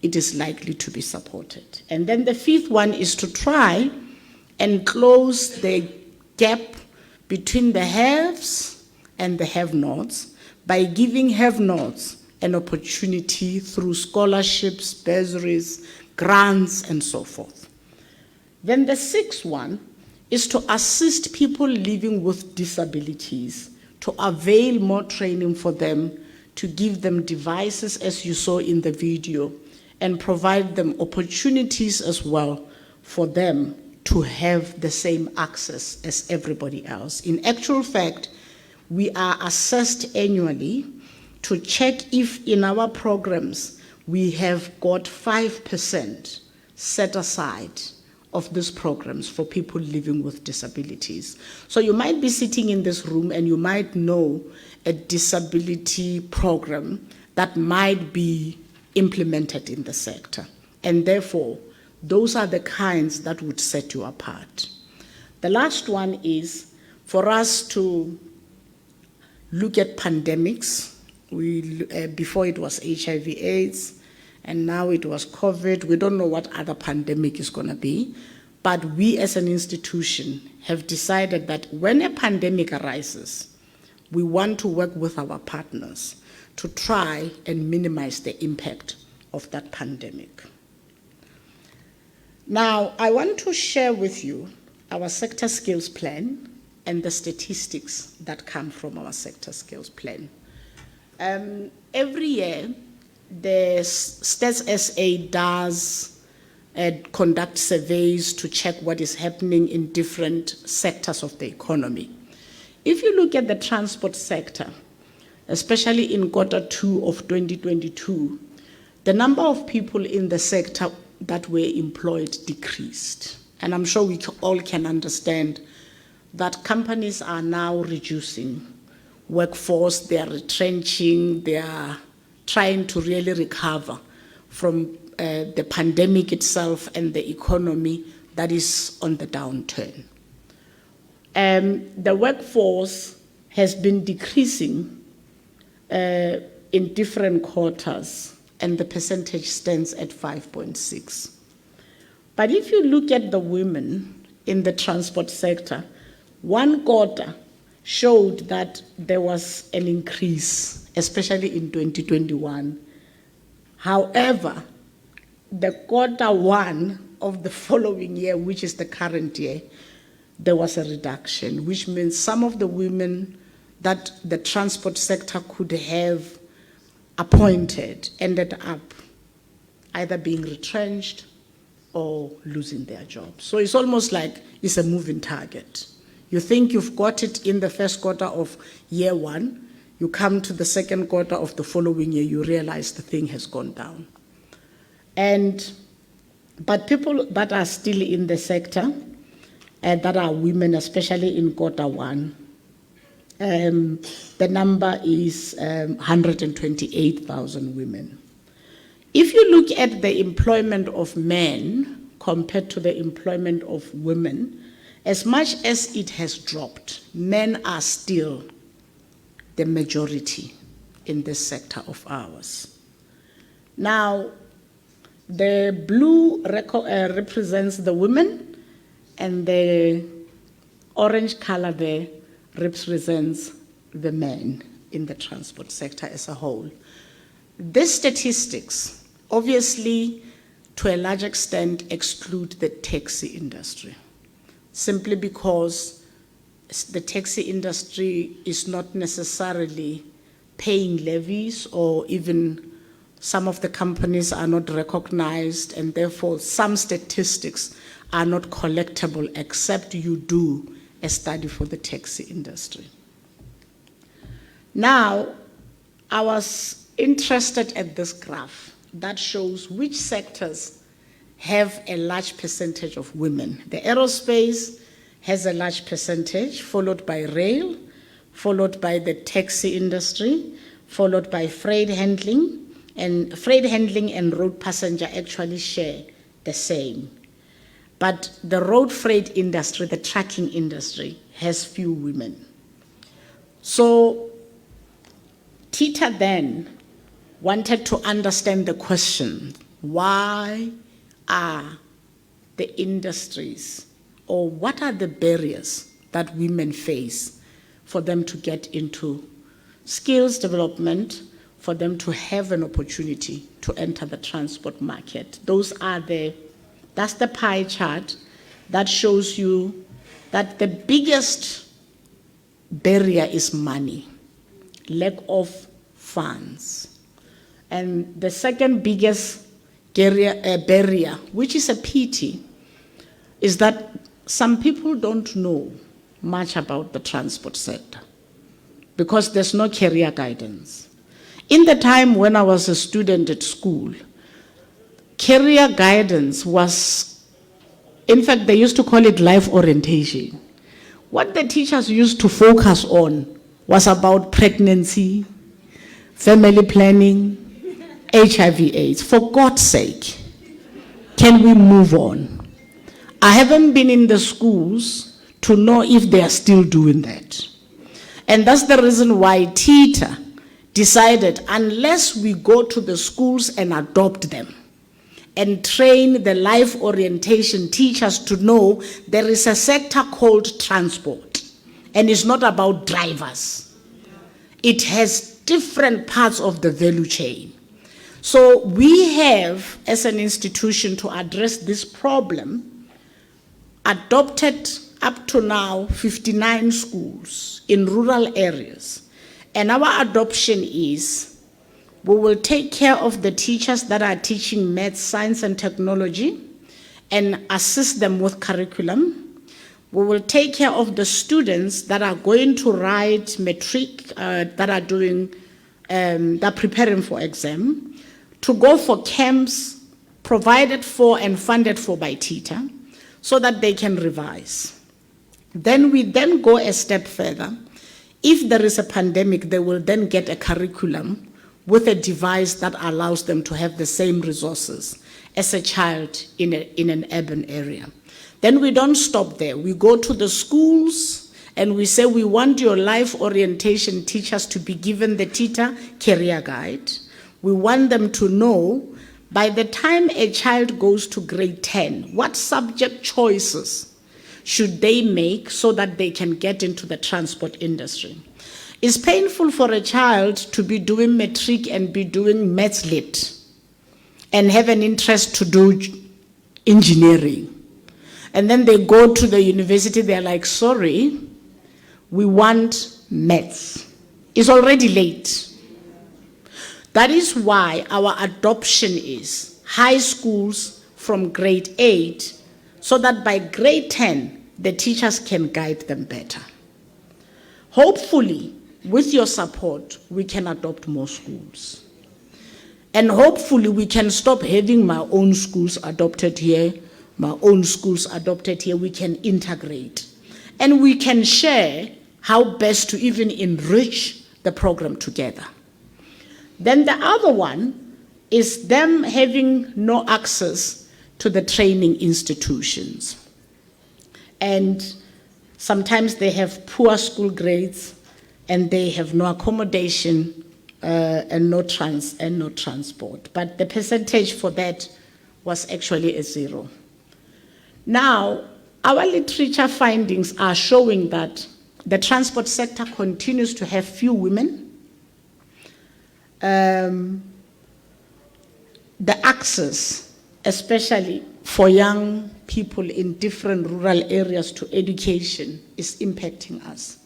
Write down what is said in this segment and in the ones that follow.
it is likely to be supported. And then the fifth one is to try and close the gap between the haves and the have-nots by giving have-nots an opportunity through scholarships, bursaries, grants, and so forth. Then the sixth one is to assist people living with disabilities, to avail more training for them, to give them devices, as you saw in the video, and provide them opportunities as well for them to have the same access as everybody else. In actual fact, we are assessed annually to check if in our programs we have got 5% set aside of these programs for people living with disabilities. So you might be sitting in this room and you might know a disability program that might be implemented in the sector. And therefore, those are the kinds that would set you apart. The last one is for us to look at pandemics. Before it was HIV/AIDS, and now it was COVID. We don't know what other pandemic is going to be, but we as an institution have decided that when a pandemic arises, we want to work with our partners to try and minimize the impact of that pandemic. Now, I want to share with you our sector skills plan and the statistics that come from our sector skills plan. Every year, the Stats SA does conduct surveys to check what is happening in different sectors of the economy. If you look at the transport sector, especially in Q2 of 2022, the number of people in the sector that were employed decreased. And I'm sure we all can understand that companies are now reducing workforce, they are retrenching, they are trying to really recover from the pandemic itself and the economy that is on the downturn. The workforce has been decreasing in different quarters, and the percentage stands at 5.6. But if you look at the women in the transport sector, one quarter showed that there was an increase, especially in 2021. However, the Q1 of the following year, which is the current year, there was a reduction, which means some of the women that the transport sector could have appointed ended up either being retrenched or losing their jobs. So it's almost like it's a moving target. You think you've got it in the first quarter of year one, you come to the second quarter of the following year, you realize the thing has gone down. But people that are still in the sector, that are women, especially in Q1, the number is 128,000 women. If you look at the employment of men compared to the employment of women, as much as it has dropped, men are still the majority in this sector of ours. Now, the blue represents the women, and the orange color there represents the men in the transport sector as a whole. These statistics, obviously, to a large extent, exclude the taxi industry, simply because the taxi industry is not necessarily paying levies, or even some of the companies are not recognized, and therefore some statistics are not collectible except you do a study for the taxi industry. Now, I was interested at this graph that shows which sectors have a large percentage of women. The aerospace has a large percentage, followed by rail, followed by the taxi industry, followed by freight handling, and freight handling and road passenger actually share the same. But the road freight industry, the trucking industry, has few women. So Tita then wanted to understand the question why are the industries, or what are the barriers that women face for them to get into skills development, for them to have an opportunity to enter the transport market. That's the pie chart that shows you that the biggest barrier is money, lack of funds. And the second biggest barrier, which is a pity, is that some people don't know much about the transport sector because there's no career guidance. In the time when I was a student at school, career guidance was, in fact, they used to call it life orientation. What the teachers used to focus on was about pregnancy, family planning, HIV/AIDS. For God's sake, can we move on? I haven't been in the schools to know if they are still doing that. And that's the reason why TETA decided, unless we go to the schools and adopt them and train the life orientation teachers to know there is a sector called transport, and it's not about drivers. It has different parts of the value chain. So we have, as an institution, to address this problem, adopted up to now 59 schools in rural areas. And our adoption is, we will take care of the teachers that are teaching math, science, and technology and assist them with curriculum. We will take care of the students that are going to write matric, that are preparing for exam, to go for camps provided for and funded for by TETA so that they can revise. Then we go a step further. If there is a pandemic, they will then get a curriculum with a device that allows them to have the same resources as a child in an urban area. Then we don't stop there. We go to the schools and we say we want your life orientation teachers to be given the TETA career guide. We want them to know by the time a child goes to grade 10, what subject choices should they make so that they can get into the transport industry. It's painful for a child to be doing matric and be doing maths lit and have an interest to do engineering. And then they go to the university, they're like, sorry, we want maths. It's already late. That is why our adoption is high schools from grade 8, so that by grade 10, the teachers can guide them better. Hopefully, with your support, we can adopt more schools. And hopefully, we can stop having my own schools adopted here, my own schools adopted here. We can integrate. And we can share how best to even enrich the program together. Then the other one is them having no access to the training institutions. And sometimes they have poor school grades and they have no accommodation and no transport. But the percentage for that was actually a 0. Now, our literature findings are showing that the transport sector continues to have few women. The access, especially for young people in different rural areas to education, is impacting us.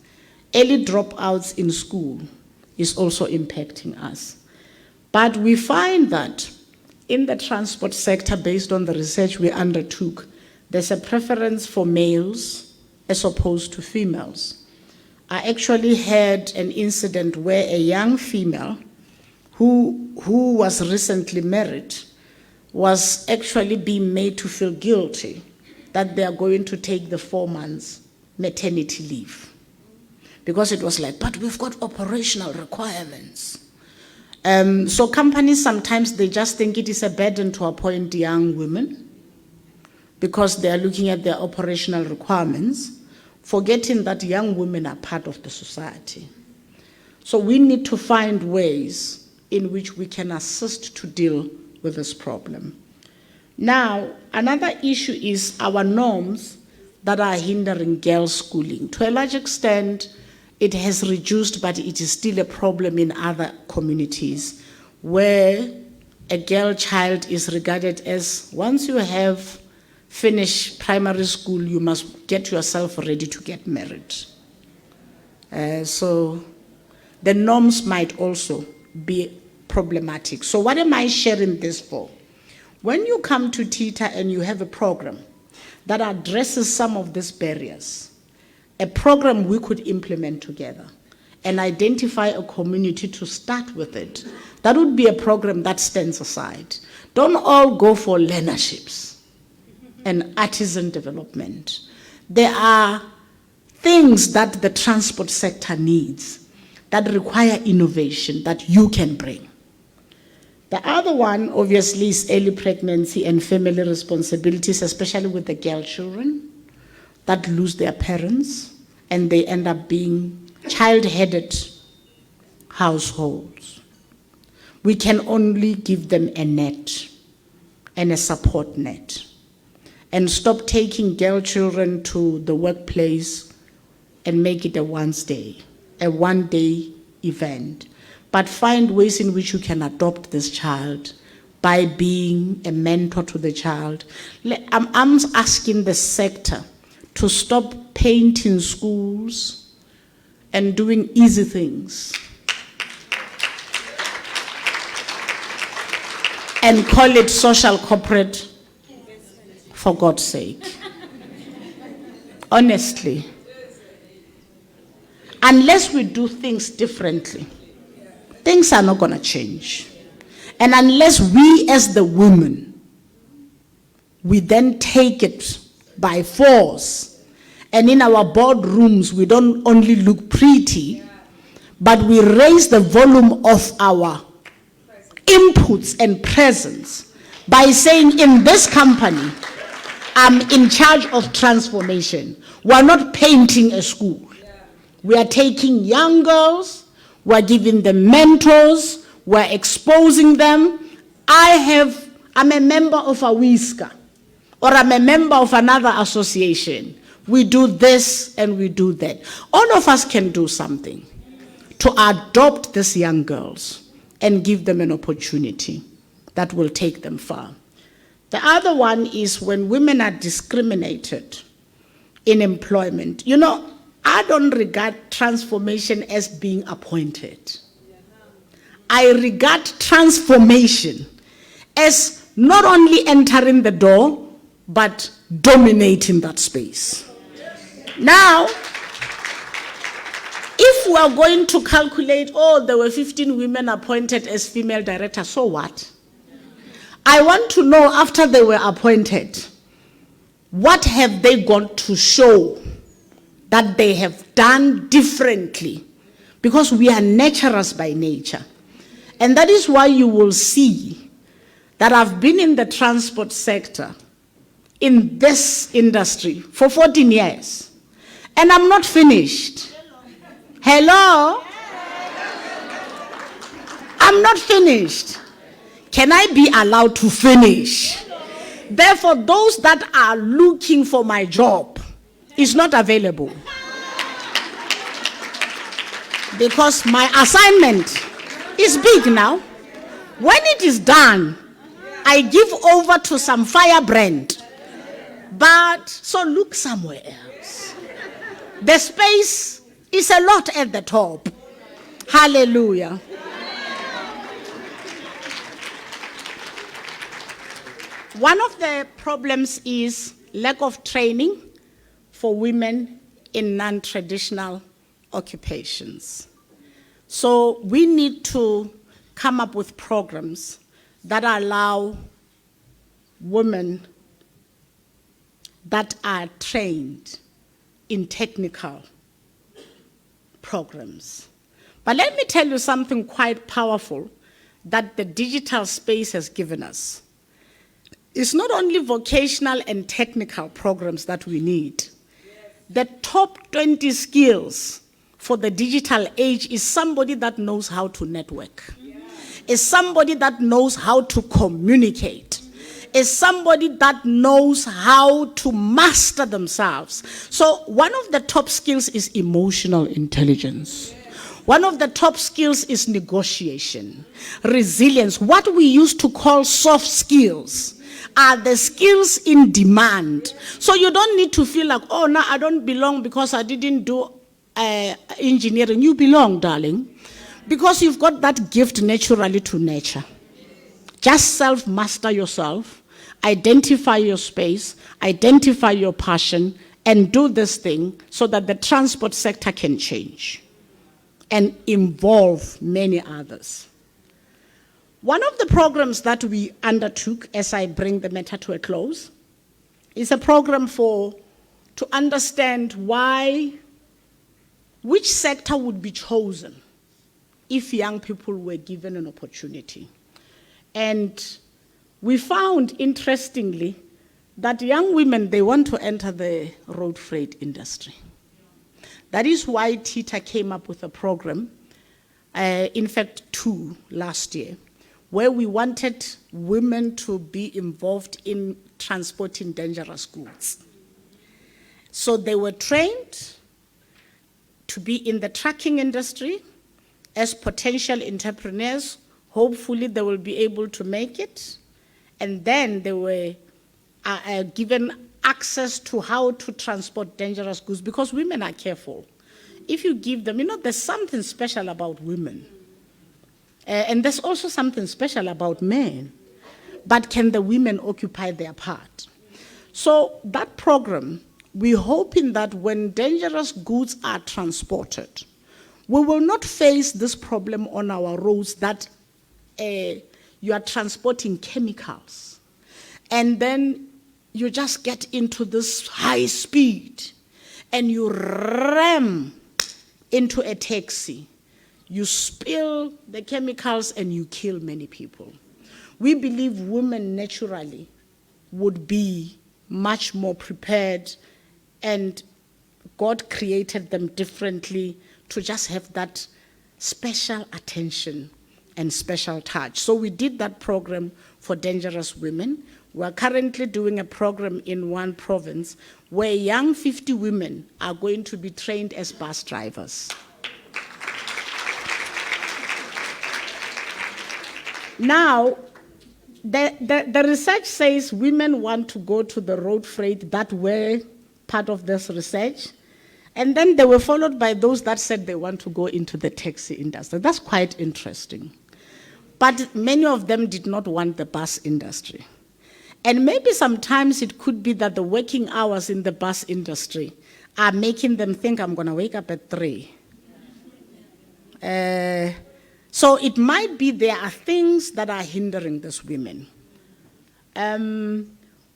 Early dropouts in school is also impacting us. But we find that in the transport sector, based on the research we undertook, there's a preference for males as opposed to females. I actually had an incident where a young female who was recently married was actually being made to feel guilty that they are going to take the 4 months maternity leave. Because it was like, but we've got operational requirements. So companies sometimes, they just think it is a burden to appoint young women because they are looking at their operational requirements, forgetting that young women are part of the society. So we need to find ways in which we can assist to deal with this problem. Now, another issue is our norms that are hindering girls' schooling. To a large extent, it has reduced, but it is still a problem in other communities where a girl child is regarded as, once you have finished primary school, you must get yourself ready to get married. So the norms might also be problematic. So what am I sharing this for? When you come to TETA and you have a program that addresses some of these barriers, a program we could implement together and identify a community to start with it, that would be a program that stands aside. Don't all go for learnerships and artisan development. There are things that the transport sector needs that require innovation that you can bring. The other one, obviously, is early pregnancy and family responsibilities, especially with the girl children that lose their parents and they end up being child-headed households. We can only give them a net and a support net and stop taking girl children to the workplace and make it a one-day event. But find ways in which you can adopt this child by being a mentor to the child. I'm asking the sector to stop painting schools and doing easy things and call it social corporate, for God's sake. Honestly. Unless we do things differently, things are not going to change. And unless we as the women, we then take it by force, and in our boardrooms we don't only look pretty, but we raise the volume of our inputs and presence by saying, in this company, I'm in charge of transformation. We're not painting a school. We are taking young girls, we're giving them mentors, we're exposing them. I'm a member of a WISCA, or I'm a member of another association. We do this and we do that. All of us can do something to adopt these young girls and give them an opportunity that will take them far. The other one is when women are discriminated in employment. You know, I don't regard transformation as being appointed. I regard transformation as not only entering the door, but dominating that space. Now, if we are going to calculate, there were 15 women appointed as female directors, so what? I want to know, after they were appointed, what have they got to show that they have done differently? Because we are nurturers by nature. And that is why you will see that I've been in the transport sector, in this industry, for 14 years. And I'm not finished. Hello? I'm not finished. Can I be allowed to finish? Therefore, those that are looking for my job is not available. Because my assignment is big now. When it is done, I give over to some firebrand. But, so look somewhere else. The space is a lot at the top. Hallelujah. One of the problems is lack of training for women in non-traditional occupations. So we need to come up with programs that allow women that are trained in technical programs. But let me tell you something quite powerful that the digital space has given us. It's not only vocational and technical programs that we need. The top 20 skills for the digital age is somebody that knows how to network. is somebody that knows how to communicate, is somebody that knows how to master themselves. So one of the top skills is emotional intelligence. One of the top skills is negotiation, resilience. What we used to call soft skills are the skills in demand. So you don't need to feel like, oh, no, I don't belong because I didn't do engineering. You belong, darling, because you've got that gift naturally to nature. Just self-master yourself, identify your space, identify your passion, and do this thing so that the transport sector can change and involve many others. One of the programs that we undertook, as I bring the matter to a close, is a program to understand which sector would be chosen if young people were given an opportunity. And we found, interestingly, that young women, they want to enter the road freight industry. That is why TITA came up with a program, in fact 2 last year, where we wanted women to be involved in transporting dangerous goods. So they were trained to be in the trucking industry as potential entrepreneurs. Hopefully they will be able to make it. And then they were given access to how to transport dangerous goods, because women are careful. If you give them, there's something special about women. And there's also something special about men. But can the women occupy their part? So that program, we're hoping that when dangerous goods are transported, we will not face this problem on our roads that you are transporting chemicals. And then you just get into this high speed and you ram into a taxi. You spill the chemicals and you kill many people. We believe women naturally would be much more prepared, and God created them differently to just have that special attention and special touch. So we did that program for dangerous women. We're currently doing a program in one province where young 50 women are going to be trained as bus drivers. Now, the research says women want to go to the road freight that were part of this research. And then they were followed by those that said they want to go into the taxi industry. That's quite interesting. But many of them did not want the bus industry. And maybe sometimes it could be that the working hours in the bus industry are making them think, I'm going to wake up at 3. So it might be there are things that are hindering these women.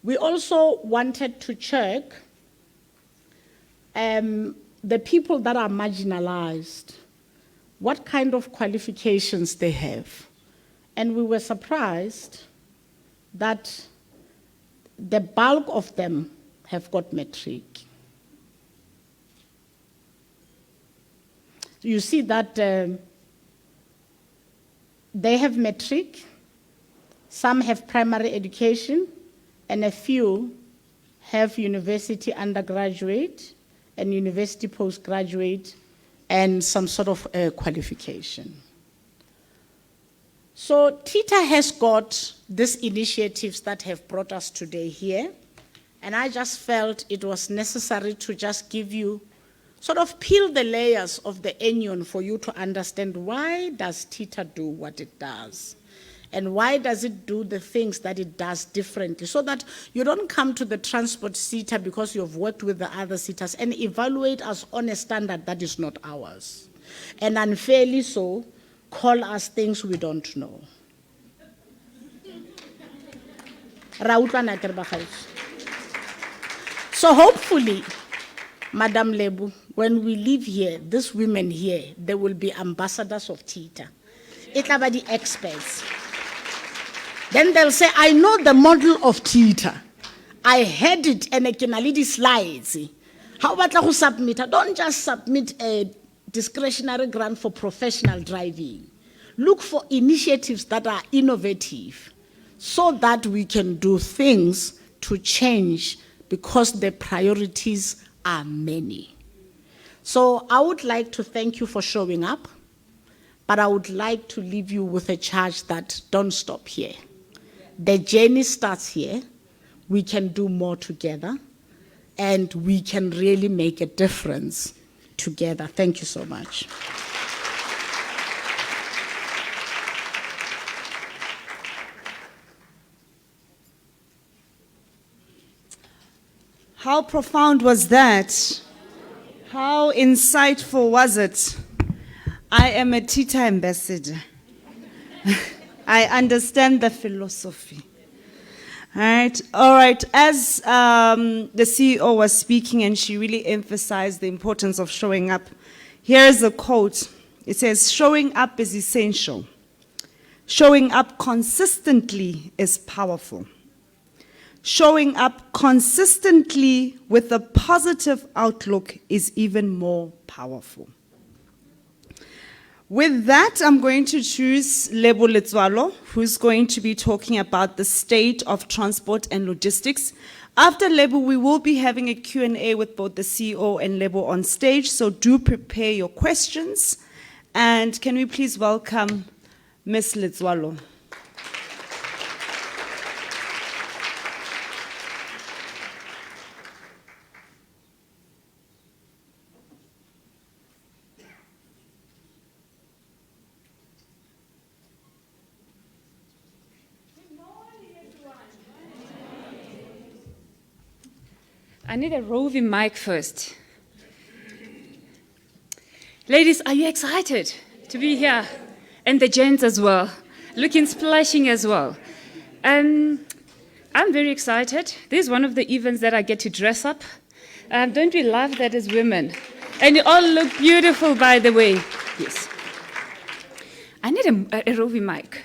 We also wanted to check the people that are marginalized, what kind of qualifications they have. And we were surprised that the bulk of them have got matric. You see that they have matric, some have primary education, and a few have university undergraduate and university postgraduate and some sort of qualification. So TITA has got these initiatives that have brought us today here, and I just felt it was necessary to just give you, sort of peel the layers of the onion for you to understand why does TITA do what it does, and why does it do the things that it does differently, so that you don't come to the transport sector because you've worked with the other sectors and evaluate us on a standard that is not ours, and unfairly so, call us things we don't know. So hopefully, Madam Lebu, when we leave here, these women here, they will be ambassadors of TITA. It'll be the experts. Then they'll say, I know the model of TITA. I had it and I can lead the slides. How about you submit? Don't just submit a discretionary grant for professional driving. look for initiatives that are innovative so that we can do things to change because the priorities are many. So I would like to thank you for showing up, but I would like to leave you with a charge that don't stop here. The journey starts here. We can do more together, and we can really make a difference together. Thank you so much. How profound was that? How insightful was it? I am a Tita ambassador. I understand the philosophy. All right. As the CEO was speaking and she really emphasized the importance of showing up, here's a quote. It says, "Showing up is essential. Showing up consistently is powerful. Showing up consistently with a positive outlook is even more powerful." With that, I'm going to choose Lebo Letswalo, who's going to be talking about the state of transport and logistics. After Lebo, we will be having a Q&A with both the CEO and Lebo on stage, so do prepare your questions. And can we please welcome Ms. Letswalo. I need a roving mic first. Ladies, are you excited to be here? And the gents as well, looking splashing as well. I'm very excited. This is one of the events that I get to dress up. Don't we love that as women? And you all look beautiful, by the way. Yes. I need a roving mic.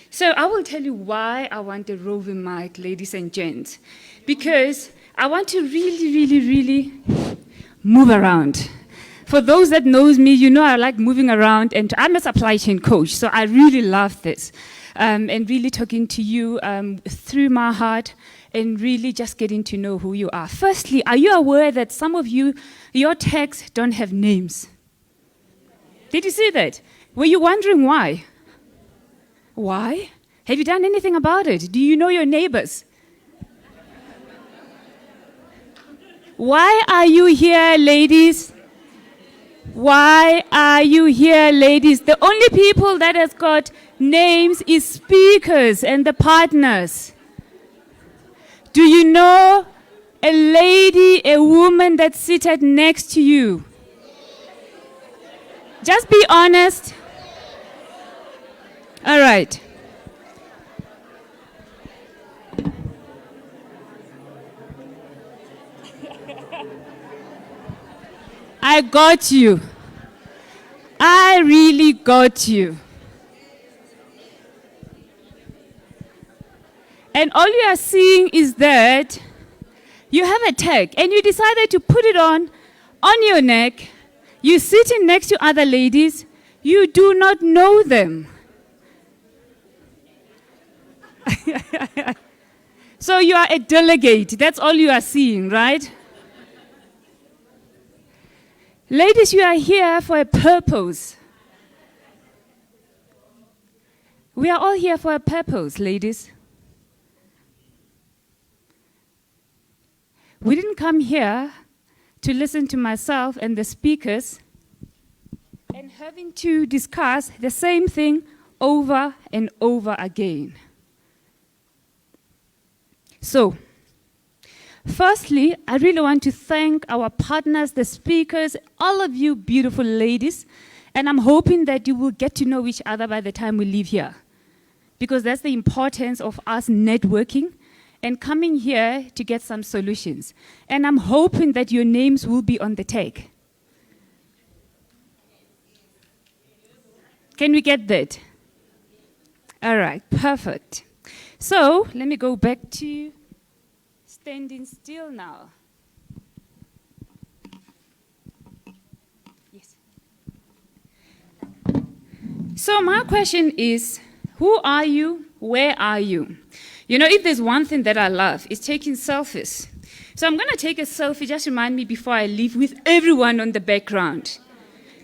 So I will tell you why I want a roving mic, ladies and gents. Because I want to really move around. For those that knows me, you know I like moving around, and I'm a supply chain coach, so I really love this. And really talking to you through my heart and really just getting to know who you are. Firstly, are you aware that some of you, your tags don't have names? Did you see that? Were you wondering why? Why? Have you done anything about it? Do you know your neighbors? Why are you here, ladies? Why are you here, ladies? The only people that has got names is speakers and the partners. Do you know a lady, a woman that's seated next to you? Just be honest. All right. I got you. I really got you. And all you are seeing is that you have a tag and you decided to put it on your neck. You're sitting next to other ladies. You do not know them. So you are a delegate. That's all you are seeing, right? Ladies, you are here for a purpose. We are all here for a purpose, ladies. We didn't come here to listen to myself and the speakers and having to discuss the same thing over and over again. So, firstly, I really want to thank our partners, the speakers, all of you beautiful ladies, and I'm hoping that you will get to know each other by the time we leave here, because that's the importance of us networking and coming here to get some solutions. And I'm hoping that your names will be on the tag. Can we get that? All right, perfect. So let me go back to standing still now. Yes. So my question is, who are you? Where are you? You know, if there's one thing that I love, it's taking selfies. So I'm going to take a selfie, just remind me before I leave, with everyone on the background.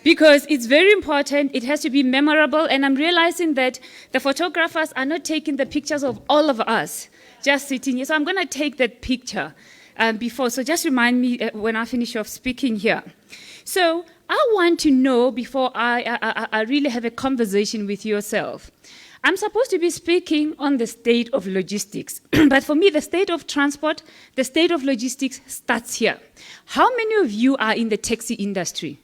Because it's very important, it has to be memorable, and I'm realizing that the photographers are not taking the pictures of all of us just sitting here. So I'm going to take that picture before. So just remind me when I finish off speaking here. So I want to know, before I really have a conversation with yourself, I'm supposed to be speaking on the state of logistics. But for me, the state of transport, the state of logistics starts here. How many of you are in the taxi industry?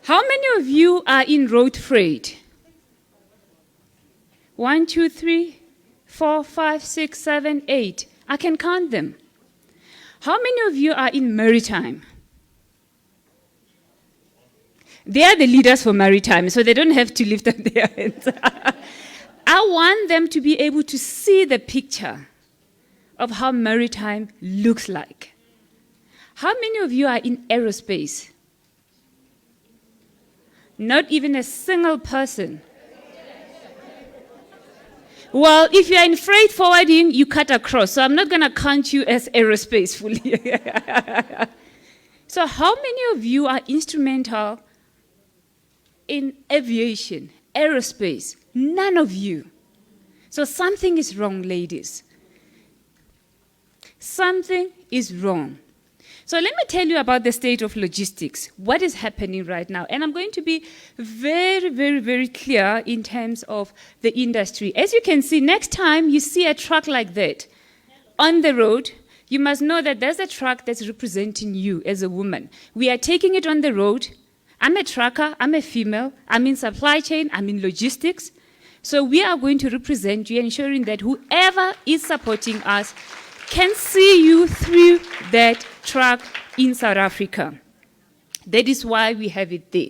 How many of you are in road freight? 1, 2, 3, 4, 5, 6, 7, 8. I can count them. How many of you are in maritime? They are the leaders for maritime, so they don't have to lift up their hands. I want them to be able to see the picture of how maritime looks like. How many of you are in aerospace? Not even a single person. Well, if you're in freight forwarding, you cut across. So I'm not going to count you as aerospace fully. So how many of you are instrumental in aviation, aerospace? None of you. So something is wrong, ladies. Something is wrong. So let me tell you about the state of logistics, what is happening right now. And I'm going to be very, very, very clear in terms of the industry. As you can see, next time you see a truck like that on the road, you must know that there's a truck that's representing you as a woman. We are taking it on the road. I'm a trucker, I'm a female, I'm in supply chain, I'm in logistics. So we are going to represent you, ensuring that whoever is supporting us can see you through that truck in South Africa. That is why we have it there.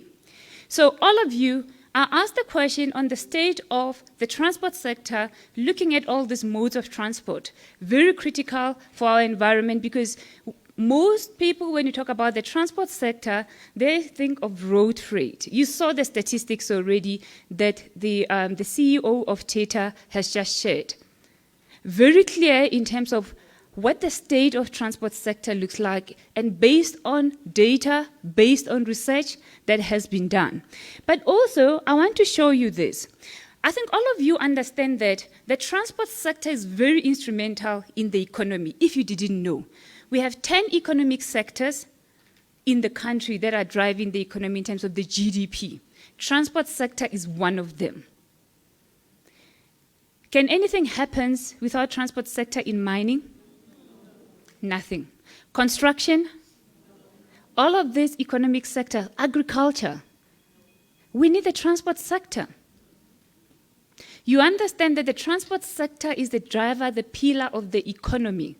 So all of you are asked the question on the state of the transport sector, looking at all these modes of transport. Very critical for our environment, because most people, when you talk about the transport sector, they think of road freight. You saw the statistics already that the CEO of Tata has just shared. Very clear in terms of what the state of transport sector looks like, and based on data, based on research that has been done. But also, I want to show you this. I think all of you understand that the transport sector is very instrumental in the economy, if you didn't know. We have 10 economic sectors in the country that are driving the economy in terms of the GDP. Transport sector is one of them. Can anything happen without transport sector in mining? Nothing. Construction? All of this economic sector, agriculture. We need the transport sector. You understand that the transport sector is the driver, the pillar of the economy.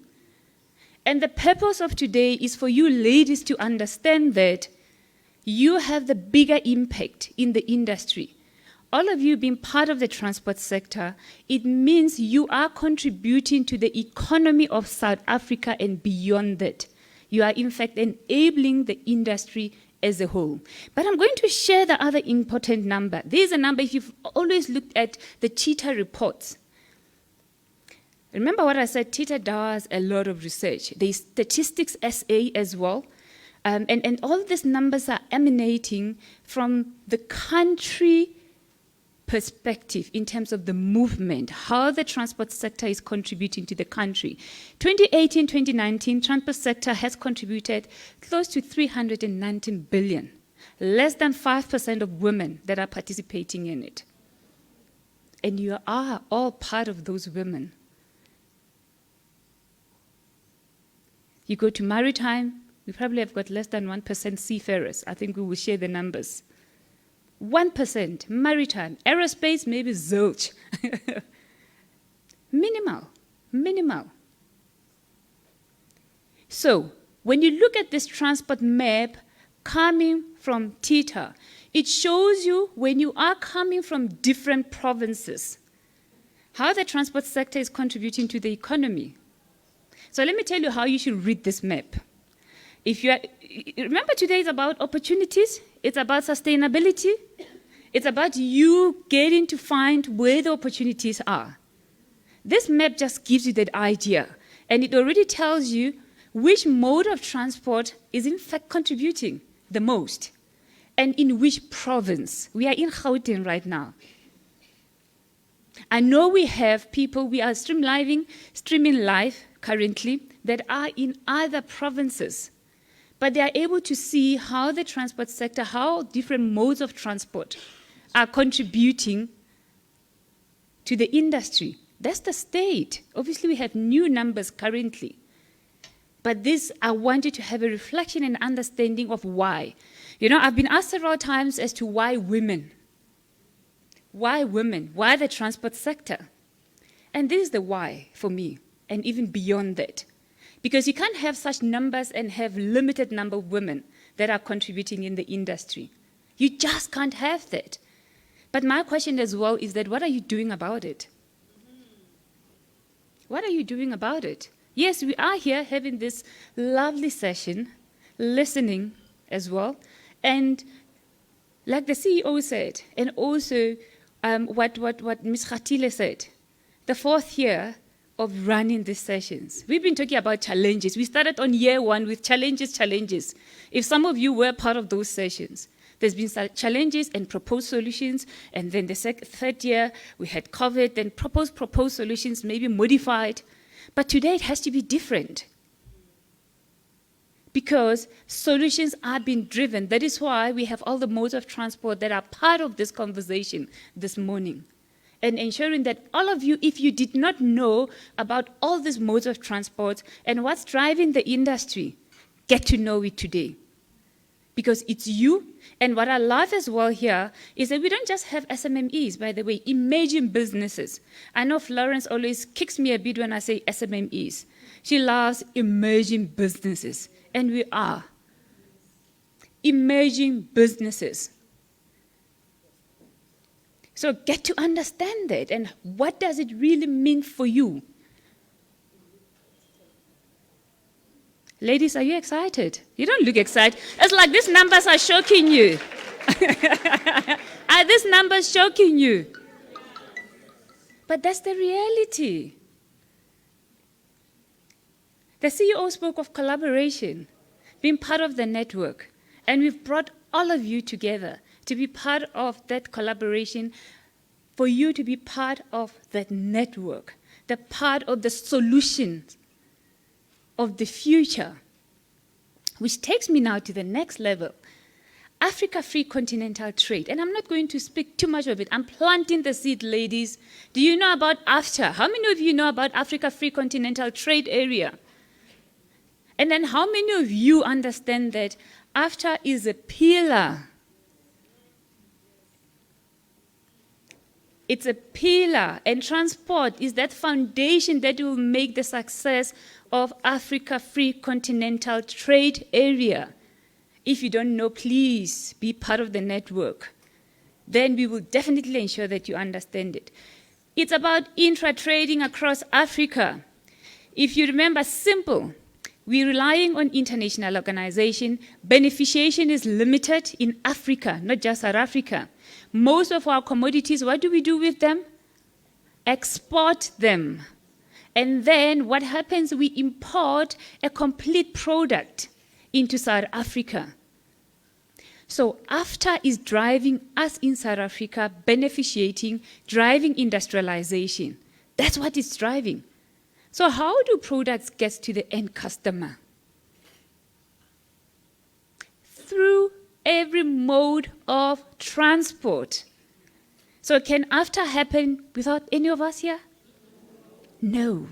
And the purpose of today is for you ladies to understand that you have the bigger impact in the industry. All of you being part of the transport sector, it means you are contributing to the economy of South Africa and beyond that. You are, in fact, enabling the industry as a whole. But I'm going to share the other important number. There's a number, if you've always looked at the Tata reports. Remember what I said, Tata does a lot of research. There's Statistics SA as well. And all these numbers are emanating from the country perspective in terms of the movement, how the transport sector is contributing to the country. 2018-2019, transport sector has contributed close to 319 billion. Less than 5% of women that are participating in it. And you are all part of those women. You go to maritime, we probably have got less than 1% seafarers. I think we will share the numbers. 1% maritime, aerospace, maybe zilch. Minimal. So, when you look at this transport map coming from Tata, it shows you when you are coming from different provinces, how the transport sector is contributing to the economy. So let me tell you how you should read this map. If you are, remember today is about opportunities, it's about sustainability, it's about you getting to find where the opportunities are. This map just gives you that idea, and it already tells you which mode of transport is in fact contributing the most, and in which province. We are in Gauteng right now. I know we have people, we are streaming live currently, that are in other provinces, but they are able to see how the transport sector, how different modes of transport are contributing to the industry. That's the state. Obviously, we have new numbers currently. But this, I want you to have a reflection and understanding of why. You know, I've been asked several times as to why women? Why women? Why the transport sector? And this is the why for me, and even beyond that. Because you can't have such numbers and have limited number of women that are contributing in the industry. You just can't have that. But my question as well is that what are you doing about it? What are you doing about it? Yes, we are here having this lovely session, listening as well. And like the CEO said, and also what Ms. Khatile said, the fourth year of running these sessions. We've been talking about challenges. We started on year one with challenges. If some of you were part of those sessions, there's been challenges and proposed solutions, and then the third year we had COVID, then proposed solutions, maybe modified. But today it has to be different, because solutions are being driven. That is why we have all the modes of transport that are part of this conversation this morning. And ensuring that all of you, if you did not know about all these modes of transport and what's driving the industry, get to know it today. Because it's you, and what I love as well here is that we don't just have SMMEs, by the way, emerging businesses. I know Florence always kicks me a bit when I say SMMEs. She loves emerging businesses, and we are. Emerging businesses. So get to understand that, and what does it really mean for you? Ladies, are you excited? You don't look excited. It's like these numbers are shocking you. Are these numbers shocking you? But that's the reality. The CEO spoke of collaboration, being part of the network, and we've brought all of you together to be part of that collaboration, for you to be part of that network, the part of the solution of the future. Which takes me now to the next level. Africa Free Continental Trade. And I'm not going to speak too much of it. I'm planting the seed, ladies. Do you know about AFTA? How many of you know about Africa Free Continental Trade Area? And then how many of you understand that AFTA is a pillar? It's a pillar, and transport is that foundation that will make the success of Africa Free Continental Trade Area. If you don't know, please be part of the network. Then we will definitely ensure that you understand it. It's about intra-trading across Africa. If you remember, simple. We're relying on international organization. Beneficiation is limited in Africa, not just South Africa. Most of our commodities, what do we do with them? Export them. And then what happens, we import a complete product into South Africa. So AFTA is driving us in South Africa, beneficiating, driving industrialization. That's what it's driving. So how do products get to the end customer? Through every mode of transport. So can AFTA happen without any of us here? No.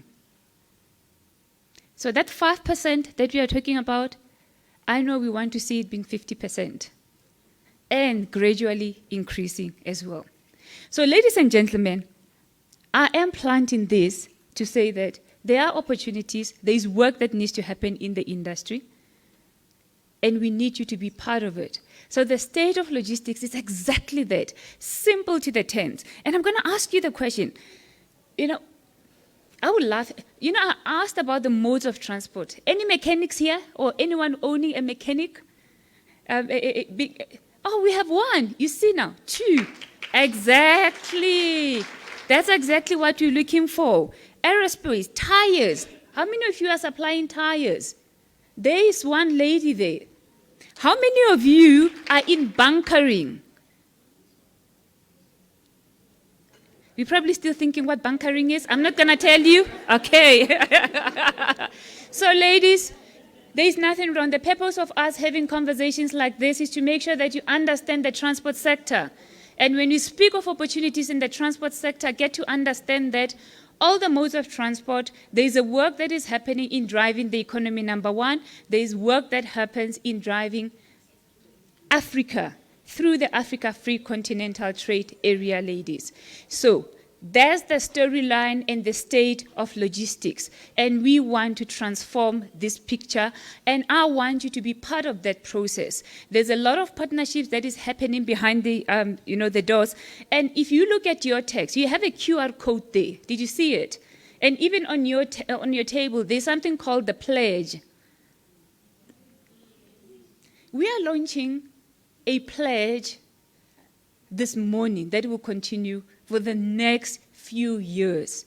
So that 5% that we are talking about, I know we want to see it being 50% and gradually increasing as well. So ladies and gentlemen, I am planting this to say that there are opportunities, there is work that needs to happen in the industry, and we need you to be part of it. So the state of logistics is exactly that, simple to the tenth. And I'm going to ask you the question, I would love, I asked about the modes of transport. Any mechanics here or anyone owning a mechanic? We have one. You see now, two. Exactly. That's exactly what you're looking for. Aerospace, tires. How many of you are supplying tires? There is one lady there. How many of you are in bunkering? You're probably still thinking what bunkering is. I'm not going to tell you. Okay. So, ladies, there is nothing wrong. The purpose of us having conversations like this is to make sure that you understand the transport sector. And when you speak of opportunities in the transport sector, get to understand that all the modes of transport, there is a work that is happening in driving the economy, number one. There is work that happens in driving Africa through the Africa Free Continental Trade Area, ladies. So that's the storyline and the state of logistics. And we want to transform this picture, and I want you to be part of that process. There's a lot of partnerships that is happening behind the, the doors. And if you look at your text, you have a QR code there. Did you see it? And even on your table, there's something called the pledge. We are launching a pledge this morning that will continue for the next few years.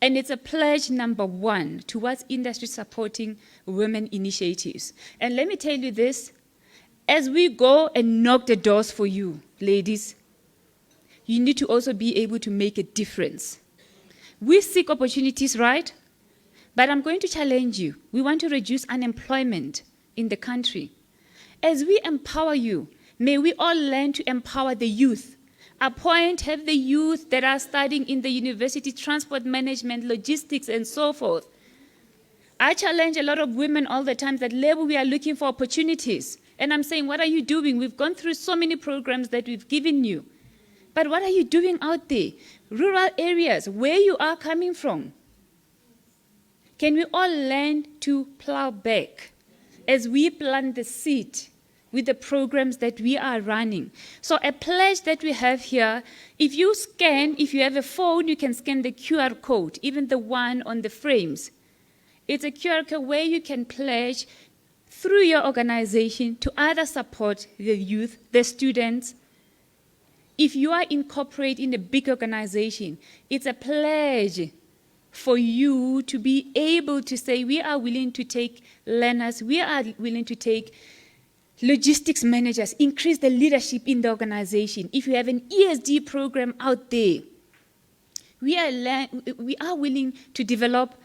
And it's a pledge, number one, towards industry supporting women initiatives. And let me tell you this, as we go and knock the doors for you, ladies, you need to also be able to make a difference. We seek opportunities, right? But I'm going to challenge you. We want to reduce unemployment in the country. As we empower you, may we all learn to empower the youth. Have the youth that are studying in the university, transport management, logistics, and so forth. I challenge a lot of women all the time that, Lebo, we are looking for opportunities. And I'm saying, what are you doing? We've gone through so many programs that we've given you. But what are you doing out there? Rural areas, where you are coming from. Can we all learn to plow back as we plant the seed with the programs that we are running? So a pledge that we have here, if you have a phone, you can scan the QR code, even the one on the frames. It's a QR code where you can pledge through your organization to either support the youth, the students. If you are incorporated in a big organization, it's a pledge for you to be able to say, we are willing to take learners, we are willing to take logistics managers, increase the leadership in the organization. If you have an ESD program out there, we are willing to develop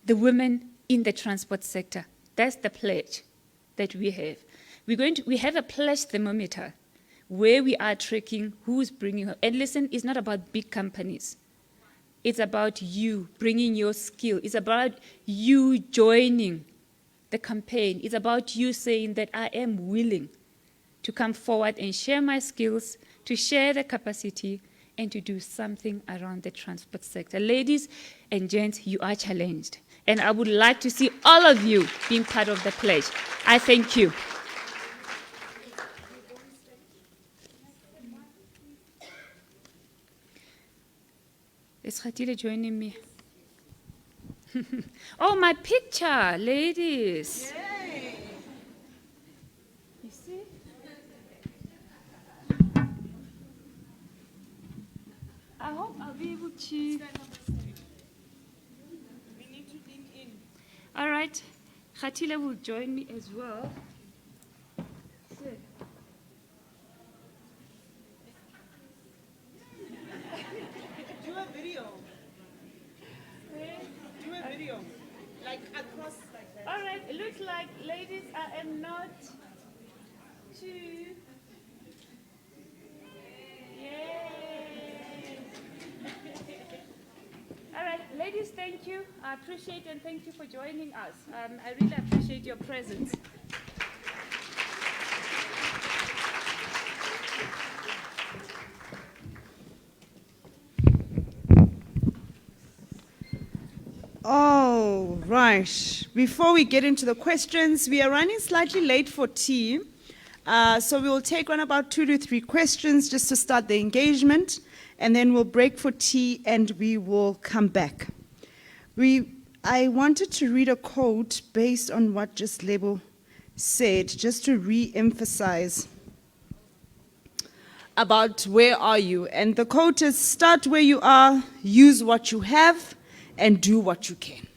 the women in the transport sector. That's the pledge that we have. We have a pledge thermometer where we are tracking who's bringing her. And listen, it's not about big companies. It's about you bringing your skill. It's about you joining the campaign. It's about you saying that I am willing to come forward and share my skills, to share the capacity, and to do something around the transport sector. Ladies and gents, you are challenged. And I would like to see all of you being part of the pledge. I thank you. Is Khatile joining me? Oh, my picture, ladies. Yay. You see? I hope I'll be able to. We need to lean in. All right. Khatile will join me as well. So. Do a video. Do a video. Like across like that. All right. It looks like, ladies, I am not too. Yay. All right, ladies, thank you. I appreciate and thank you for joining us. I really appreciate your presence. All right. Before we get into the questions, we are running slightly late for tea. So we will take on about 2 to 3 questions just to start the engagement, and then we'll break for tea and we will come back. I wanted to read a quote based on what just Lebo said, just to re-emphasize about where are you. And the quote is, start where you are, use what you have, and do what you can.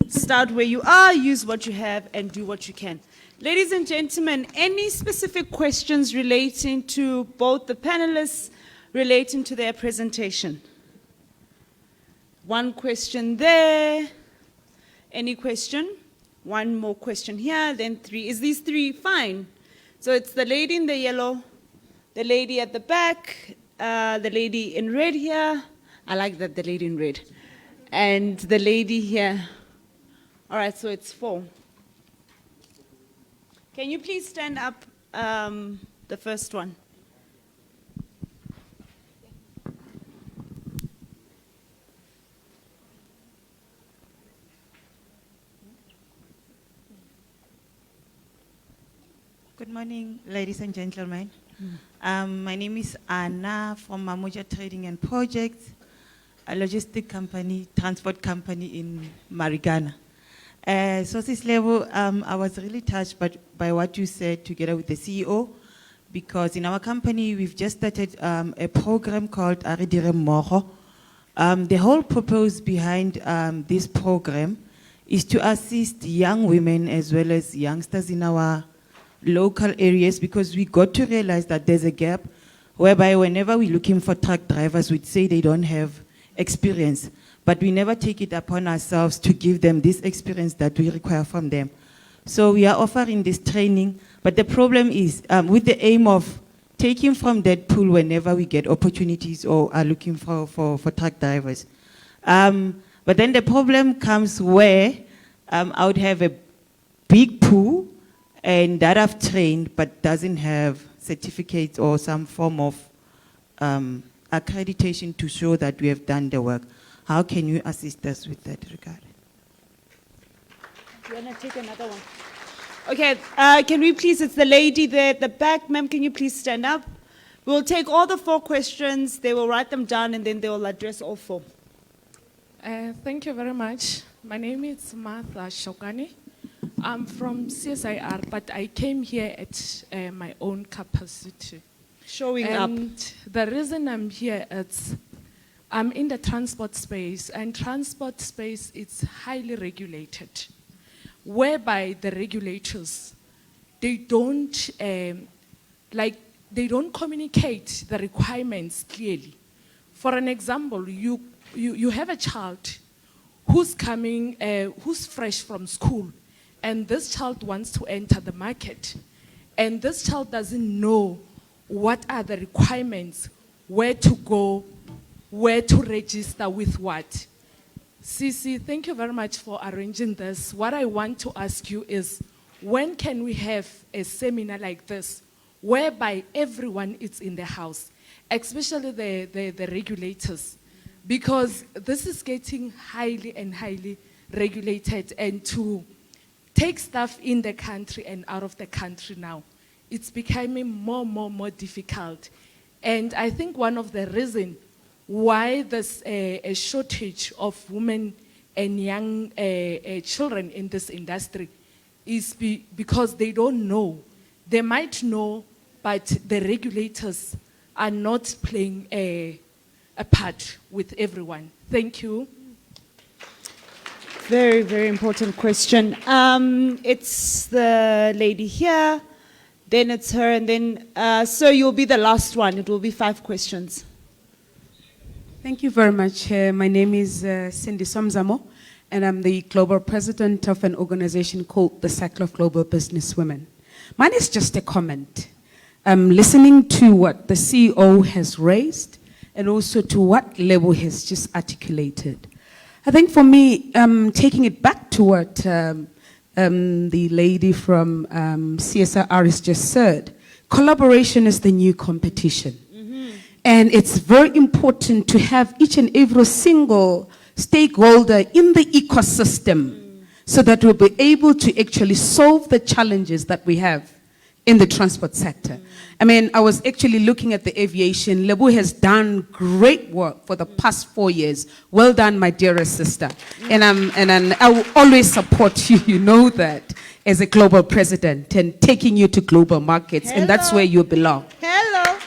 Start where you are, use what you have, and do what you can. Ladies and gentlemen, any specific questions relating to both the panelists, relating to their presentation? One question there. Any question? One more question here, then three. Is these three fine? So it's the lady in the yellow, the lady at the back, the lady in red here. I like that, the lady in red. And the lady here. All right, so it's 4. Can you please stand up, the first one? Good morning, ladies and gentlemen. My name is Anna from Mamuja Trading and Projects, a logistic company, transport company in Marigana. So this level, I was really touched by what you said together with the CEO, because in our company, we've just started a program called Aridire Mmogo. The whole purpose behind this program is to assist young women as well as youngsters in our local areas, because we got to realize that there's a gap whereby whenever we're looking for truck drivers, we'd say they don't have experience, but we never take it upon ourselves to give them this experience that we require from them. So we are offering this training, but the problem is with the aim of taking from that pool whenever we get opportunities or are looking for truck drivers. But then the problem comes where I would have a big pool and that I've trained but doesn't have certificates or some form of accreditation to show that we have done the work. How can you assist us with that regard? Do you want to take another one? Okay, can we please, it's the lady there at the back. Ma'am, can you please stand up? We'll take all the 4 questions, they will write them down, and then they will address all 4. Thank you very much. My name is Martha Shokani. I'm from CSIR, but I came here at my own capacity. Showing up. And the reason I'm here is I'm in the transport space, and transport space is highly regulated, whereby the regulators, they don't communicate the requirements clearly. For an example, you have a child who's coming, who's fresh from school, and this child wants to enter the market, and this child doesn't know what are the requirements, where to go, where to register with what. Cici, thank you very much for arranging this. What I want to ask you is, when can we have a seminar like this, whereby everyone is in the house, especially the regulators? Because this is getting highly and highly regulated, and to take stuff in the country and out of the country now, it's becoming more difficult. And I think one of the reasons why there's a shortage of women and young children in this industry is because they don't know. They might know, but the regulators are not playing a part with everyone. Thank you. Very, very important question. It's the lady here, then it's her, and then, sir, you'll be the last one. It will be 5 questions. Thank you very much. My name is Cindy Somzamo, and I'm the global president of an organization called the Circle of Global Business Women. Mine is just a comment. I'm listening to what the CEO has raised and also to what Lebo has just articulated. I think for me, taking it back to what the lady from CSIR has just said, collaboration is the new competition. And it's very important to have each and every single stakeholder in the ecosystem so that we'll be able to actually solve the challenges that we have in the transport sector. I mean, I was actually looking at the aviation. Lebu has done great work for the past 4 years. Well done, my dearest sister. And I will always support you, you know that, as a global president and taking you to global markets. And that's where you belong. Hello.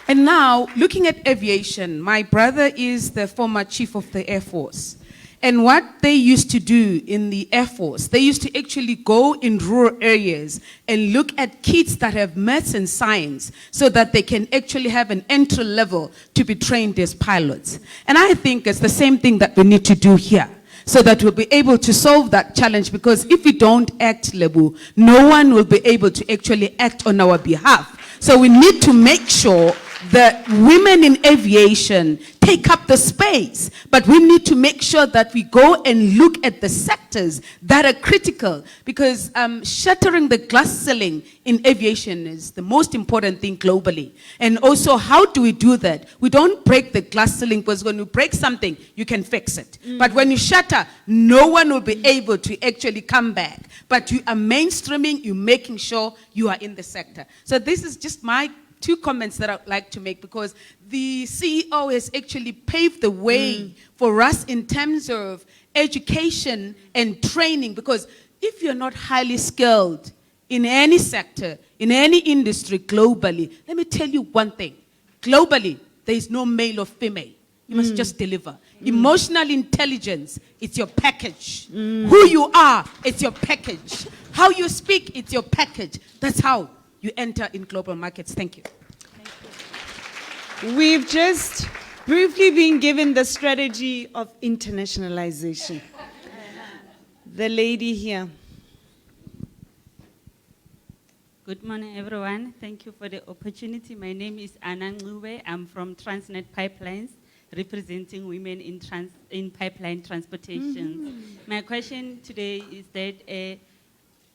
And now, looking at aviation, my brother is the former chief of the Air Force. And what they used to do in the Air Force, they used to actually go in rural areas and look at kids that have maths and science so that they can actually have an entry level to be trained as pilots. And I think it's the same thing that we need to do here, so that we'll be able to solve that challenge, because if we don't act, Lebu, no one will be able to actually act on our behalf. So we need to make sure that women in aviation take up the space, but we need to make sure that we go and look at the sectors that are critical, because shattering the glass ceiling in aviation is the most important thing globally. And also, how do we do that? We don't break the glass ceiling, because when you break something, you can fix it. But when you shatter, no one will be able to actually come back. But you are mainstreaming, you're making sure you are in the sector. So this is just my 2 comments that I'd like to make, because the CEO has actually paved the way for us in terms of education and training, because if you're not highly skilled in any sector, in any industry globally, let me tell you one thing. Globally, there is no male or female. You must just deliver. Emotional intelligence, it's your package. Who you are, it's your package. How you speak, it's your package. That's how you enter in global markets. Thank you. We've just briefly been given the strategy of internationalization. The lady here. Good morning, everyone. Thank you for the opportunity. My name is Anna Ngube. I'm from Transnet Pipelines, representing women in pipeline transportation. My question today is that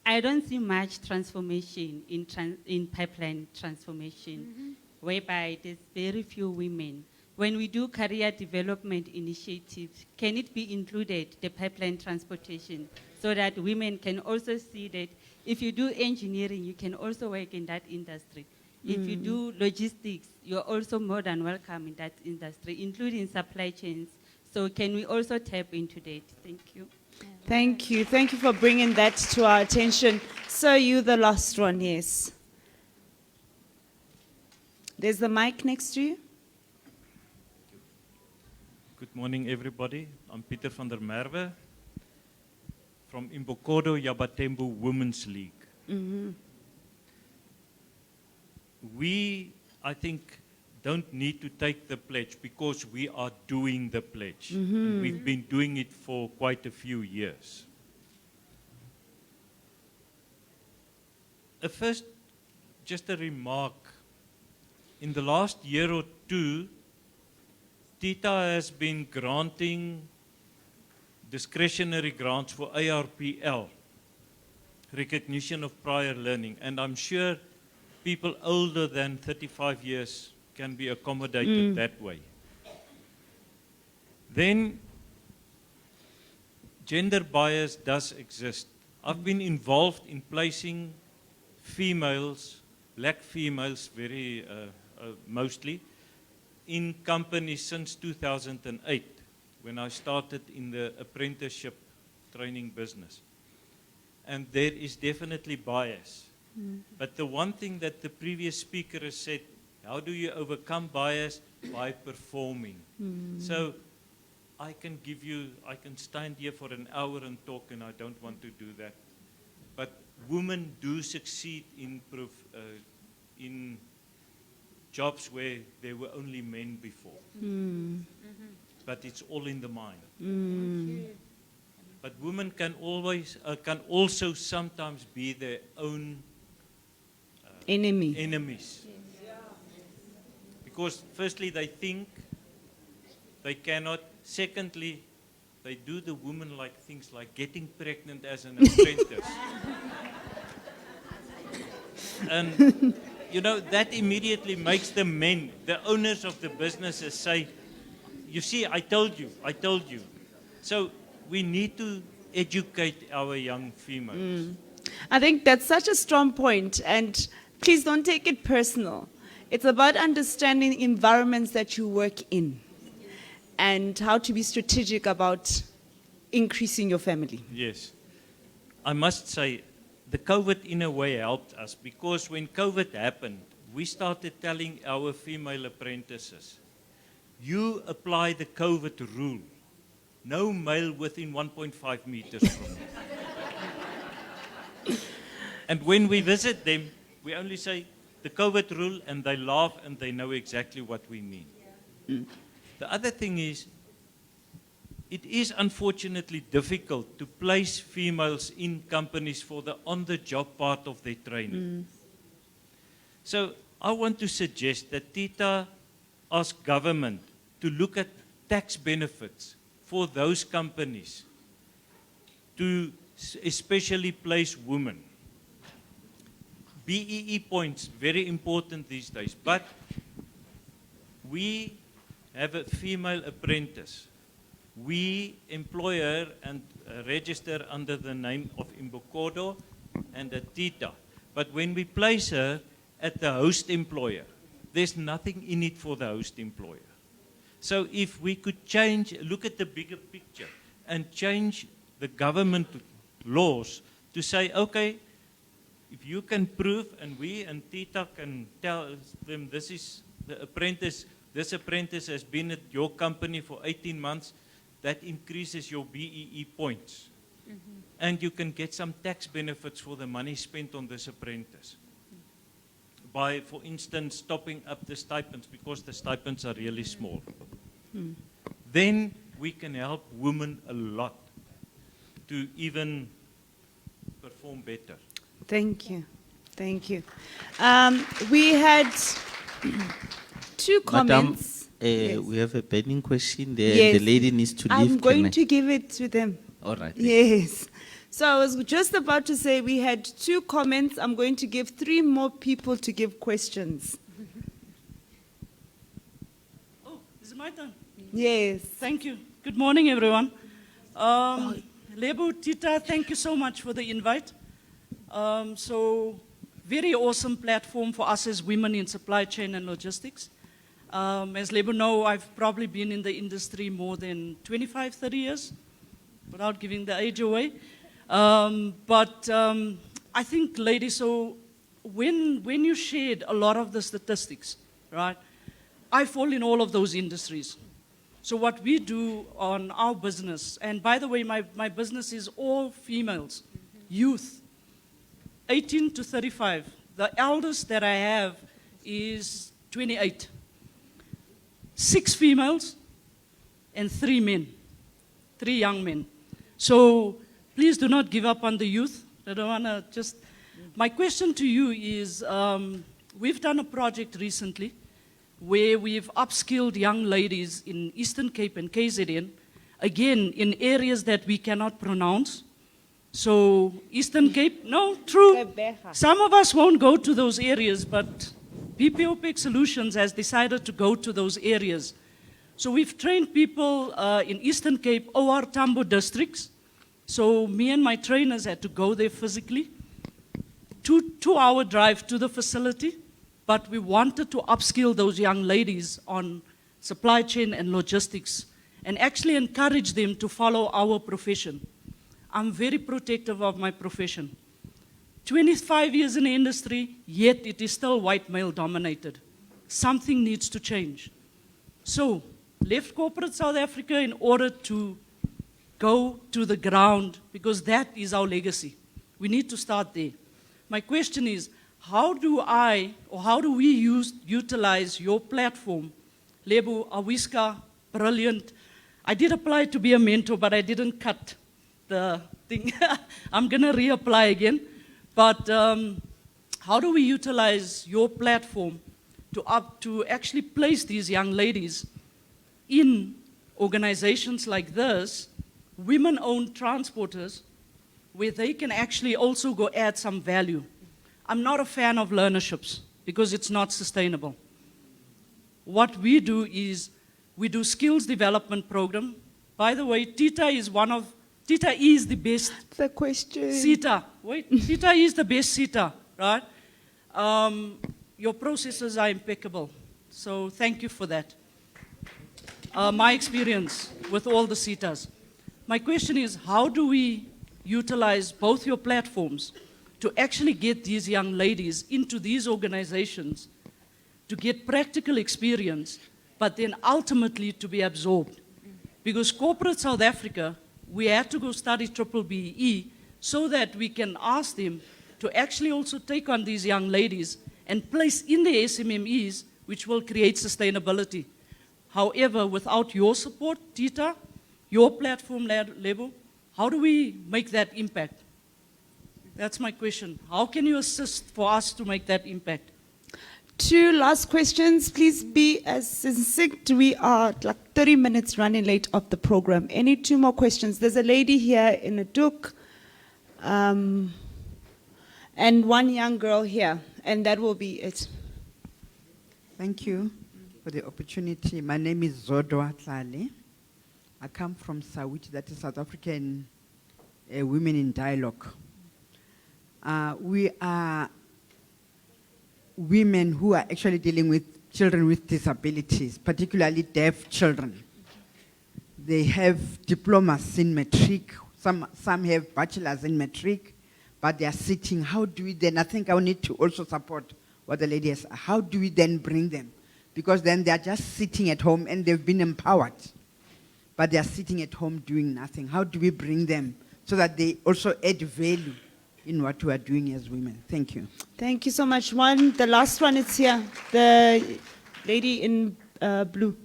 I don't see much transformation in pipeline transformation, whereby there's very few women. When we do career development initiatives, can it be included, the pipeline transportation, so that women can also see that if you do engineering, you can also work in that industry. If you do logistics, you're also more than welcome in that industry, including supply chains. So can we also tap into that? Thank you. Thank you. Thank you for bringing that to our attention. So you, the last one, yes. There's the mic next to you. Good morning, everybody. I'm Peter van der Merwe from Imbokodo Yabatembu Women's League. We, I think, don't need to take the pledge because we are doing the pledge. And we've been doing it for quite a few years. First, just a remark. In the last year or 2, TITA has been granting discretionary grants for ARPL, recognition of prior learning, and I'm sure people older than 35 years can be accommodated that way. Then, gender bias does exist. I've been involved in placing females, black females very mostly, in companies since 2008, when I started in the apprenticeship training business. And there is definitely bias. But the one thing that the previous speaker has said, how do you overcome bias? By performing. So I can stand here for an hour and talk, and I don't want to do that. But women do succeed in jobs where there were only men before. But it's all in the mind. But women can also sometimes be their own enemies. Because firstly, they think they cannot. Secondly, they do the woman-like things like getting pregnant as an apprentice. And you know, that immediately makes the men, the owners of the businesses, say, you see, I told you. So we need to educate our young females. I think that's such a strong point, and please don't take it personal. It's about understanding environments that you work in and how to be strategic about increasing your family. Yes. I must say, the COVID in a way helped us because when COVID happened, we started telling our female apprentices, you apply the COVID rule. No male within 1.5 meters from you. And when we visit them, we only say the COVID rule and they laugh and they know exactly what we mean. The other thing is, it is unfortunately difficult to place females in companies for the on-the-job part of their training. So I want to suggest that TITA ask government to look at tax benefits for those companies to especially place women. BEE points, very important these days, but we have a female apprentice. We employ her and register under the name of Imbokodo and a TITA. But when we place her at the host employer, there's nothing in it for the host employer. So if we could change, look at the bigger picture and change the government laws to say, okay, if you can prove and we and TITA can tell them this is the apprentice, this apprentice has been at your company for 18 months, that increases your BEE points. And you can get some tax benefits for the money spent on this apprentice. By, for instance, topping up the stipends because the stipends are really small. Then we can help women a lot to even perform better. Thank you. Thank you. We had two comments. Yes. We have a burning question there. Yes. The lady needs to leave. I'm Can going I- to give it to them. All right. Yes. So I was just about to say we had two comments. I'm going to give 3 more people to give questions. Oh, is it my turn? Yes. Thank you. Good morning, everyone. Lebo, Tita, thank you so much for the invite. So, very awesome platform for us as women in supply chain and logistics. As Lebo know, I've probably been in the industry more than 25, 30 years, without giving the age away. I think, ladies, so when you shared a lot of the statistics, right, I fall in all of those industries. So what we do on our business, and by the way, my business is all females, youth, 18 to 35. The eldest that I have is 28. 6 females and 3 men, 3 young men. So please do not give up on the youth. I don't want to just... My question to you is, we've done a project recently where we've upskilled young ladies in Eastern Cape and KZN, again, in areas that we cannot pronounce. So Eastern Cape, no, true. Some of us won't go to those areas, but PPOPEC Solutions has decided to go to those areas. So we've trained people in Eastern Cape, OR Tambo districts. So me and my trainers had to go there physically. 2-hour drive to the facility, but we wanted to upskill those young ladies on supply chain and logistics and actually encourage them to follow our profession. I'm very protective of my profession. 25 years in the industry, yet it is still white male dominated. Something needs to change. So, left corporate South Africa in order to go to the ground, because that is our legacy. We need to start there. My question is, how do we utilize your platform? Lebo, Awiska, brilliant. I did apply to be a mentor, but I didn't cut the thing. I'm going to reapply again. But how do we utilize your platform to actually place these young ladies in organizations like this, women-owned transporters, where they can actually also go add some value? I'm not a fan of learnerships because it's not sustainable. What we do is we do skills development program. By the way, TITA is one of Tita E is the best The question. seater. Wait, Tita E is the best seater, right? Your processes are impeccable. So thank you for that. My experience with all the seaters. My question is, how do we utilize both your platforms to actually get these young ladies into these organizations to get practical experience, but then ultimately to be absorbed? Because corporate South Africa, we had to go study triple BE so that we can ask them to actually also take on these young ladies and place in the SMMEs, which will create sustainability. However, without your support, Tita, your platform level, how do we make that impact? That's my question. How can you assist for us to make that impact? 2 last questions. Please be as succinct. We are like 30 minutes running late of the program. Any 2 more questions? There's a lady here in a duk, and 1 young girl here, and that will be it. Thank you for the opportunity. My name is Zodwa Tlale. I come from SAWIT, that is South African Women in Dialogue. We are women who are actually dealing with children with disabilities, particularly deaf children. They have diplomas in matric, some have bachelors in matric, but they are sitting. How do we then, I think I will need to also support what the lady has, how do we then bring them? Because then they are just sitting at home and they've been empowered, but they are sitting at home doing nothing. How do we bring them so that they also add value in what we are doing as women? Thank you. Thank you so much. The last one is here. The lady in blue.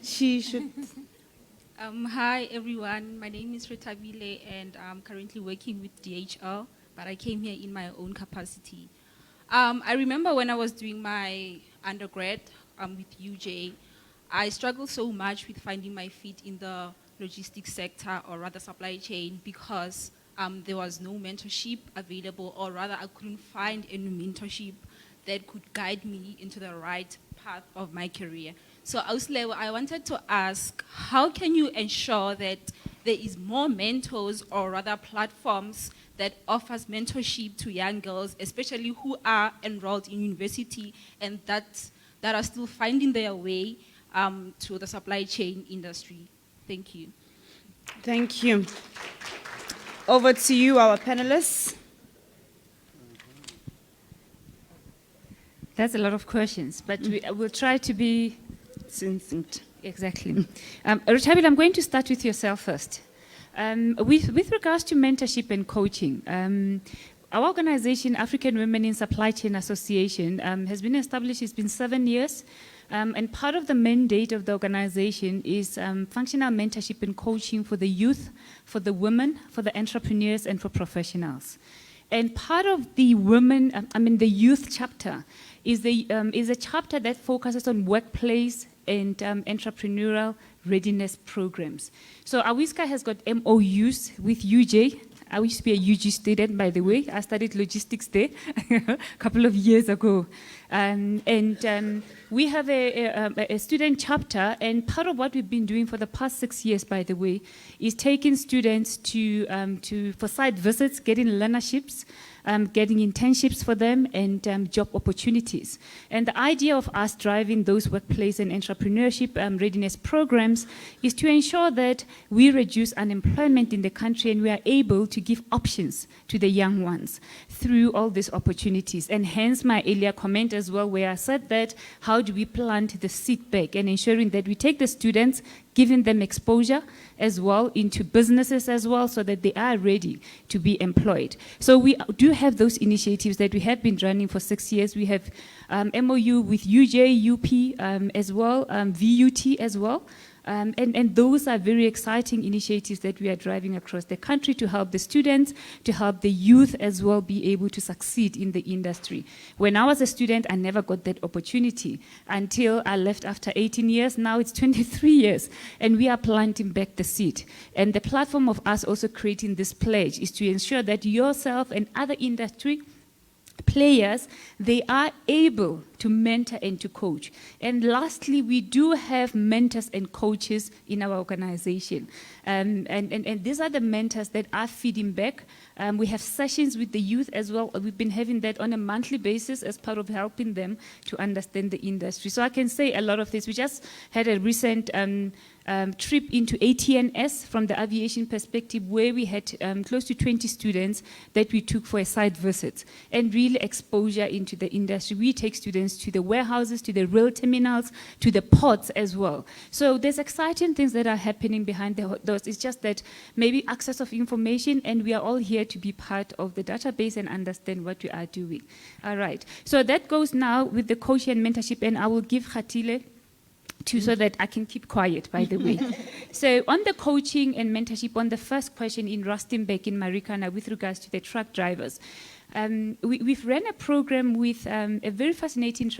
She should. Hi everyone, my name is Retabile and I'm currently working with DHL, but I came here in my own capacity. I remember when I was doing my undergrad with UJ, I struggled so much with finding my feet in the logistics sector, or rather supply chain, because there was no mentorship available, or rather I couldn't find any mentorship that could guide me into the right path of my career. So I wanted to ask, how can you ensure that there is more mentors, or rather platforms that offers mentorship to young girls, especially who are enrolled in university and that are still finding their way to the supply chain industry? Thank you. Thank you. Over to you, our panelists. That's a lot of questions, but we'll try to be succinct. Exactly. Rutabile, I'm going to start with yourself first. With regards to mentorship and coaching, our organization, African Women in Supply Chain Association, has been established, it's been 7 years. And part of the mandate of the organization is functional mentorship and coaching for the youth, for the women, for the entrepreneurs, and for professionals. And part of the the youth chapter is a chapter that focuses on workplace and entrepreneurial readiness programs. So AWISCA has got MOUs with UJ. I used to be a UG student, by the way. I studied logistics there a couple of years ago. We have a student chapter, and part of what we've been doing for the past 6 years, by the way, is taking students for site visits, getting learnerships, getting internships for them, and job opportunities. And the idea of us driving those workplace and entrepreneurship readiness programs is to ensure that we reduce unemployment in the country and we are able to give options to the young ones through all these opportunities. And hence my earlier comment as well, where I said that how do we plant the seed back and ensuring that we take the students, giving them exposure as well into businesses as well, so that they are ready to be employed. So we do have those initiatives that we have been running for 6 years. We have MOU with UJ, UP as well, VUT as well. And those are very exciting initiatives that we are driving across the country to help the students, to help the youth as well be able to succeed in the industry. When I was a student, I never got that opportunity until I left after 18 years. Now it's 23 years, and we are planting back the seed. And the platform of us also creating this pledge is to ensure that yourself and other industry players, they are able to mentor and to coach. And lastly, we do have mentors and coaches in our organization. And these are the mentors that are feeding back. We have sessions with the youth as well. We've been having that on a monthly basis as part of helping them to understand the industry. So I can say a lot of this. We just had a recent trip into ATNS from the aviation perspective, where we had close to 20 students that we took for a site visit and really exposure into the industry. We take students to the warehouses, to the rail terminals, to the ports as well. So there's exciting things that are happening behind those. It's just that maybe access of information, and we are all here to be part of the database and understand what we are doing. All right. So that goes now with the coaching and mentorship, and I will give Khatile so that I can keep quiet, by the way. So on the coaching and mentorship, on the first question in Rustenburg in Marikana with regards to the truck drivers, we've ran a program with a very fascinating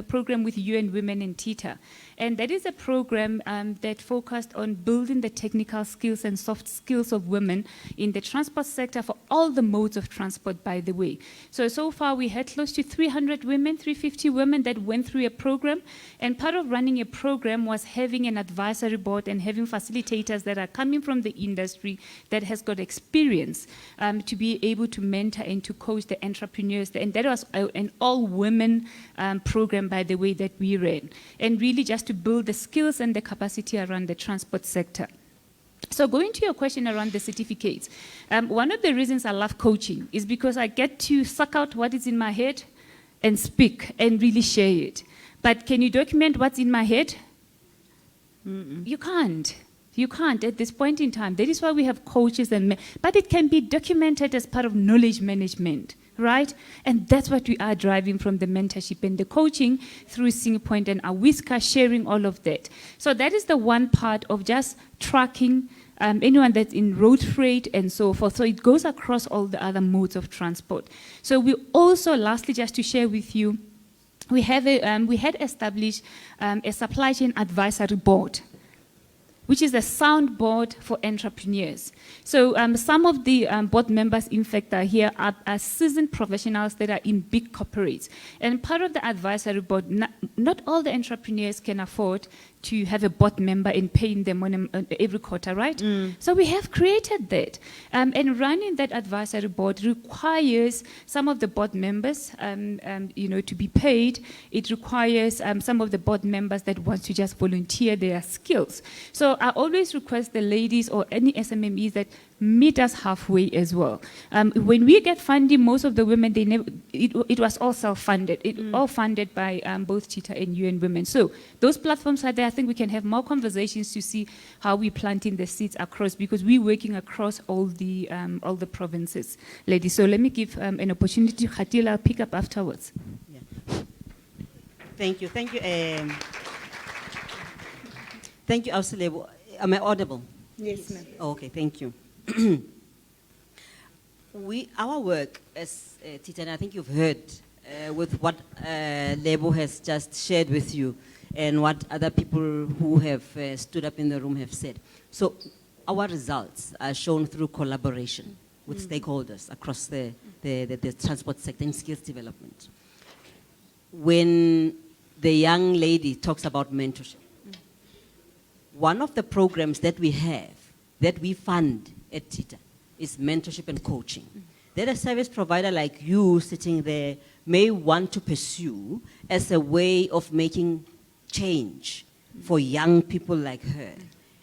program with UN Women and TITA. And that is a program that focused on building the technical skills and soft skills of women in the transport sector for all the modes of transport, by the way. So far we had close to 300 women, 350 women that went through a program. And part of running a program was having an advisory board and having facilitators that are coming from the industry that has got experience to be able to mentor and to coach the entrepreneurs. And that was an all-women program, by the way, that we ran. And really just to build the skills and the capacity around the transport sector. So going to your question around the certificates, one of the reasons I love coaching is because I get to suck out what is in my head and speak and really share it. But can you document what's in my head? You can't. You can't at this point in time. That is why we have coaches, but it can be documented as part of knowledge management, right? And that's what we are driving from the mentorship and the coaching through SingPoint and Awiska, sharing all of that. So that is the one part of just tracking anyone that's in road freight and so forth. So it goes across all the other modes of transport. So we also, lastly, just to share with you, we had established a supply chain advisory board, which is a soundboard for entrepreneurs. So some of the board members, in fact, are here are seasoned professionals that are in big corporates. And part of the advisory board, not all the entrepreneurs can afford to have a board member and paying them on every quarter, right? So we have created that. And running that advisory board requires some of the board members to be paid. It requires some of the board members that want to just volunteer their skills. So I always request the ladies or any SMMEs that meet us halfway as well. When we get funding, most of the women, it was all self-funded. It all funded by both TITA and UN Women. So those platforms are there. I think we can have more conversations to see how we're planting the seeds across, because we're working across all the provinces, ladies. So let me give an opportunity to Khatila. I'll pick up afterwards. Yeah. Thank you. Thank you. Thank you, Ausilebo. Am I audible? Yes, ma'am. Oh, okay, thank you. Our work as Tita, and I think you've heard with what Lebo has just shared with you and what other people who have stood up in the room have said. So our results are shown through collaboration with stakeholders across the transport sector and skills development. When the young lady talks about mentorship, one of the programs that we have, that we fund at TITA, is mentorship and coaching. That a service provider like you sitting there may want to pursue as a way of making change for young people like her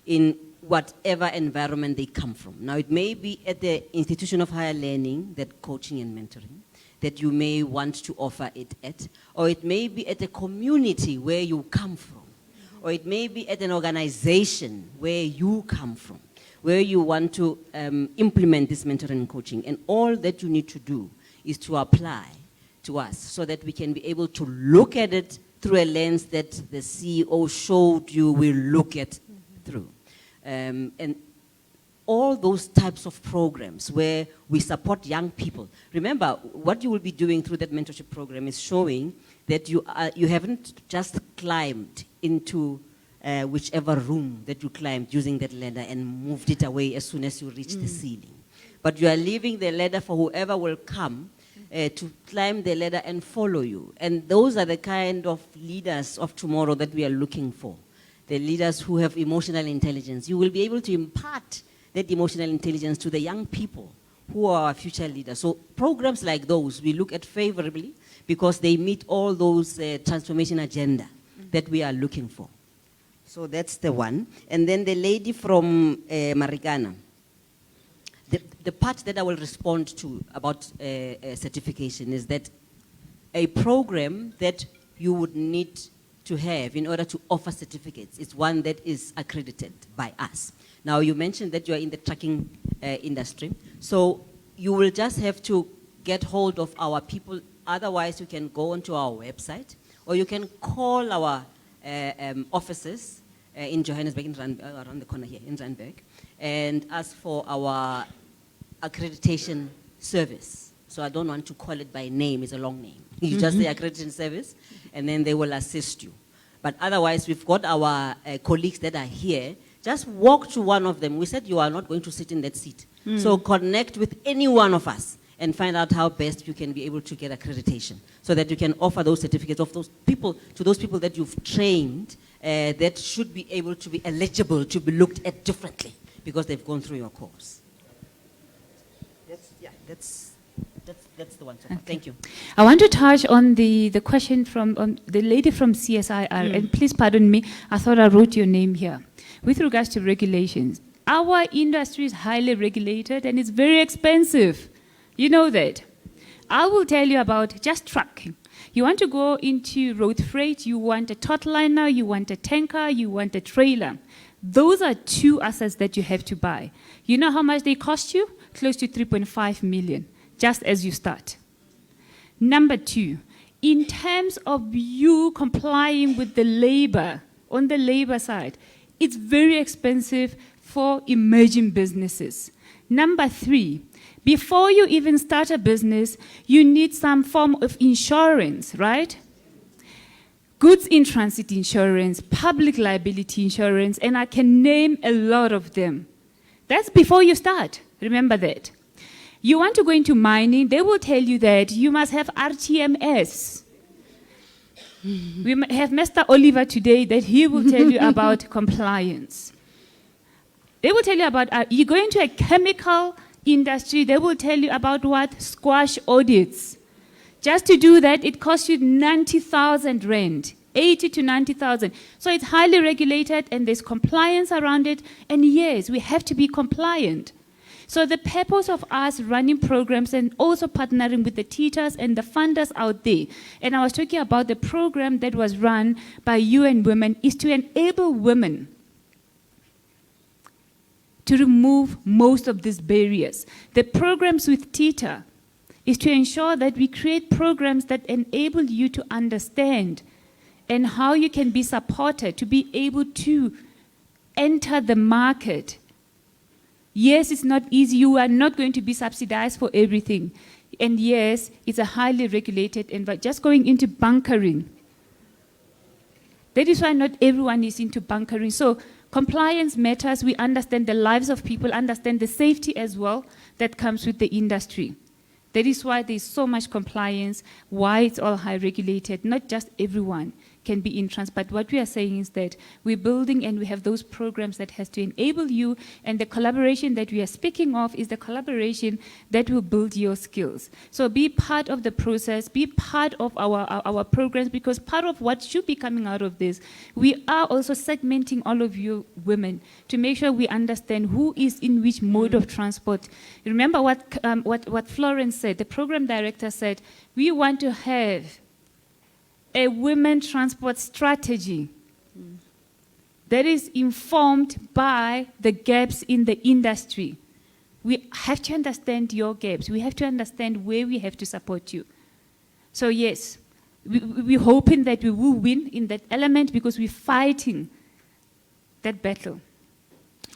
in whatever environment they come from. Now, it may be at the institution of higher learning, that coaching and mentoring, that you may want to offer it at, or it may be at a community where you come from, or it may be at an organization where you come from, where you want to implement this mentoring and coaching. And all that you need to do is to apply to us so that we can be able to look at it through a lens that the CEO showed you we look at through. And all those types of programs where we support young people. Remember, what you will be doing through that mentorship program is showing that you haven't just climbed into whichever room that you climbed using that ladder and moved it away as soon as you reach the ceiling. But you are leaving the ladder for whoever will come to climb the ladder and follow you. And those are the kind of leaders of tomorrow that we are looking for. The leaders who have emotional intelligence. You will be able to impart that emotional intelligence to the young people who are our future leaders. So programs like those we look at favorably because they meet all those transformation agenda that we are looking for. So that's the one. And then the lady from Marikana. The part that I will respond to about certification is that a program that you would need to have in order to offer certificates is one that is accredited by us. Now, you mentioned that you are in the trucking industry, so you will just have to get hold of our people. Otherwise, you can go onto our website, or you can call our offices in Johannesburg, around the corner here in Randburg, and ask for our accreditation service. So I don't want to call it by name, it's a long name. You just say accreditation service, and then they will assist you. But otherwise, we've got our colleagues that are here. Just walk to one of them. We said you are not going to sit in that seat. So connect with any one of us and find out how best you can be able to get accreditation so that you can offer those certificates of those people to those people that you've trained that should be able to be eligible to be looked at differently because they've gone through your course. That's the one. So far. Thank you. I want to touch on the question from the lady from CSIR, and please pardon me, I thought I wrote your name here. With regards to regulations, our industry is highly regulated and it's very expensive. You know that. I will tell you about just trucking. You want to go into road freight, you want a tot liner, you want a tanker, you want a trailer. Those are two assets that you have to buy. You know how much they cost you? Close to 3.5 million, just as you start. Number two, in terms of you complying with the labor, on the labor side, it's very expensive for emerging businesses. Number three, before you even start a business, you need some form of insurance, right? Goods in transit insurance, public liability insurance, and I can name a lot of them. That's before you start. Remember that. You want to go into mining, they will tell you that you must have RTMS. We have Mr. Oliver today that he will tell you about compliance. They will tell you about, you go into a chemical industry, they will tell you about what? Squash audits. Just to do that, it costs you 90,000 rand, 80 to 90,000. So it's highly regulated and there's compliance around it. And yes, we have to be compliant. So the purpose of us running programs and also partnering with the teachers and the funders out there, and I was talking about the program that was run by UN Women, is to enable women to remove most of these barriers. The programs with TITA is to ensure that we create programs that enable you to understand and how you can be supported to be able to enter the market. Yes, it's not easy. You are not going to be subsidized for everything. And yes, it's a highly regulated environment. Just going into bunkering. That is why not everyone is into bunkering. So compliance matters. We understand the lives of people, understand the safety as well that comes with the industry. That is why there's so much compliance, why it's all high regulated. Not just everyone can be in trans, but what we are saying is that we're building and we have those programs that has to enable you, and the collaboration that we are speaking of is the collaboration that will build your skills. So be part of the process, be part of our programs, because part of what should be coming out of this, we are also segmenting all of you women to make sure we understand who is in which mode of transport. Remember what Florence said, the program director said, we want to have a women transport strategy that is informed by the gaps in the industry. We have to understand your gaps. We have to understand where we have to support you. So yes, we're hoping that we will win in that element because we're fighting that battle.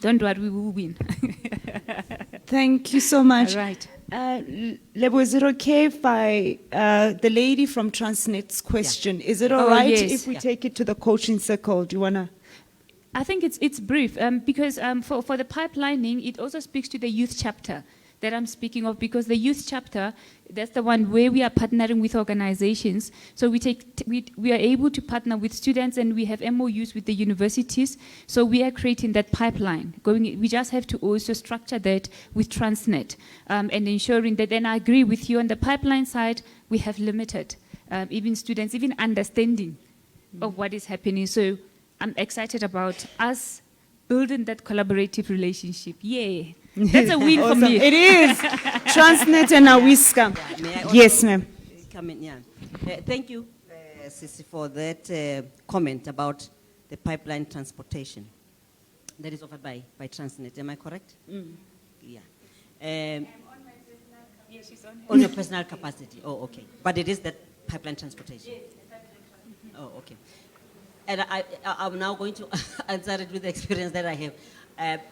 Don't worry, we will win. Thank you so much. All right. Lebo, is it okay if the lady from Transnet's question, is it all right yes. if we take it to the coaching circle? Do you want to? I think it's brief because for the pipelining, it also speaks to the youth chapter that I'm speaking of, because the youth chapter, that's the one where we are partnering with organizations. So we are able to partner with students, and we have MOUs with the universities. So we are creating that pipeline. We just have to also structure that with Transnet, and ensuring that, and I agree with you, on the pipeline side, we have limited even students, even understanding of what is happening. So I'm excited about us building that collaborative relationship. Yeah. That's a win for me. It is. Transnet and Awiska. Yeah, may I also Yes, ma'am. come in? Yeah. Thank you, Sisi, for that comment about the pipeline transportation that is offered by Transnet. Am I correct? Yeah. On your personal capacity. Oh, okay. But it is that pipeline transportation. Oh, okay. And I'm now going to answer it with the experience that I have.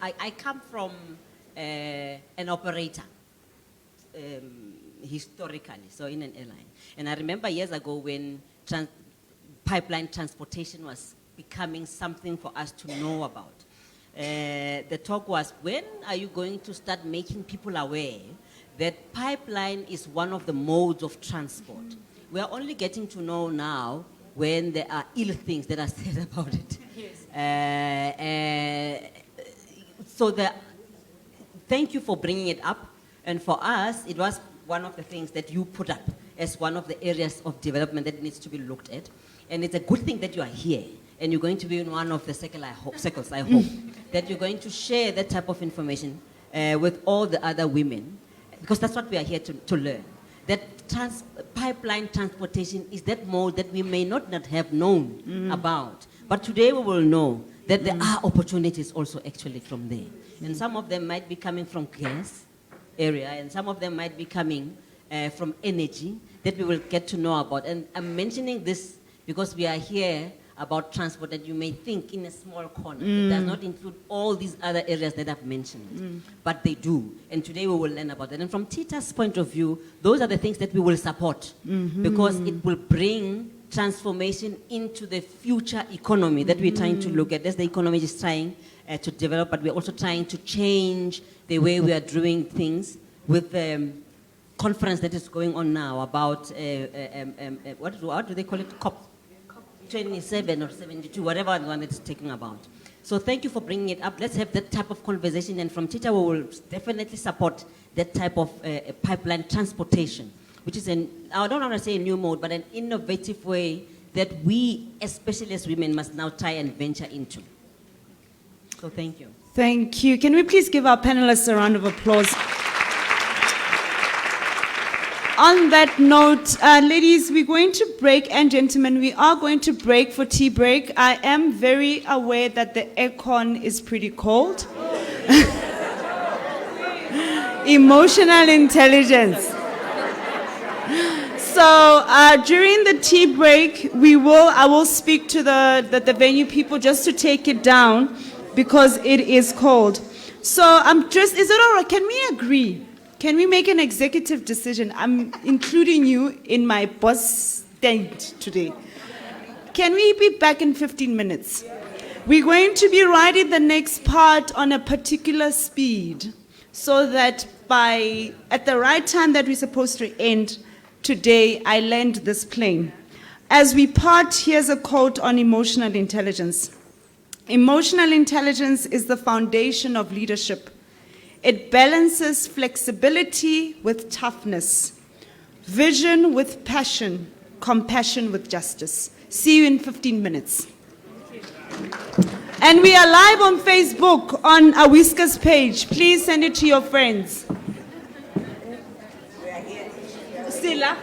I come from an operator, historically, so in an airline. And I remember years ago when pipeline transportation was becoming something for us to know about. The talk was, when are you going to start making people aware that pipeline is one of the modes of transport? We are only getting to know now when there are ill things that are said about it. Yes. So thank you for bringing it up. And for us, it was one of the things that you put up as one of the areas of development that needs to be looked at. And it's a good thing that you are here. And you're going to be in one of the circles, I hope, that you're going to share that type of information with all the other women, because that's what we are here to learn. That pipeline transportation is that mode that we may not have known about. But today we will know that there are opportunities also actually from there. And some of them might be coming from gas area, and some of them might be coming from energy that we will get to know about. And I'm mentioning this because we are here about transport that you may think in a small corner. It does not include all these other areas that I've mentioned, but they do. And today we will learn about that. And from TITA's point of view, those are the things that we will support because it will bring transformation into the future economy that we're trying to look at. As the economy is trying to develop, but we're also trying to change the way we are doing things with the conference that is going on now about, what do they call it? COP 27 or 72, whatever one it's talking about. So thank you for bringing it up. Let's have that type of conversation, and from TITA we will definitely support that type of pipeline transportation, which is I don't want to say a new mode, but an innovative way that we, especially as women, must now try and venture into. So thank you. Thank you. Can we please give our panelists a round of applause? On that note, ladies, we're going to break, and gentlemen, we are going to break for tea break. I am very aware that the aircon is pretty cold. Emotional intelligence. So during the tea break, I will speak to the venue people just to take it down because it is cold. So is it all right? Can we agree? Can we make an executive decision? I'm including you in my boss stand today. Can we be back in 15 minutes? We're going to be riding the next part on a particular speed so that at the right time that we're supposed to end today, I land this plane. As we part, here's a quote on emotional intelligence. Emotional intelligence is the foundation of leadership. It balances flexibility with toughness, vision with passion, compassion with justice. See you in 15 minutes. And we are live on Facebook on Awiska's page. Please send it to your friends. Sila.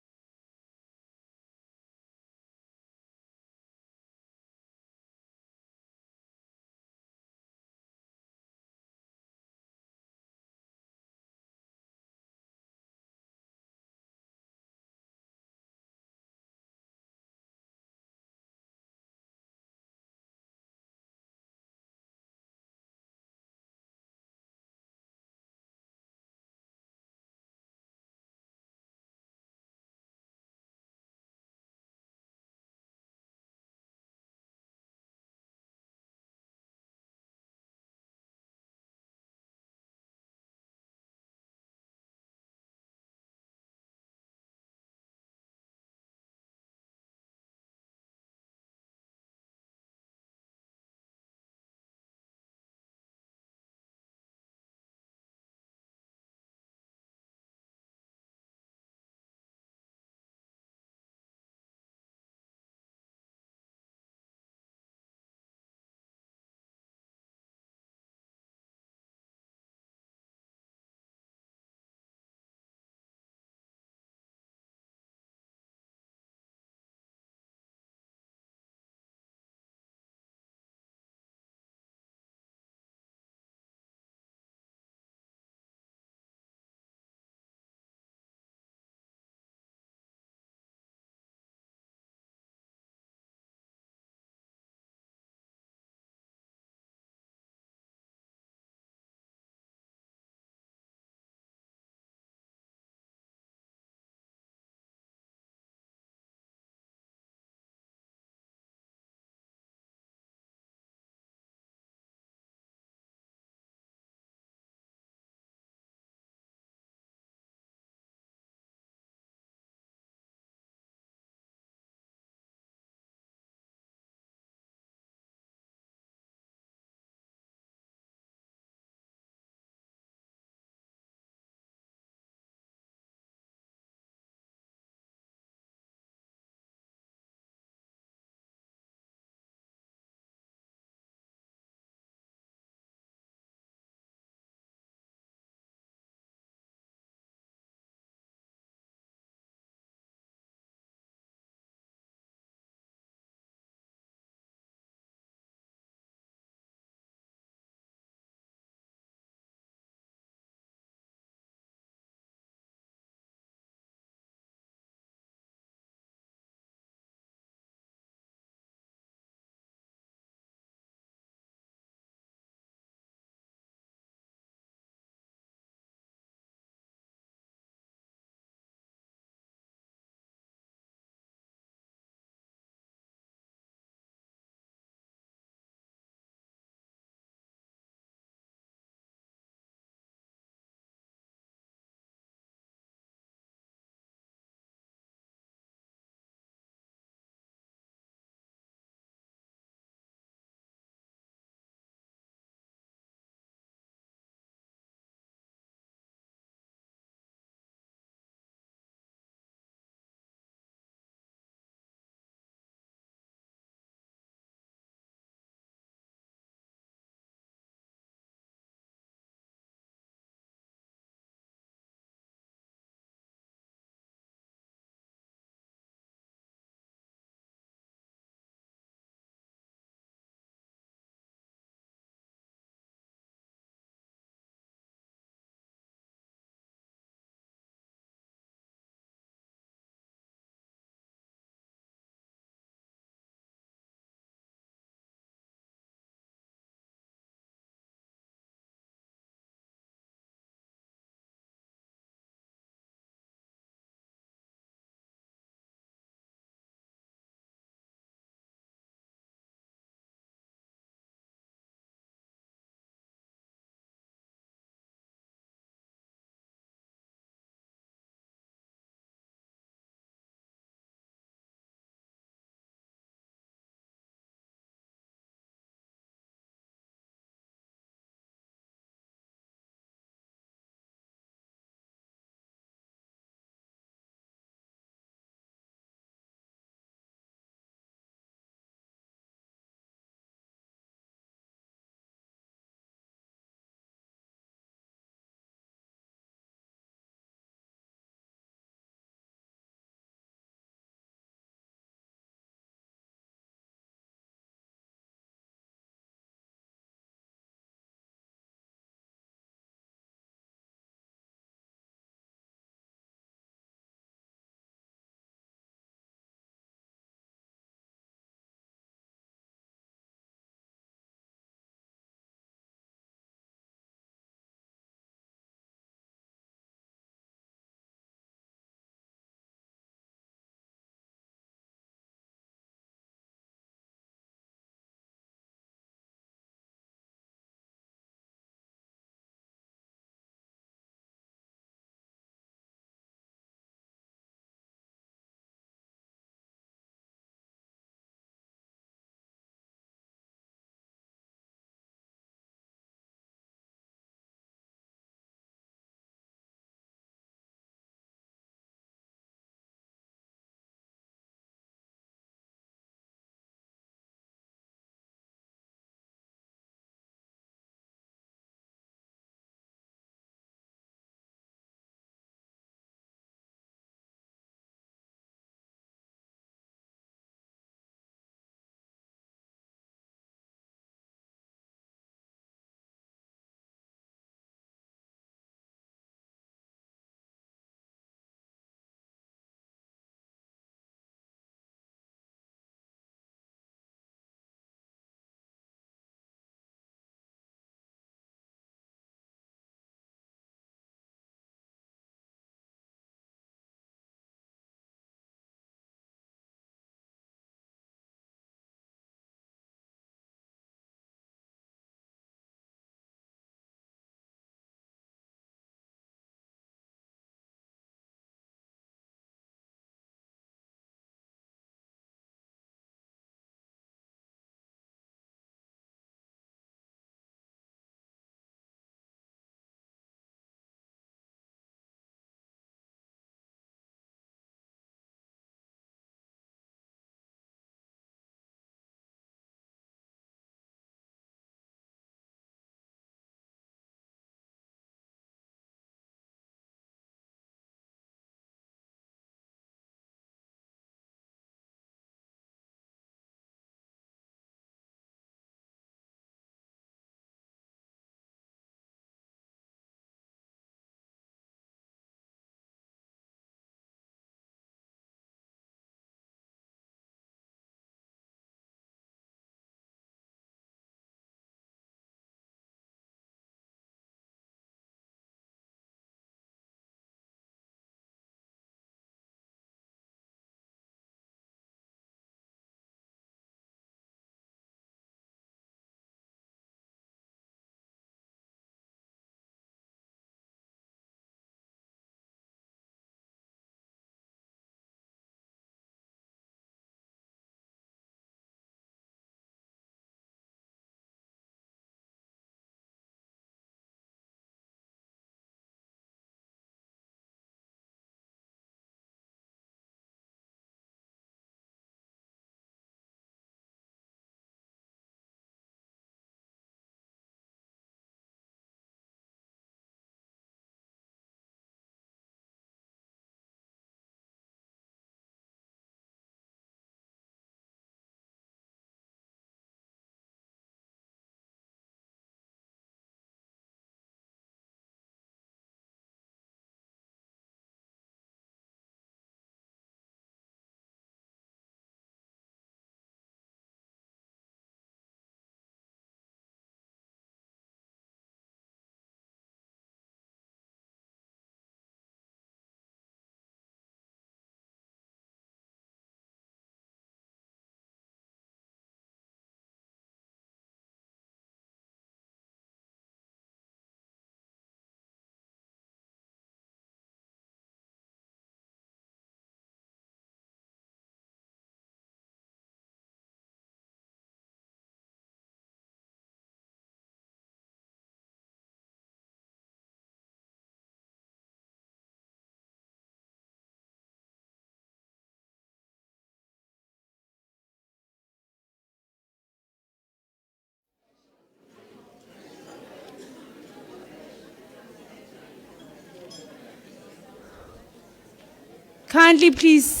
Kindly please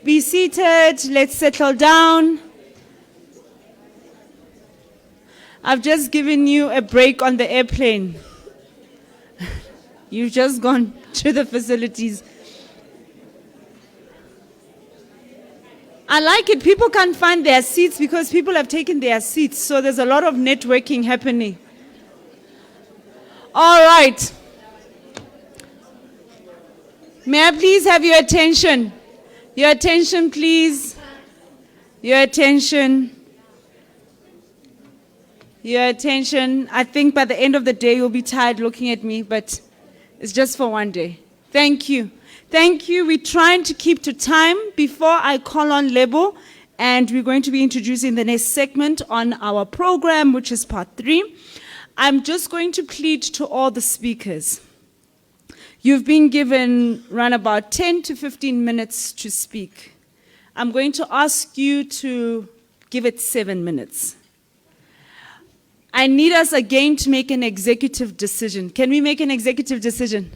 be seated. Let's settle down. I've just given you a break on the airplane. You've just gone to the facilities. I like it. People can't find their seats because people have taken their seats. So there's a lot of networking happening. All right. May I please have your attention? Your attention, please. Your attention. Your attention. I think by the end of the day you'll be tired looking at me, but it's just for one day. Thank you. Thank you. We're trying to keep to time before I call on Lebo, and we're going to be introducing the next segment on our program, which is part 3. I'm just going to plead to all the speakers. You've been given around about 10 to 15 minutes to speak. I'm going to ask you to give it 7 minutes. I need us again to make an executive decision. Can we make an executive decision?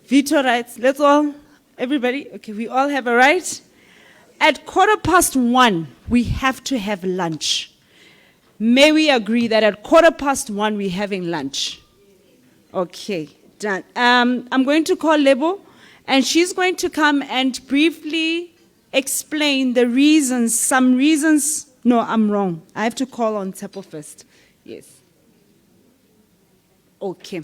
Veto rights. Let's all, everybody, okay, we all have a right. At 1:15, we have to have lunch. May we agree that at 1:15 we're having lunch? Okay, done. I'm going to call Lebo, and she's going to come and briefly explain the reasons, some reasons. No, I'm wrong. I have to call on Tsepo first. Yes. Okay.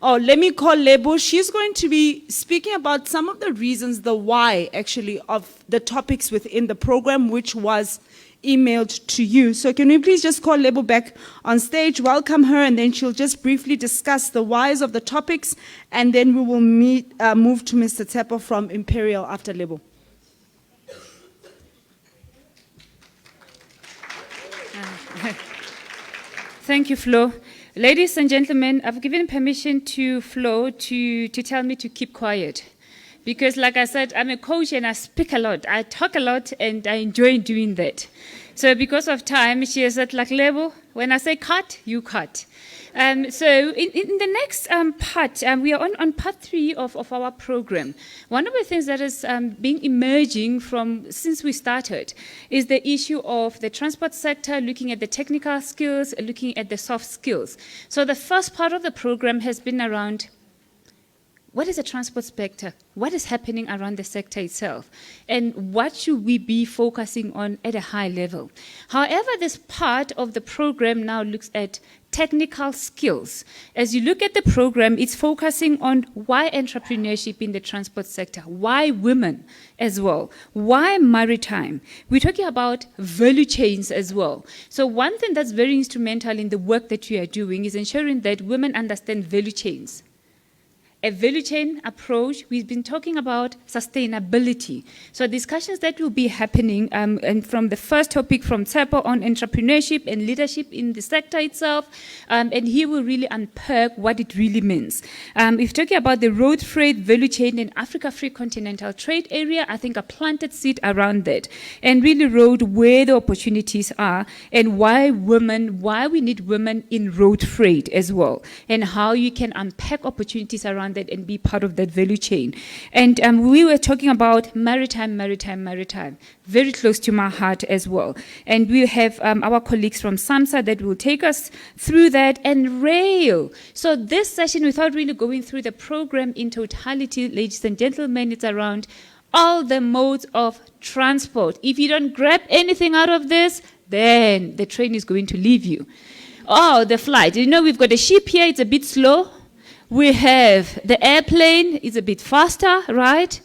Oh, let me call Lebo. She's going to be speaking about some of the reasons, the why, actually, of the topics within the program, which was emailed to you. So can we please just call Lebo back on stage, welcome her, and then she'll just briefly discuss the whys of the topics, and then we will move to Mr. Tsepo from Imperial after Lebo. Thank you, Flo. Ladies and gentlemen, I've given permission to Flo to tell me to keep quiet. Because like I said, I'm a coach and I speak a lot. I talk a lot and I enjoy doing that. So because of time, she has said, like, Lebo, when I say cut, you cut. So in the next part, we are on part 3 of our program. One of the things that is being emerging from since we started is the issue of the transport sector, looking at the technical skills, looking at the soft skills. So the first part of the program has been around what is the transport sector? What is happening around the sector itself? And what should we be focusing on at a high level? However, this part of the program now looks at technical skills. As you look at the program, it's focusing on why entrepreneurship in the transport sector, why women as well, why maritime. We're talking about value chains as well. So one thing that's very instrumental in the work that you are doing is ensuring that women understand value chains. A value chain approach, we've been talking about sustainability. So discussions that will be happening, and from the first topic from Tsepo on entrepreneurship and leadership in the sector itself, and he will really unpack what it really means. If talking about the road freight value chain in Africa Free Continental Trade Area, I think I planted seed around that and really wrote where the opportunities are and why we need women in road freight as well, and how you can unpack opportunities around that and be part of that value chain. And we were talking about maritime, very close to my heart as well. And we have our colleagues from SAMSA that will take us through that, and rail. So this session, without really going through the program in totality, ladies and gentlemen, it's around all the modes of transport. If you don't grab anything out of this, then the train is going to leave you. Oh, the flight. You know, we've got a ship here, it's a bit slow. We have the airplane, it's a bit faster, right?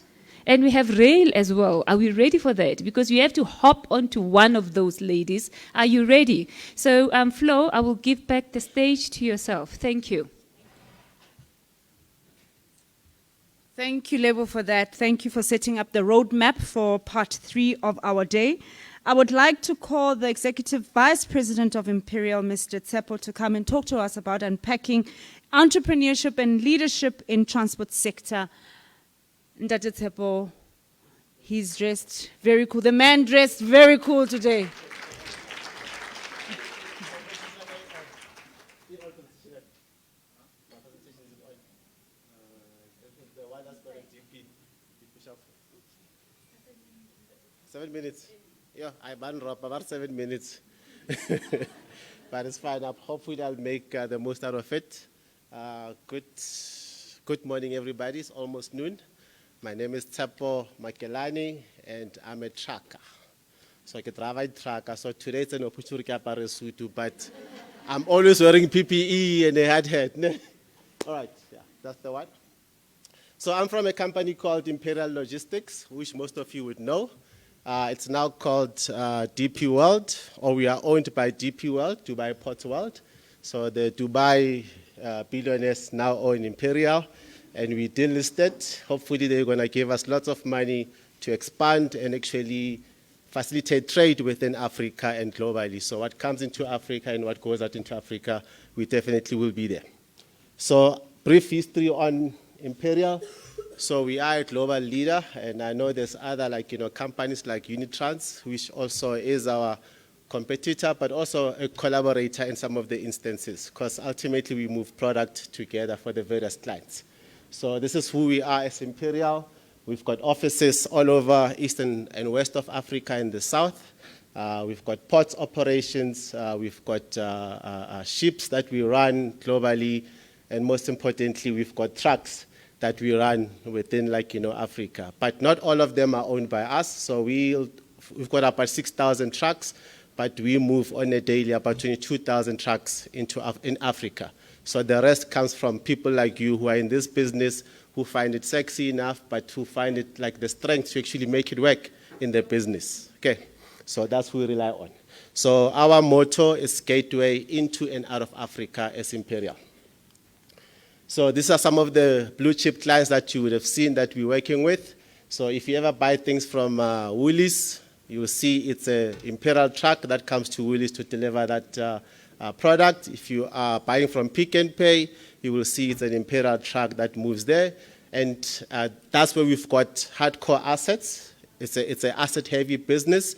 And we have rail as well. Are we ready for that? Because we have to hop onto one of those, ladies. Are you ready? So, Flo, I will give back the stage to yourself. Thank you. Thank you, Lebo, for that. Thank you for setting up the roadmap for part 3 of our day. I would like to call the Executive Vice President of Imperial, Mr. Tsepo, to come and talk to us about unpacking entrepreneurship and leadership in transport sector. Ndate Tsepo, he's dressed very cool. The man dressed very cool today. 7 minutes. Yeah, I ban drop about 7 minutes. But it's fine. Hopefully I'll make the most out of it. Good morning, everybody. It's almost noon. My name is Tsepo Makelani, and I'm a trucker. So I can drive a trucker. So today it's an opportunity to apare suit, but I'm always wearing PPE and a hard hat. All right, yeah, that's the one. So I'm from a company called Imperial Logistics, which most of you would know. It's now called DP World, or we are owned by DP World, Dubai Port World. So the Dubai billionaires now own Imperial, and we delisted. Hopefully they're going to give us lots of money to expand and actually facilitate trade within Africa and globally. So what comes into Africa and what goes out into Africa, we definitely will be there. So brief history on Imperial. So we are a global leader, and I know there's other companies like Unitrans, which also is our competitor, but also a collaborator in some of the instances, because ultimately we move product together for the various clients. So this is who we are as Imperial. We've got offices all over Eastern and West of Africa and the South. We've got ports operations. We've got ships that we run globally. And most importantly, we've got trucks that we run within Africa. But not all of them are owned by us. So we've got about 6,000 trucks, but we move on a daily about 22,000 trucks in Africa. So the rest comes from people like you who are in this business, who find it sexy enough, but who find it like the strength to actually make it work in the business. Okay, so that's who we rely on. So our motto is Gateway into and out of Africa as Imperial. So these are some of the blue chip clients that you would have seen that we're working with. So if you ever buy things from Woolies, you will see it's an Imperial truck that comes to Woolies to deliver that product. If you are buying from Pick n Pay, you will see it's an Imperial truck that moves there. And that's where we've got hardcore assets. It's an asset-heavy business.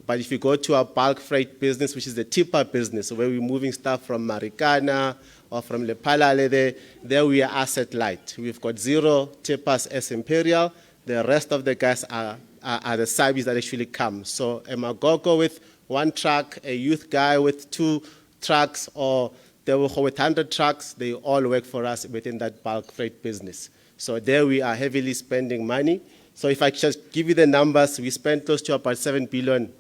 But if you go to our bulk freight business, which is the tipper business, where we're moving stuff from Marikana or from Lepalale, there we are asset light. We've got 0 tippers as Imperial. The rest of the guys are the subbies that actually come. So a Magogo with 1 truck, a youth guy with 2 trucks, or they will go with 100 trucks, they all work for us within that bulk freight business. So there we are heavily spending money. So if I just give you the numbers, we spent close to about 7 billion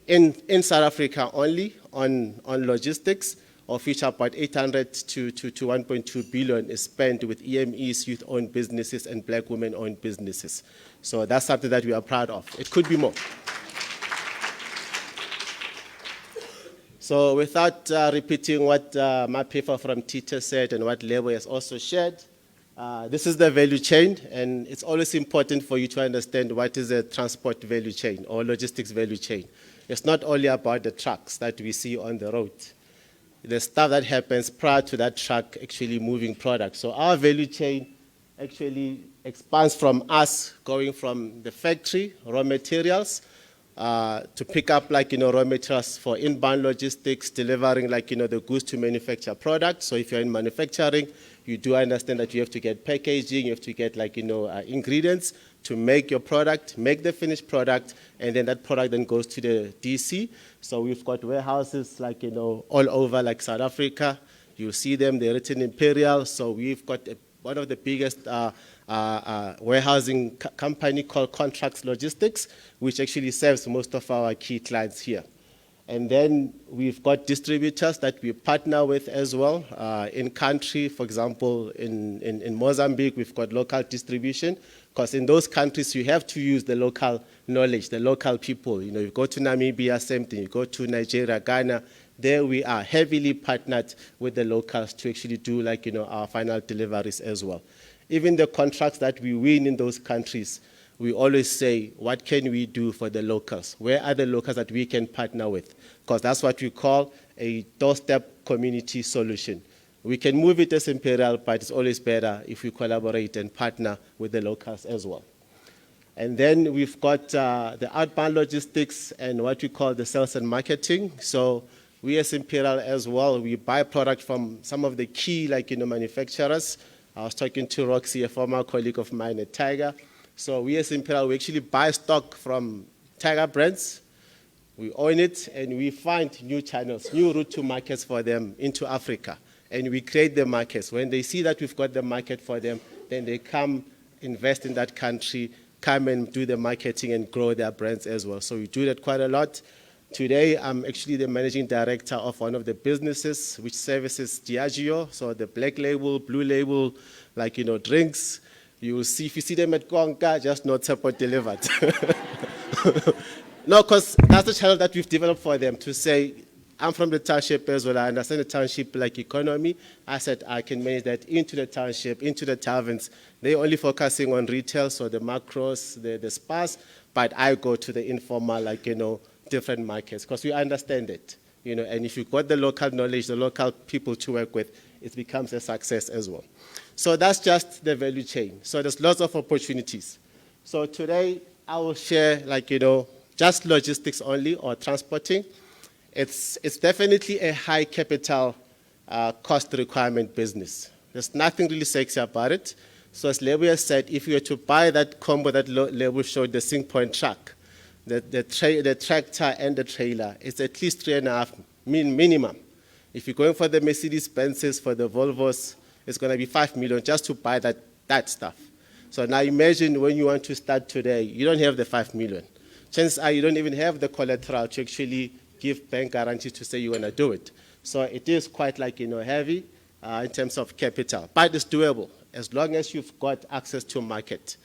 in South Africa only on logistics, of which about 800 to 1.2 billion is spent with EMEs, youth-owned businesses, and black women-owned businesses. So that's something that we are proud of. It could be more. So without repeating what my paper from Tita said and what Lebo has also shared, this is the value chain, and it's always important for you to understand what is a transport value chain or logistics value chain. It's not only about the trucks that we see on the road. The stuff that happens prior to that truck actually moving product. So our value chain actually expands from us going from the factory, raw materials, to pick up raw materials for inbound logistics, delivering the goods to manufacture products. So if you're in manufacturing, you do understand that you have to get packaging, you have to get ingredients to make your product, make the finished product, and then that product then goes to the DC. So we've got warehouses all over South Africa. You see them, they're written Imperial. So we've got one of the biggest warehousing company called Contracts Logistics, which actually serves most of our key clients here. And then we've got distributors that we partner with as well in country. For example, in Mozambique, we've got local distribution, because in those countries, you have to use the local knowledge, the local people. You go to Namibia, same thing. You go to Nigeria, Ghana, there we are heavily partnered with the locals to actually do our final deliveries as well. Even the contracts that we win in those countries, we always say, what can we do for the locals? Where are the locals that we can partner with? Because that's what we call a doorstep community solution. We can move it as Imperial, but it's always better if we collaborate and partner with the locals as well. And then we've got the outbound logistics and what we call the sales and marketing. So we as Imperial as well, we buy product from some of the key manufacturers. I was talking to Roxy, a former colleague of mine at Tiger. So we as Imperial, we actually buy stock from Tiger Brands, we own it, and we find new channels, new route to markets for them into Africa. And we create the markets. When they see that we've got the market for them, then they come invest in that country, come and do the marketing and grow their brands as well. So we do that quite a lot. Today, I'm actually the managing director of one of the businesses which services Diageo, so the black label, blue label, like, drinks. You will see, if you see them at Konka, just not support delivered. No, because that's the channel that we've developed for them to say, I'm from the township as well. I understand the township like economy. I said I can manage that into the township, into the taverns. They're only focusing on retail, so the macros, the spas, but I go to the informal, like, different markets, because we understand it. And if you've got the local knowledge, the local people to work with, it becomes a success as well. So that's just the value chain. So there's lots of opportunities. So today I will share, like, just logistics only or transporting. It's definitely a high capital cost requirement business. There's nothing really sexy about it. So as Lebo has said, if you were to buy that combo that Lebo showed, the Sing Point truck, the tractor and the trailer, it's at least 3.5 minimum. If you're going for the Mercedes-Benzes, for the Volvos, it's going to be 5 million just to buy that stuff. So now imagine when you want to start today, you don't have the 5 million. Chances are you don't even have the collateral to actually give bank guarantees to say you're going to do it. So it is quite like, heavy in terms of capital, but it's doable as long as you've got access to market.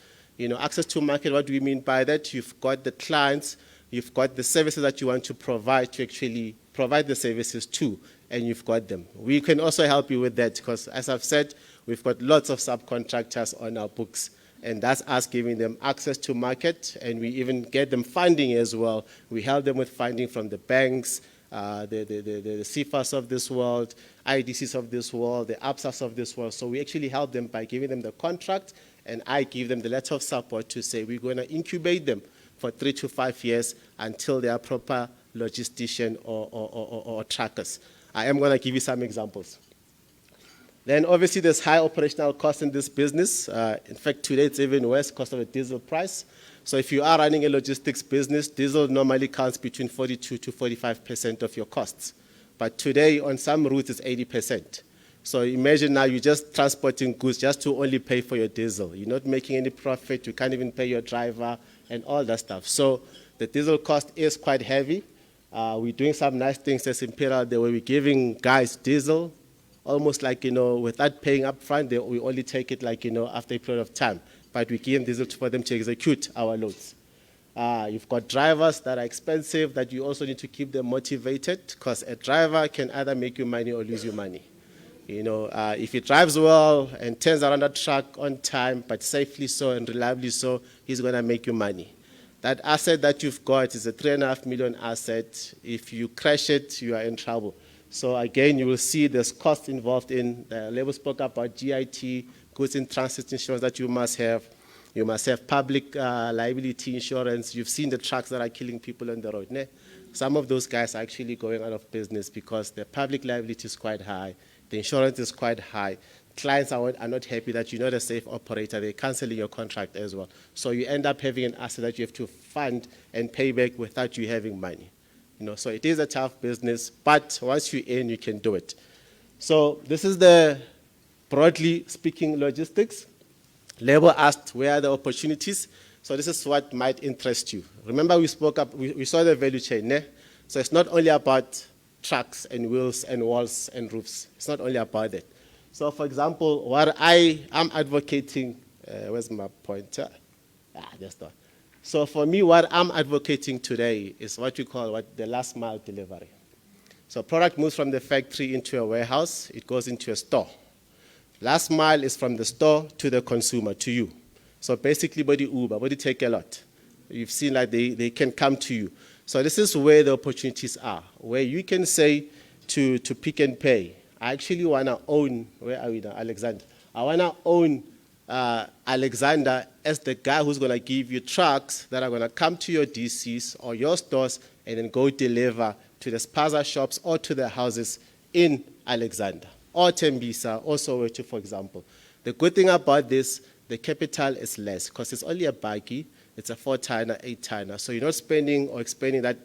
Access to market, what do we mean by that? You've got the clients, you've got the services that you want to provide to actually provide the services to, and you've got them. We can also help you with that because, as I've said, we've got lots of subcontractors on our books, and that's us giving them access to market, and we even get them funding as well. We help them with funding from the banks, the CFAs of this world, IDCs of this world, the APSAs of this world. So we actually help them by giving them the contract, and I give them the letter of support to say we're going to incubate them for 3 to 5 years until they are proper logistician or trackers. I am going to give you some examples. Then obviously there's high operational cost in this business. In fact, today it's even worse because of the diesel price. So if you are running a logistics business, diesel normally counts between 42 to 45% of your costs. But today on some routes it's 80%. So imagine now you're just transporting goods just to only pay for your diesel. You're not making any profit, you can't even pay your driver and all that stuff. So the diesel cost is quite heavy. We're doing some nice things as Imperial, where we're giving guys diesel, almost like, without paying up front, we only take it like, after a period of time. But we give them diesel for them to execute our loads. You've got drivers that are expensive that you also need to keep them motivated because a driver can either make you money or lose you money. If he drives well and turns around a truck on time, but safely so and reliably so, he's going to make you money. That asset that you've got is a 3.5 million asset. If you crash it, you are in trouble. So again, you will see there's cost involved in, Lebo spoke about GIT, goods in transit insurance that you must have. You must have public liability insurance. You've seen the trucks that are killing people on the road. Ne? Some of those guys are actually going out of business because the public liability is quite high. The insurance is quite high. Clients are not happy that you're not a safe operator. They're canceling your contract as well. So you end up having an asset that you have to fund and pay back without you having money. So it is a tough business, but once you're in, you can do it. So this is the, broadly speaking, logistics. Lebo asked where are the opportunities. So this is what might interest you. Remember we saw the value chain. Ne? So it's not only about trucks and wheels and walls and roofs. It's not only about that. So for example, what I am advocating, where's my pointer? That's not. So for me, what I'm advocating today is what we call the last mile delivery. So product moves from the factory into a warehouse, it goes into a store. Last mile is from the store to the consumer, to you. So basically, body Uber, body take a lot. You've seen like they can come to you. So this is where the opportunities are, where you can say to Pick and Pay, I actually want to own, where are we now, Alexander? I want to own Alexander as the guy who's going to give you trucks that are going to come to your DCs or your stores and then go deliver to the spaza shops or to the houses in Alexander or Tembisa or Soweto, for example. The good thing about this, the capital is less because it's only a buggy, it's a 4-tonner, 8-tonner. So you're not spending or expending that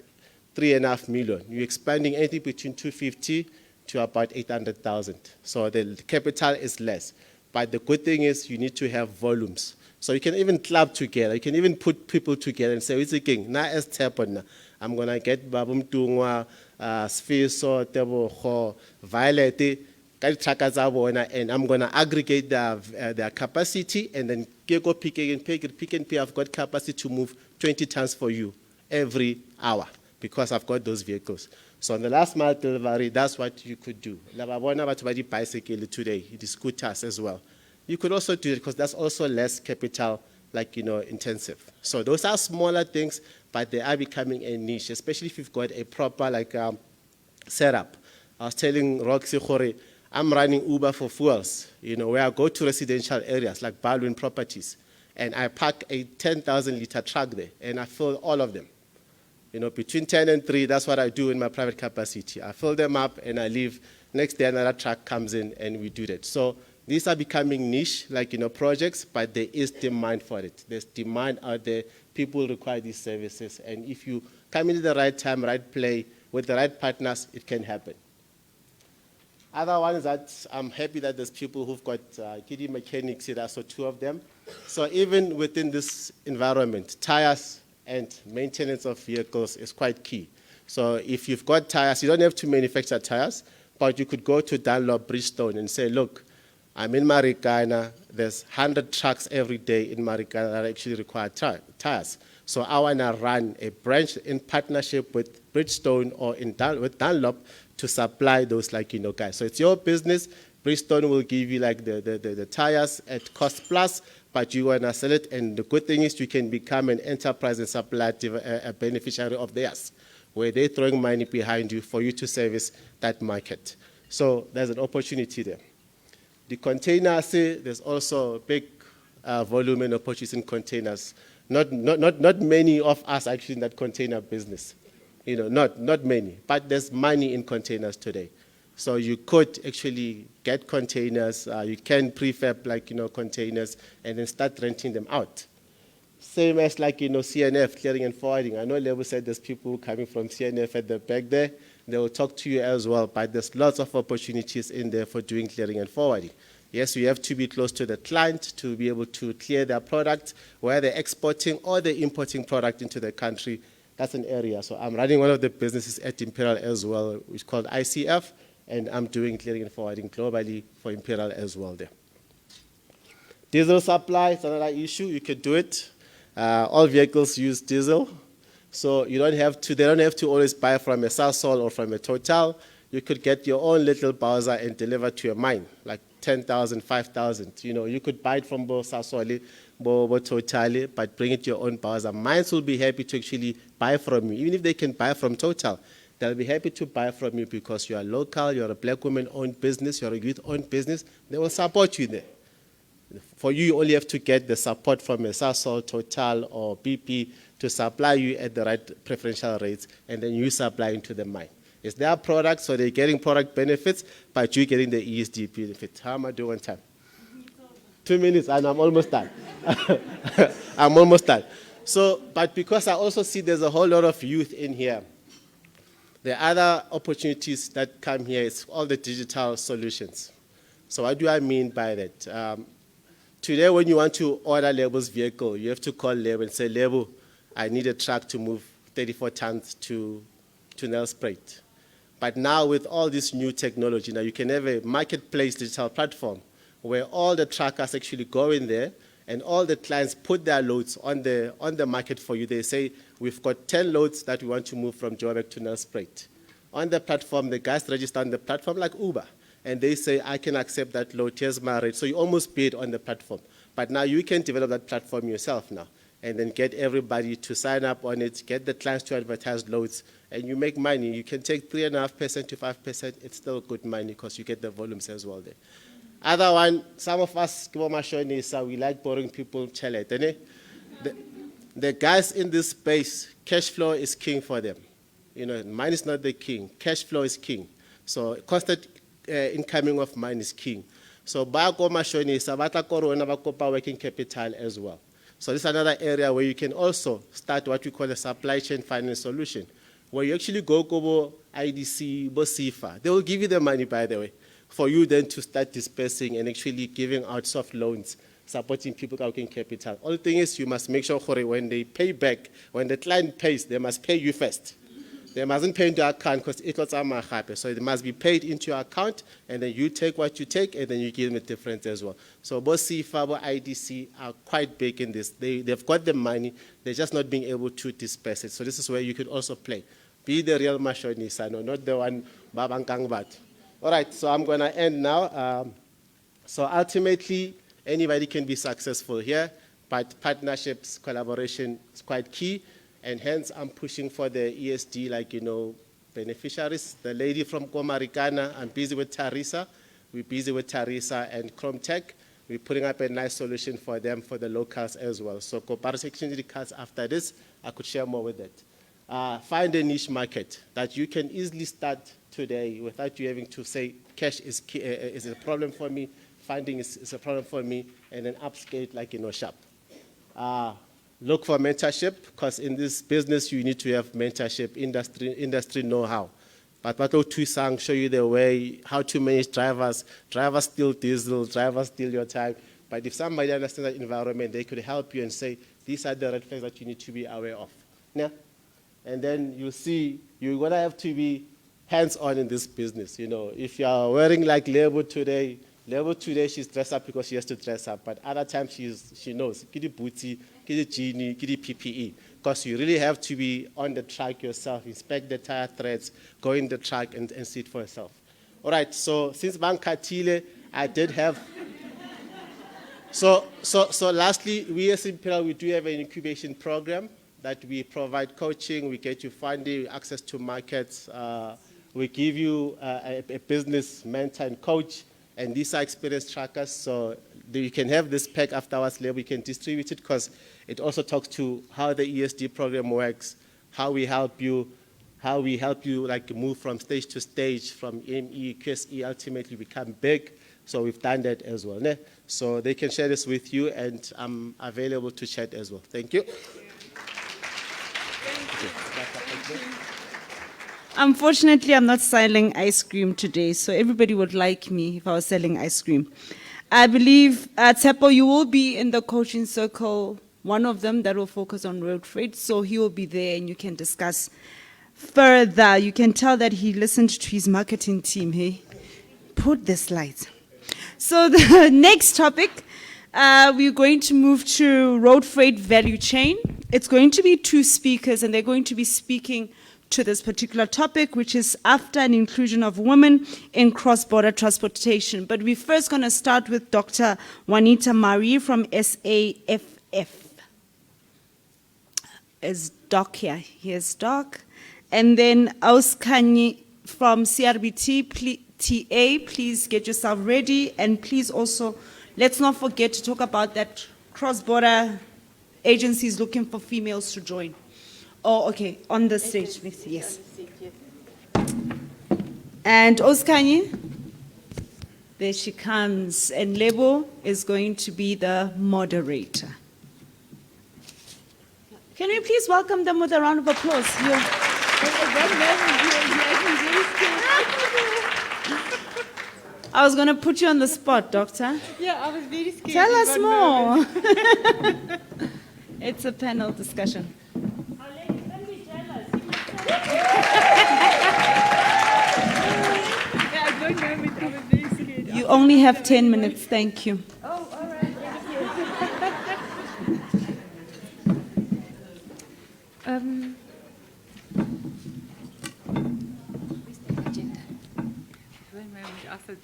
3.5 million. You're expanding anything between 250 to about 800,000. So the capital is less. But the good thing is you need to have volumes. So you can even club together. You can even put people together and say, it's a king. Now as Tepona, I'm going to get Babum Tungwa, Sfiso, Tebo, Violet, and I'm going to aggregate their capacity and then go pick and pay. I've got capacity to move 20 tons for you every hour because I've got those vehicles. So on the last mile delivery, that's what you could do. Bicycle today, the scooters as well. You could also do it because that's also less capital, intensive. So those are smaller things, but they are becoming a niche, especially if you've got a proper setup. I was telling Roxy Khore, I'm running Uber for fuels, where I go to residential areas like Baldwin properties, and I park a 10,000 liter truck there, and I fill all of them. Between 10 and 3, that's what I do in my private capacity. I fill them up and I leave. Next day, another truck comes in and we do that. So these are becoming niche, projects, but there is demand for it. There's demand out there. People require these services. And if you come into the right time, right play, with the right partners, it can happen. Other one is that I'm happy that there's people who've got kiddie mechanics here, so 2 of them. So even within this environment, tires and maintenance of vehicles is quite key. So if you've got tires, you don't have to manufacture tires, but you could go to Dunlop, Bridgestone and say, look, I'm in Marikana, there's 100 trucks every day in Marikana that actually require tires. So I want to run a branch in partnership with Bridgestone or with Dunlop to supply those guys. So it's your business. Bridgestone will give you the tires at cost plus, but you want to sell it. And the good thing is you can become an enterprise and supply a beneficiary of theirs, where they're throwing money behind you for you to service that market. So there's an opportunity there. The containers, there's also a big volume and opportunities in containers. Not many of us actually in that container business. Not many, but there's money in containers today. So you could actually get containers, you can prefab containers and then start renting them out. Same as CNF, clearing and forwarding. I know Lebo said there's people coming from CNF at the back there. They will talk to you as well, but there's lots of opportunities in there for doing clearing and forwarding. Yes, you have to be close to the client to be able to clear their product, where they're exporting or they're importing product into the country. That's an area. So I'm running one of the businesses at Imperial as well, which is called ICF, and I'm doing clearing and forwarding globally for Imperial as well there. Diesel supply is another issue. You can do it. All vehicles use diesel. So they don't have to always buy from a Sasol or from a Total. You could get your own little Bowser and deliver to your mine, like 10,000, 5,000. You could buy it from both Sasol, both Total, but bring it to your own Bowser. Mines will be happy to actually buy from you. Even if they can buy from Total, they'll be happy to buy from you because you are local, you're a black woman-owned business, you're a youth-owned business. They will support you there. For you only have to get the support from a Sasol, Total, or BP to supply you at the right preferential rates, and then you supply into the mine. It's their product, so they're getting product benefits, but you're getting the ESG benefit. How am I doing on time? 2 minutes, and I'm almost done. I'm almost done. So, but because I also see there's a whole lot of youth in here, the other opportunities that come here is all the digital solutions. So what do I mean by that? Today, when you want to order Lebo's vehicle, you have to call Lebo and say, Lebo, I need a truck to move 34 tons to Nelspruit. But now with all this new technology, now you can have a marketplace digital platform where all the truckers actually go in there and all the clients put their loads on the market for you. They say, we've got 10 loads that we want to move from Joburg to Nelspruit. On the platform, the guys register on the platform like Uber. And they say, I can accept that load, here's my rate. So you almost bid on the platform. But now you can develop that platform yourself now and then get everybody to sign up on it, get the clients to advertise loads, and you make money. You can take 3.5% to 5%. It's still good money because you get the volumes as well there. Other one, some of us, we like borrowing people. The guys in this space, cash flow is king for them. Mine is not the king. Cash flow is king. So constant incoming of mine is king. So ba ko mashonisa ba tla korona ba kopa working capital as well. So this is another area where you can also start what we call a supply chain finance solution, where you actually go to IDC, SIFA. They will give you the money, by the way, for you then to start dispersing and actually giving out soft loans, supporting people working capital. All the thing is you must make sure when they pay back, when the client pays, they must pay you first. They mustn't pay into your account because it was happy. So it must be paid into your account, and then you take what you take, and then you give them the difference as well. So both CFA, both IDC are quite big in this. They've got the money, they're just not being able to disperse it. So this is where you could also play. Be the real mashonisa, no, not the one babangkang bat. All right, so I'm going to end now. So ultimately, anybody can be successful here, but partnerships, collaboration is quite key. And hence, I'm pushing for the ESD, beneficiaries. The lady from Marikana, I'm busy with Teresa. We're busy with Teresa and Chromtech. We're putting up a nice solution for them, for the locals as well. So, comparison cards after this, I could share more with that. Find a niche market that you can easily start today without you having to say, cash is a problem for me, funding is a problem for me, and then upscale it sharp. Look for mentorship, because in this business you need to have mentorship, industry know-how. But Pato Tuisang show you the way, how to manage drivers steal diesel, drivers steal your time. But if somebody understands that environment, they could help you and say, these are the red flags that you need to be aware of. Yeah? And then you see, you're going to have to be hands-on in this business. If you are wearing like label today, she's dressed up because she has to dress up, but other times she knows, get the booty, get the genie, get the PPE, because you really have to be on the track yourself, inspect the tire threads, go in the track and see it for yourself. All right, so since Bankatile, I did have, so lastly, we as Imperial, we do have an incubation program that we provide coaching, we get you funding, access to markets, we give you a business mentor and coach. And these are experience trackers, so you can have this pack afterwards label, you can distribute it because it also talks to how the ESD program works, how we help you move from stage to stage, from ME, QSE, ultimately become big. So we've done that as well. Ne? So they can share this with you, and I'm available to chat as well. Thank you. Unfortunately, I'm not selling ice cream today, so everybody would like me if I was selling ice cream. I believe, Tsepo, you will be in the coaching circle, one of them that will focus on road freight, so he will be there and you can discuss further. You can tell that he listened to his marketing team, hey? Put the slides. So the next topic, we're going to move to road freight value chain. It's going to be 2 speakers, and they're going to be speaking to this particular topic, which is after an inclusion of women in cross-border transportation. But we're first going to start with Dr. Juanita Marie from SAFF. Is Doc here? Here's Doc. And then Auskanyi from CRBT TA, please get yourself ready. And please also, let's not forget to talk about that cross-border agencies looking for females to join. Oh, okay, on the stage, please, yes. And Oskanyi, there she comes, and Lebo is going to be the moderator. Can we please welcome them with a round of applause? I was going to put you on the spot, Doctor. Yeah, I was very scared. Tell us more. It's a panel discussion. You only have 10 minutes, thank you. Oh, all right, thank you. Agenda.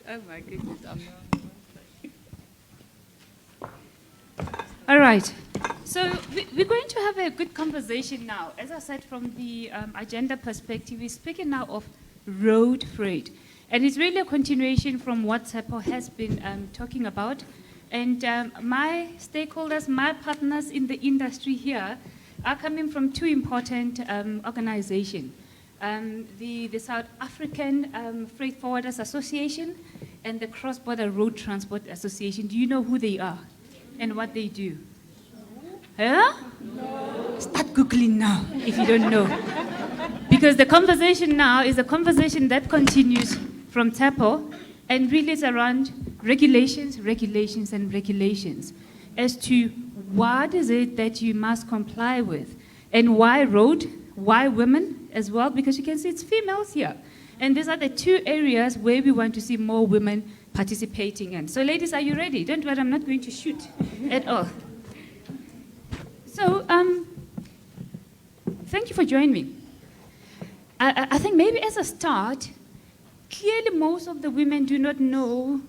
Oh my goodness, I'm not. All right. So we're going to have a good conversation now. As I said, from the agenda perspective, we're speaking now of road freight. And it's really a continuation from what Tsepo has been talking about. And my stakeholders, my partners in the industry here are coming from 2 important organizations. The South African Freight Forwarders Association and the Cross-Border Road Transport Association. Do you know who they are and what they do? Huh? No. Start Googling now if you don't know. Because the conversation now is a conversation that continues from TAPO, and really it's around regulations, regulations, and regulations as to what is it that you must comply with, and why road, why women as well, because you can see it's females here. And these are the two areas where we want to see more women participating in. So ladies, are you ready? Don't worry, I'm not going to shoot at all. So, thank you for joining me. I think maybe as a start, clearly most of the women do not know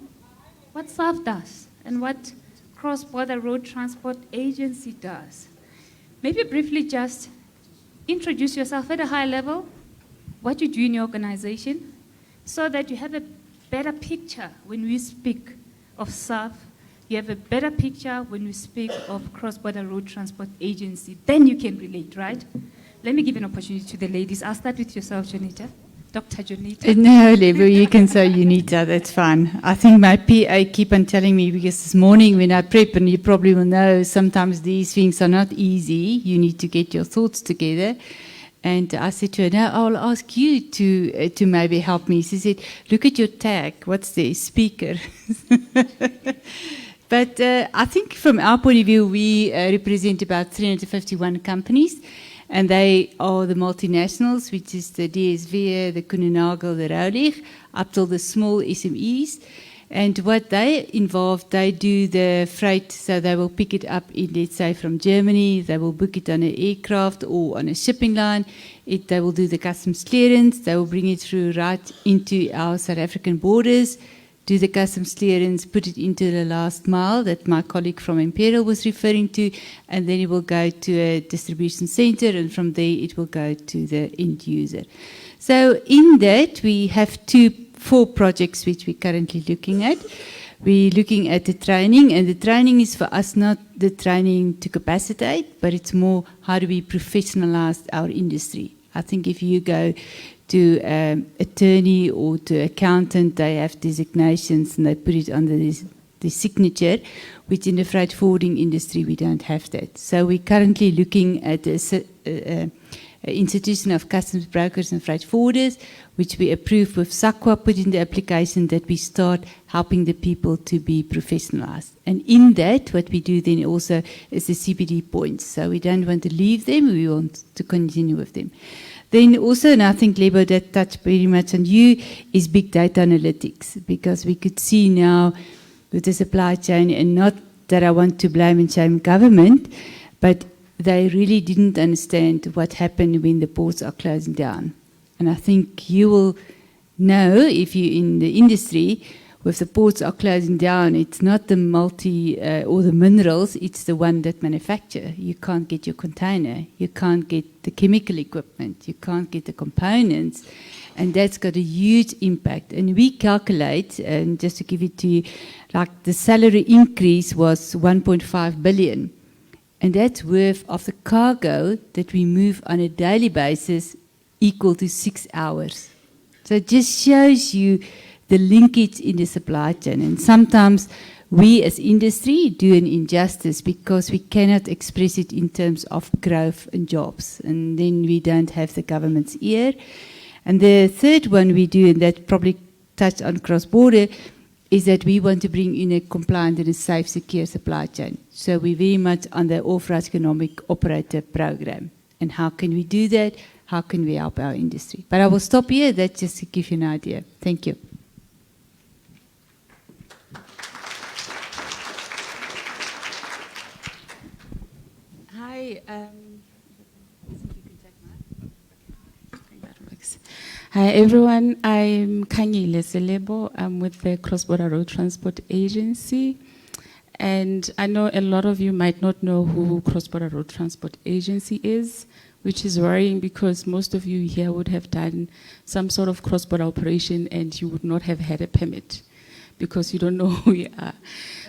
what SAF does and what Cross-Border Road Transport Agency does. Maybe briefly just introduce yourself at a high level, what you do in your organization, so that you have a better picture when we speak of SAF. You have a better picture when we speak of Cross-Border Road Transport Agency. Then you can relate, right? Let me give an opportunity to the ladies. I'll start with yourself, Jonita. Dr. Jonita. No, Lebo, you can say Unita, that's fine. I think my PA keep on telling me, because this morning when I prep, and you probably will know, sometimes these things are not easy. You need to get your thoughts together. And I said to her, no, I'll ask you to maybe help me. She said, look at your tag. What's the speaker? But I think from our point of view, we represent about 351 companies, and they are the multinationals, which is the DSV, the Kuehne+Nagel, the Rohlich, up till the small SMEs. And what they involve, they do the freight, so they will pick it up in, let's say, from Germany, they will book it on an aircraft or on a shipping line, they will do the customs clearance, they will bring it through right into our South African borders, do the customs clearance, put it into the last mile that my colleague from Imperial was referring to, and then it will go to a distribution center, and from there it will go to the end user. So in that, we have 4 projects which we're currently looking at. We're looking at the training, and the training is for us not the training to capacitate, but it's more how do we professionalize our industry. I think if you go to attorney or to accountant, they have designations and they put it under the signature, which in the freight forwarding industry we don't have that. So we're currently looking at an institution of customs brokers and freight forwarders, which we approved with SAQA, put in the application that we start helping the people to be professionalized. And in that, what we do then also is the CPD points. So we don't want to leave them, we want to continue with them. Then also, and I think Lebo, that touched very much on you, is big data analytics, because we could see now with the supply chain, and not that I want to blame and shame government, but they really didn't understand what happened when the ports are closing down. And I think you will know, if you're in the industry, with the ports are closing down, it's not the or the minerals, it's the one that manufacture. You can't get your container, you can't get the chemical equipment, you can't get the components, and that's got a huge impact. And we calculate, and just to give it to you, like the salary increase was 1.5 billion. And that's worth of the cargo that we move on a daily basis equal to 6 hours. So it just shows you the linkage in the supply chain. And sometimes we as industry do an injustice because we cannot express it in terms of growth and jobs. And then we don't have the government's ear. And the third one we do, and that probably touched on cross-border, is that we want to bring in a compliant and a safe, secure supply chain. So we're very much on the authorized economic operator program. And how can we do that? How can we help our industry? But I will stop here. That's just to give you an idea. Thank you. Hi. Hi everyone, I'm Kanyile Selebo. I'm with the Cross-Border Road Transport Agency. And I know a lot of you might not know who Cross-Border Road Transport Agency is, which is worrying because most of you here would have done some sort of cross-border operation and you would not have had a permit because you don't know who we are.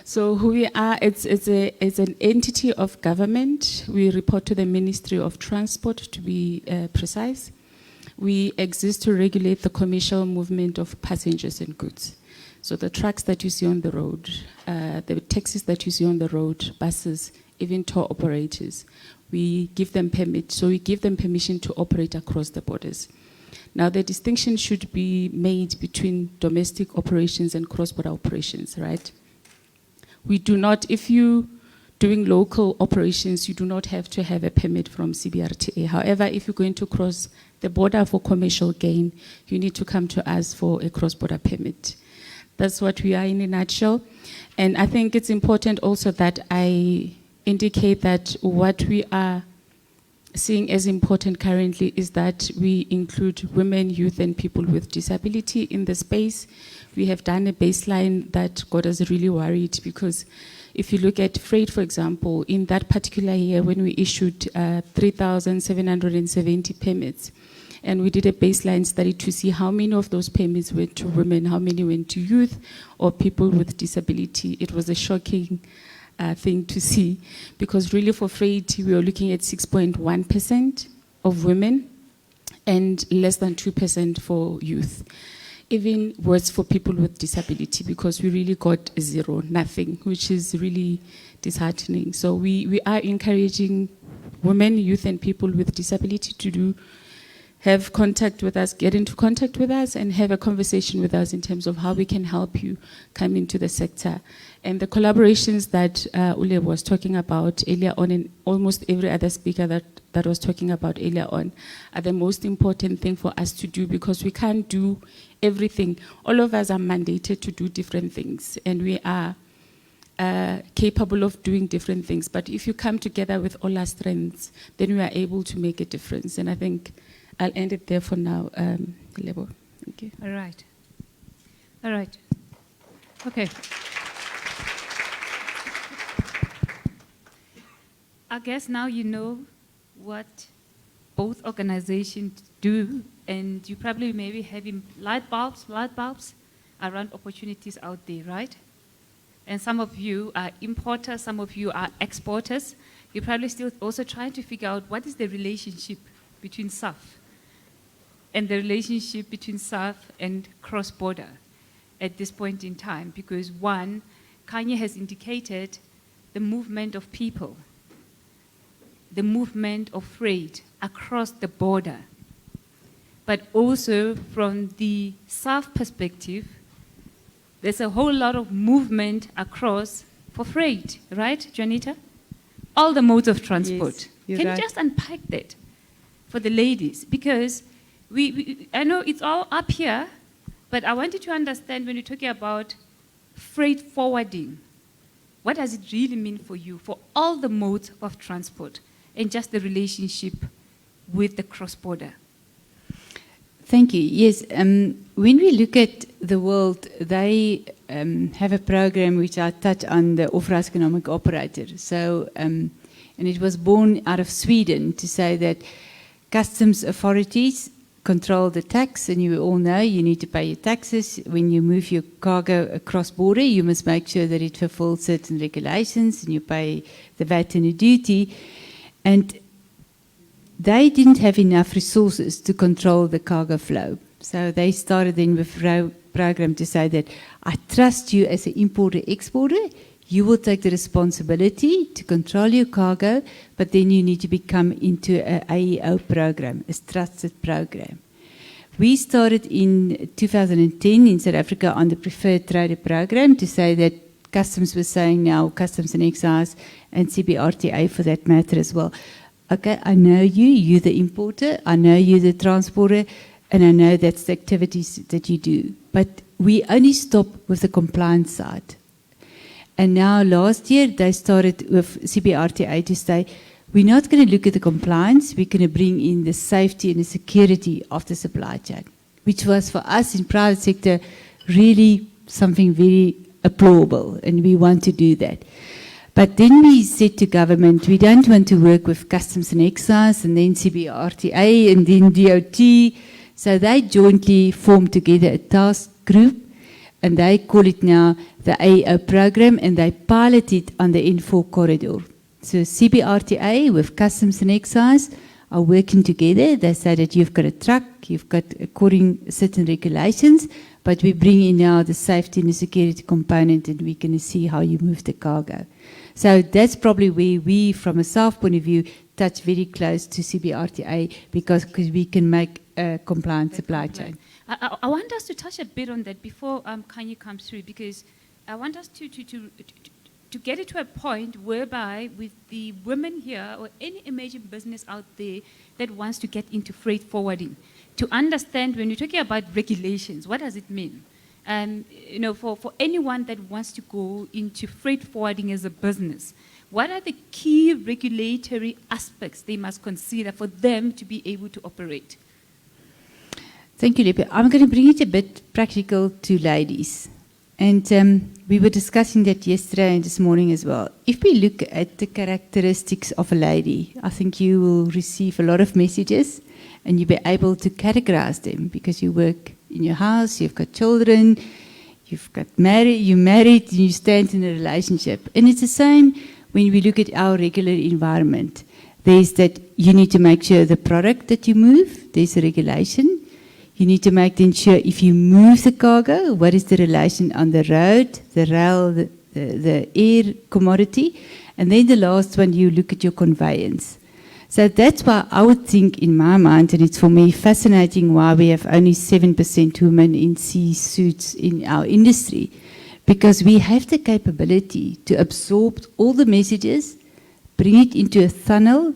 So who we are, it's an entity of government. We report to the Ministry of Transport, to be precise. We exist to regulate the commercial movement of passengers and goods. So the trucks that you see on the road, the taxis that you see on the road, buses, even tour operators, we give them permit. So we give them permission to operate across the borders. Now the distinction should be made between domestic operations and cross-border operations, right? We do not, if you doing local operations, you do not have to have a permit from CBRTA. However, if you're going to cross the border for commercial gain, you need to come to us for a cross-border permit. That's what we are in a nutshell. And I think it's important also that I indicate that what we are seeing as important currently is that we include women, youth, and people with disability in the space. We have done a baseline that got us really worried, because if you look at freight, for example, in that particular year when we issued 3,770 permits, and we did a baseline study to see how many of those permits went to women, how many went to youth or people with disability. It was a shocking thing to see, because really for freight, we were looking at 6.1% of women and less than 2% for youth. Even worse for people with disability, because we really got zero, nothing, which is really disheartening. So we are encouraging women, youth, and people with disability to have contact with us, get into contact with us, and have a conversation with us in terms of how we can help you come into the sector. And the collaborations that Ule was talking about earlier on, and almost every other speaker that was talking about earlier on, are the most important thing for us to do, because we can't do everything. All of us are mandated to do different things, and we are capable of doing different things. But if you come together with all our strengths, then we are able to make a difference. And I think I'll end it there for now, Lebo. Thank you. All right. All right. Okay. I guess now you know what both organizations do, and you probably maybe having light bulbs around opportunities out there, right? And some of you are importers, some of you are exporters. You're probably still also trying to figure out what is the relationship between SAF and the relationship between SAF and cross-border at this point in time, because one, Kanye has indicated the movement of people, the movement of freight across the border. But also from the SAF perspective, there's a whole lot of movement across for freight, right, Janita? All the modes of transport. Yes, Can right. you just unpack that for the ladies? Because I know it's all up here, but I want you to understand when you're talking about freight forwarding, what does it really mean for you, for all the modes of transport, and just the relationship with the cross-border? Thank you. Yes, when we look at the world, they have a program which I touch on, the authorized economic operator. So, and it was born out of Sweden to say that customs authorities control the tax, and you all know you need to pay your taxes. When you move your cargo across border, you must make sure that it fulfills certain regulations, and you pay the VAT and the duty. And they didn't have enough resources to control the cargo flow. So they started then with a program to say that I trust you as an importer-exporter. You will take the responsibility to control your cargo, but then you need to become into an AEO program, a trusted program. We started in 2010 in South Africa on the preferred trader program to say that Customs was saying now, Customs and Excise and CBRTA for that matter as well. Okay, I know you're the importer, I know you're the transporter, and I know that's the activities that you do. But we only stop with the compliance side. And now last year they started with CBRTA to say, we're not going to look at the compliance, we're going to bring in the safety and the security of the supply chain, which was for us in private sector really something very applaudable, and we want to do that. But then we said to government, we don't want to work with Customs and Excise and then CBRTA and then DOT. So they jointly formed together a task group, and they call it now the AEO program, and they pilot it on the N4 corridor. So CBRTA with Customs and Excise are working together. They say that you've got a truck, you've got according certain regulations, but we bring in now the safety and the security component, and we're going to see how you move the cargo. So that's probably where we, from a SAF point of view, touch very close to CBRTA because we can make a compliant supply chain. I want us to touch a bit on that before Kanye comes through, because I want us to get it to a point whereby with the women here or any emerging business out there that wants to get into freight forwarding, to understand when you're talking about regulations, what does it mean? You know, for anyone that wants to go into freight forwarding as a business, what are the key regulatory aspects they must consider for them to be able to operate? Thank you, Lepe. I'm going to bring it a bit practical to ladies. And we were discussing that yesterday and this morning as well. If we look at the characteristics of a lady, I think you will receive a lot of messages and you'll be able to categorize them because you work in your house, you've got children, you're married, and you stand in a relationship. And it's the same when we look at our regular environment. There's that you need to make sure the product that you move, there's a regulation. You need to make sure if you move the cargo, what is the relation on the road, the rail, the air commodity. And then the last one, you look at your conveyance. So that's why I would think in my mind, and it's for me fascinating why we have only 7% women in C-suits in our industry, because we have the capability to absorb all the messages, bring it into a funnel,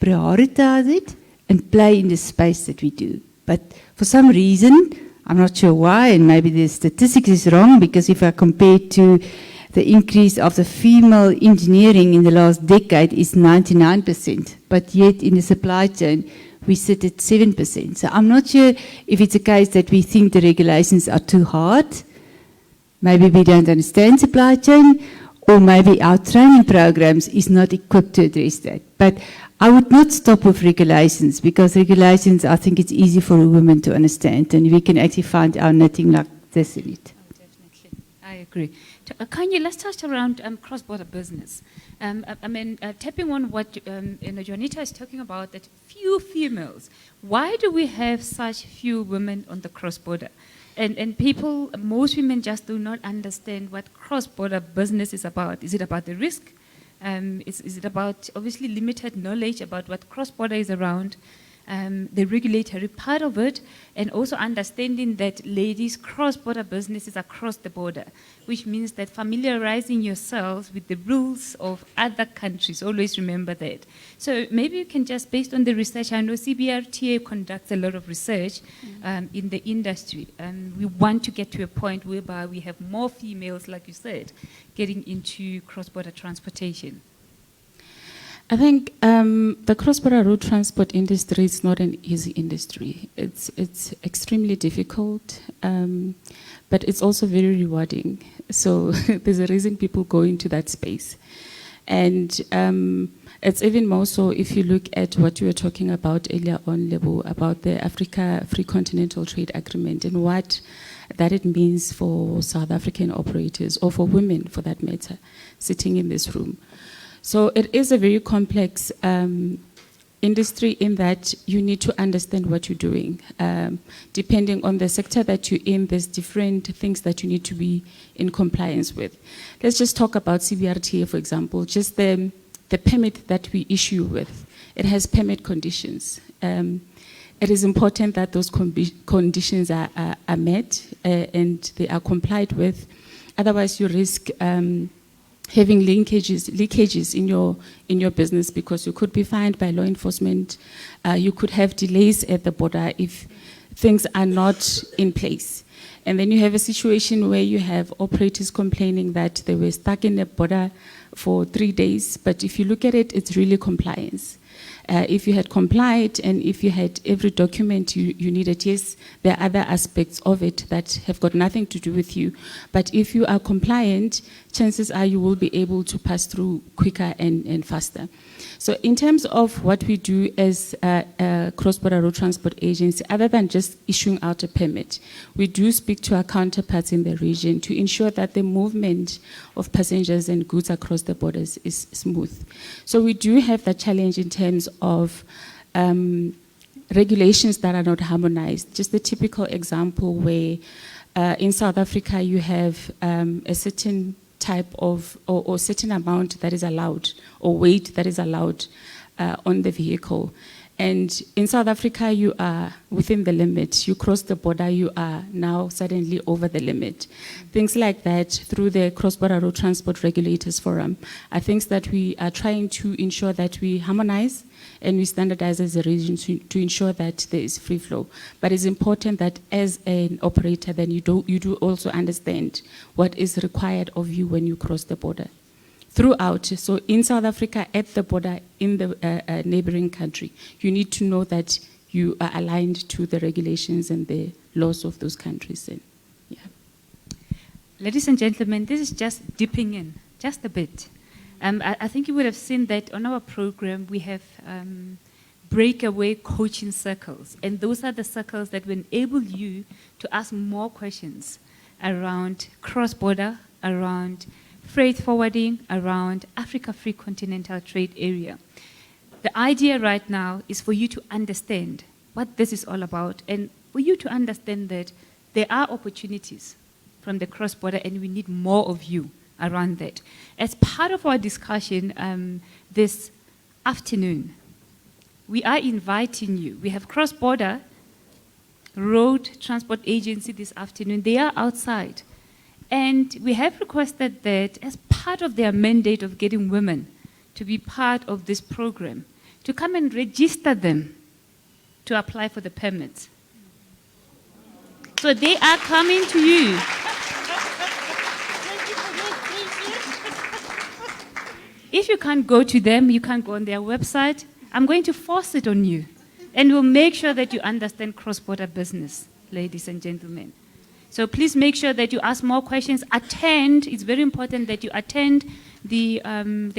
prioritize it, and play in the space that we do. But for some reason, I'm not sure why, and maybe the statistics is wrong, because if I compare to the increase of the female engineering in the last decade is 99%, but yet in the supply chain, we sit at 7%. So I'm not sure if it's a case that we think the regulations are too hard, maybe we don't understand supply chain, or maybe our training programs is not equipped to address that. But I would not stop with regulations, because regulations, I think it's easy for a woman to understand, and we can actually find our knitting like this in it. Oh, definitely. I agree. Kanye, let's touch around cross-border business. I mean, tapping on what Juanita is talking about, that few females. Why do we have such few women on the cross-border? And people, most women just do not understand what cross-border business is about. Is it about the risk? Is it about, obviously, limited knowledge about what cross-border is around, the regulatory part of it, and also understanding that ladies, cross-border business is across the border, which means that familiarizing yourselves with the rules of other countries, always remember that. So maybe you can just, based on the research, I know CBRTA conducts a lot of research in the industry, and we want to get to a point whereby we have more females, like you said, getting into cross-border transportation. I think the cross-border road transport industry is not an easy industry. It's extremely difficult, but it's also very rewarding. So there's a reason people go into that space. And it's even more so if you look at what you were talking about earlier on, Lebo, about the Africa Free Continental Trade Agreement and what that it means for South African operators, or for women for that matter, sitting in this room. So it is a very complex industry in that you need to understand what you're doing. Depending on the sector that you're in, there's different things that you need to be in compliance with. Let's just talk about CBRTA, for example, just the permit that we issue with. It has permit conditions. It is important that those conditions are met and they are complied with. Otherwise, you risk having leakages in your business, because you could be fined by law enforcement. You could have delays at the border if things are not in place. And then you have a situation where you have operators complaining that they were stuck in the border for 3 days. But if you look at it, it's really compliance. If you had complied and if you had every document you needed, yes, there are other aspects of it that have got nothing to do with you. But if you are compliant, chances are you will be able to pass through quicker and faster. So in terms of what we do as a cross-border road transport agency, other than just issuing out a permit, we do speak to our counterparts in the region to ensure that the movement of passengers and goods across the borders is smooth. So we do have that challenge in terms of regulations that are not harmonized. Just the typical example where in South Africa, you have a certain type of, or certain amount that is allowed, or weight that is allowed on the vehicle. And in South Africa, you are within the limit. You cross the border, you are now suddenly over the limit. Things like that, through the Cross-Border Road Transport Regulators Forum, are things that we are trying to ensure that we harmonize and we standardize as a region to ensure that there is free flow. But it's important that as an operator, then you do also understand what is required of you when you cross the border. Throughout, so in South Africa, at the border, in the neighboring country, you need to know that you are aligned to the regulations and the laws of those countries. And, yeah. Ladies and gentlemen, this is just dipping in, just a bit. I think you would have seen that on our program, we have breakaway coaching circles. And those are the circles that will enable you to ask more questions around cross-border, around freight forwarding, around Africa Free Continental Trade Area. The idea right now is for you to understand what this is all about, and for you to understand that there are opportunities from the cross-border, and we need more of you around that. As part of our discussion this afternoon, we are inviting you. We have Cross-Border Road Transport Agency this afternoon. They are outside. And we have requested that as part of their mandate of getting women to be part of this program, to come and register them to apply for the permits. So they are coming to you. If you can't go to them, you can't go on their website, I'm going to force it on you. And we'll make sure that you understand cross-border business, ladies and gentlemen. So please make sure that you ask more questions. Attend. It's very important that you attend the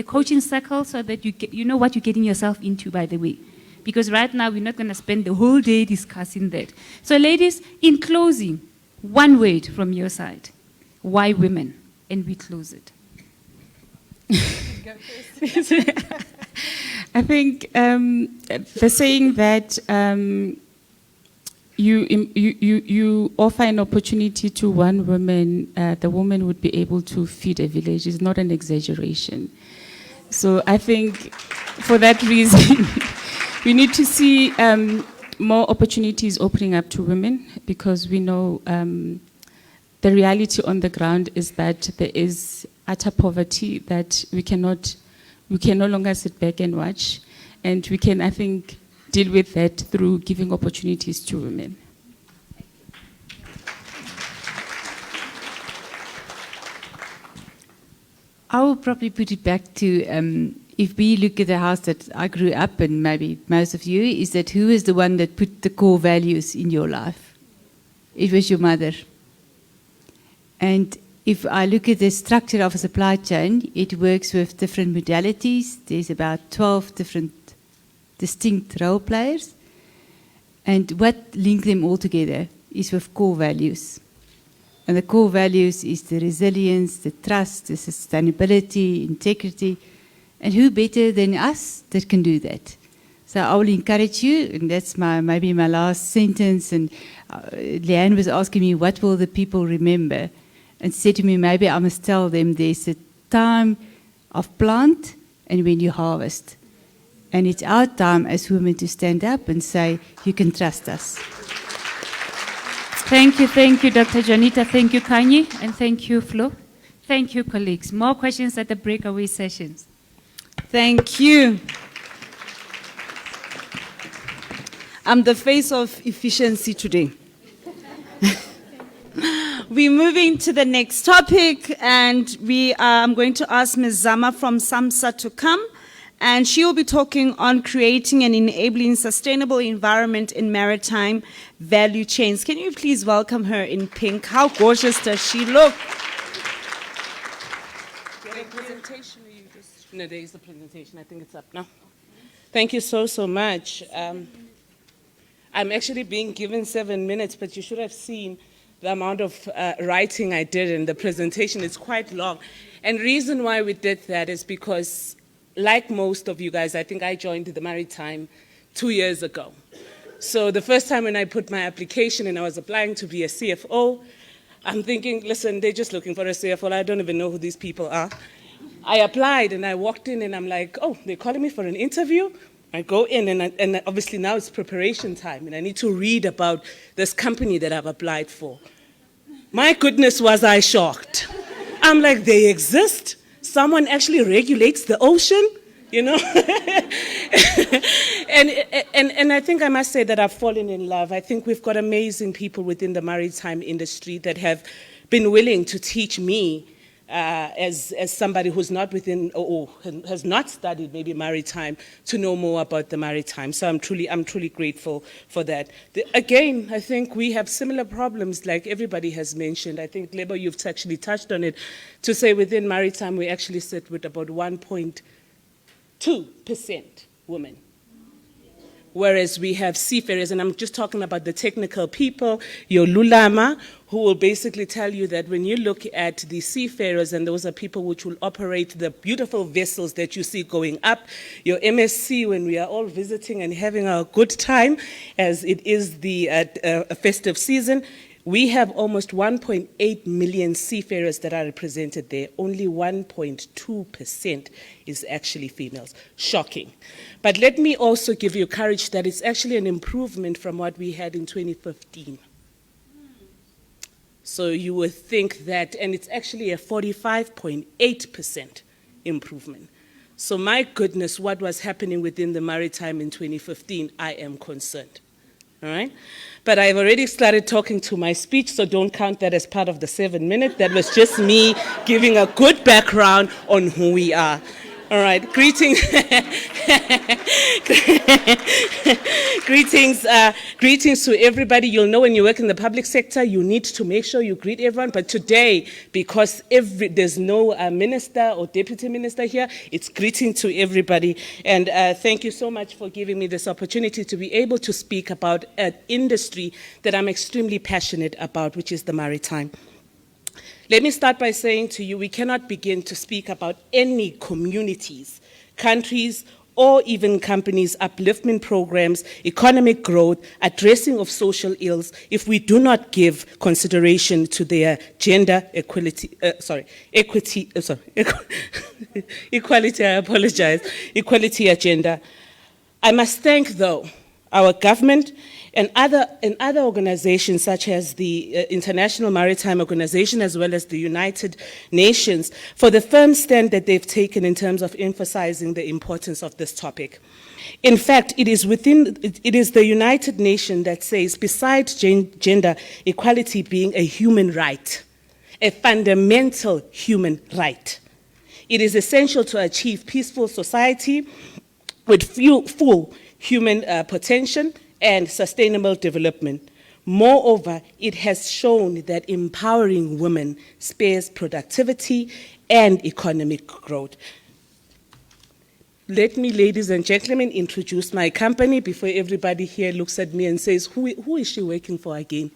coaching circle so that you know what you're getting yourself into, by the way. Because right now, we're not going to spend the whole day discussing that. So ladies, in closing, one word from your side. Why women? And we close it. I think the saying that you offer an opportunity to one woman, the woman would be able to feed a village is not an exaggeration. So I think for that reason, we need to see more opportunities opening up to women, because we know the reality on the ground is that there is utter poverty that we can no longer sit back and watch. And we can, I think, deal with that through giving opportunities to women. I will probably put it back to, if we look at the house that I grew up in, maybe most of you, is that who is the one that put the core values in your life? It was your mother. And if I look at the structure of a supply chain, it works with different modalities. There's about 12 different distinct role players. And what links them all together is with core values. And the core values is the resilience, the trust, the sustainability, integrity. And who better than us that can do that? So I will encourage you, and that's maybe my last sentence. And Leanne was asking me, what will the people remember? And said to me, maybe I must tell them there's a time of plant and when you harvest. And it's our time as women to stand up and say, you can trust us. Thank you, Dr. Janita. Thank you, Kanye. And thank you, Flo. Thank you, colleagues. More questions at the breakaway sessions. Thank you. I'm the face of efficiency today. We're moving to the next topic, and I'm going to ask Ms. Zama from SAMSA to come, and she will be talking on creating and enabling sustainable environment in maritime value chains. Can you please welcome her in pink? How gorgeous does she look? Presentation, no, there is the presentation. I think it's up now. Thank you so much. I'm actually being given 7 minutes, but you should have seen the amount of writing I did in the presentation. Is quite long. And reason why we did that is because, like most of you guys, I think I joined the Maritime 2 years ago. So the first time when I put my application and I was applying to be a CFO, I'm thinking, listen, they're just looking for a CFO. I don't even know who these people are. I applied and I walked in and I'm like, oh, they're calling me for an interview? I go in and obviously now it's preparation time and I need to read about this company that I've applied for. My goodness, was I shocked. I'm like, they exist? Someone actually regulates the ocean? You know? and I think I must say that I've fallen in love. I think we've got amazing people within the maritime industry that have been willing to teach me as somebody who's not within or has not studied maybe maritime to know more about the maritime. So I'm truly grateful for that. Again, I think we have similar problems like everybody has mentioned. I think, Lebo, you've actually touched on it, to say within maritime we actually sit with about 1.2% women. Whereas we have seafarers, and I'm just talking about the technical people, your Lulama, who will basically tell you that when you look at the seafarers, and those are people which will operate the beautiful vessels that you see going up, your MSC, when we are all visiting and having a good time, as it is the festive season, we have almost 1.8 million seafarers that are represented there. Only 1.2% is actually females. Shocking. But let me also give you courage that it's actually an improvement from what we had in 2015. So you would think that, and it's actually a 45.8% improvement. So my goodness, what was happening within the maritime in 2015, I am concerned. All right? But I've already started talking to my speech, so don't count that as part of the 7 minutes. That was just me giving a good background on who we are. All right, greetings. Greetings to everybody. You'll know when you work in the public sector, you need to make sure you greet everyone. But today, because there's no minister or deputy minister here, it's greeting to everybody. And thank you so much for giving me this opportunity to be able to speak about an industry that I'm extremely passionate about, which is the maritime. Let me start by saying to you, we cannot begin to speak about any communities, countries, or even companies' upliftment programs, economic growth, addressing of social ills, if we do not give consideration to their gender equality, equality agenda. I must thank, though, our government and other organizations such as the International Maritime Organization as well as the United Nations for the firm stand that they've taken in terms of emphasizing the importance of this topic. In fact, it is the United Nations that says, besides gender equality being a human right, a fundamental human right, it is essential to achieve peaceful society with full human potential and sustainable development. Moreover, it has shown that empowering women spares productivity and economic growth. Let me, ladies and gentlemen, introduce my company before everybody here looks at me and says, who is she working for again?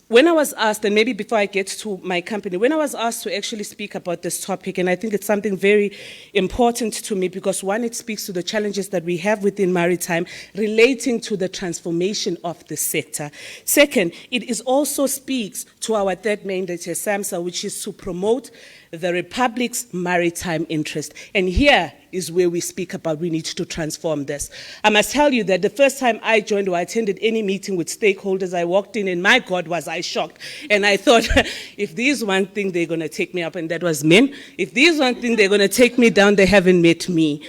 When I was asked, and maybe before I get to my company, when I was asked to actually speak about this topic, and I think it's something very important to me because one, it speaks to the challenges that we have within maritime relating to the transformation of the sector. Second, it is also speaks to our third mandate as SAMSA, which is to promote the Republic's maritime interest. And here is where we speak about we need to transform this. I must tell you that the first time I joined or attended any meeting with stakeholders, I walked in and my God was I shocked. And I thought, if there's one thing they're going to take me up, and that was men, if there's one thing they're going to take me down, they haven't met me.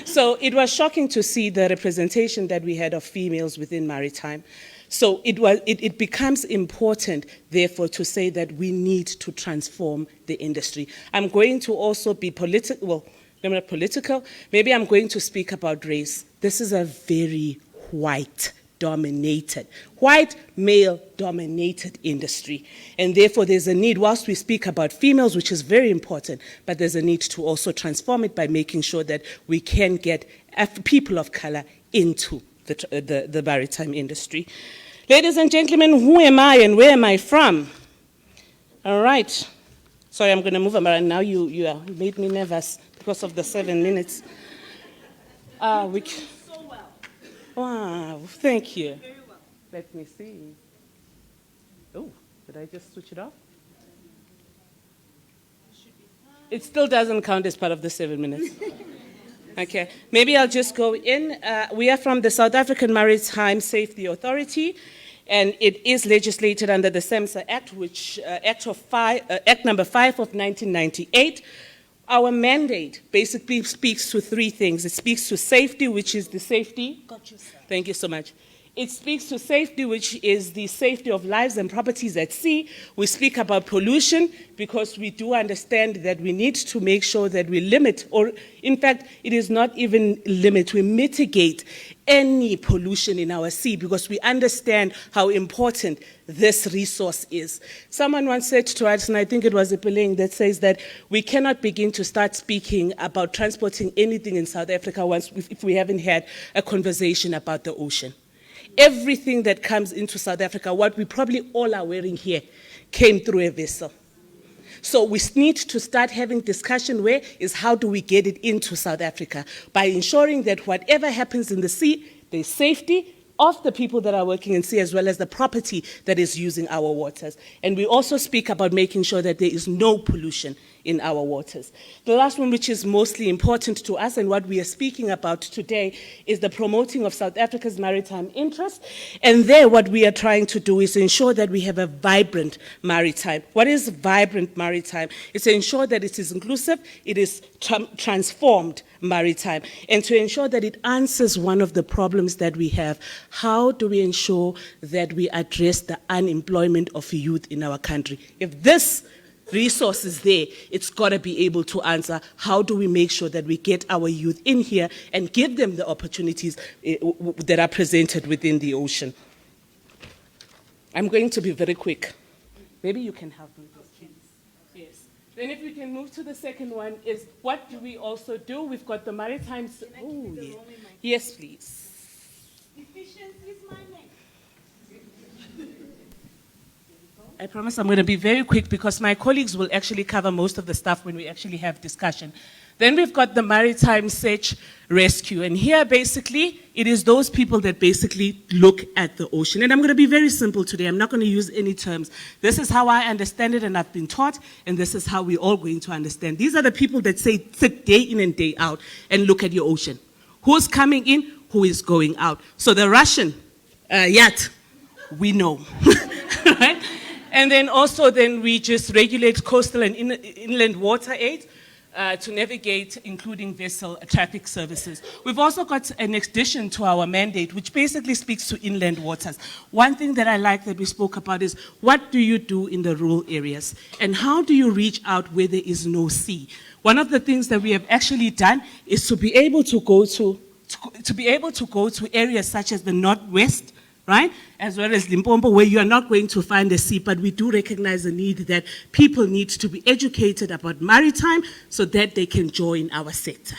So it was shocking to see the representation that we had of females within maritime. So it becomes important, therefore, to say that we need to transform the industry. I'm going to also be political, well, I'm not political, maybe I'm going to speak about race. This is a very white male-dominated industry. And therefore, there's a need, whilst we speak about females, which is very important, but there's a need to also transform it by making sure that we can get people of color into the maritime industry. Ladies and gentlemen, who am I and where am I from? All right. Sorry, I'm going to move around now. You made me nervous because of the 7 minutes. So well. Wow, thank you. Very well. Let me see. Oh, did I just switch it off? It still doesn't count as part of the 7 minutes. Okay, maybe I'll just go in. We are from the South African Maritime Safety Authority, and it is legislated under the SAMSA Act, which Act number 5 of 1998. Our mandate basically speaks to three things. It speaks to safety, which is the safety. Thank you so much. It speaks to safety, which is the safety of lives and properties at sea. We speak about pollution because we do understand that we need to make sure that we limit, or in fact, it is not even limit, we mitigate any pollution in our sea because we understand how important this resource is. Someone once said to us, and I think it was a Peleng that says that we cannot begin to start speaking about transporting anything in South Africa if we haven't had a conversation about the ocean. Everything that comes into South Africa, what we probably all are wearing here, came through a vessel. So we need to start having discussion where is how do we get it into South Africa by ensuring that whatever happens in the sea, there's safety of the people that are working in sea as well as the property that is using our waters. And we also speak about making sure that there is no pollution in our waters. The last one, which is mostly important to us and what we are speaking about today, is the promoting of South Africa's maritime interest. And there what we are trying to do is ensure that we have a vibrant maritime. What is vibrant maritime? It's to ensure that it is inclusive, it is transformed maritime, and to ensure that it answers one of the problems that we have. How do we ensure that we address the unemployment of youth in our country? If this resource is there, it's got to be able to answer how do we make sure that we get our youth in here and give them the opportunities that are presented within the ocean. I'm going to be very quick. Maybe you can help me with this, please. Yes. Then if we can move to the second one is what do we also do? We've got the maritime... Oh, yeah. Yes, please. Efficiency is my name. I promise I'm going to be very quick because my colleagues will actually cover most of the stuff when we actually have discussion. Then we've got the maritime search rescue. And here, basically, it is those people that basically look at the ocean. And I'm going to be very simple today. I'm not going to use any terms. This is how I understand it and I've been taught, and this is how we're all going to understand. These are the people that sit day in and day out and look at your ocean. Who's coming in? Who is going out? So the Russian yacht, we know. Right? And then also we just regulate coastal and inland water aid to navigate, including vessel traffic services. We've also got an addition to our mandate, which basically speaks to inland waters. One thing that I like that we spoke about is what do you do in the rural areas? And how do you reach out where there is no sea? One of the things that we have actually done is to be able to go to areas such as the Northwest, right? As well as Limpopo, where you are not going to find a sea, but we do recognize the need that people need to be educated about maritime so that they can join our sector.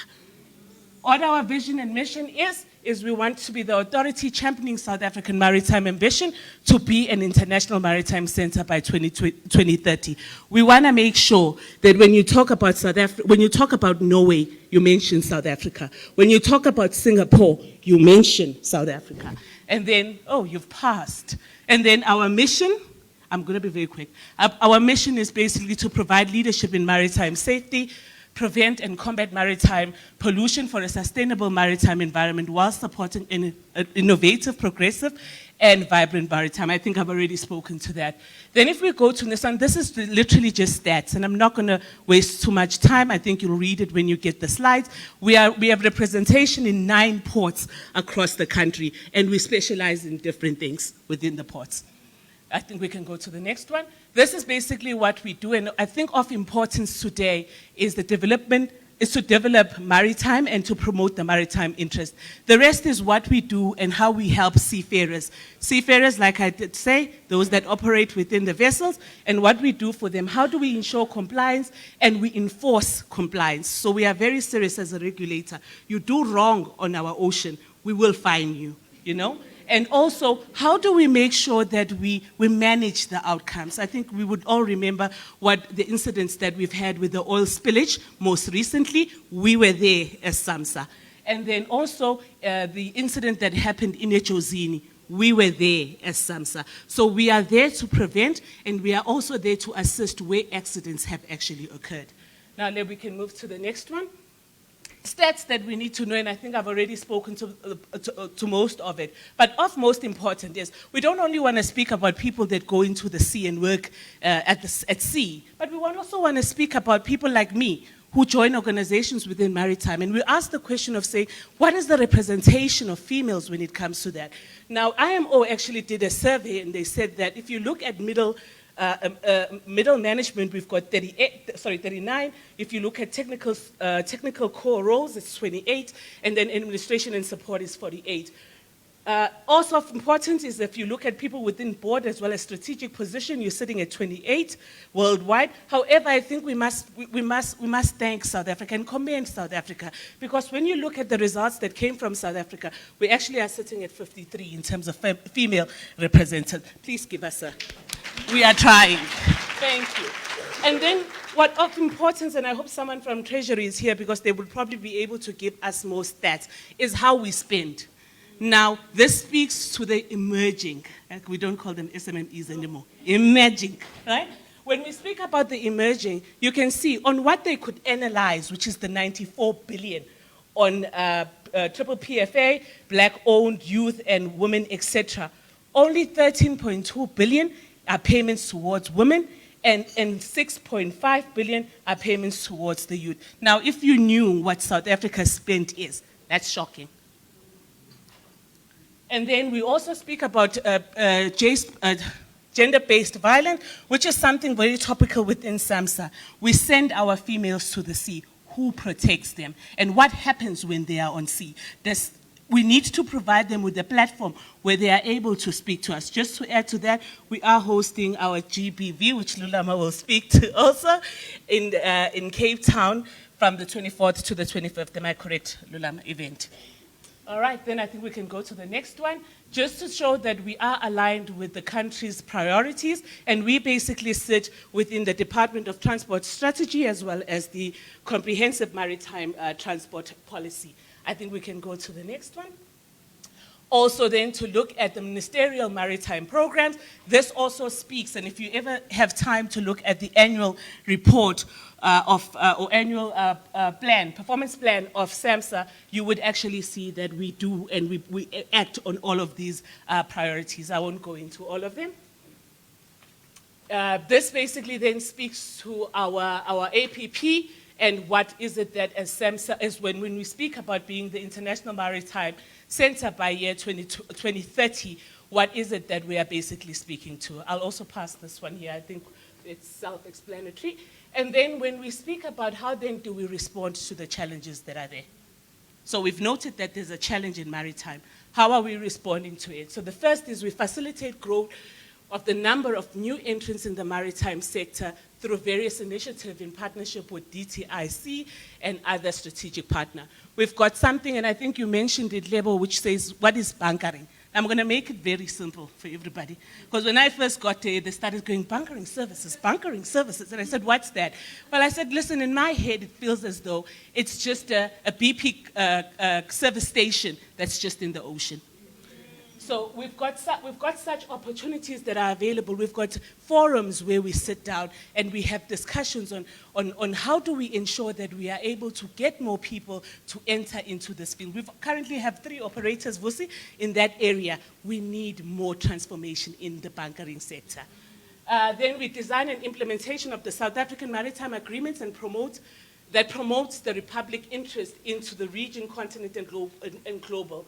What our vision and mission is we want to be the authority championing South African maritime ambition to be an international maritime center by 2030. We want to make sure that when you talk about when you talk about Norway, you mention South Africa. When you talk about Singapore, you mention South Africa. And then, oh, you've passed. And then our mission, I'm going to be very quick. Our mission is basically to provide leadership in maritime safety, prevent and combat maritime pollution for a sustainable maritime environment while supporting an innovative, progressive, and vibrant maritime. I think I've already spoken to that. Then if we go to this one, this is literally just stats, and I'm not going to waste too much time. I think you'll read it when you get the slides. We have representation in 9 ports across the country, and we specialize in different things within the ports. I think we can go to the next one. This is basically what we do, and I think of importance today is to develop maritime and to promote the maritime interest. The rest is what we do and how we help seafarers. Seafarers, like I did say, those that operate within the vessels, and what we do for them. How do we ensure compliance and we enforce compliance? So we are very serious as a regulator. You do wrong on our ocean, we will fine you, you know? And also, how do we make sure that we manage the outcomes? I think we would all remember what the incidents that we've had with the oil spillage. Most recently, we were there as SAMSA. And then also the incident that happened in Echozini. we were there as SAMSA. So we are there to prevent, and we are also there to assist where accidents have actually occurred. Now then we can move to the next one. Stats that we need to know, and I think I've already spoken to most of it, but of most important is we don't only want to speak about people that go into the sea and work at sea, but we also want to speak about people like me who join organizations within maritime. And we ask the question of saying, what is the representation of females when it comes to that? Now, IMO actually did a survey, and they said that if you look at middle management, we've got 39. If you look at technical core roles, it's 28, and then administration and support is 48. Also of importance is if you look at people within board as well as strategic position, you're sitting at 28 worldwide. However, I think we must thank South Africa and commend South Africa, because when you look at the results that came from South Africa, we actually are sitting at 53 in terms of female represented. Please give us a... We are trying. Thank you. And then what of importance, and I hope someone from Treasury is here because they will probably be able to give us more stats, is how we spend. Now, this speaks to the emerging, like we don't call them SMMEs anymore, emerging, right? When we speak about the emerging, you can see on what they could analyze, which is the 94 billion on triple PFA, black-owned youth and women, etc. Only 13.2 billion are payments towards women, and 6.5 billion are payments towards the youth. Now, if you knew what South Africa's spend is, that's shocking. And then we also speak about gender-based violence, which is something very topical within SAMSA. We send our females to the sea. Who protects them? And what happens when they are on sea? We need to provide them with a platform where they are able to speak to us. Just to add to that, we are hosting our GBV, which Lulama will speak to also, in Cape Town from the 24th to the 25th. Am I correct, Lulama, event? All right, then I think we can go to the next one, just to show that we are aligned with the country's priorities, and we basically sit within the Department of Transport Strategy as well as the Comprehensive Maritime Transport Policy. I think we can go to the next one. Also then to look at the ministerial maritime programs, this also speaks, and if you ever have time to look at the annual report or annual performance plan of SAMSA, you would actually see that we do and we act on all of these priorities. I won't go into all of them. This basically then speaks to our APP, and what is it that as SAMSA, is when we speak about being the International Maritime Center by year 2030, what is it that we are basically speaking to? I'll also pass this one here. I think it's self-explanatory. And then when we speak about how then do we respond to the challenges that are there? So we've noted that there's a challenge in maritime. How are we responding to it? So the first is we facilitate growth of the number of new entrants in the maritime sector through various initiatives in partnership with DTIC and other strategic partners. We've got something, and I think you mentioned it, Lebo, which says, what is bunkering? I'm going to make it very simple for everybody. Because when I first got there, they started going, bunkering services. And I said, what's that? Well, I said, listen, in my head, it feels as though it's just a BP service station that's just in the ocean. So we've got such opportunities that are available. We've got forums where we sit down and we have discussions on how do we ensure that we are able to get more people to enter into this field. We currently have 3 operators, Vusi, in that area. We need more transformation in the bunkering sector. Then we design an implementation of the South African Maritime Agreements and promotes the Republic interest into the region, continent, and global.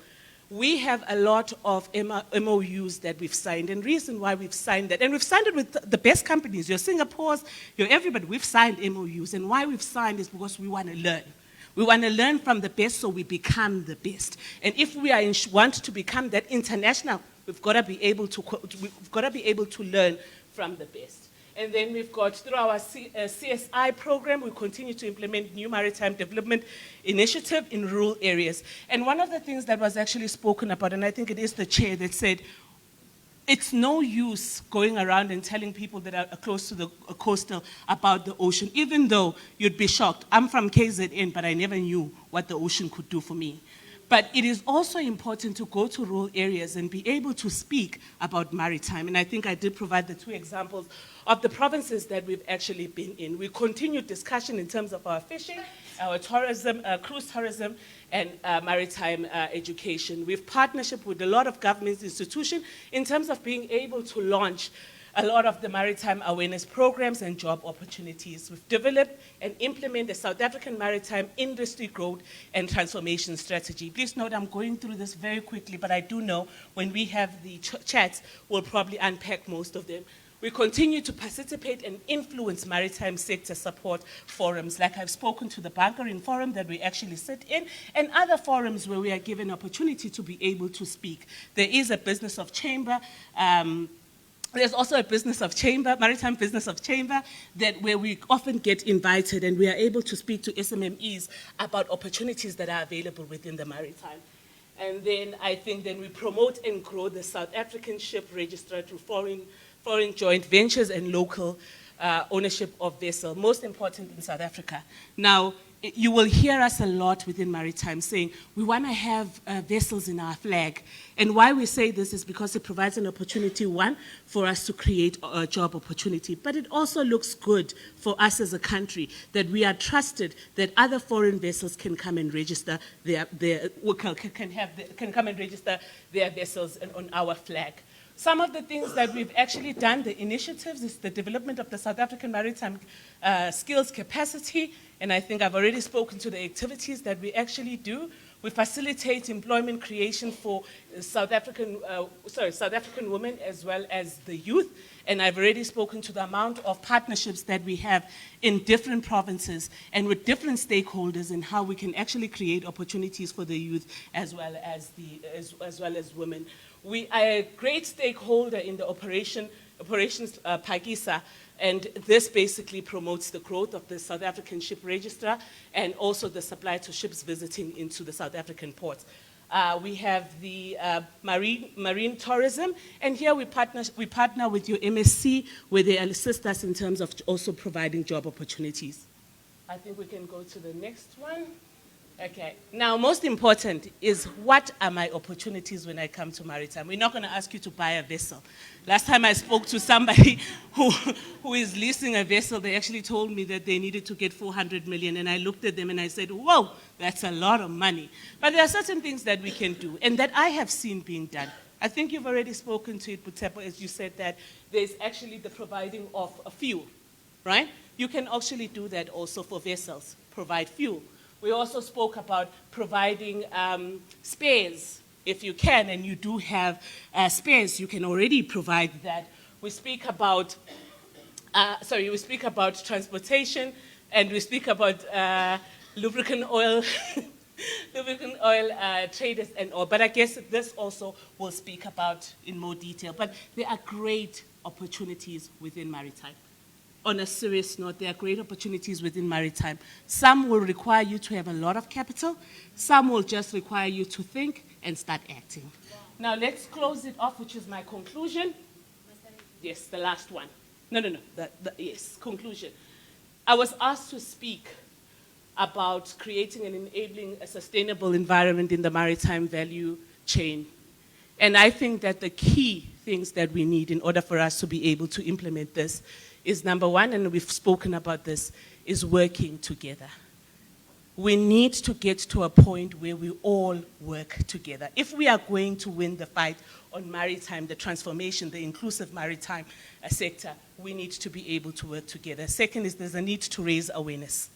We have a lot of MOUs that we've signed, and reason why we've signed that, and we've signed it with the best companies, your Singapore's, your everybody, we've signed MOUs, and why we've signed is because we want to learn. We want to learn from the best so we become the best. And if we want to become that international, we've got to be able to learn from the best. And then we've got, through our CSI program, we continue to implement new maritime development initiative in rural areas. And one of the things that was actually spoken about, and I think it is the chair that said, it's no use going around and telling people that are close to the coastal about the ocean, even though you'd be shocked. I'm from KZN, but I never knew what the ocean could do for me. But it is also important to go to rural areas and be able to speak about maritime. And I think I did provide the 2 examples of the provinces that we've actually been in. We continue discussion in terms of our fishing, our tourism, cruise tourism, and maritime education. We've partnership with a lot of government institutions in terms of being able to launch a lot of the maritime awareness programs and job opportunities. We've developed and implemented the South African Maritime Industry Growth and Transformation Strategy. Please note I'm going through this very quickly, but I do know when we have the chats, we'll probably unpack most of them. We continue to participate and influence maritime sector support forums, like I've spoken to the Bunkering Forum that we actually sit in, and other forums where we are given opportunity to be able to speak. There is a business of chamber, there's also a business of chamber, maritime business of chamber, where we often get invited and we are able to speak to SMMEs about opportunities that are available within the maritime. And then I think then we promote and grow the South African Ship Register through foreign joint ventures and local ownership of vessel, most important in South Africa. Now, you will hear us a lot within maritime saying we want to have vessels in our flag. And why we say this is because it provides an opportunity, one, for us to create a job opportunity, but it also looks good for us as a country that we are trusted that other foreign vessels can come and register can come and register their vessels on our flag. Some of the things that we've actually done, the initiatives, is the development of the South African maritime skills capacity, and I think I've already spoken to the activities that we actually do. We facilitate employment creation for South African women as well as the youth, and I've already spoken to the amount of partnerships that we have in different provinces and with different stakeholders and how we can actually create opportunities for the youth as well as women. We are a great stakeholder in the operations Pagisa, and this basically promotes the growth of the South African Ship Register and also the supply to ships visiting into the South African ports. We have the marine tourism, and here we partner with your MSC, where they assist us in terms of also providing job opportunities. I think we can go to the next one. Okay, now most important is what are my opportunities when I come to maritime? We're not going to ask you to buy a vessel. Last time I spoke to somebody who is leasing a vessel, they actually told me that they needed to get 400 million, and I looked at them and I said, whoa, that's a lot of money. But there are certain things that we can do and that I have seen being done. I think you've already spoken to it, Butepo, as you said that there's actually the providing of a fuel, right? You can actually do that also for vessels, provide fuel. We also spoke about providing spares. If you can, and you do have spares, you can already provide that. We speak about, we speak about transportation, and we speak about lubricant oil, traders and all. But I guess this also will speak about in more detail. But there are great opportunities within maritime. On a serious note, there are great opportunities within maritime. Some will require you to have a lot of capital. Some will just require you to think and start acting. Now let's close it off, which is my conclusion. Yes, the last one. Yes, conclusion. I was asked to speak about creating and enabling a sustainable environment in the maritime value chain. And I think that the key things that we need in order for us to be able to implement this is number one, and we've spoken about this, is working together. We need to get to a point where we all work together. If we are going to win the fight on maritime, the transformation, the inclusive maritime sector, we need to be able to work together. Second is there's a need to raise awareness.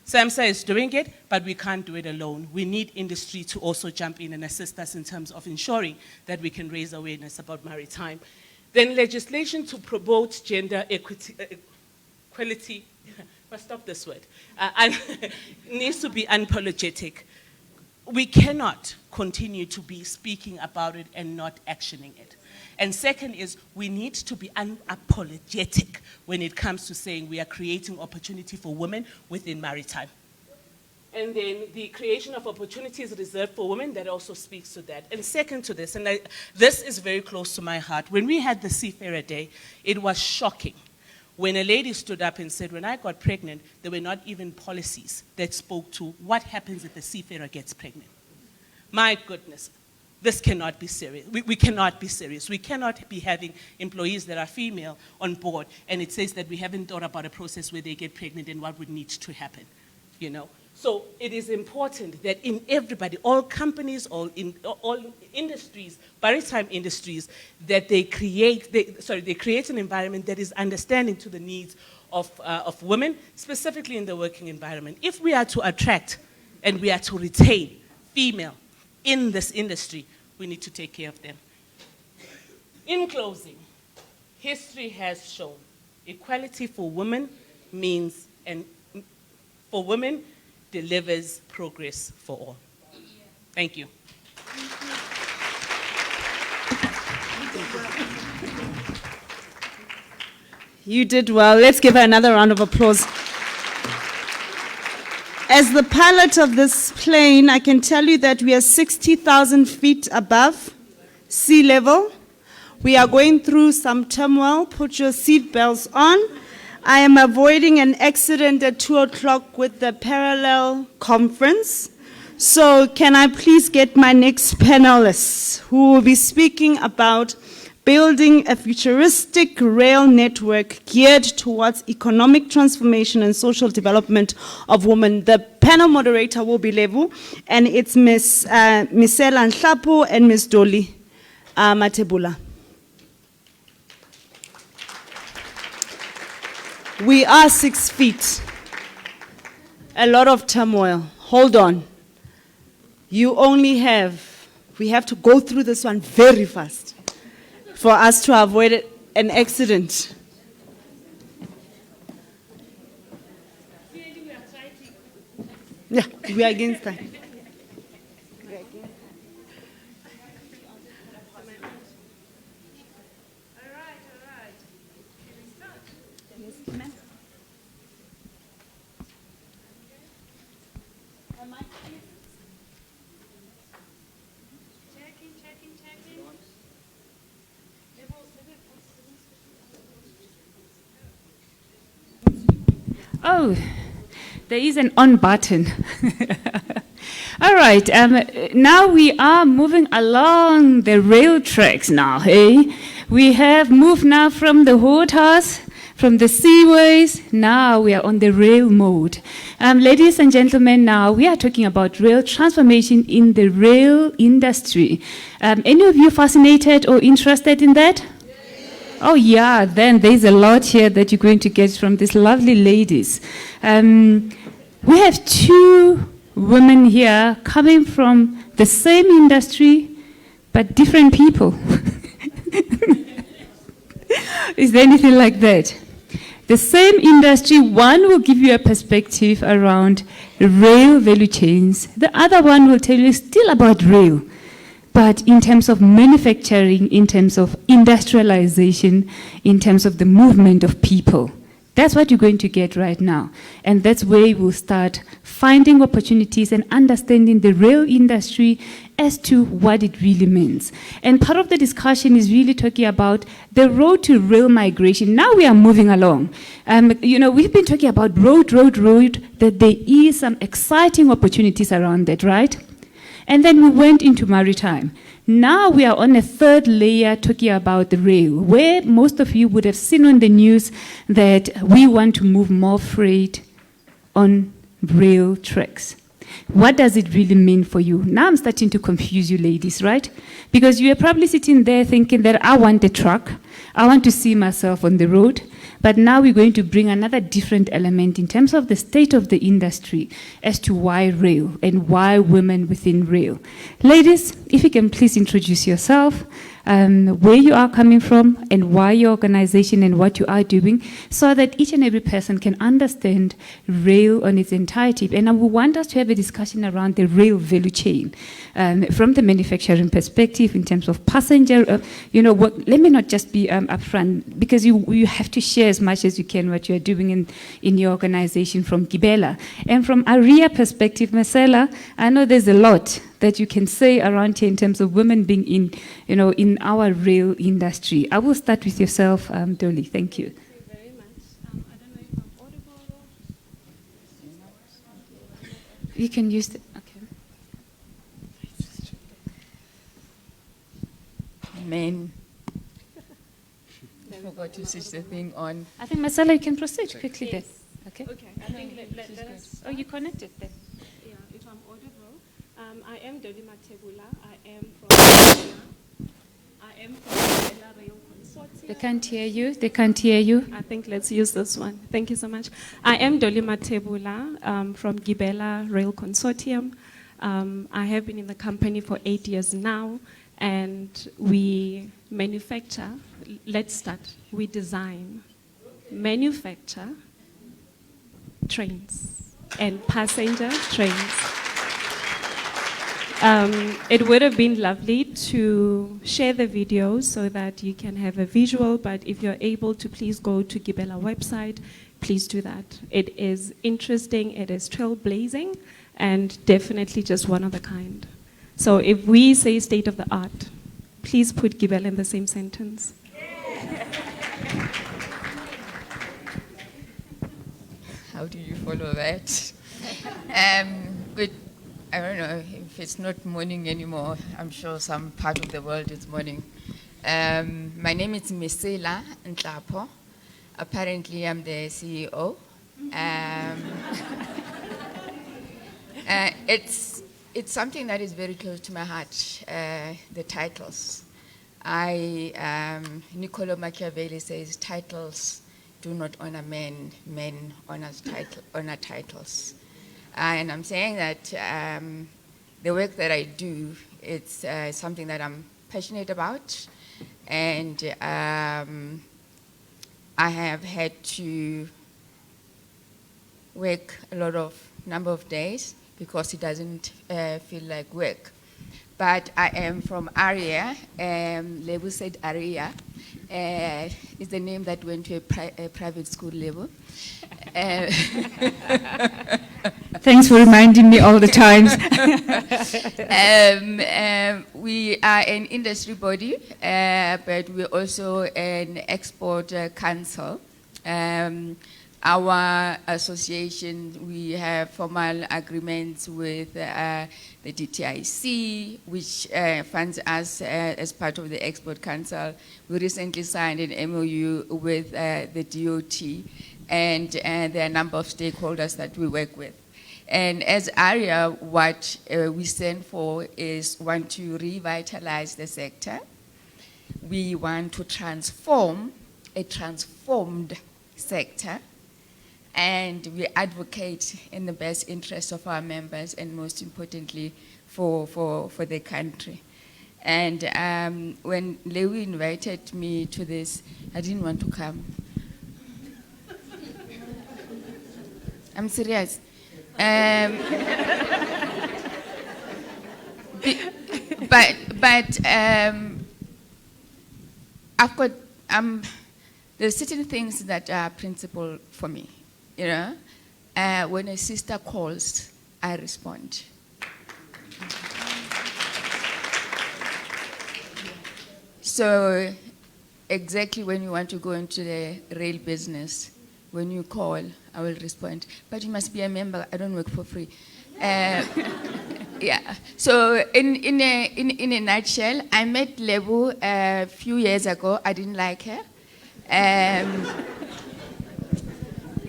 SAMHSA is doing it, but we can't do it alone. We need industry to also jump in and assist us in terms of ensuring that we can raise awareness about maritime. Then legislation to promote gender equality, must stop this word, needs to be unapologetic. We cannot continue to be speaking about it and not actioning it. And second is we need to be unapologetic when it comes to saying we are creating opportunity for women within maritime. And then the creation of opportunities reserved for women, that also speaks to that. And second to this, and this is very close to my heart, when we had the Seafarer Day, it was shocking when a lady stood up and said, when I got pregnant, there were not even policies that spoke to what happens if a seafarer gets pregnant. My goodness, this cannot be serious. We cannot be serious. We cannot be having employees that are female on board, and it says that we haven't thought about a process where they get pregnant and what would need to happen, you know. So it is important that in everybody, all companies, all industries, maritime industries, that they create an environment that is understanding to the needs of women, specifically in the working environment. If we are to attract and we are to retain female in this industry, we need to take care of them. In closing, history has shown equality for women means, and for women, delivers progress for all. Thank you. You did well. Let's give her another round of applause. As the pilot of this plane, I can tell you that we are 60,000 feet above sea level. We are going through some turmoil. Put your seat belts on. I am avoiding an accident at 2 o'clock with the parallel conference. So can I please get my next panelists who will be speaking about building a futuristic rail network geared towards economic transformation and social development of women. The panel moderator will be Levu, and it's Ms. Misela Nhlapo and Ms. Dolly Matebula. We are 6 feet. A lot of turmoil. Hold on. We have to go through this one very fast for us to avoid an accident. Yeah, we are against that. Oh, there is an on button. All right, now we are moving along the rail tracks now, hey? We have moved now from the house, from the seaways, now we are on the rail mode. Ladies and gentlemen, now we are talking about rail transformation in the rail industry. Any of you fascinated or interested in that? Oh yeah, then there's a lot here that you're going to get from these lovely ladies. We have two women here coming from the same industry, but different people. Is there anything like that? The same industry, one will give you a perspective around rail value chains. The other one will tell you still about rail, but in terms of manufacturing, in terms of industrialization, in terms of the movement of people. That's what you're going to get right now. And that's where we'll start finding opportunities and understanding the rail industry as to what it really means. And part of the discussion is really talking about the road to rail migration. Now we are moving along. We've been talking about road, that there is some exciting opportunities around that, right? And then we went into maritime. Now we are on a third layer talking about the rail, where most of you would have seen on the news that we want to move more freight on rail tracks. What does it really mean for you? Now I'm starting to confuse you ladies, right? Because you are probably sitting there thinking that I want a truck, I want to see myself on the road, but now we're going to bring another different element in terms of the state of the industry as to why rail and why women within rail. Ladies, if you can please introduce yourself, where you are coming from and why your organization and what you are doing, so that each and every person can understand rail on its entirety. And I would want us to have a discussion around the rail value chain from the manufacturing perspective in terms of passenger, let me not just be upfront, because you have to share as much as you can what you are doing in your organization from Gibela. And from ARIA perspective, Marcela, I know there's a lot that you can say around here in terms of women being in our rail industry. I will start with yourself, Dolly. Thank you. Very much. I don't know if I'm audible. You can use the, okay. to switch the thing on. I think, Marcella, you can proceed quickly then. Okay. Okay, I think let us. Oh, you connected then. Yeah, if I'm audible. I am Dolly Matebula. I am from Gibela Rail Consortium. They can't hear you. They can't hear you. I think let's use this one. Thank you so much. I am Dolly Matebula from Gibela Rail Consortium. I have been in the company for 8 years now, and we manufacture, let's start, we design, manufacture trains and passenger trains. It would have been lovely to share the video so that you can have a visual, but if you're able to, please go to Gibela website, please do that. It is interesting, it is trailblazing, and definitely just one of a kind. So if we say state of the art, please put Gibela in the same sentence. How do you follow that? But I don't know if it's not morning anymore. I'm sure some part of the world is morning. My name is Misela Ntlapo. Apparently, I'm the CEO. It's something that is very close to my heart, the titles. Niccolo Machiavelli says titles do not honor men, men honor titles. And I'm saying that the work that I do, it's something that I'm passionate about, and I have had to work a number of days because it doesn't feel like work. But I am from Aria, Lebu said Aria, is the name that went to a private school level. Thanks for reminding me all the times. We are an industry body, but we're also an export council. Our association, we have formal agreements with the DTIC, which funds us as part of the Export Council. We recently signed an MOU with the DOT, and there are a number of stakeholders that we work with. And as ARIA, what we stand for is want to revitalize the sector. We want to transform a transformed sector, and we advocate in the best interest of our members and most importantly for the country. And when Lewi invited me to this, I didn't want to come. I'm serious. But I've got there's certain things that are principle for me. You know, when a sister calls, I respond. So exactly when you want to go into the rail business, when you call, I will respond. But you must be a member. I don't work for free. Yeah. So in a nutshell, I met Lebu a few years ago. I didn't like her.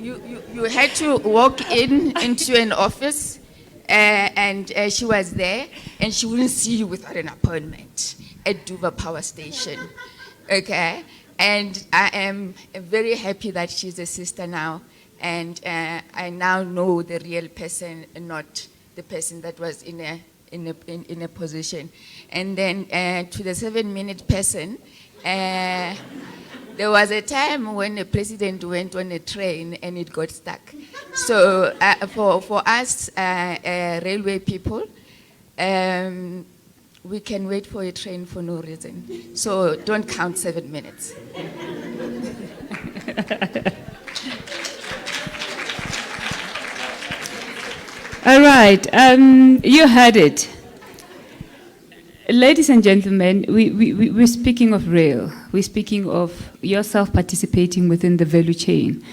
You had to walk into an office, and she was there, and she wouldn't see you without an appointment at Duva Power Station. Okay? And I am very happy that she's a sister now, and I now know the real person, not the person that was in a position. And then to the 7-minute person, there was a time when the president went on a train and it got stuck. So for us railway people, we can wait for a train for no reason. So don't count 7 minutes. All right, you heard it. Ladies and gentlemen, we're speaking of rail. We're speaking of yourself participating within the value chain.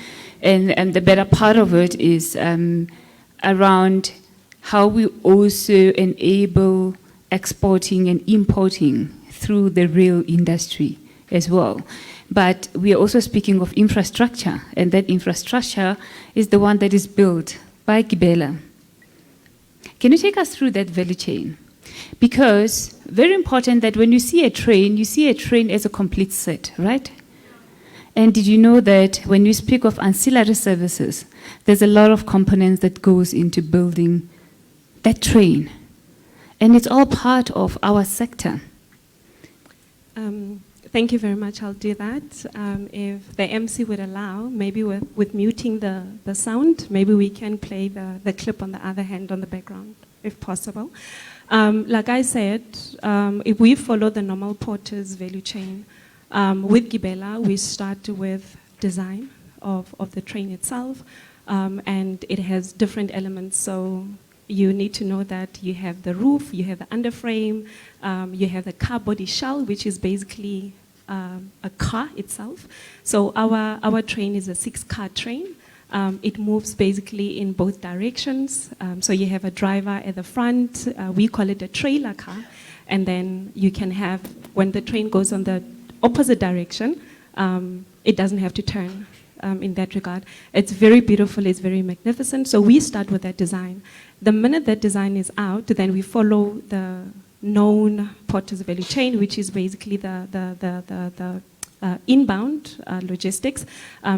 And the better part of it is around how we also enable exporting and importing through the rail industry as well. But we are also speaking of infrastructure, and that infrastructure is the one that is built by Gibela. Can you take us through that value chain? Because very important that when you see a train as a complete set, right? And did you know that when we speak of ancillary services, there's a lot of components that goes into building that train. And it's all part of our sector. Thank you very much. I'll do that. If the MC would allow, maybe with muting the sound, maybe we can play the clip on the other hand on the background, if possible. Like I said, if we follow the normal Porter's value chain, with Gibela, we start with design of the train itself, and it has different elements. So you need to know that you have the roof, you have the underframe, you have the car body shell, which is basically a car itself. So our train is a 6-car train. It moves basically in both directions. So you have a driver at the front, we call it a trailer car, and then you can have, when the train goes on the opposite direction, it doesn't have to turn in that regard. It's very beautiful, it's very magnificent. So we start with that design. The minute that design is out, then we follow the known Porter's value chain, which is basically the inbound logistics.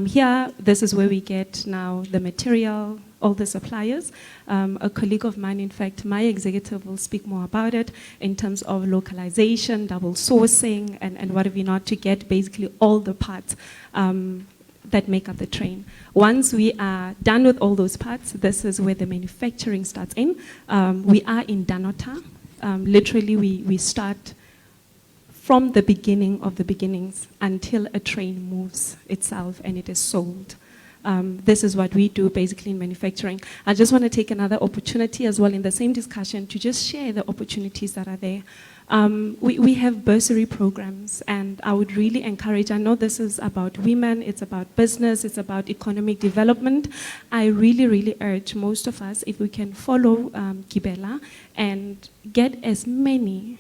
Here, this is where we get now the material, all the suppliers. A colleague of mine, in fact, my executive will speak more about it in terms of localization, double sourcing, and what have you not, to get basically all the parts that make up the train. Once we are done with all those parts, this is where the manufacturing starts in. We are in Danota. Literally, we start from the beginning of the beginnings until a train moves itself and it is sold. This is what we do basically in manufacturing. I just want to take another opportunity as well in the same discussion to just share the opportunities that are there. We have bursary programs, and I would really encourage, I know this is about women, it's about business, it's about economic development. I really, really urge most of us, if we can follow Gibela and get as many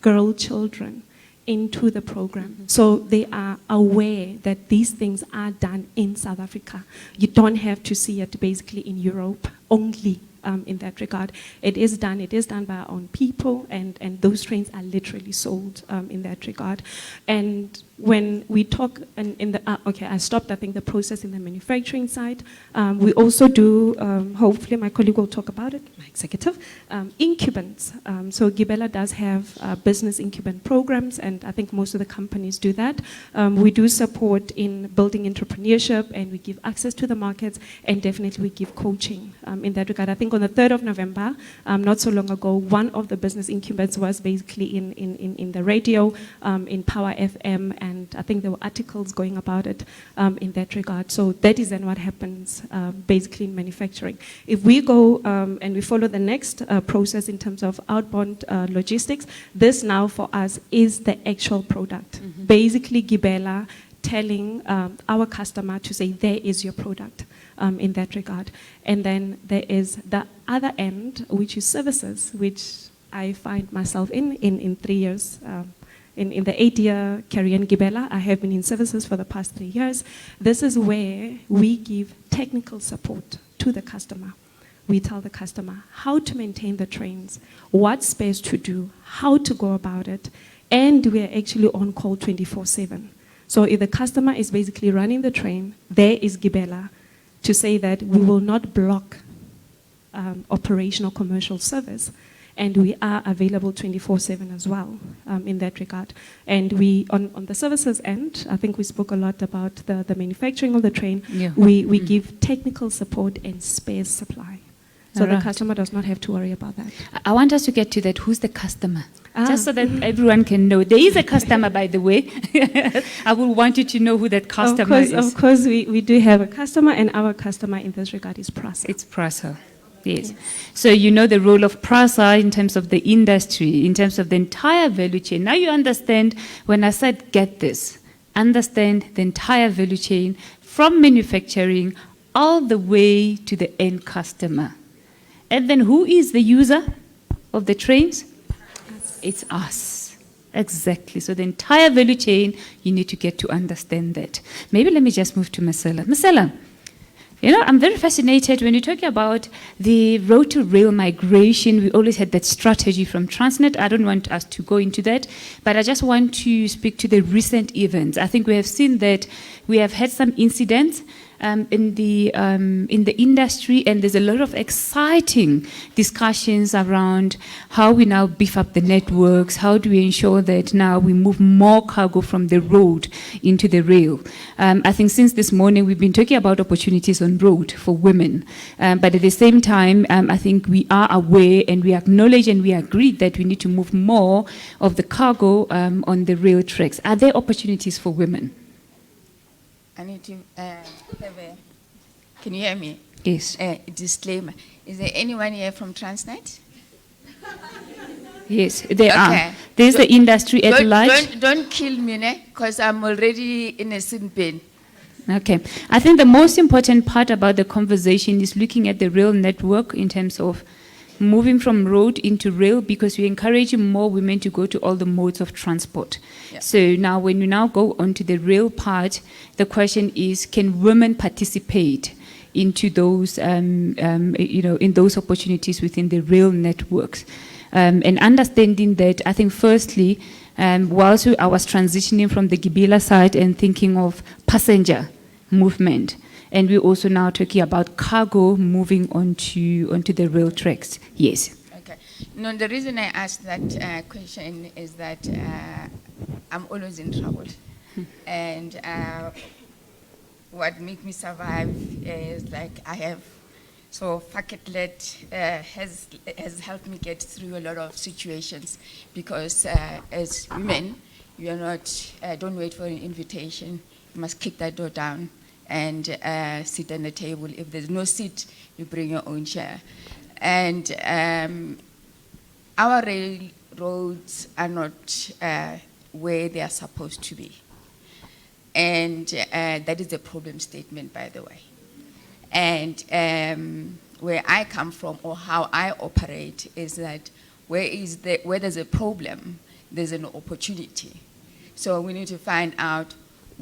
girl children into the program, so they are aware that these things are done in South Africa. You don't have to see it basically in Europe only. In that regard, it is done by our own people, and those trains are literally sold in that regard. And when we talk in the, okay, I stopped, I think, the process in the manufacturing side. We also do, hopefully my colleague will talk about it, my executive, incubants. So Gibela does have business incubant programs, and I think most of the companies do that. We do support in building entrepreneurship, and we give access to the markets, and definitely we give coaching in that regard. I think on the 3rd of November, not so long ago, one of the business incubants was basically in the radio, in Power FM, and I think there were articles going about it in that regard. So that is then what happens basically in manufacturing. If we go and we follow the next process in terms of outbound logistics, this now for us is the actual product. Basically Gibela telling our customer to say, there is your product. In that regard. And then there is the other end, which is services, which I find myself in 3 years. In the 8-year career in Gibela, I have been in services for the past 3 years. This is where we give technical support to the customer. We tell the customer how to maintain the trains, what spares to do, how to go about it, and we are actually on call 24/7. So if the customer is basically running the train, there is Gibela to say that we will not block operational commercial service, and we are available 24/7 as well in that regard. And we, on the services end, I think we spoke a lot about the manufacturing of the train. Yeah. We give technical support and spares supply. So the Alright. customer does not have to worry about that. I want us to get to that. Who's the customer? Just so that everyone can know. There is a customer, by the way. I would want you to know who that customer is. Of course, we do have a customer, and our customer in this regard is PRASA. It's PRASA. Yes. So you know the role of PRASA in terms of the industry, in terms of the entire value chain. Now you understand when I said get this, understand the entire value chain from manufacturing all the way to the end customer. And then who is the user of the trains? It's us. Exactly. So the entire value chain, you need to get to understand that. Maybe let me just move to Marcella. Marcella, you know, I'm very fascinated when you're talking about the road to rail migration. We always had that strategy from Transnet. I don't want us to go into that, but I just want to speak to the recent events. I think we have seen that we have had some incidents in the industry, and there's a lot of exciting discussions around how we now beef up the networks, how do we ensure that now we move more cargo from the road into the rail. I think since this morning we've been talking about opportunities on road for women, but at the same time I think we are aware and we acknowledge and we agree that we need to move more of the cargo on the rail tracks. Are there opportunities for women? I need to have a, can you hear me? Yes. Disclaimer. Is there anyone here from Transnet? Yes, there are. There's the industry at large. Don't kill me, because I'm already in a sin bin. Okay. I think the most important part about the conversation is looking at the rail network in terms of moving from road into rail, because we're encouraging more women to go to all the modes of transport. Yeah. So now when we now go onto the rail part, the question is, can women participate into those, in those opportunities within the rail networks? And understanding that, I think firstly, whilst I was transitioning from the Gibela side and thinking of passenger movement, and we're also now talking about cargo moving onto the rail tracks. Yes. Okay. No, the reason I asked that question is that I'm always in trouble. And what makes me survive is like I have, so Faketlet has helped me get through a lot of situations, because as women, you are not, don't wait for an invitation, you must kick that door down and sit on the table. If there's no seat, you bring your own chair. And our railroads are not where they are supposed to be. And that is a problem statement, by the way. And where I come from, or how I operate, is that where there's a problem, there's an opportunity. So we need to find out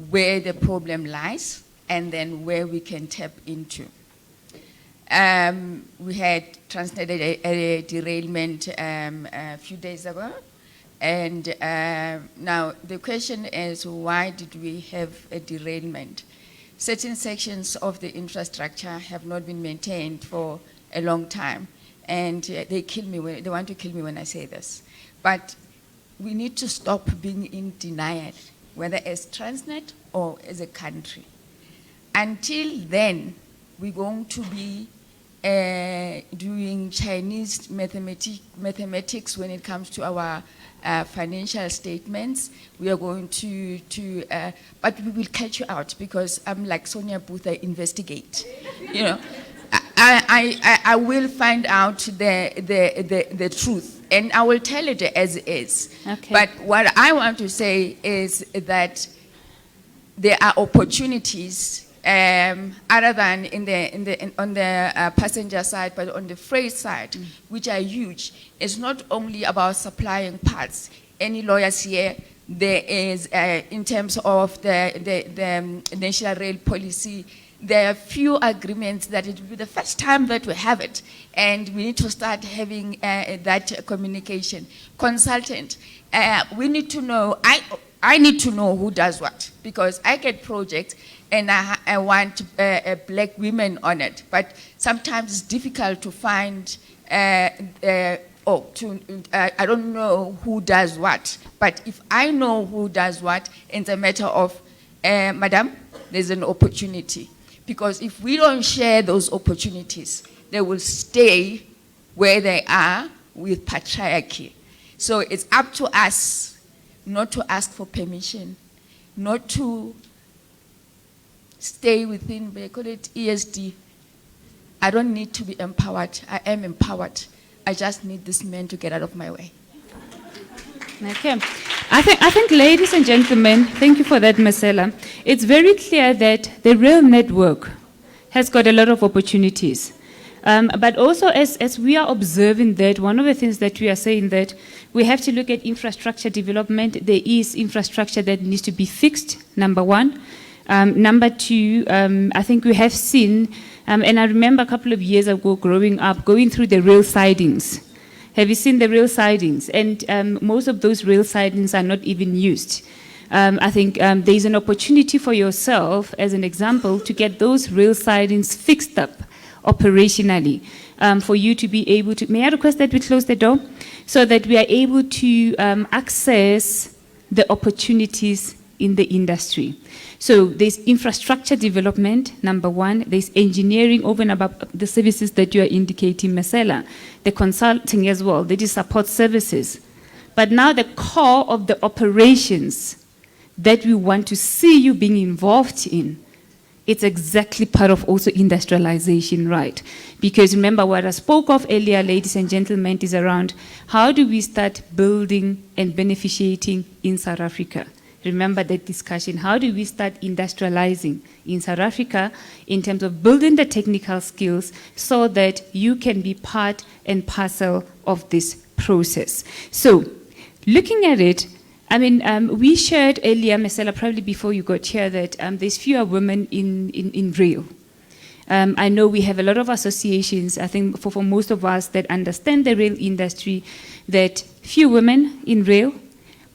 where the problem lies, and then where we can tap into. We had Transnet a derailment a few days ago, and now the question is, why did we have a derailment? Certain sections of the infrastructure have not been maintained for a long time, and they want to kill me when I say this. But we need to stop being in denial, whether as Transnet or as a country. Until then, we're going to be doing Chinese mathematics when it comes to our financial statements. We are going to but we will catch you out, because I'm like Sonia Booth, I investigate. You know, I will find out the truth, and I will tell it as is. Okay. But what I want to say is that there are opportunities other than on the passenger side, but on the freight side, which are huge. It's not only about supplying parts. Any lawyers here, there is, in terms of the national rail policy, there are few agreements that it will be the first time that we have it, and we need to start having that communication. Consultant, we need to know, I need to know who does what, because I get projects and I want black women on it, but sometimes it's difficult to find, I don't know who does what, but if I know who does what, it's a matter of, madam, there's an opportunity. Because if we don't share those opportunities, they will stay where they are with patriarchy. So it's up to us not to ask for permission, not to stay within, they call it ESD. I don't need to be empowered. I am empowered. I just need this man to get out of my way. Okay. I think, ladies and gentlemen, thank you for that, Marcella. It's very clear that the rail network has got a lot of opportunities. But also, as we are observing that, one of the things that we are saying that we have to look at infrastructure development. There is infrastructure that needs to be fixed, number one. Number two, I think we have seen, and I remember a couple of years ago growing up, going through the rail sidings. Have you seen the rail sidings? And most of those rail sidings are not even used. I think there's an opportunity for yourself, as an example, to get those rail sidings fixed up operationally, for you to be able to, may I request that we close the door, so that we are able to access the opportunities in the industry. So there's infrastructure development, number one. There's engineering over and above the services that you are indicating, Marcella. The consulting as well, that is support services. But now the core of the operations that we want to see you being involved in, it's exactly part of also industrialization, right? Because remember what I spoke of earlier, ladies and gentlemen, is around how do we start building and beneficiating in South Africa? Remember that discussion. How do we start industrializing in South Africa in terms of building the technical skills so that you can be part and parcel of this process? So, looking at it, I mean, we shared earlier, Marcella, probably before you got here, that there's fewer women in rail. I know we have a lot of associations, I think for most of us that understand the rail industry, that few women in rail.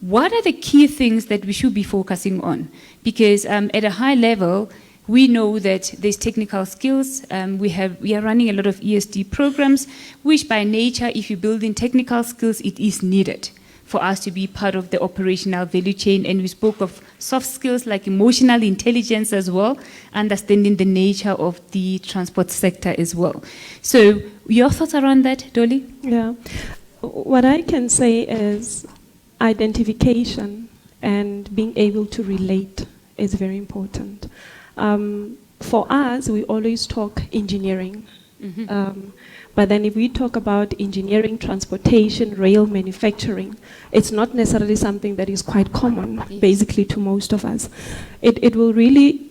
What are the key things that we should be focusing on? Because at a high level, we know that there's technical skills. We are running a lot of ESD programs, which by nature, if you build in technical skills, it is needed for us to be part of the operational value chain. And we spoke of soft skills like emotional intelligence as well, understanding the nature of the transport sector as well. So your thoughts around that, Dolly? Yeah. What I can say is identification and being able to relate is very important. For us, we always talk engineering. But then if we talk about engineering, transportation, rail manufacturing, it's not necessarily something that is quite common, basically, to most of us. It will really,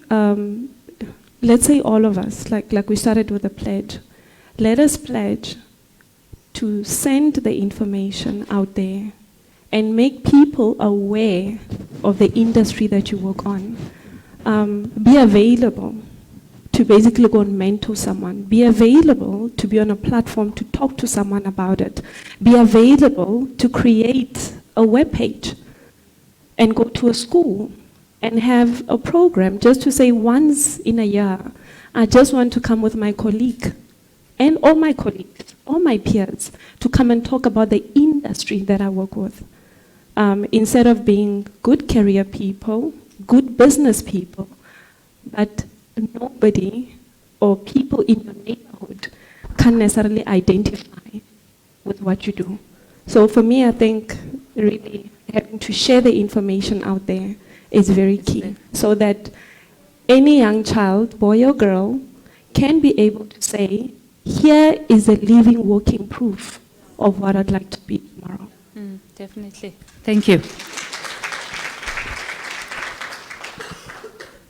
let's say all of us, like we started with a pledge, let us pledge to send the information out there and make people aware of the industry that you work on. Be available to basically go and mentor someone. Be available to be on a platform to talk to someone about it. Be available to create a web page and go to a school and have a program just to say once in a year, I just want to come with my colleague and all my colleagues, all my peers, to come and talk about the industry that I work with. Instead of being good career people, good business people, but nobody or people in your neighborhood can't necessarily identify with what you do. So for me, I think really having to share the information out there is very key, so that any young child, boy or girl, can be able to say, here is a living, working proof of what I'd like to be tomorrow. Definitely. Thank you.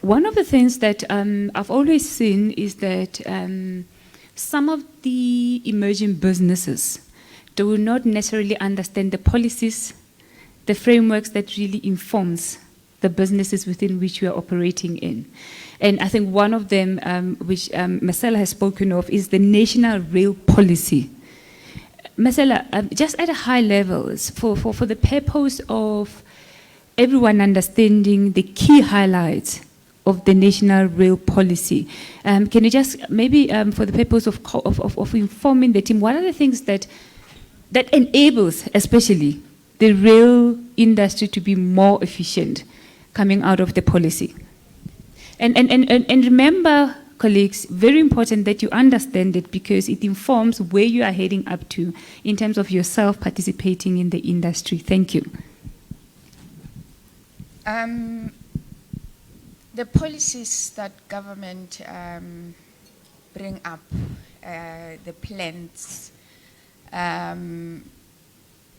One of the things that I've always seen is that some of the emerging businesses do not necessarily understand the policies, the frameworks that really informs the businesses within which we are operating in. And I think one of them, which Marcella has spoken of, is the National Rail Policy. Marcella, just at a high level, for the purpose of everyone understanding the key highlights of the National Rail Policy, can you just maybe, for the purpose of informing the team, what are the things that enables, especially, the rail industry to be more efficient coming out of the policy? And remember, colleagues, very important that you understand it, because it informs where you are heading up to in terms of yourself participating in the industry. Thank you. The policies that government bring up, the plans,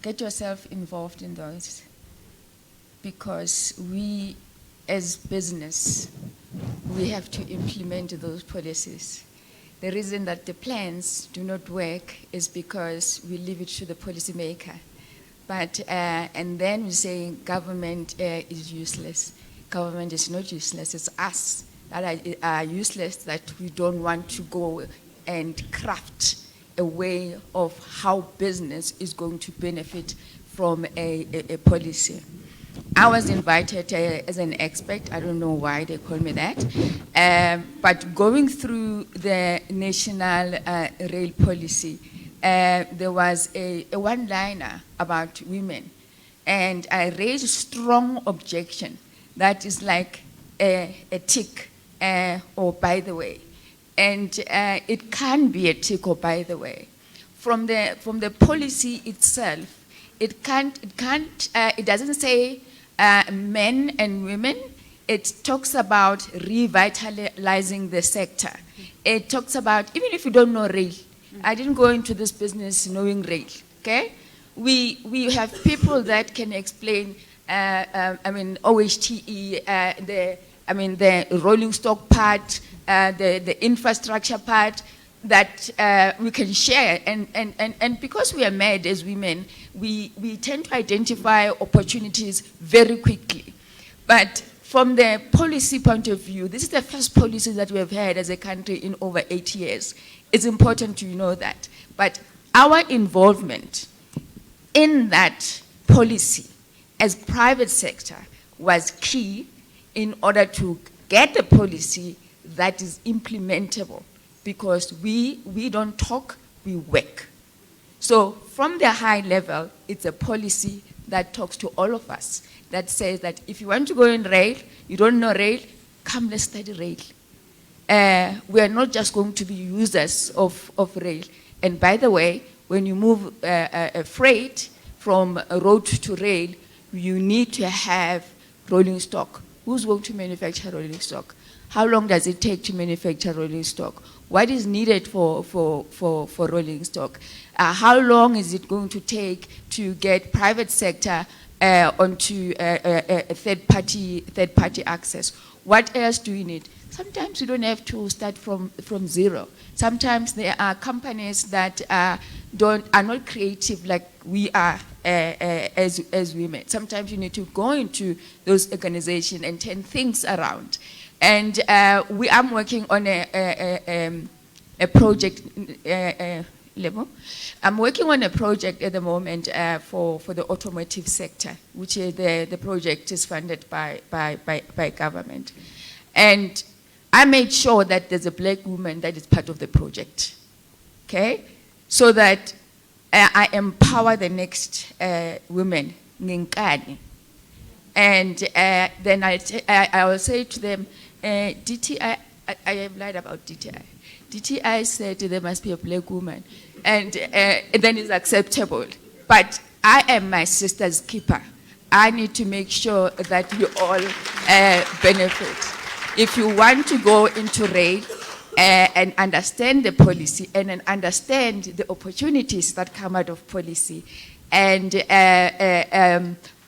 get yourself involved in those, because we as business, we have to implement those policies. the reason that the plans do not work is because we leave it to the policymaker. But, and then we say government is useless. Government is not useless, it's us that are useless, that we don't want to go and craft a way of how business is going to benefit from a policy. I was invited as an expert. I don't know why they call me that. But going through the national rail policy, there was a one-liner about women. And I raised a strong objection that is like a tick or by the way. And it can be a tick or by the way. From the policy itself, it doesn't say men and women. It talks about revitalizing the sector. It talks about, even if you don't know rail, I didn't go into this business knowing rail, okay? We have people that can explain, OHTE, the rolling stock part, the infrastructure part, that we can share. And because we are mad as women, we tend to identify opportunities very quickly. But from the policy point of view, this is the first policy that we have had as a country in over 8 years. It's important to know that. But our involvement in that policy as private sector was key in order to get a policy that is implementable, because we don't talk, we work. So from the high level, it's a policy that talks to all of us, that says that if you want to go in rail, you don't know rail, come, let's study rail. We are not just going to be users of rail. And by the way, when you move a freight from a road to rail, you need to have rolling stock. Who's going to manufacture rolling stock? How long does it take to manufacture rolling stock? What is needed for rolling stock? How long is it going to take to get private sector onto a third-party access? What else do we need? Sometimes you don't have to start from zero. Sometimes there are companies that are not creative like we are as women. Sometimes you need to go into those organizations and turn things around. And I'm working on a project level. I'm working on a project at the moment for the automotive sector, which the project is funded by government. And I made sure that there's a black woman that is part of the project, okay? So that I empower the next women, Nginkani. And then I will say to them, DTI, I have lied about DTI. DTI said there must be a black woman, and then it's acceptable. But I am my sister's keeper. I need to make sure that you all benefit. If you want to go into rail and understand the policy and then understand the opportunities that come out of policy, and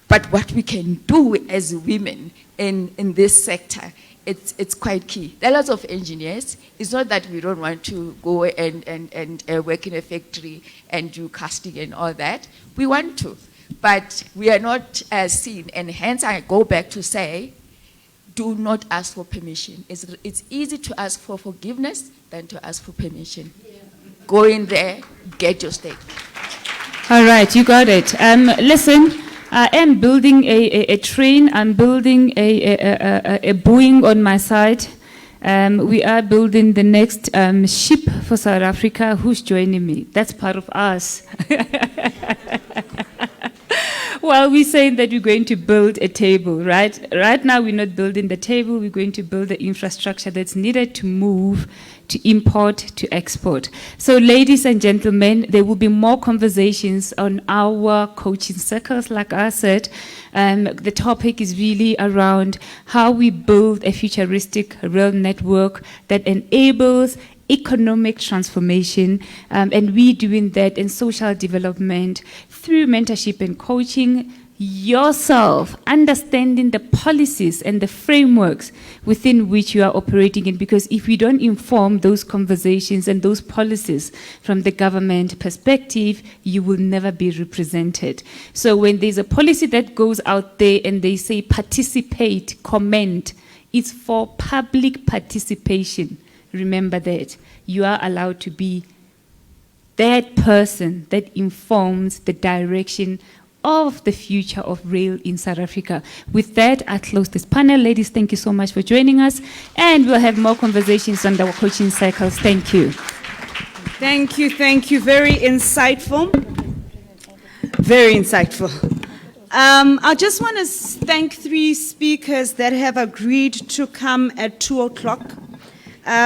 but what we can do as women in this sector, it's quite key. There are lots of engineers. It's not that we don't want to go and work in a factory and do casting and all that. We want to, but we are not seen. And hence I go back to say, do not ask for permission. It's easy to ask for forgiveness than to ask for permission. Yeah. Go in there, get your stake. All right, you got it. Listen, I am building a train. I'm building a Boeing on my side. We are building the next ship for South Africa. Who's joining me? That's part of us. Well, we're saying that we're going to build a table, right? Right now, we're not building the table. We're going to build the infrastructure that's needed to move, to import, to export. So, ladies and gentlemen, there will be more conversations on our coaching circles, like I said. The topic is really around how we build a futuristic rail network that enables economic transformation, and we doing that in social development through mentorship and coaching, yourself, understanding the policies and the frameworks within which you are operating in, because if you don't inform those conversations and those policies from the government perspective, you will never be represented. So when there's a policy that goes out there and they say participate, comment, it's for public participation. Remember that. You are allowed to be that person that informs the direction of the future of rail in South Africa. With that, I close this panel. Ladies, thank you so much for joining us, and we'll have more conversations on our coaching cycles. Thank you. Thank you, thank you. Very insightful. Very insightful. I just want to thank 3 speakers that have agreed to come at 2 o'clock,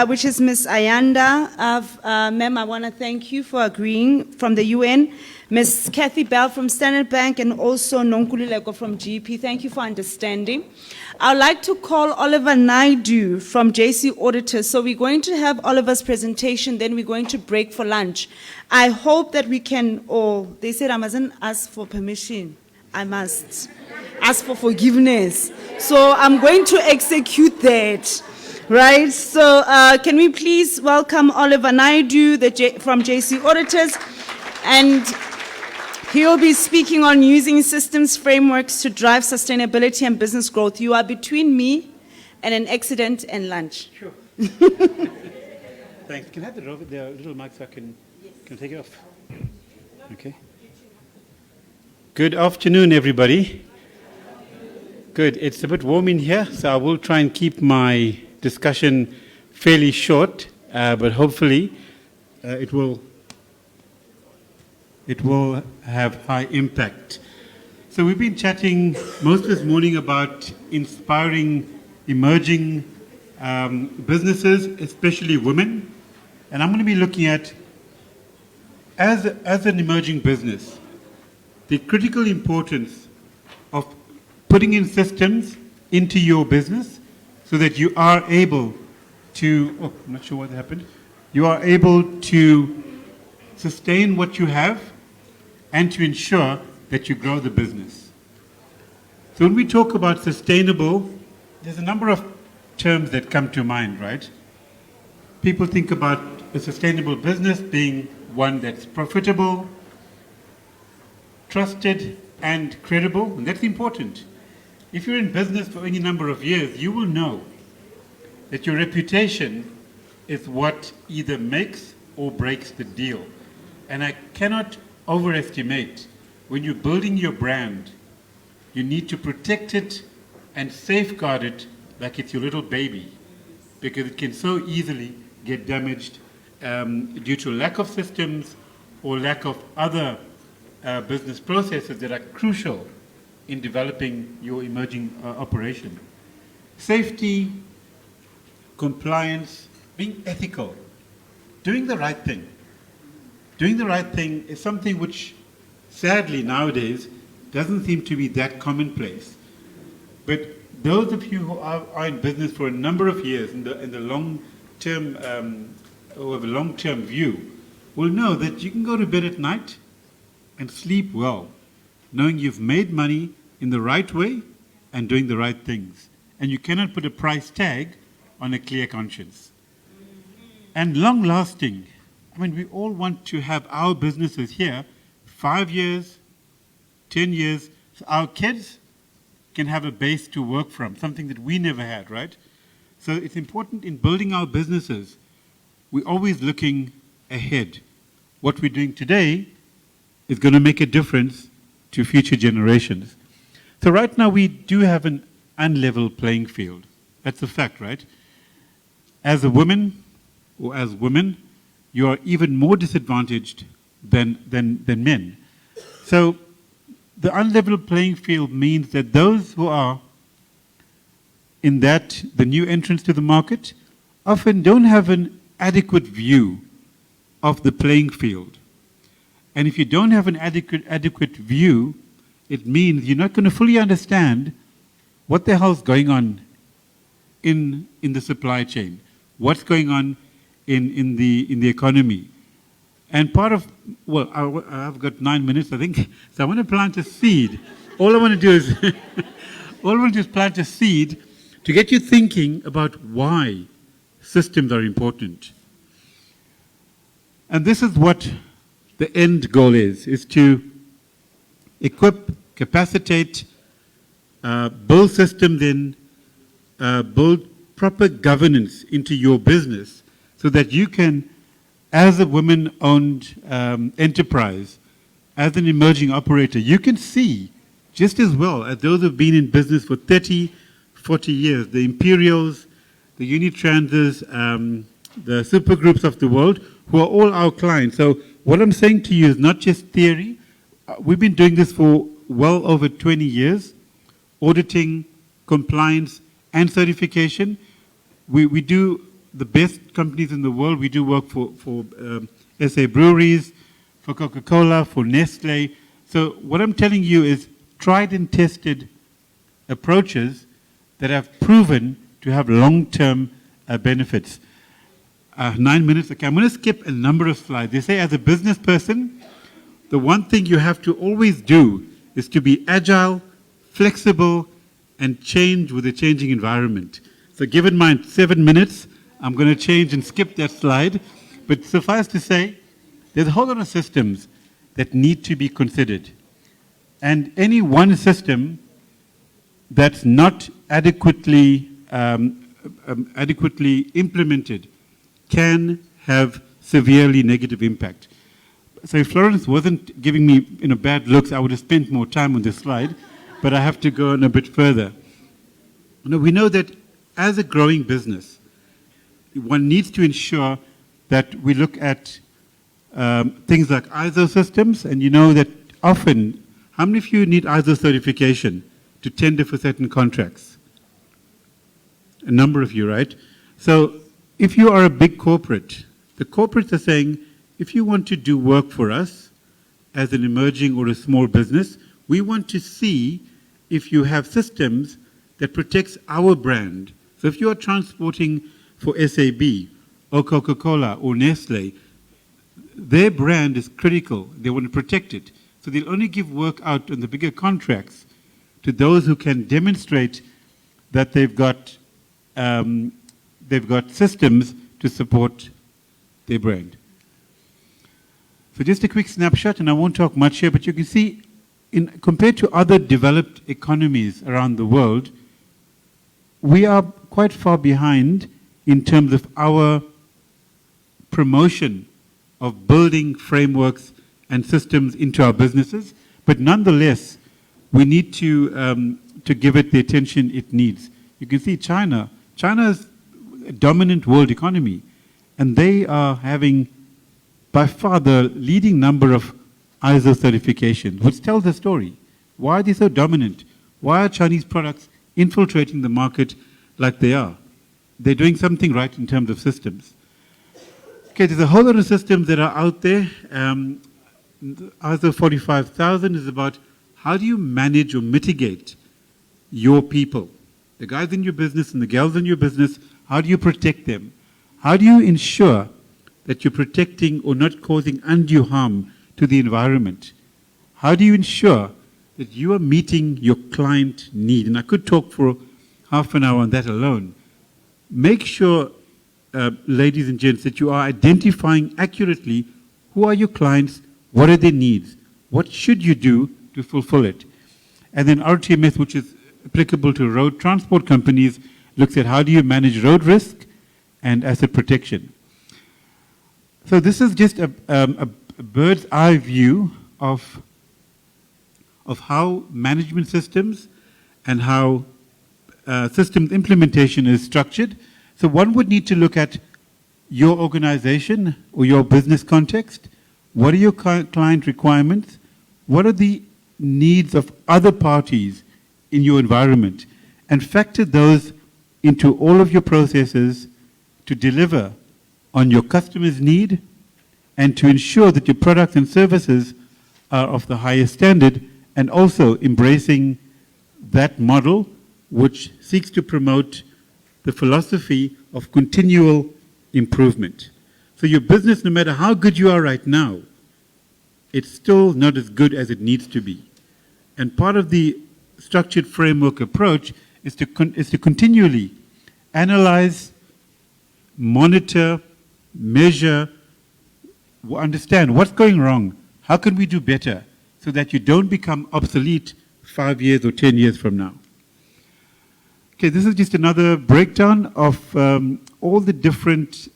which is Ms. Ayanda. Ma'am, I want to thank you for agreeing, from the UN. Ms. Kathy Bell from Standard Bank, and also Nonkululeko from GP. Thank you for understanding. I'd like to call Oliver Naidu from JC Auditors. So we're going to have Oliver's presentation, then we're going to break for lunch. I hope that we can, they said I mustn't ask for permission. I must ask for forgiveness. So I'm going to execute that. Right? So can we please welcome Oliver Naidu from JC Auditors, and he will be speaking on using systems frameworks to drive sustainability and business growth. You are between me and an accident and lunch. Sure. Thanks. Can I have the little mic so I can take it off? Okay. Good afternoon, everybody. Good. It's a bit warm in here, so I will try and keep my discussion fairly short, but hopefully it will have high impact. So we've been chatting most this morning about inspiring emerging businesses, especially women. And I'm going to be looking at, as an emerging business, the critical importance of putting in systems into your business so that you are able to, I'm not sure what happened, you are able to sustain what you have and to ensure that you grow the business. So when we talk about sustainable, there's a number of terms that come to mind, right? People think about a sustainable business being one that's profitable, trusted, and credible, and that's important. If you're in business for any number of years, you will know that your reputation is what either makes or breaks the deal. And I cannot overestimate, when you're building your brand, you need to protect it and safeguard it like it's your little baby, because it can so easily get damaged due to lack of systems or lack of other business processes that are crucial in developing your emerging operation. Safety, compliance, being ethical, doing the right thing. Doing the right thing is something which, sadly, nowadays, doesn't seem to be that commonplace. But those of you who are in business for a number of years, in the long term, or have a long-term view, will know that you can go to bed at night and sleep well, knowing you've made money in the right way and doing the right things. And you cannot put a price tag on a clear conscience. And long-lasting. I mean, we all want to have our businesses here 5 years, 10 years, so our kids can have a base to work from, something that we never had, right? So it's important in building our businesses, we're always looking ahead. What we're doing today is going to make a difference to future generations. So right now we do have an unlevel playing field. That's a fact, right? As a woman or as women, you are even more disadvantaged than men. So the unlevel playing field means that those who are in that, the new entrants to the market, often don't have an adequate view of the playing field. And if you don't have an adequate view, it means you're not going to fully understand what the hell's going on in the supply chain, what's going on in the economy. And part of, well, I've got 9 minutes, I think, so I want to plant a seed all I want to do is all I want to do is plant a seed to get you thinking about why systems are important. And this is what the end goal is to equip, capacitate, build systems in, build proper governance into your business so that you can, as a women-owned enterprise, as an emerging operator, you can see just as well as those who have been in business for 30, 40 years, the Imperials, the Unitransers, the supergroups of the world, who are all our clients. So what I'm saying to you is not just theory. We've been doing this for well over 20 years, auditing, compliance, and certification. We do the best companies in the world. We do work for SA Breweries, for Coca-Cola, for Nestle. So what I'm telling you is tried and tested approaches that have proven to have long-term benefits. 9 minutes, okay, I'm going to skip a number of slides. They say as a business person, the one thing you have to always do is to be agile, flexible, and change with a changing environment. So given my 7 minutes, I'm going to change and skip that slide. But suffice to say, there's a whole lot of systems that need to be considered. And any one system that's not adequately implemented can have severely negative impact. So if Florence wasn't giving me bad looks, I would have spent more time on this slide, but I have to go on a bit further. We know that as a growing business, one needs to ensure that we look at things like ISO systems, and you know that often, how many of you need ISO certification to tender for certain contracts? A number of you, right? So if you are a big corporate, the corporates are saying, if you want to do work for us as an emerging or a small business, we want to see if you have systems that protects our brand. So if you are transporting for SAB or Coca-Cola or Nestle, their brand is critical. They want to protect it. So they'll only give work out on the bigger contracts to those who can demonstrate that they've got systems to support their brand. So just a quick snapshot, and I won't talk much here, but you can see, compared to other developed economies around the world, we are quite far behind in terms of our promotion of building frameworks and systems into our businesses. But nonetheless, we need to give it the attention it needs. You can see China. China is a dominant world economy, and they are having by far the leading number of ISO certifications, which tells the story. Why are they so dominant? Why are Chinese products infiltrating the market like they are? They're doing something right in terms of systems. Okay, there's a whole lot of systems that are out there. ISO 45000 is about how do you manage or mitigate your people, the guys in your business and the girls in your business. How do you protect them? How do you ensure that you're protecting or not causing undue harm to the environment? How do you ensure that you are meeting your client need? And I could talk for half an hour on that alone. Make sure, ladies and gents, that you are identifying accurately who are your clients, what are their needs, what should you do to fulfill it. And then RTMS, which is applicable to road transport companies, looks at how do you manage road risk and asset protection. So this is just a bird's eye view of how management systems and how systems implementation is structured. So one would need to look at your organization or your business context. What are your client requirements? What are the needs of other parties in your environment? And factor those into all of your processes to deliver on your customer's need and to ensure that your products and services are of the highest standard, and also embracing that model which seeks to promote the philosophy of continual improvement. So your business, no matter how good you are right now, it's still not as good as it needs to be. And part of the structured framework approach is to continually analyze, monitor, measure, understand what's going wrong, how can we do better so that you don't become obsolete 5 years or 10 years from now. Okay, this is just another breakdown of all the different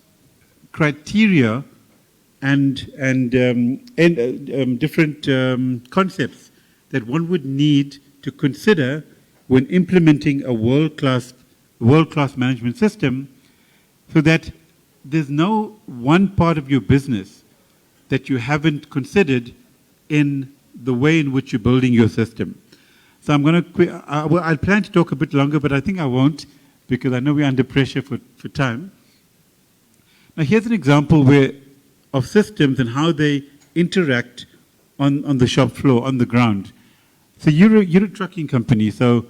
criteria and different concepts that one would need to consider when implementing a world-class management system, so that there's no one part of your business that you haven't considered in the way in which you're building your system. So I'm going to, I plan to talk a bit longer, but I think I won't, because I know we're under pressure for time. Now here's an example of systems and how they interact on the shop floor, on the ground. So you're a trucking company, so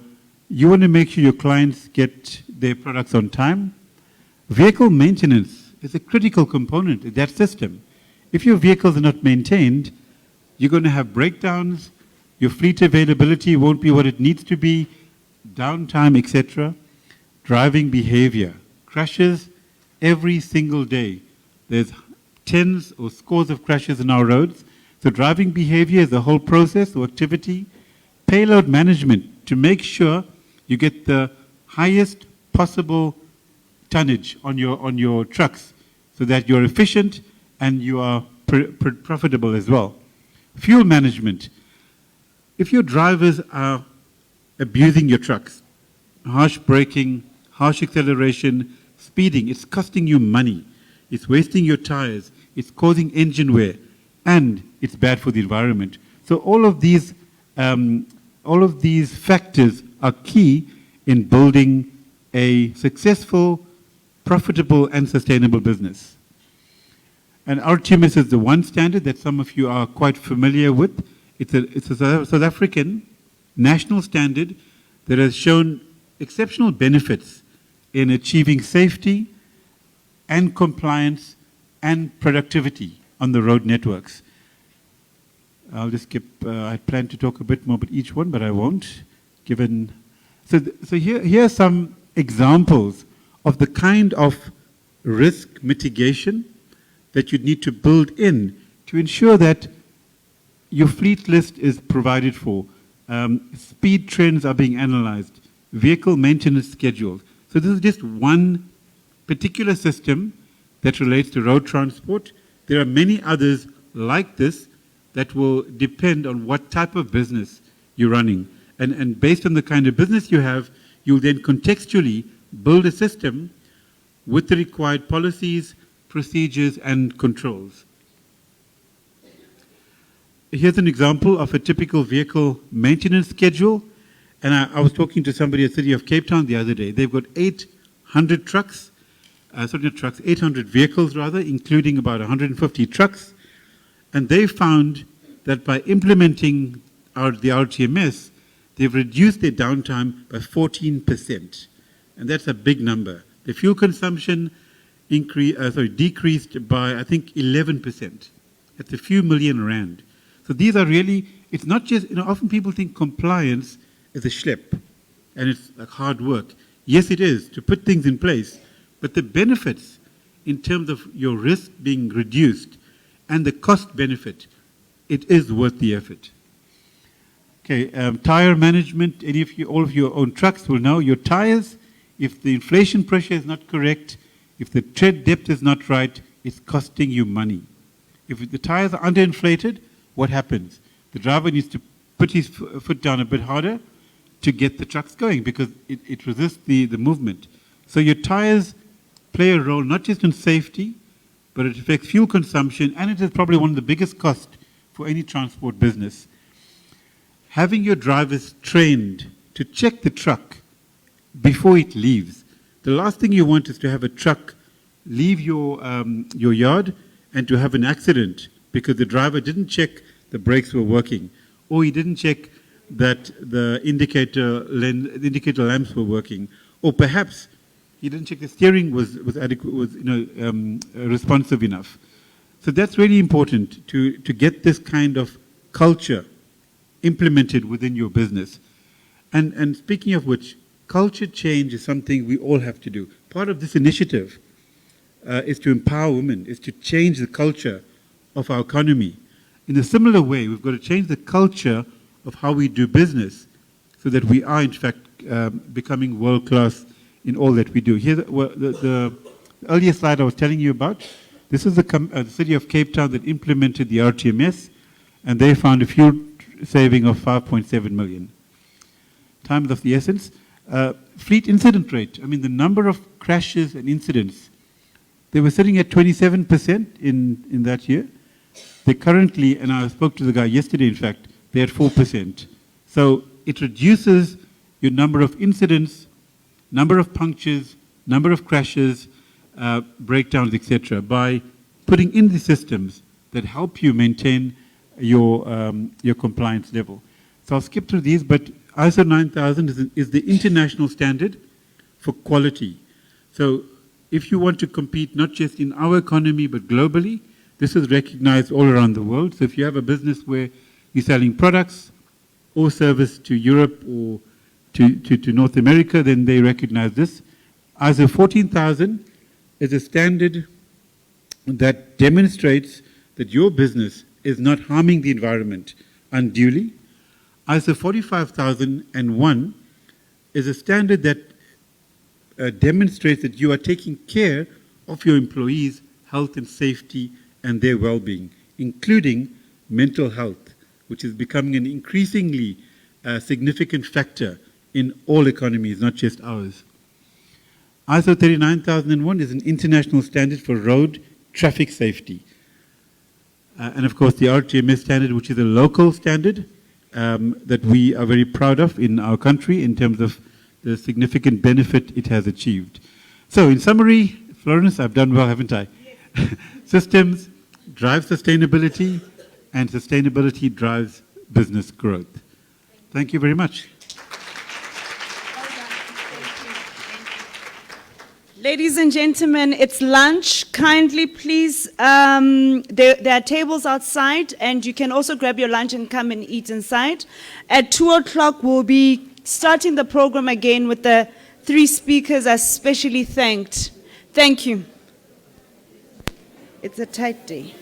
you want to make sure your clients get their products on time. Vehicle maintenance is a critical component of that system. If your vehicles are not maintained, you're going to have breakdowns, your fleet availability won't be what it needs to be, downtime, etc. Driving behavior, crashes every single day. There's tens or scores of crashes on our roads. So driving behavior is a whole process or activity. Payload management, to make sure you get the highest possible tonnage on your trucks so that you're efficient and you are profitable as well. Fuel management. If your drivers are abusing your trucks, harsh braking, harsh acceleration, speeding, it's costing you money. It's wasting your tires. It's causing engine wear, and it's bad for the environment. So all of these factors are key in building a successful, profitable, and sustainable business. And RTMS is the one standard that some of you are quite familiar with. It's a South African national standard that has shown exceptional benefits in achieving safety and compliance and productivity on the road networks. I'll just skip, I plan to talk a bit more about each one, but I won't, given... So here are some examples of the kind of risk mitigation that you need to build in to ensure that your fleet list is provided for, speed trends are being analyzed, vehicle maintenance schedules. So this is just one particular system that relates to road transport. There are many others like this that will depend on what type of business you're running. And based on the kind of business you have, you'll then contextually build a system with the required policies, procedures, and controls. Here's an example of a typical vehicle maintenance schedule. And I was talking to somebody at the City of Cape Town the other day. They've got 800 trucks, 800 vehicles rather, including about 150 trucks. And they found that by implementing the RTMS, they've reduced their downtime by 14%. And that's a big number. The fuel consumption decreased by, I think, 11%. That's a few million rand. So these are really, it's not just, often people think compliance is a schlep and it's like hard work. Yes, it is to put things in place, but the benefits in terms of your risk being reduced and the cost benefit, it is worth the effort. Okay, tire management, all of you own trucks will know your tires, if the inflation pressure is not correct, if the tread depth is not right, it's costing you money. If the tires are underinflated, what happens? The driver needs to put his foot down a bit harder to get the trucks going because it resists the movement. So your tires play a role not just in safety, but it affects fuel consumption, and it is probably one of the biggest costs for any transport business. Having your drivers trained to check the truck before it leaves. The last thing you want is to have a truck leave your yard and to have an accident because the driver didn't check the brakes were working, or he didn't check that the indicator lamps were working, or perhaps he didn't check the steering was adequate, responsive enough. So that's really important to get this kind of culture implemented within your business. And speaking of which, culture change is something we all have to do. Part of this initiative is to empower women, is to change the culture of our economy. In a similar way, we've got to change the culture of how we do business so that we are, in fact, becoming world-class in all that we do. Here, the earlier slide I was telling you about, this is the city of Cape Town that implemented the RTMS, and they found a fuel saving of 5.7 million. Time is of the essence. Fleet incident rate, I mean, the number of crashes and incidents, they were sitting at 27% in that year. They currently, and I spoke to the guy yesterday, in fact, they're at 4%. So it reduces your number of incidents, number of punctures, number of crashes, breakdowns, etc., by putting in the systems that help you maintain your compliance level. So I'll skip through these, but ISO 9000 is the international standard for quality. So if you want to compete not just in our economy but globally, this is recognized all around the world. So if you have a business where you're selling products or service to Europe or to North America, then they recognize this. ISO 14000 is a standard that demonstrates that your business is not harming the environment unduly. ISO 45001 is a standard that demonstrates that you are taking care of your employees' health and safety and their well-being, including mental health, which is becoming an increasingly significant factor in all economies, not just ours. ISO 39001 is an international standard for road traffic safety. And of course the RTMS standard, which is a local standard that we are very proud of in our country in terms of the significant benefit it has achieved. So in summary, Florence, I've done well, haven't I? Yes. Systems drive sustainability, and sustainability drives business growth. Thank you very much. Ladies and gentlemen, it's lunch. Kindly, please, there are tables outside, and you can also grab your lunch and come and eat inside. At 2 o'clock, we'll be starting the program again with the 3 speakers as specially thanked. Thank you. It's a tight day.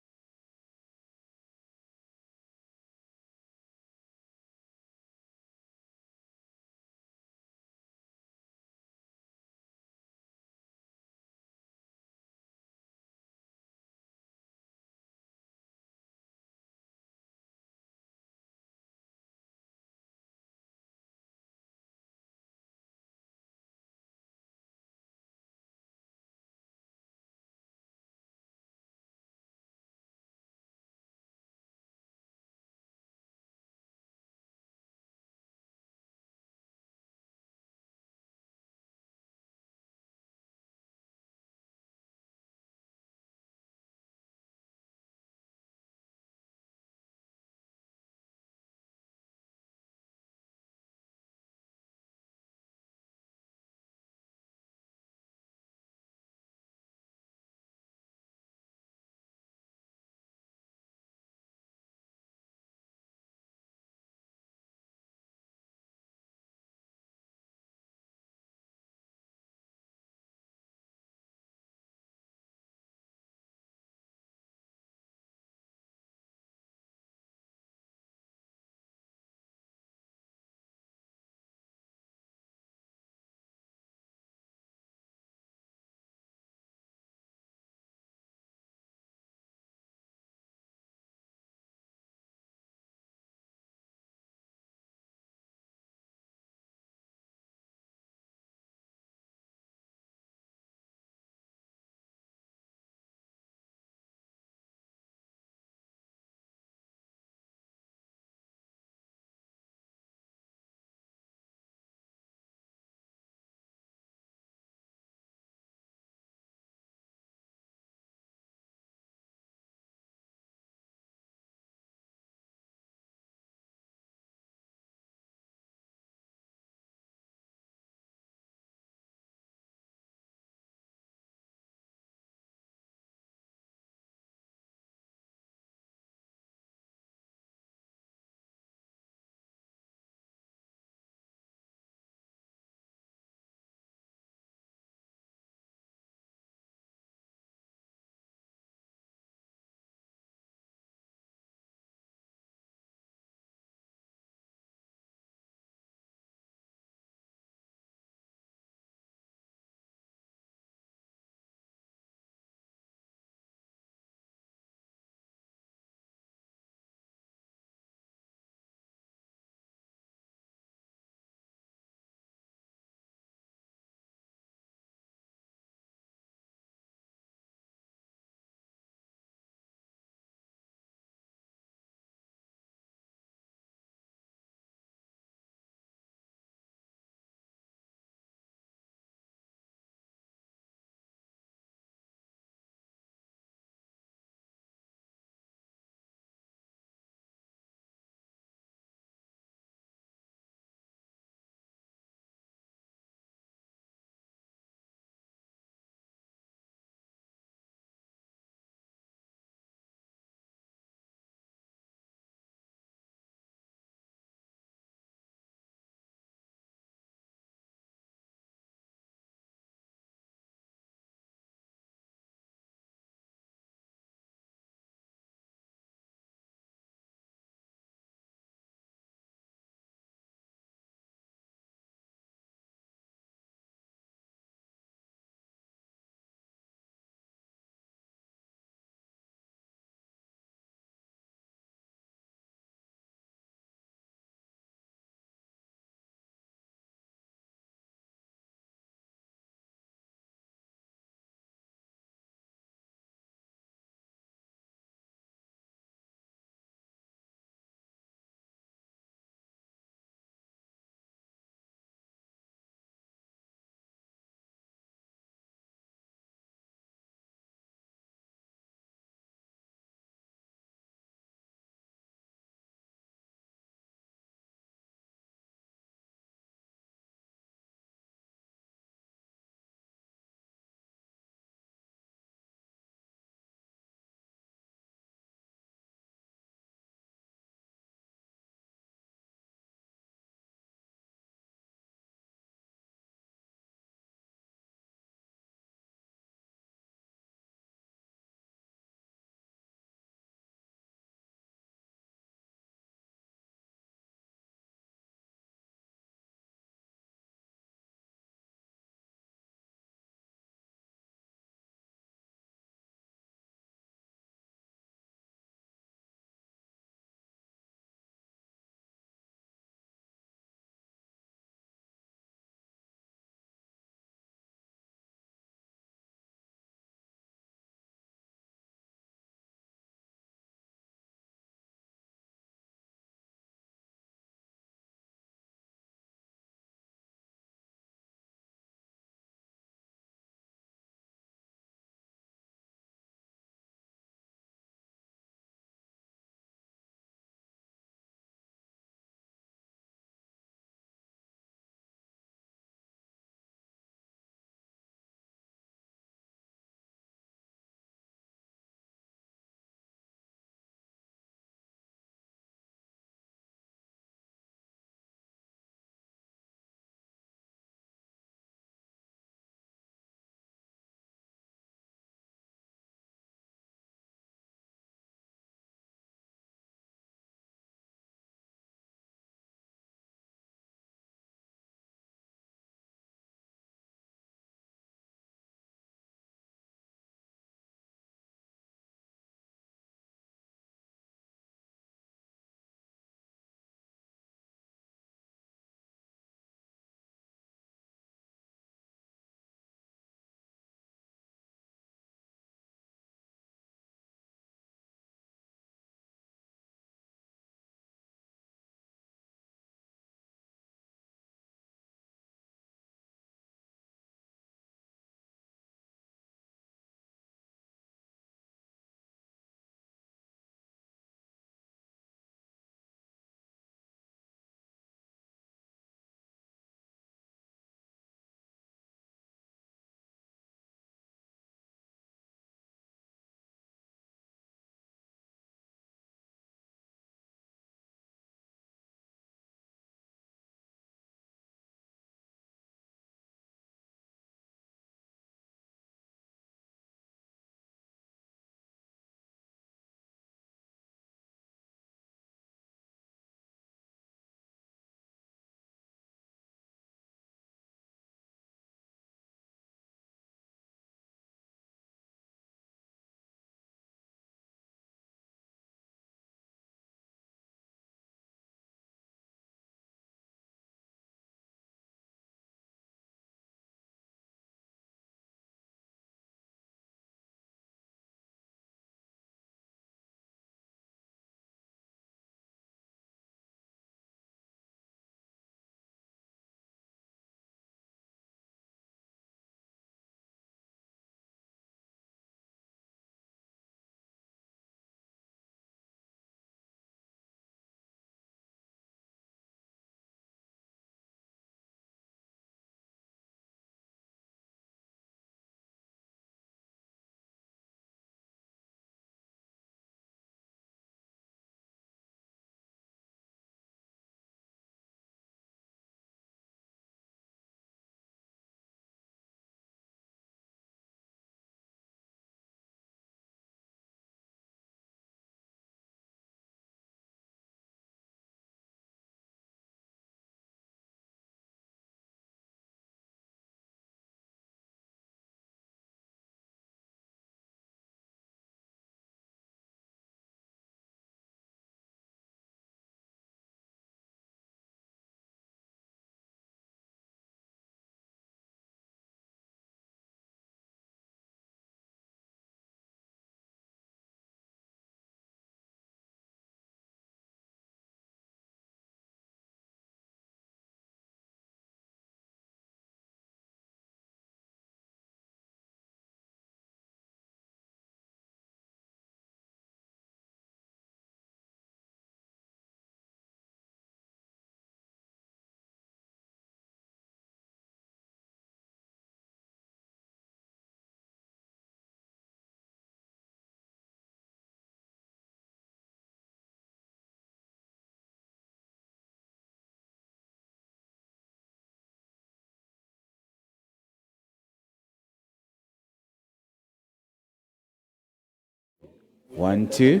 1, 2.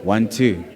1, 2.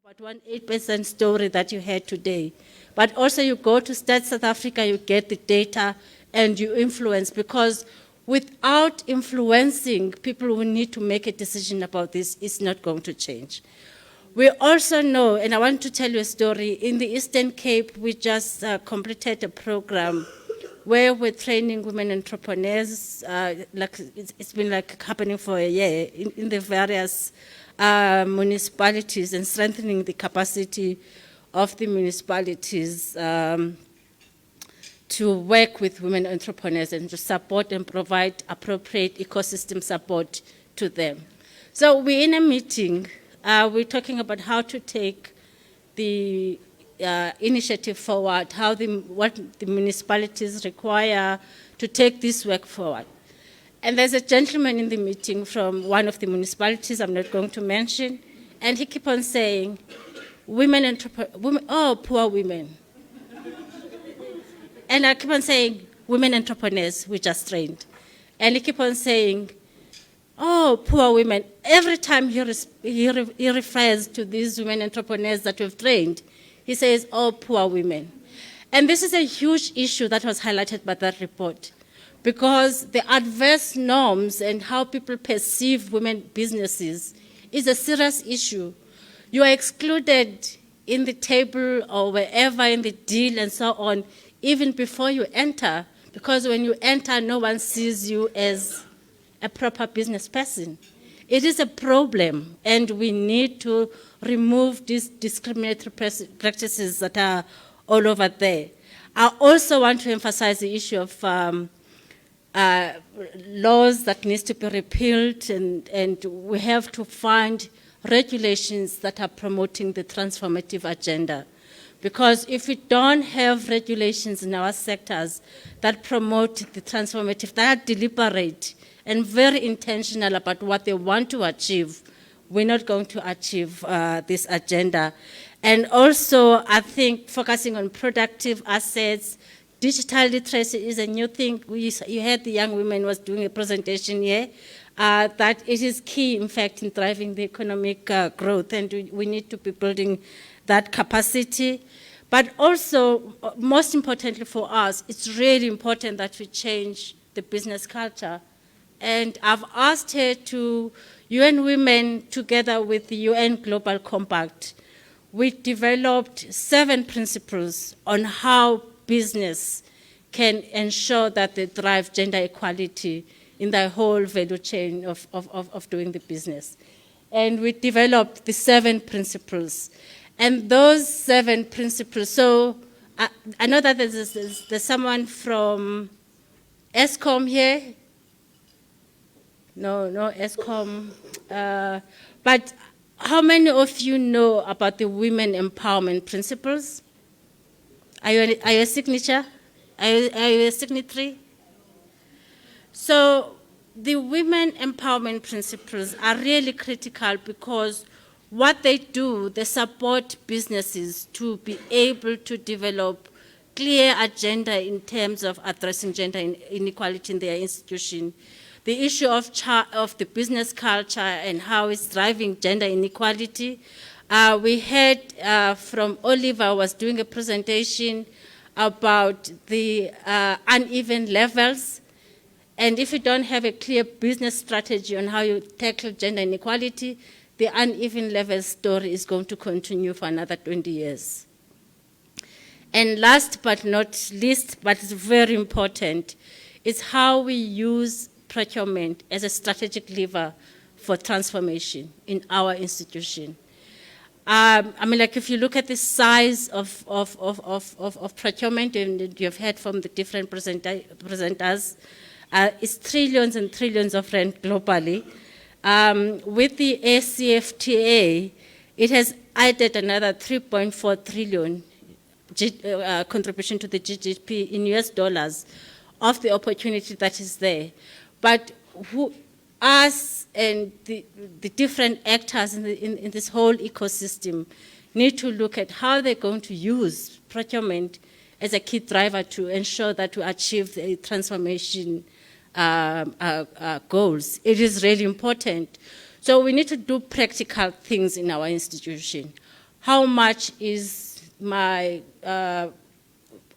But 1.8% story that you had today. But also you go to Stats South Africa, you get the data and you influence, because without influencing people who need to make a decision about this, it's not going to change. We also know, and I want to tell you a story, in the Eastern Cape, we just completed a program where we're training women entrepreneurs, it's been like happening for a year in the various municipalities, and strengthening the capacity of the municipalities to work with women entrepreneurs and to support and provide appropriate ecosystem support to them. So we're in a meeting, we're talking about how to take the initiative forward, what the municipalities require to take this work forward. And there's a gentleman in the meeting from one of the municipalities I'm not going to mention, and he keep on saying, women, oh, poor women. And I keep on saying, women entrepreneurs, we just trained. And he keep on saying, oh, poor women. Every time he refers to these women entrepreneurs that we've trained, he says, oh, poor women. And this is a huge issue that was highlighted by that report, because the adverse norms and how people perceive women businesses is a serious issue. You are excluded in the table or wherever in the deal and so on, even before you enter, because when you enter, no one sees you as a proper business person. It is a problem, and we need to remove these discriminatory practices that are all over there. I also want to emphasize the issue of laws that needs to be repealed, and we have to find regulations that are promoting the transformative agenda. Because if we don't have regulations in our sectors that promote the transformative, that are deliberate and very intentional about what they want to achieve, we're not going to achieve this agenda. And also, I think focusing on productive assets, digital literacy is a new thing. You heard the young woman was doing a presentation here, that it is key, in fact, in driving the economic growth, and we need to be building that capacity. But also, most importantly for us, it's really important that we change the business culture. And I've asked her to, UN Women, together with the UN Global Compact, we developed 7 principles on how business can ensure that they drive gender equality in the whole value chain of doing the business. And we developed the 7 principles. And those 7 principles, so I know that there's someone from ESCOM here. No ESCOM. But how many of you know about the women empowerment principles? Are you a signature? Are you a signatory? So the women empowerment principles are really critical, because what they do, they support businesses to be able to develop clear agenda in terms of addressing gender inequality in their institution. The issue of the business culture and how it's driving gender inequality. We heard from Oliver was doing a presentation about the uneven levels. And if you don't have a clear business strategy on how you tackle gender inequality, the uneven level story is going to continue for another 20 years. And last but not least, but it's very important, is how we use procurement as a strategic lever for transformation in our institution. I mean, like if you look at the size of procurement, and you've heard from the different presenters, it's trillions and trillions of rand globally. With the ACFTA, it has added another 3.4 trillion contribution to the GDP in US dollars of the opportunity that is there. But us and the different actors in this whole ecosystem need to look at how they're going to use procurement as a key driver to ensure that we achieve the transformation goals. It is really important. So we need to do practical things in our institution. how much is my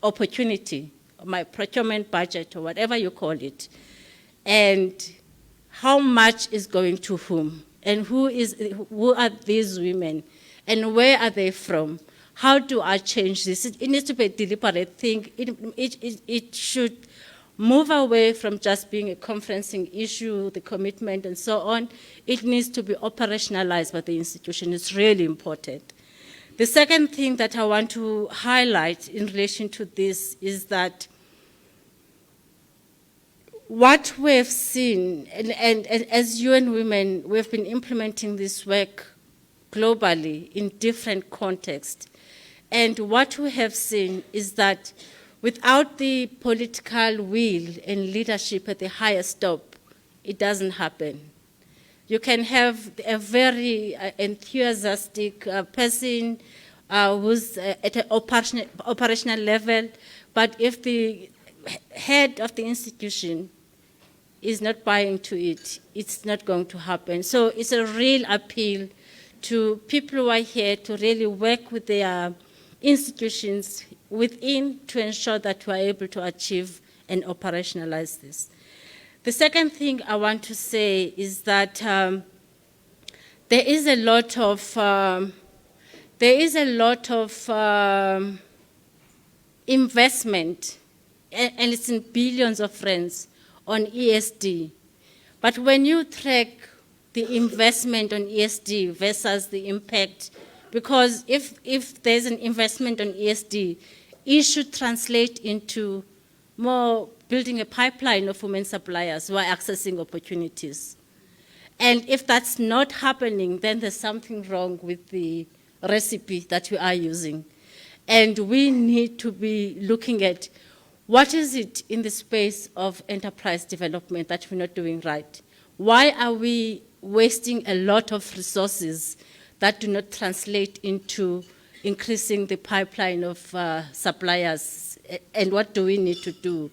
opportunity, my procurement budget, or whatever you call it, and how much is going to whom, and who are these women, and where are they from? How do I change this? It needs to be a deliberate thing. It should move away from just being a conferencing issue, the commitment and so on. It needs to be operationalized by the institution. It's really important. The second thing that I want to highlight in relation to this is that what we've seen, and as UN Women, we've been implementing this work globally in different contexts. And what we have seen is that without the political will and leadership at the highest top, it doesn't happen. You can have a very enthusiastic person who's at an operational level, but if the head of the institution is not buying to it, it's not going to happen. So it's a real appeal to people who are here to really work with their institutions within to ensure that we are able to achieve and operationalize this. The second thing I want to say is that there is a lot of investment, and it's in billions of rands on ESD. But when you track the investment on ESD versus the impact, because if there's an investment on ESD, it should translate into more building a pipeline of women suppliers who are accessing opportunities. And if that's not happening, then there's something wrong with the recipe that we are using. And we need to be looking at what is it in the space of enterprise development that we're not doing right? Why are we wasting a lot of resources that do not translate into increasing the pipeline of suppliers, and what do we need to do?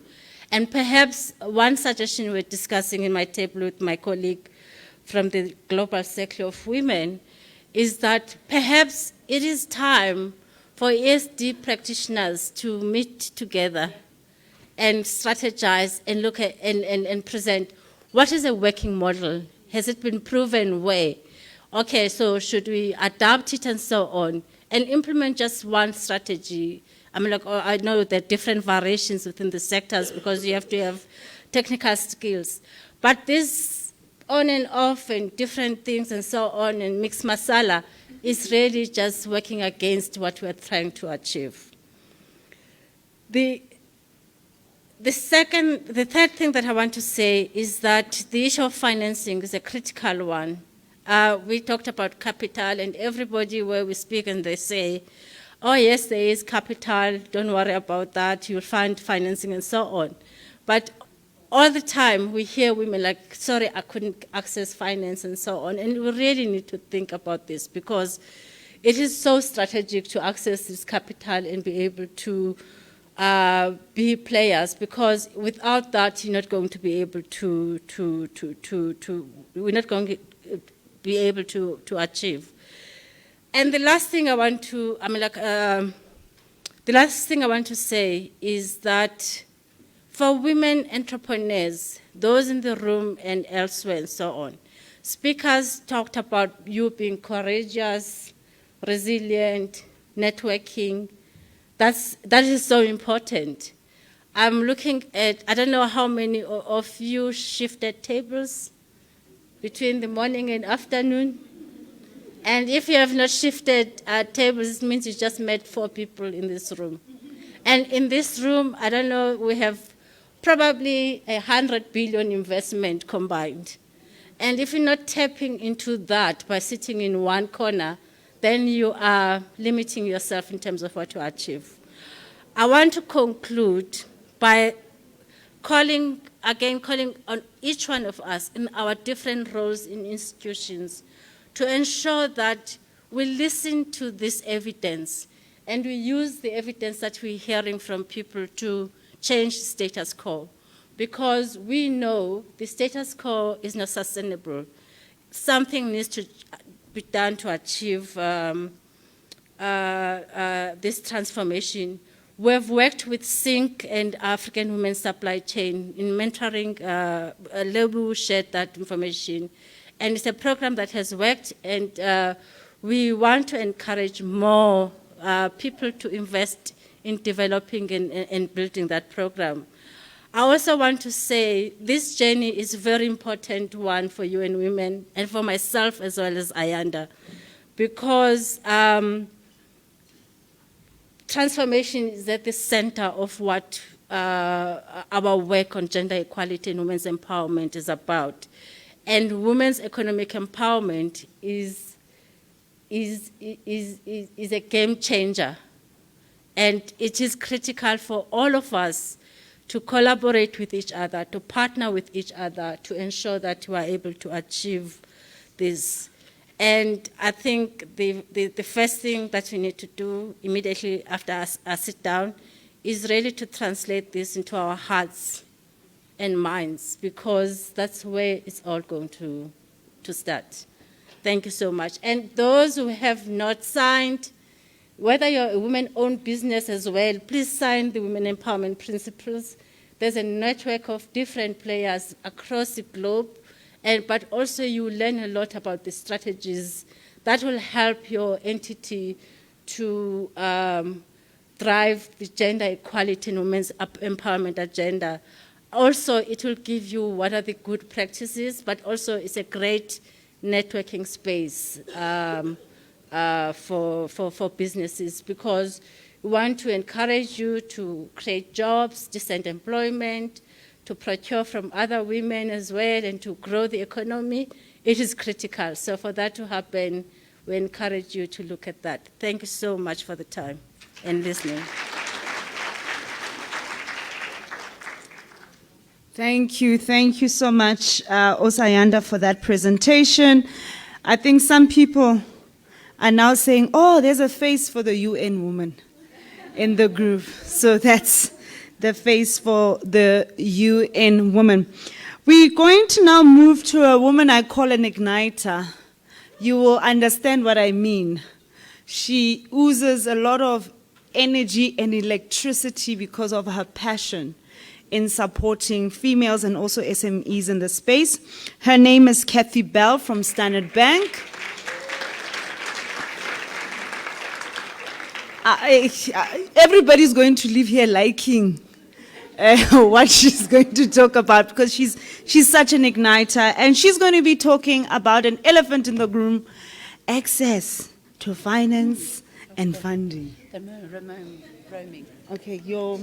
And perhaps one suggestion we're discussing in my table with my colleague from the Global Circle of Women is that perhaps it is time for ESD practitioners to meet together and strategize and look at and present what is a working model. Has it been proven where? Okay, so should we adapt it and so on, and implement just one strategy? I mean, I know there are different variations within the sectors because you have to have technical skills. But this on and off and different things and so on and mixed masala is really just working against what we're trying to achieve. The third thing that I want to say is that the issue of financing is a critical one. We talked about capital, and everybody where we speak and they say, oh yes, there is capital, don't worry about that, you'll find financing and so on. But all the time we hear women like, sorry, I couldn't access finance and so on. And we really need to think about this because it is so strategic to access this capital and be able to be players, because without that you're not going to be able we're not going to be able to achieve. And the last thing I want to, the last thing I want to say is that for women entrepreneurs, those in the room and elsewhere and so on, speakers talked about you being courageous, resilient, networking. That is so important. I'm looking at, I don't know how many of you shifted tables between the morning and afternoon. And if you have not shifted tables, it means you just met 4 people in this room. And in this room, I don't know, we have probably 100 billion investment combined. And if you're not tapping into that by sitting in one corner, then you are limiting yourself in terms of what you achieve. I want to conclude by calling on each one of us in our different roles in institutions to ensure that we listen to this evidence and we use the evidence that we're hearing from people to change the status quo. Because we know the status quo is not sustainable. Something needs to be done to achieve this transformation. We've worked with SYNC and African Women's Supply Chain in mentoring. Lebu shared that information. And it's a program that has worked, and we want to encourage more people to invest in developing and building that program. I also want to say this journey is a very important one for UN Women and for myself as well as Ayanda, because transformation is at the center of what our work on gender equality and women's empowerment is about. And women's economic empowerment is a game changer. And it is critical for all of us to collaborate with each other, to partner with each other, to ensure that we are able to achieve this. And I think the first thing that we need to do immediately after I sit down is really to translate this into our hearts and minds, because that's where it's all going to start. Thank you so much. And those who have not signed, whether you're a women-owned business as well, please sign the Women Empowerment Principles. There's a network of different players across the globe, but also you learn a lot about the strategies that will help your entity to drive the gender equality and women's empowerment agenda. Also, it will give you what are the good practices, but also it's a great networking space for businesses, because we want to encourage you to create jobs, decent employment, to procure from other women as well, and to grow the economy. It is critical. So for that to happen, we encourage you to look at that. Thank you so much for the time and listening. Thank you so much, Osayanda, for that presentation. I think some people are now saying, oh, there's a face for the UN woman in the group. So that's the face for the UN woman. We're going to now move to a woman I call an igniter. You will understand what I mean. She oozes a lot of energy and electricity because of her passion in supporting females and also SMEs in the space. Her name is Kathy Bell from Standard Bank. Everybody's going to leave here liking what she's going to talk about, because she's such an igniter, and she's going to be talking about an elephant in the room: access to finance and funding. Roaming. Okay, your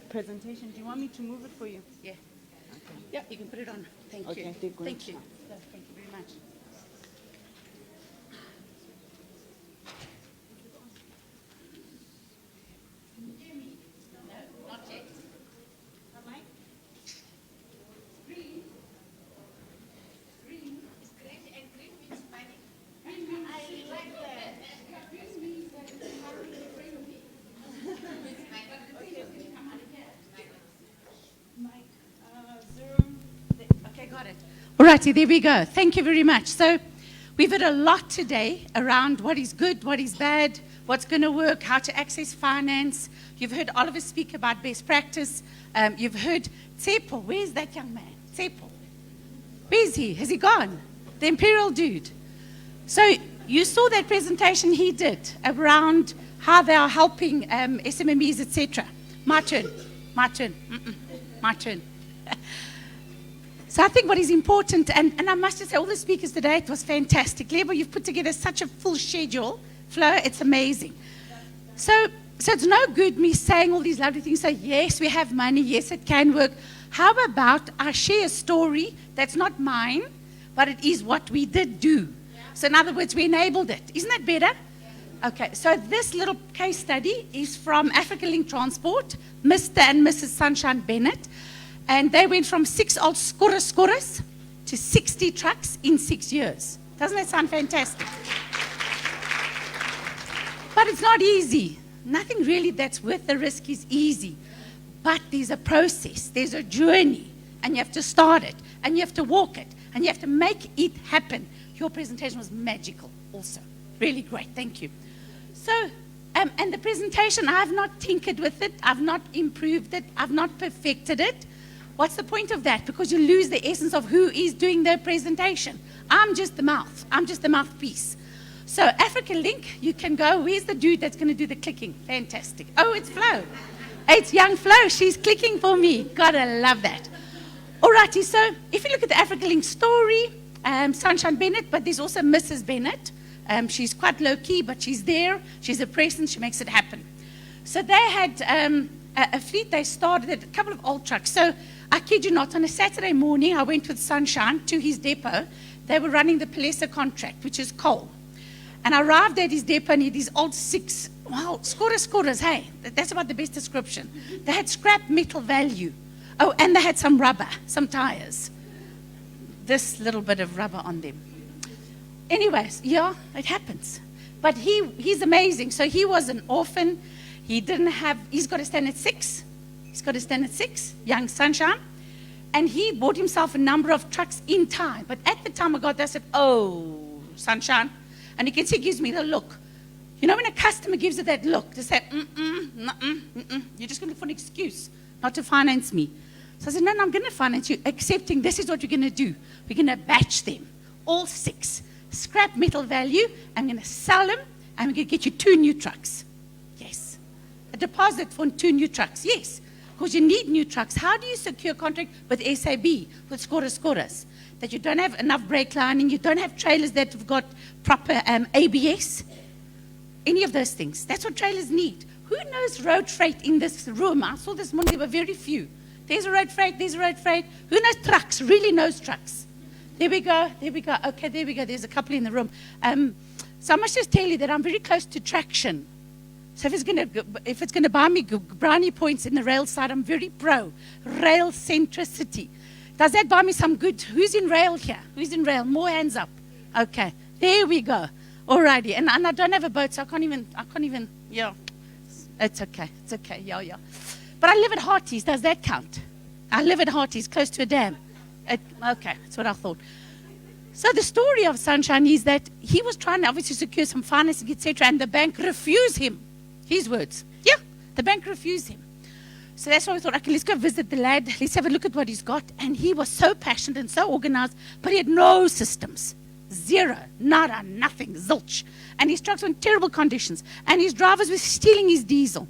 presentation, do you want me to move it for you? Yeah. Okay. Yeah, you can put it on. Thank you. Okay, Thank you. great. Thank you very much. Alrighty, there we go. Thank you very much. So we've heard a lot today around what is good, what is bad, what's going to work, how to access finance. You've heard Oliver speak about best practice. You've heard Tsepo. Where's that young man? Tsepo. Where's he? Has he gone? The imperial dude. So you saw that presentation he did around how they are helping SMMEs, etc. My turn. My turn. My turn. So I think what is important, and I must just say, all the speakers today, it was fantastic. Lebo, you've put together such a full schedule. Flo, it's amazing. So it's no good me saying all these lovely things. Say, yes, we have money. Yes, it can work. How about I share a story that's not mine, but it is what we did do. So in other words, we enabled it. Isn't that better? Okay, so this little case study is from Africa Link Transport, Mr. and Mrs. Sunshine Bennett. And they went from 6 old scorers to 60 trucks in 6 years. Doesn't that sound fantastic? But it's not easy. Nothing really that's worth the risk is easy. But there's a process, there's a journey, and you have to start it, and you have to walk it, and you have to make it happen. Your presentation was magical also. Really great, thank you. So, and the presentation, I've not tinkered with it, I've not improved it, I've not perfected it. What's the point of that? Because you lose the essence of who is doing the presentation. I'm just the mouth. I'm just the mouthpiece. So Africa Link, you can go. Where's the dude that's going to do the clicking? Fantastic. Oh, it's Flo. It's young Flo. She's clicking for me. Gotta love that. Alrighty, so if you look at the Africa Link story, Sunshine Bennett, but there's also Mrs. Bennett. She's quite low-key, but she's there. She's a presence. She makes it happen. So they had a fleet. They started a couple of old trucks. So I kid you not, on a Saturday morning, I went with Sunshine to his depot. They were running the Palesa contract, which is coal. And I arrived at his depot and he had these old six, wow, scorers, hey, that's about the best description. They had scrap metal value. Oh, and they had some rubber, some tires. This little bit of rubber on them. Anyways, yeah, it happens. But he's amazing. So he was an orphan. He's got to stand at 6. He's got to stand at 6, young Sunshine. And he bought himself a number of trucks in time. But at the time I got there, I said, oh, Sunshine. And you can see he gives me the look. You know when a customer gives you that look, to say, you're just going to look for an excuse not to finance me. So I said, no, I'm going to finance you, accepting this is what we're going to do. We're going to batch them, all 6. Scrap metal value. I'm going to sell them, and we're going to get you 2 new trucks. Yes. A deposit for 2 new trucks. Yes. Because you need new trucks. How do you secure a contract with SAB, with scorers? That you don't have enough brake lining, you don't have trailers that have got proper ABS, any of those things. That's what trailers need. Who knows road freight in this room? I saw this morning, there were very few. There's a road freight, there's a road freight. Who knows trucks, really knows trucks? There we go. Okay, there we go. There's a couple in the room. So I must just tell you that I'm very close to traction. So if it's going to buy me brownie points in the rail side, I'm very pro rail centricity. Does that buy me some good? Who's in rail here? Who's in rail? More hands up. Okay, there we go. Alrighty, and I don't have a boat, so I can't even. Yeah, it's okay. Yeah. But I live at Harties. Does that count? I live at Harties, close to a dam. Okay, that's what I thought. So the story of Sunshine is that he was trying to obviously secure some financing, etc., and the bank refused him. His words. Yeah, the bank refused him. So that's why we thought, okay, let's go visit the lad. Let's have a look at what he's got. And he was so passionate and so organized, but he had no systems. Zero, nada, nothing, zilch. And his trucks were in terrible conditions. And his drivers were stealing his diesel.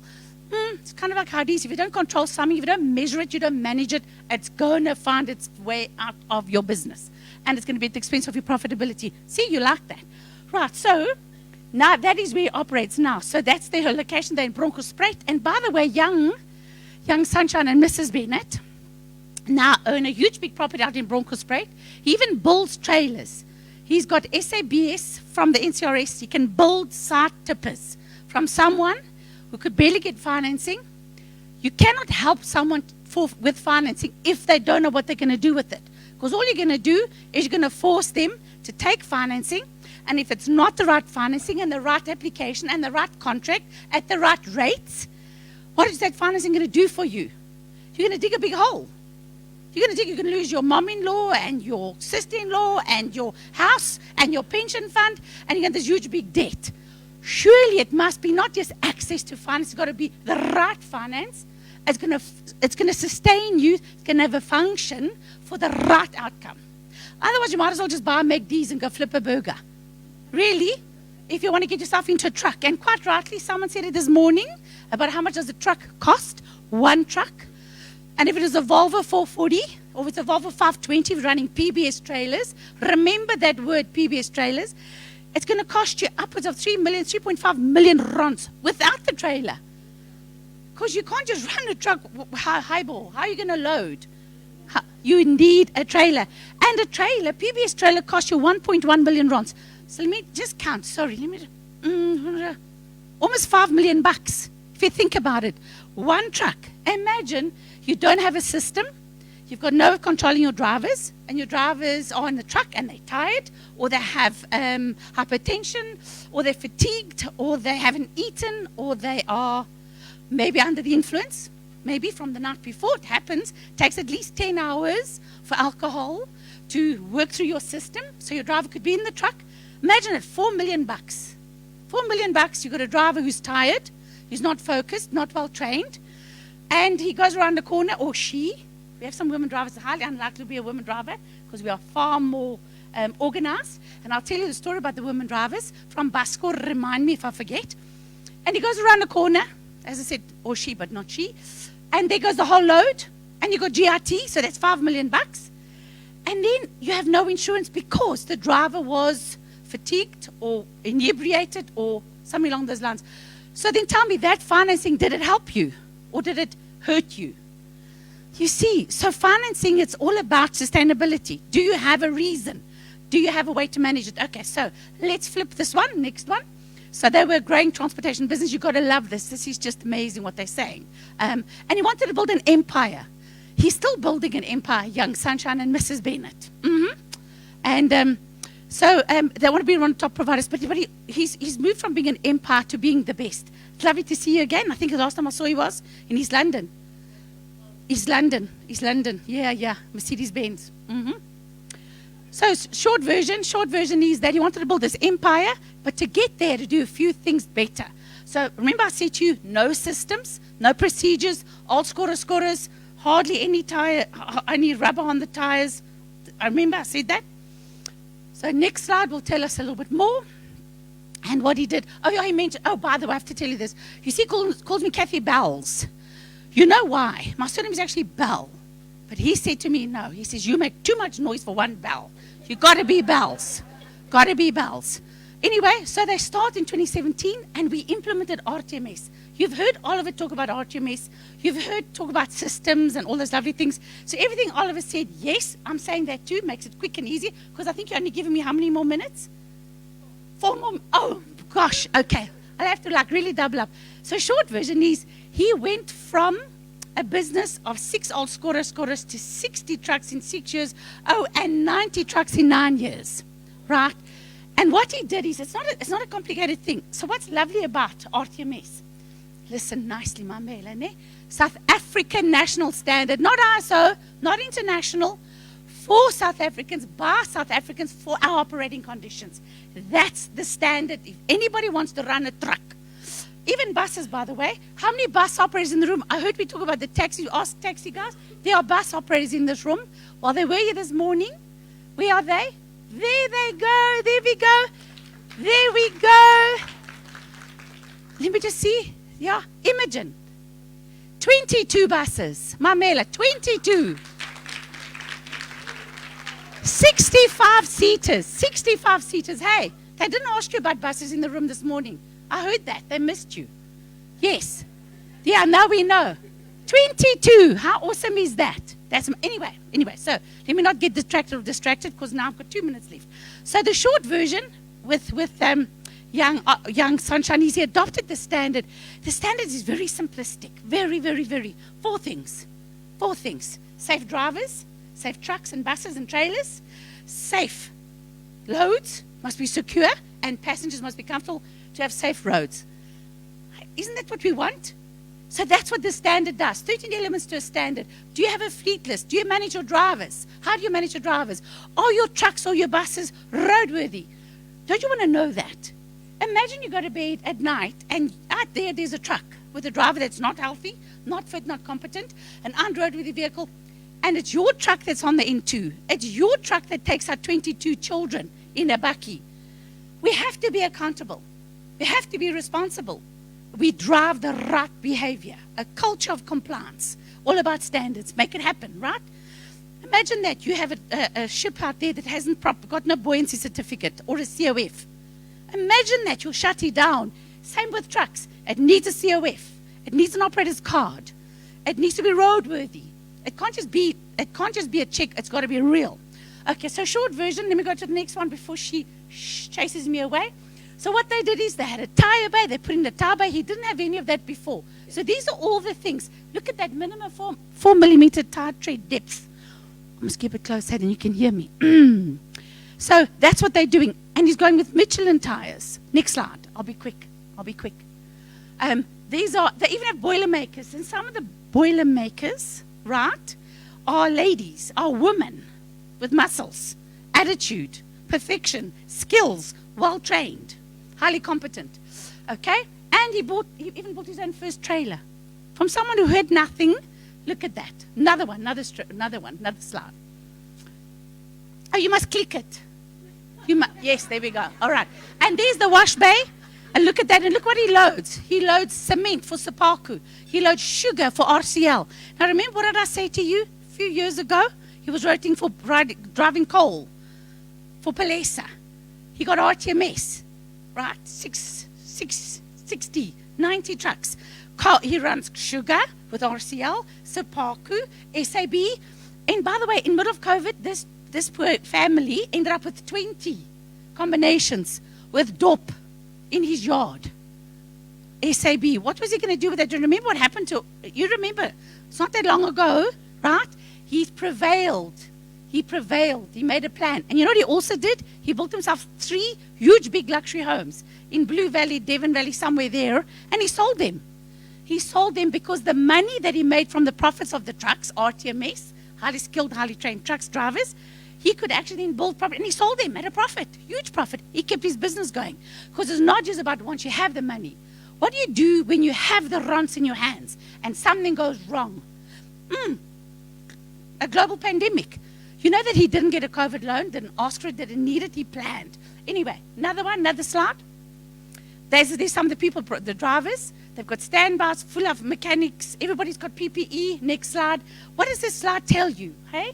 It's kind of like how it is. If you don't control something, if you don't measure it, you don't manage it, it's going to find its way out of your business. And it's going to be at the expense of your profitability. See, you like that. Right, so now that is where he operates now. So that's their location. They're in Bronkhorstspruit. And by the way, young Sunshine and Mrs. Bennett now own a huge big property out in Bronkhorstspruit. He even builds trailers. He's got SABS from the NCRS. He can build site tippers from someone who could barely get financing. You cannot help someone with financing if they don't know what they're going to do with it. Because all you're going to do is you're going to force them to take financing. And if it's not the right financing and the right application and the right contract at the right rates, what is that financing going to do for you? You're going to dig a big hole. You're going to lose your mom-in-law and your sister-in-law and your house and your pension fund, and you're going to have this huge big debt. Surely it must be not just access to finance, it's got to be the right finance. It's going to sustain you, it's going to have a function for the right outcome. Otherwise, you might as well just buy McD's and go flip a burger. Really? If you want to get yourself into a truck. And quite rightly, someone said it this morning about how much does a truck cost? 1 truck. And if it is a Volvo 440 or if it's a Volvo 520 running PBS trailers, remember that word PBS trailers, it's going to cost you upwards of 3.5 million rands without the trailer. Because you can't just run a truck highball. How are you going to load? You need a trailer. And a trailer, PBS trailer, costs you 1.1 million rands. So let me just count. Almost 5 million bucks. If you think about it. 1 truck. Imagine you don't have a system. You've got no controlling your drivers. And your drivers are in the truck and they're tired. Or they have hypertension. Or they're fatigued. Or they haven't eaten. Or they are maybe under the influence. Maybe from the night before. It happens. It takes at least 10 hours for alcohol to work through your system. So your driver could be in the truck. Imagine it, 4 million bucks. 4 million bucks, you got a driver who's tired, he's not focused, not well trained, and he goes around the corner, or she. We have some women drivers, it's highly unlikely to be a woman driver because we are far more organized. And I'll tell you the story about the women drivers from Basco, remind me if I forget. And he goes around the corner, as I said, or she, but not she, and there goes the whole load, and you got GRT, so that's 5 million bucks. And then you have no insurance because the driver was fatigued or inebriated or something along those lines. So then tell me, that financing, did it help you or did it hurt you? You see, so financing, it's all about sustainability. Do you have a reason? Do you have a way to manage it? Okay, so let's flip this one, next one. So they were a growing transportation business. You've got to love this. This is just amazing what they're saying. And he wanted to build an empire. He's still building an empire, young Sunshine and Mrs. Bennett. And so they want to be one of the top providers, but he's moved from being an empire to being the best. It's lovely to see you again. I think the last time I saw you was in East London. East London. Yeah, Mercedes-Benz. So short version is that he wanted to build this empire, but to get there, to do a few things better. So remember I said to you, no systems, no procedures, old scorers, hardly any rubber on the tires. I remember I said that. So next slide will tell us a little bit more. And what he did. Oh, yeah, he mentioned, oh, by the way, I have to tell you this. You see, he calls me Kathy Bells. You know why? My surname is actually Bell. But he said to me, no. He says, you make too much noise for one bell. You got to be Bells. Got to be Bells. Anyway, so they start in 2017, and we implemented RTMS. You've heard Oliver talk about RTMS. You've heard talk about systems and all those lovely things. So everything Oliver said, yes, I'm saying that too. Makes it quick and easy. Because I think you're only giving me how many more minutes? 4 more. Oh, gosh. Okay. I'll have to really double up. So short version is he went from a business of 6 old scorers to 60 trucks in 6 years. Oh, and 90 trucks in 9 years. Right? And what he did is, it's not a complicated thing. So what's lovely about RTMS? Listen nicely, Mamela, ne? South African national standard, not ISO, not international, for South Africans, by South Africans, for our operating conditions. That's the standard if anybody wants to run a truck. Even buses, by the way. How many bus operators in the room? I heard we talk about the taxi. You ask taxi guys. There are bus operators in this room. Well, they were here this morning. Where are they? There they go. There we go. There we go. Let me just see. Yeah, Imogen. 22 buses. Mamela, 22. 65 seaters. 65 seaters. Hey, they didn't ask you about buses in the room this morning. I heard that. They missed you. Yes. Yeah, now we know. 22. How awesome is that? That's anyway, so let me not get distracted because now I've got 2 minutes left. So the short version with young Sunshine is he adopted the standard. The standard is very simplistic. Very, very, very. 4 things. 4 things. Safe drivers, safe trucks and buses and trailers, safe loads must be secure, and passengers must be comfortable to have safe roads. Isn't that what we want? So that's what the standard does. 13 elements to a standard. Do you have a fleet list? Do you manage your drivers? How do you manage your drivers? Are your trucks or your buses roadworthy? Don't you want to know that? Imagine you go to bed at night and out there's a truck with a driver that's not healthy, not fit, not competent, an unroadworthy vehicle, and it's your truck that's on the N2. It's your truck that takes out 22 children in a bakkie. We have to be accountable. We have to be responsible. We drive the right behavior, a culture of compliance, all about standards. Make it happen, right? Imagine that you have a ship out there that hasn't got no buoyancy certificate or a COF. Imagine that you'll shut it down. Same with trucks. It needs a COF. It needs an operator's card. It needs to be roadworthy. It can't just be a check. It's got to be real. Okay, so short version. Let me go to the next one before she chases me away. So what they did is they had a tire bay. They put in the tire bay. He didn't have any of that before. So these are all the things. Look at that minimum 4 millimeter tire tread depth. I must keep it close so then you can hear me. So that's what they're doing. And he's going with Michelin tires. Next slide. I'll be quick. They even have boiler makers. And some of the boiler makers, right, are ladies, are women with muscles, attitude, perfection, skills, well trained. highly competent. Okay? And he even bought his own first trailer. From someone who had nothing, look at that. Another one, another slide. Oh, you must click it. Yes, there we go. All right. And there's the wash bay. And look at that. And look what he loads. He loads cement for Sapaku. He loads sugar for RCL. Now, remember what did I say to you a few years ago? He was driving coal for Palesa. He got RTMS, right? 60, 90 trucks. He runs sugar with RCL, Sapaku, SAB. And by the way, in the middle of COVID, this poor family ended up with 20 combinations with dope in his yard. SAB. What was he going to do with that? Do you remember what happened to... You remember. It's not that long ago, right? He prevailed. He prevailed. He made a plan. And you know what he also did? He built himself 3 huge big luxury homes in Blue Valley, Devon Valley, somewhere there. And he sold them. He sold them because the money that he made from the profits of the trucks, RTMS, highly skilled, highly trained trucks drivers, he could actually then build property. And he sold them at a profit, huge profit. He kept his business going. Because it's not just about once you have the money. What do you do when you have the rents in your hands and something goes wrong? A global pandemic. You know that he didn't get a COVID loan, didn't ask for it, didn't need it, he planned. Anyway, another one, another slide. There's some of the people, the drivers, they've got standbys full of mechanics, everybody's got PPE. Next slide. What does this slide tell you? Hey?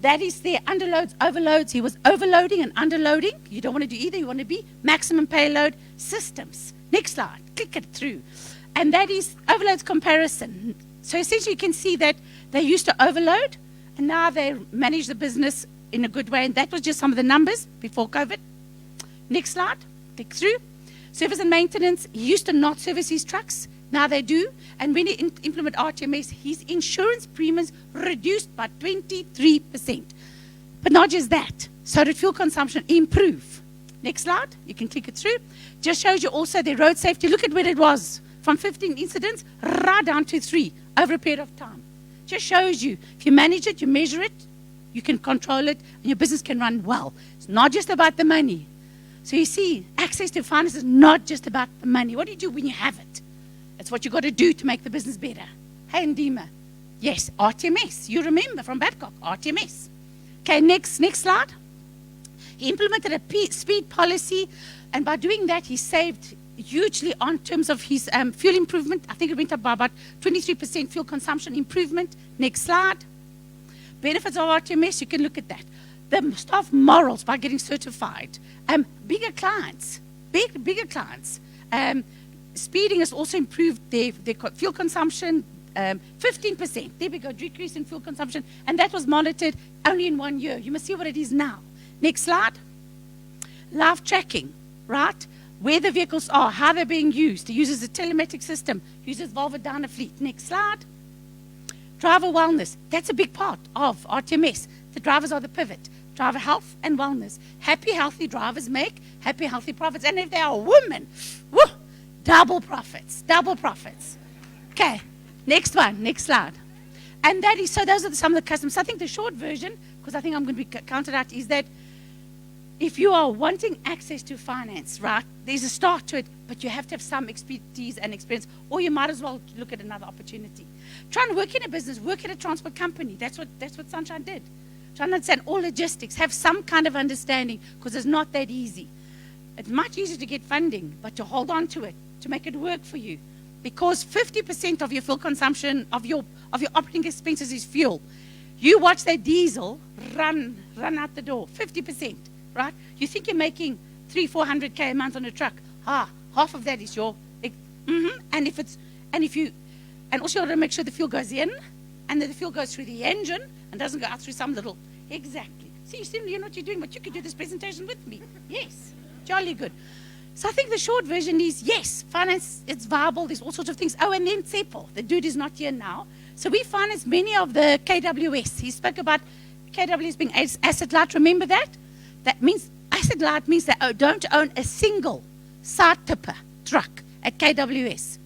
That is their underloads, overloads. He was overloading and underloading. You don't want to do either. You want to be maximum payload systems. Next slide. Click it through. And that is overloads comparison. So essentially you can see that they used to overload and now they manage the business in a good way. And that was just some of the numbers before COVID. Next slide. Click through. Service and maintenance. He used to not service his trucks. Now they do. And when he implement RTMS, his insurance premiums reduced by 23%. But not just that. So did fuel consumption improve. Next slide. You can click it through. Just shows you also the road safety. Look at where it was. From 15 incidents right down to 3 over a period of time. Just shows you. If you manage it, you measure it, you can control it, and your business can run well. It's not just about the money. So you see, access to finance is not just about the money. What do you do when you have it? It's what you got to do to make the business better. Hey, Ndima. Yes, RTMS. You remember from Babcock, RTMS. Okay, next slide. He implemented a speed policy, and by doing that, he saved hugely on terms of his fuel improvement. I think it went up by about 23% fuel consumption improvement. Next slide. Benefits of RTMS, you can look at that. The staff morals by getting certified. Bigger clients, bigger clients. Speeding has also improved their fuel consumption, 15%. There we go, decrease in fuel consumption. And that was monitored only in 1 year. You must see what it is now. Next slide. Live tracking, right? Where the vehicles are, how they're being used. It uses a telematic system, uses Volvo Dana fleet. Next slide. Driver wellness. That's a big part of RTMS. The drivers are the pivot. Driver health and wellness. Happy, healthy drivers make happy, healthy profits. And if they are women, whoo, double profits, double profits. Okay, next one, next slide. And that is, so those are some of the customers. I think the short version, because I think I'm going to be counted out, is that if you are wanting access to finance, right, there's a start to it, but you have to have some expertise and experience, or you might as well look at another opportunity. Try and work in a business, work at a transport company. That's what Sunshine did. Try and understand all logistics, have some kind of understanding, because it's not that easy. It's much easier to get funding, but to hold on to it, to make it work for you. Because 50% of your fuel consumption, of your operating expenses is fuel. You watch that diesel run out the door, 50%. Right? You think you're making 300-400K a month on a truck. Half of that is your, and also you got to make sure the fuel goes in, and that the fuel goes through the engine and doesn't go out through some little, exactly. See, you know what you're doing, but you could do this presentation with me. Yes, jolly good. So I think the short version is, yes, finance, it's viable, there's all sorts of things. Oh, and then Tsepo, the dude is not here now. So we finance many of the KWS. He spoke about KWS being asset light, remember that? That means, asset light means they don't own a single side tipper truck at KWS.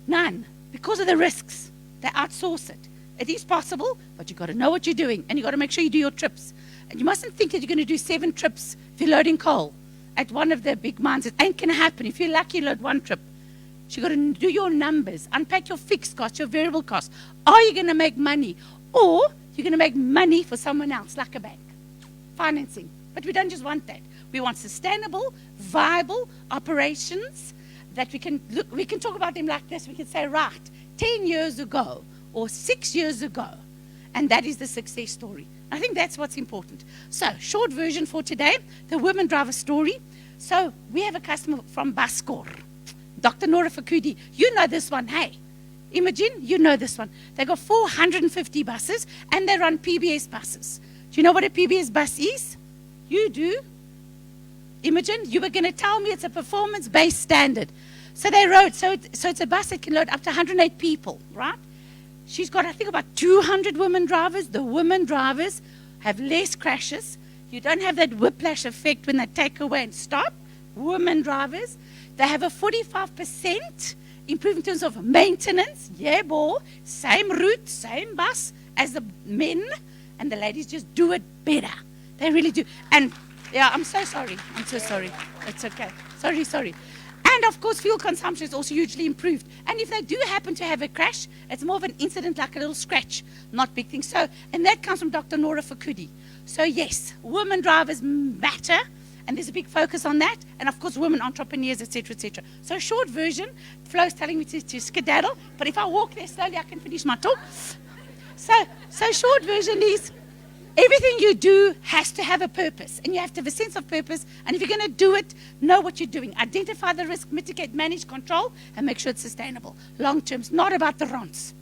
None. Because of the risks. They outsource it. It is possible, but you've got to know what you're doing, and you've got to make sure you do your trips. And you mustn't think that you're going to do 7 trips if you're loading coal at one of the big mines. It ain't going to happen. If you're lucky, load one trip. You got to do your numbers, unpack your fixed costs, your variable costs. Are you going to make money? Or you're going to make money for someone else, like a bank. Financing. But we don't just want that. We want sustainable, viable operations that we can look. We can talk about them like this. We can say, right, 10 years ago or 6 years ago, and that is the success story. I think that's what's important. So, short version for today, the women driver story. So, we have a customer from Baskor, Dr. Nora Fakudi. You know this one, hey. Imogen, you know this one. They got 450 buses, and they run PBS buses. Do you know what a PBS bus is? You do. Imogen, you were going to tell me it's a performance-based standard. So they rode. So it's a bus that can load up to 108 people, right? She's got, I think, about 200 women drivers. The women drivers have less crashes. You don't have that whiplash effect when they take away and stop. Women drivers, they have a 45% improvement in terms of maintenance. Yeah, boy. Same route, same bus as the men, and the ladies just do it better. They really do. And yeah, I'm so sorry. I'm so sorry. It's okay. Sorry. And of course, fuel consumption is also hugely improved. And if they do happen to have a crash, it's more of an incident, like a little scratch, not big things. So, and that comes from Dr. Nora Fakudi. So yes, women drivers matter, and there's a big focus on that. And of course, women entrepreneurs, etc., etc. So short version, Flo's telling me to skedaddle, but if I walk there slowly, I can finish my talk. So short version is, everything you do has to have a purpose, and you have to have a sense of purpose. And if you're going to do it, know what you're doing. Identify the risk, mitigate, manage, control, and make sure it's sustainable. Long term, it's not about the rents.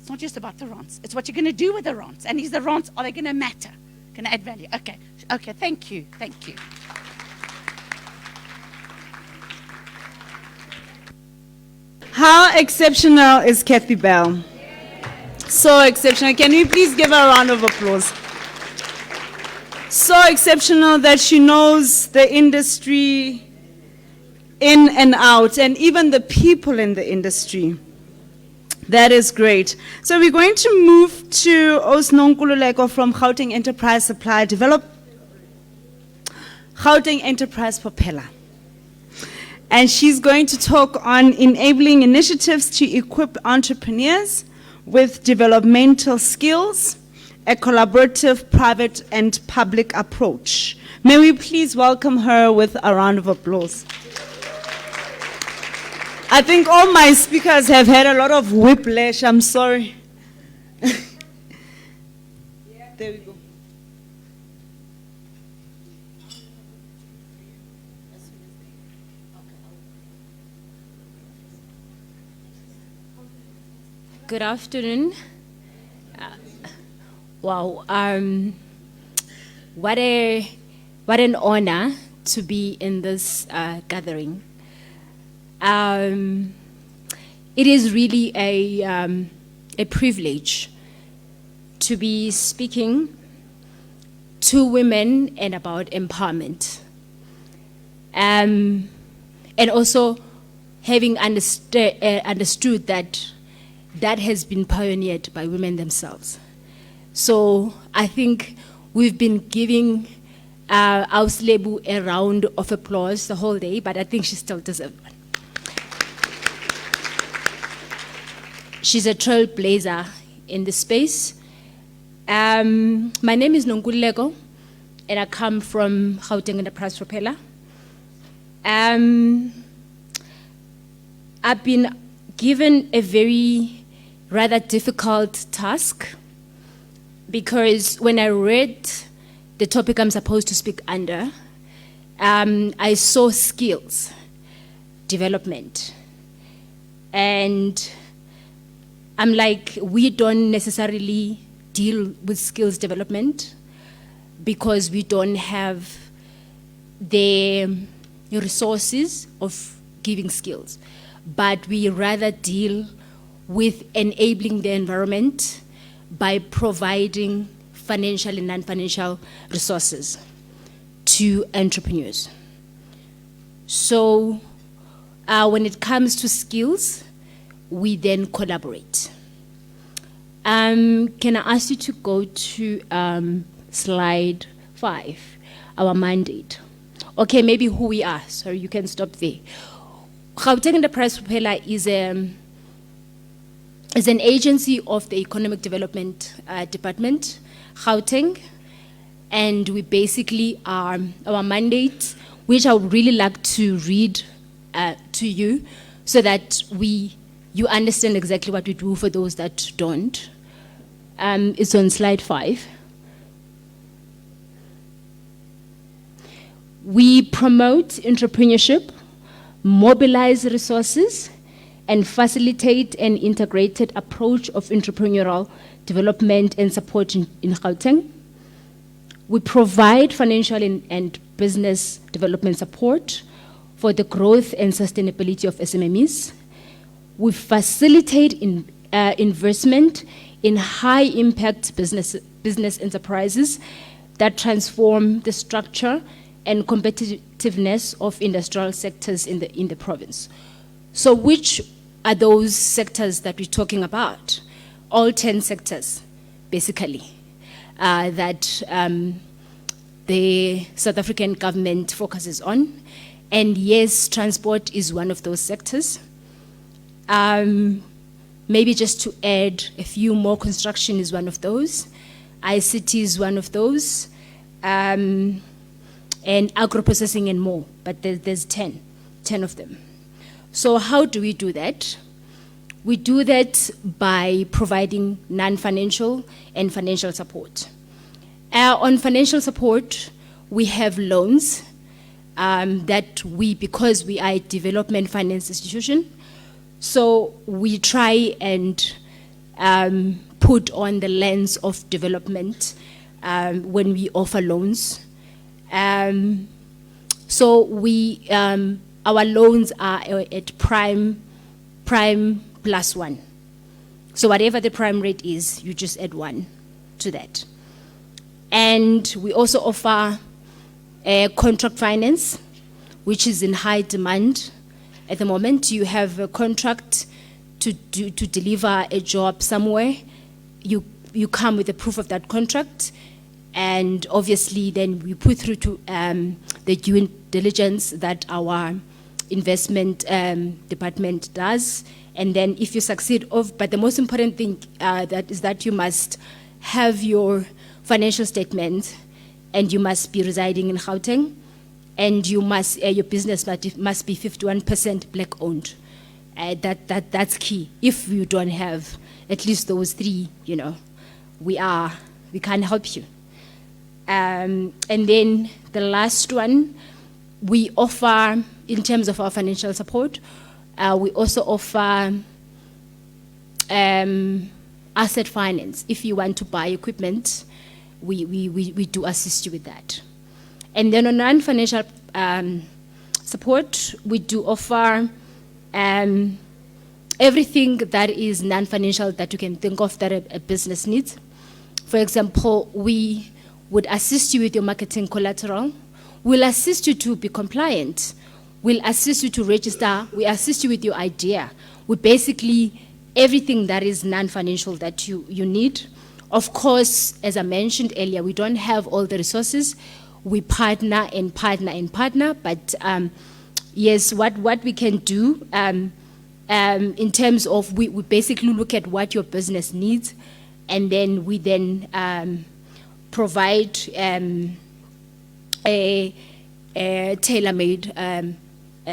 It's not just about the rents. It's what you're going to do with the rents. And is the rents, are they going to matter? Going to add value? Okay, thank you. How exceptional is Kathy Bell? So exceptional. Can we please give her a round of applause? So exceptional that she knows the industry in and out, and even the people in the industry. That is great. So we're going to move to Osnonkululeko from Gauteng Enterprise Supply Gauteng Enterprise Propeller. And she's going to talk on enabling initiatives to equip entrepreneurs with developmental skills, a collaborative private and public approach. May we please welcome her with a round of applause. I think all my speakers have had a lot of whiplash. I'm sorry. There we go. Good afternoon. Wow, what an honor to be in this gathering. It is really a privilege to be speaking to women and about empowerment, and also having understood that has been pioneered by women themselves. So I think we've been giving Auslebu a round of applause the whole day, but I think she still deserves one. She's a trailblazer in this space. My name is Nonkululeko, and I come from Gauteng Enterprise Propeller. I've been given a very rather difficult task, because when I read the topic I'm supposed to speak under, I saw skills development. And I'm like, we don't necessarily deal with skills development because we don't have the resources of giving skills, but we rather deal with enabling the environment by providing financial and non-financial resources to entrepreneurs. So when it comes to skills, we then collaborate. Can I ask you to go to slide 5, our mandate? Okay, maybe who we are. Sorry, you can stop there. Gauteng Enterprise Propeller is an agency of the Economic Development Department, Gauteng, and we basically are our mandate, which I would really like to read to you, so that you understand exactly what we do for those that don't. It's on slide 5. We promote entrepreneurship, mobilize resources, and facilitate an integrated approach of entrepreneurial development and support in Gauteng. We provide financial and business development support for the growth and sustainability of SMMEs. We facilitate investment in high-impact business enterprises that transform the structure and competitiveness of industrial sectors in the province. So which are those sectors that we're talking about? All 10 sectors, basically, that the South African government focuses on. And yes, transport is one of those sectors. Maybe just to add a few more, construction is one of those. ICT is one of those. And agro-processing and more, but there's 10 of them. So how do we do that? We do that by providing non-financial and financial support. On financial support, we have loans that because we are a development finance institution, so we try and put on the lens of development when we offer loans. So our loans are at prime +1. So whatever the prime rate is, you just add 1 to that. And we also offer contract finance, which is in high demand at the moment. You have a contract to deliver a job somewhere. You come with a proof of that contract. And obviously, then we put through to the due diligence that our investment department does. And then if you succeed, but the most important thing is that you must have your financial statement, and you must be residing in Gauteng, and you must your business must be 51% black owned. That's key. If you don't have at least those 3, we can't help you. And then the last one, we offer, in terms of our financial support, we also offer asset finance. If you want to buy equipment, we do assist you with that. And then on non-financial support, we do offer everything that is non-financial that you can think of that a business needs. For example, we would assist you with your marketing collateral. We'll assist you to be compliant. We'll assist you to register. We assist you with your idea. We basically, everything that is non-financial that you need. Of course, as I mentioned earlier, we don't have all the resources. We partner and partner and partner, but yes, what we can do in terms of, we basically look at what your business needs, and then we provide a tailor-made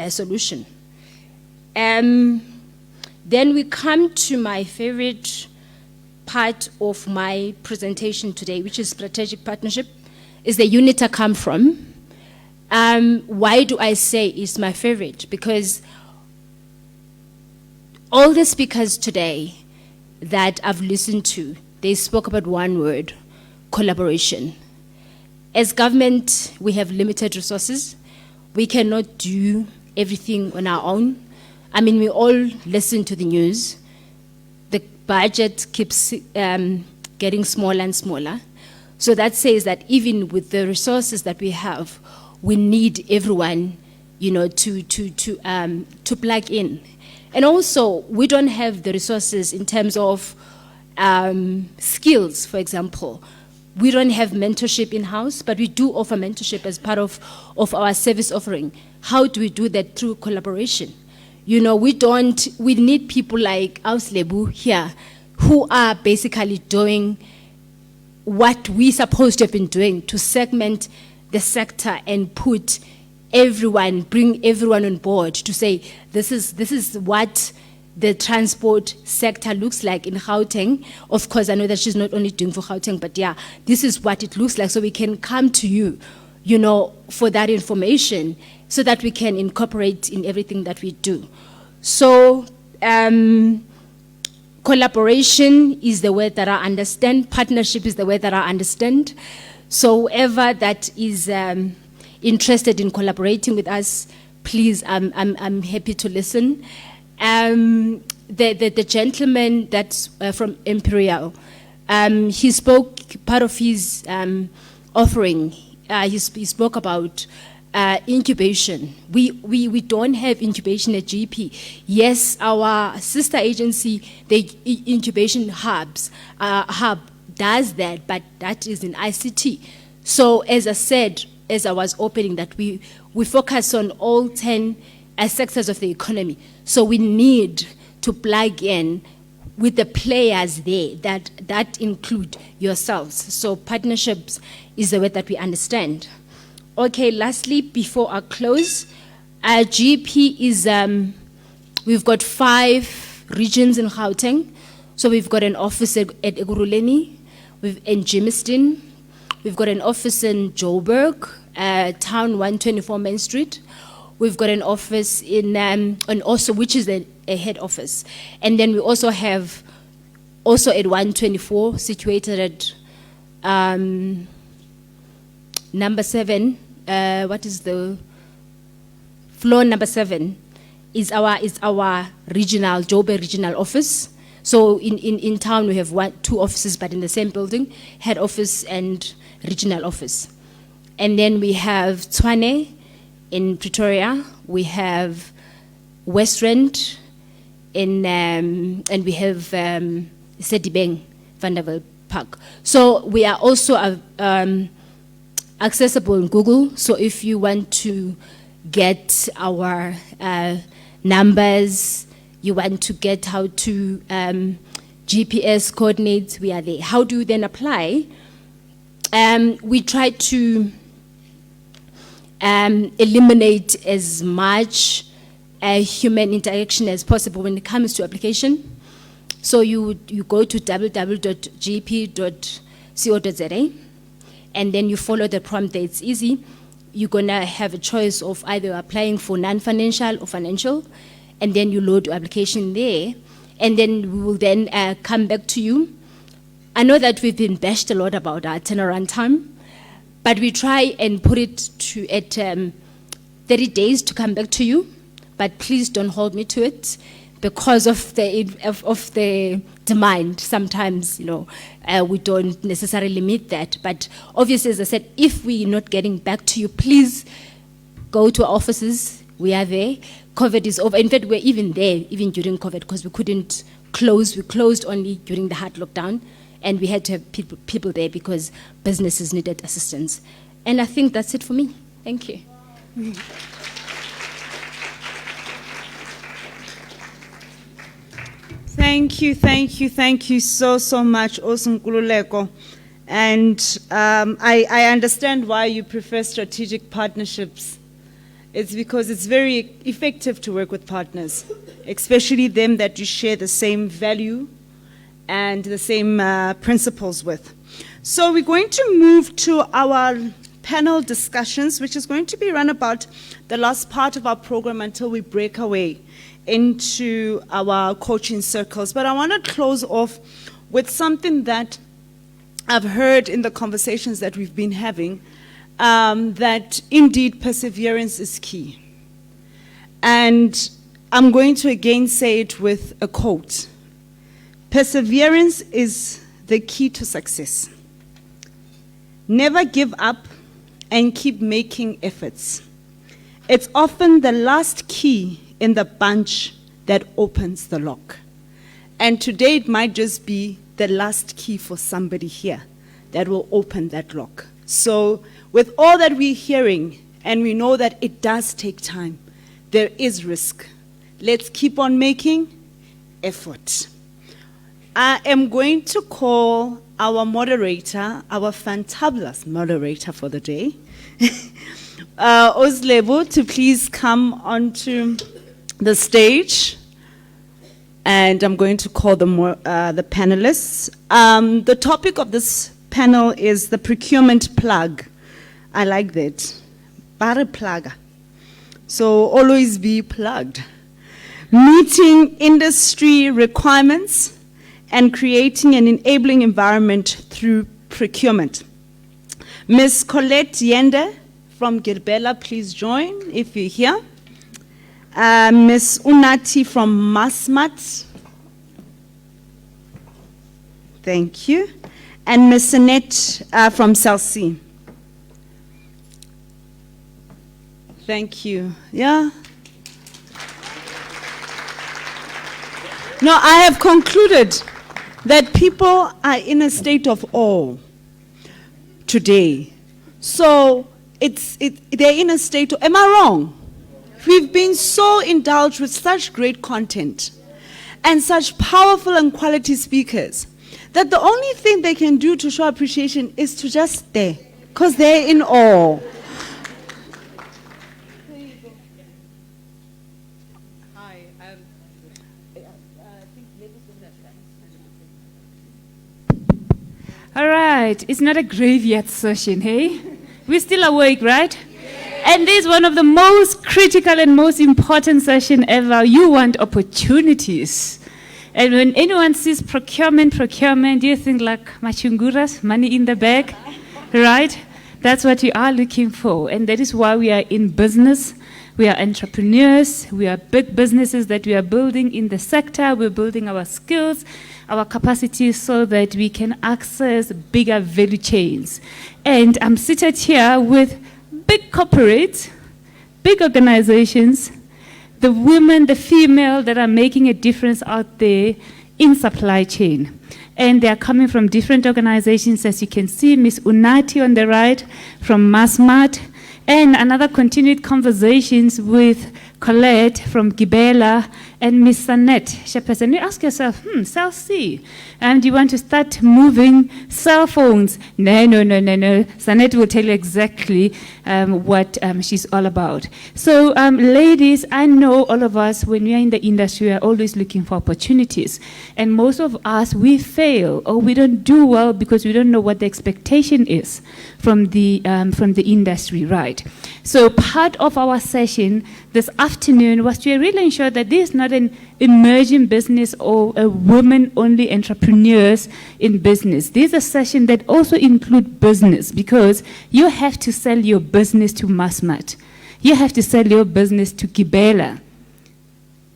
solution. Then we come to my favorite part of my presentation today, which is strategic partnership, is the unit I come from. Why do I say it's my favorite? Because all the speakers today that I've listened to, they spoke about one word: collaboration. As government, we have limited resources. We cannot do everything on our own. I mean, we all listen to the news. The budget keeps getting smaller and smaller. So that says that even with the resources that we have, we need everyone, to plug in. And also, we don't have the resources in terms of skills, for example. we don't have mentorship in-house, but we do offer mentorship as part of our service offering. How do we do that? Through collaboration. You know, we need people like Auslebu here who are basically doing what we're supposed to have been doing to segment the sector and bring everyone on board to say, this is what the transport sector looks like in Gauteng. Of course, I know that she's not only doing for Gauteng, but yeah, this is what it looks like. So we can come to you, you know, for that information so that we can incorporate in everything that we do. So, collaboration is the word that I understand. Partnership is the word that I understand. So whoever that is interested in collaborating with us, please, I'm happy to listen. The gentleman that's from Imperial, he spoke, part of his offering, he spoke about incubation. We don't have incubation at GP. Yes, our sister agency, the incubation hub does that, but that is in ICT. So as I said, as I was opening, that we focus on all 10 sectors of the economy. So we need to plug in with the players there that include yourselves. So partnerships is the word that we understand. Okay, lastly, before I close, GP is, we've got 5 regions in Gauteng. So we've got an office at Ekurhuleni, in Germiston, we've got an office in Joburg, Town 124 Main Street. We've got an office in also, which is a head office. And then we also have, also at 124, situated at number 7, what is the floor number 7 is our regional, Joburg regional office. So in town we have 2 offices, but in the same building, head office and regional office. And then we have Tshwane in Pretoria, we have West Rand and we have Sedibeng, Vanderbilt Park. So we are also accessible in Google. So if you want to get our numbers, you want to get how to GPS coordinates, we are there. How do you then apply? We try to eliminate as much human interaction as possible when it comes to application. So you go to www.gp.co.za and then you follow the prompt there. It's easy. You're gonna have a choice of either applying for non-financial or financial, and then you load your application there, and then we will then come back to you. I know that we've been bashed a lot about our turnaround time, but we try and put it to at 30 days to come back to you. But please don't hold me to it because of the demand. Sometimes, you know, we don't necessarily meet that. But obviously, as I said, if we're not getting back to you, please go to our offices. We are there. COVID is over. In fact, we're even there, even during COVID, because we couldn't close. We closed only during the hard lockdown. And we had to have people there because businesses needed assistance. And I think that's it for me. Thank you. Thank you so much, Osunkululeko. And I understand why you prefer strategic partnerships. It's because it's very effective to work with partners, especially them that you share the same value and the same principles with. So we're going to move to our panel discussions, which is going to be run about the last part of our program until we break away into our coaching circles. But I want to close off with something that I've heard in the conversations that we've been having, that indeed perseverance is key. And I'm going to again say it with a quote. Perseverance is the key to success. Never give up and keep making efforts. It's often the last key in the bunch that opens the lock. And today it might just be the last key for somebody here that will open that lock. So with all that we're hearing, and we know that it does take time, there is risk. Let's keep on making effort. I am going to call our moderator, our fantabulous moderator for the day, Oslebo, to please come onto the stage. And I'm going to call the panelists. The topic of this panel is the procurement plug. I like that. Bare plug. So always be plugged. Meeting industry requirements and creating an enabling environment through procurement. Ms. Colette Yende from Girbela, please join if you're here. Ms. Unati from Masmat. Thank you. And Ms. Annette from Celsi. Thank you. Yeah. No, I have concluded that people are in a state of awe today. So they're in a state of, am I wrong? We've been so indulged with such great content and such powerful and quality speakers that the only thing they can do to show appreciation is to just stay, because they're in awe. All right, it's not a graveyard session, hey? We're still awake, right? And this is one of the most critical and most important sessions ever. You want opportunities. And when anyone sees procurement, you think like machunguras, money in the bag, right? That's what we are looking for. And that is why we are in business. We are entrepreneurs. We are big businesses that we are building in the sector. We're building our skills, our capacities so that we can access bigger value chains. And I'm seated here with big corporates, big organizations, the women, the female that are making a difference out there in supply chain. And they are coming from different organizations, as you can see, Ms. Unati on the right from Masmat, and another continued conversations with Colette from Gibela and Miss Sanet Shepherdson. You ask yourself, Cell C, do you want to start moving cell phones? No. Sanet will tell you exactly what she's all about. So, ladies, I know all of us, when we are in the industry, we are always looking for opportunities. And most of us, we fail or we don't do well because we don't know what the expectation is from the industry, right? So part of our session this afternoon was to really ensure that this is not an emerging business or a women-only entrepreneurs in business. This is a session that also includes business, because you have to sell your business to Masmat. You have to sell your business to Gibela,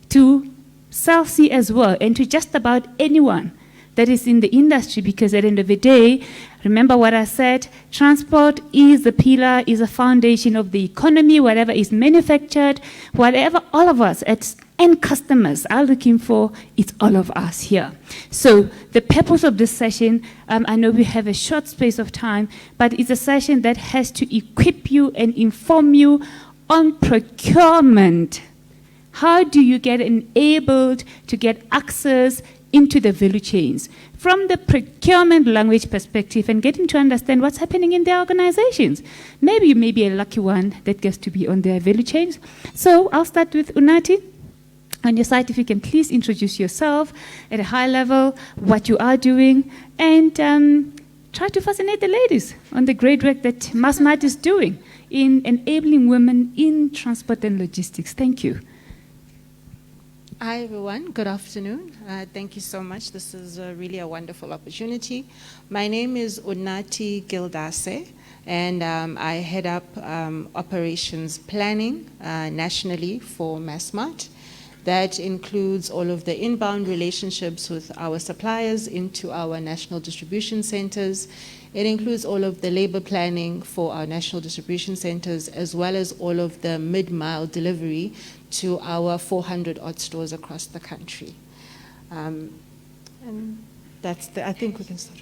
to Celsi as well, and to just about anyone that is in the industry, because at the end of the day, remember what I said, transport is the pillar, is a foundation of the economy. Whatever is manufactured, whatever all of us as end customers are looking for, it's all of us here. So the purpose of this session, I know we have a short space of time, but it's a session that has to equip you and inform you on procurement. How do you get enabled to get access into the value chains from the procurement language perspective, and getting to understand what's happening in their organizations? Maybe you may be a lucky one that gets to be on their value chains. So I'll start with Unati. On your side, if you can please introduce yourself at a high level, what you are doing, and try to fascinate the ladies on the great work that Masmat is doing in enabling women in transport and logistics. Thank you. Hi everyone, good afternoon. Thank you so much. This is really a wonderful opportunity. My name is Unati Gildase, and I head up operations planning nationally for Masmat. That includes all of the inbound relationships with our suppliers into our national distribution centers. It includes all of the labor planning for our national distribution centers, as well as all of the mid-mile delivery to our 400-odd stores across the country. And that's I think we can start.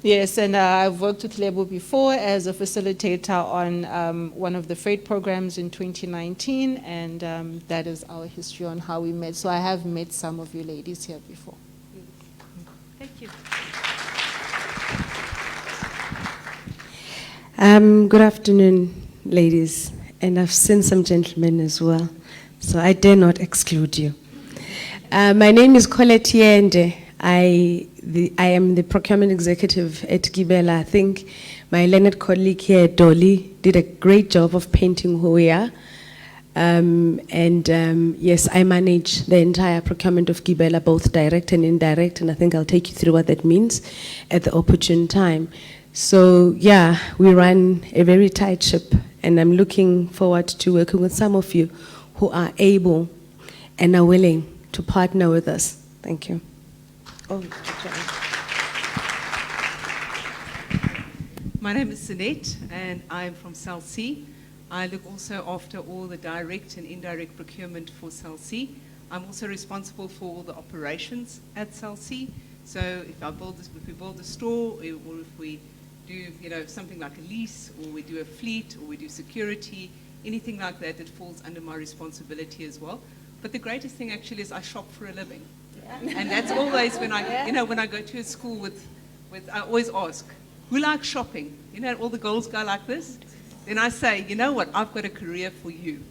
Yes, and I've worked with Lebo before as a facilitator on one of the freight programs in 2019, and that is our history on how we met. So I have met some of you ladies here before. Thank you. Good afternoon, ladies, and I've seen some gentlemen as well, so I dare not exclude you. My name is Colette Yende. I am the procurement executive at Gibela. I think my learned colleague here, Dolly, did a great job of painting who we are. Yes, I manage the entire procurement of Gibela, both direct and indirect, and I think I'll take you through what that means at the opportune time. So yeah, we run a very tight ship, and I'm looking forward to working with some of you who are able and are willing to partner with us. Thank you. Oh, my name is Sinette, and I'm from Cell C. I look also after all the direct and indirect procurement for Cell C. I'm also responsible for all the operations at Cell C. So if we build a store, or if we do something like a lease, or we do a fleet, or we do security, anything like that, it falls under my responsibility as well. But the greatest thing actually is I shop for a living. And that's always when when I go to a school with I always ask, who likes shopping? All the girls go like this. Then I say, you know what, I've got a career for you.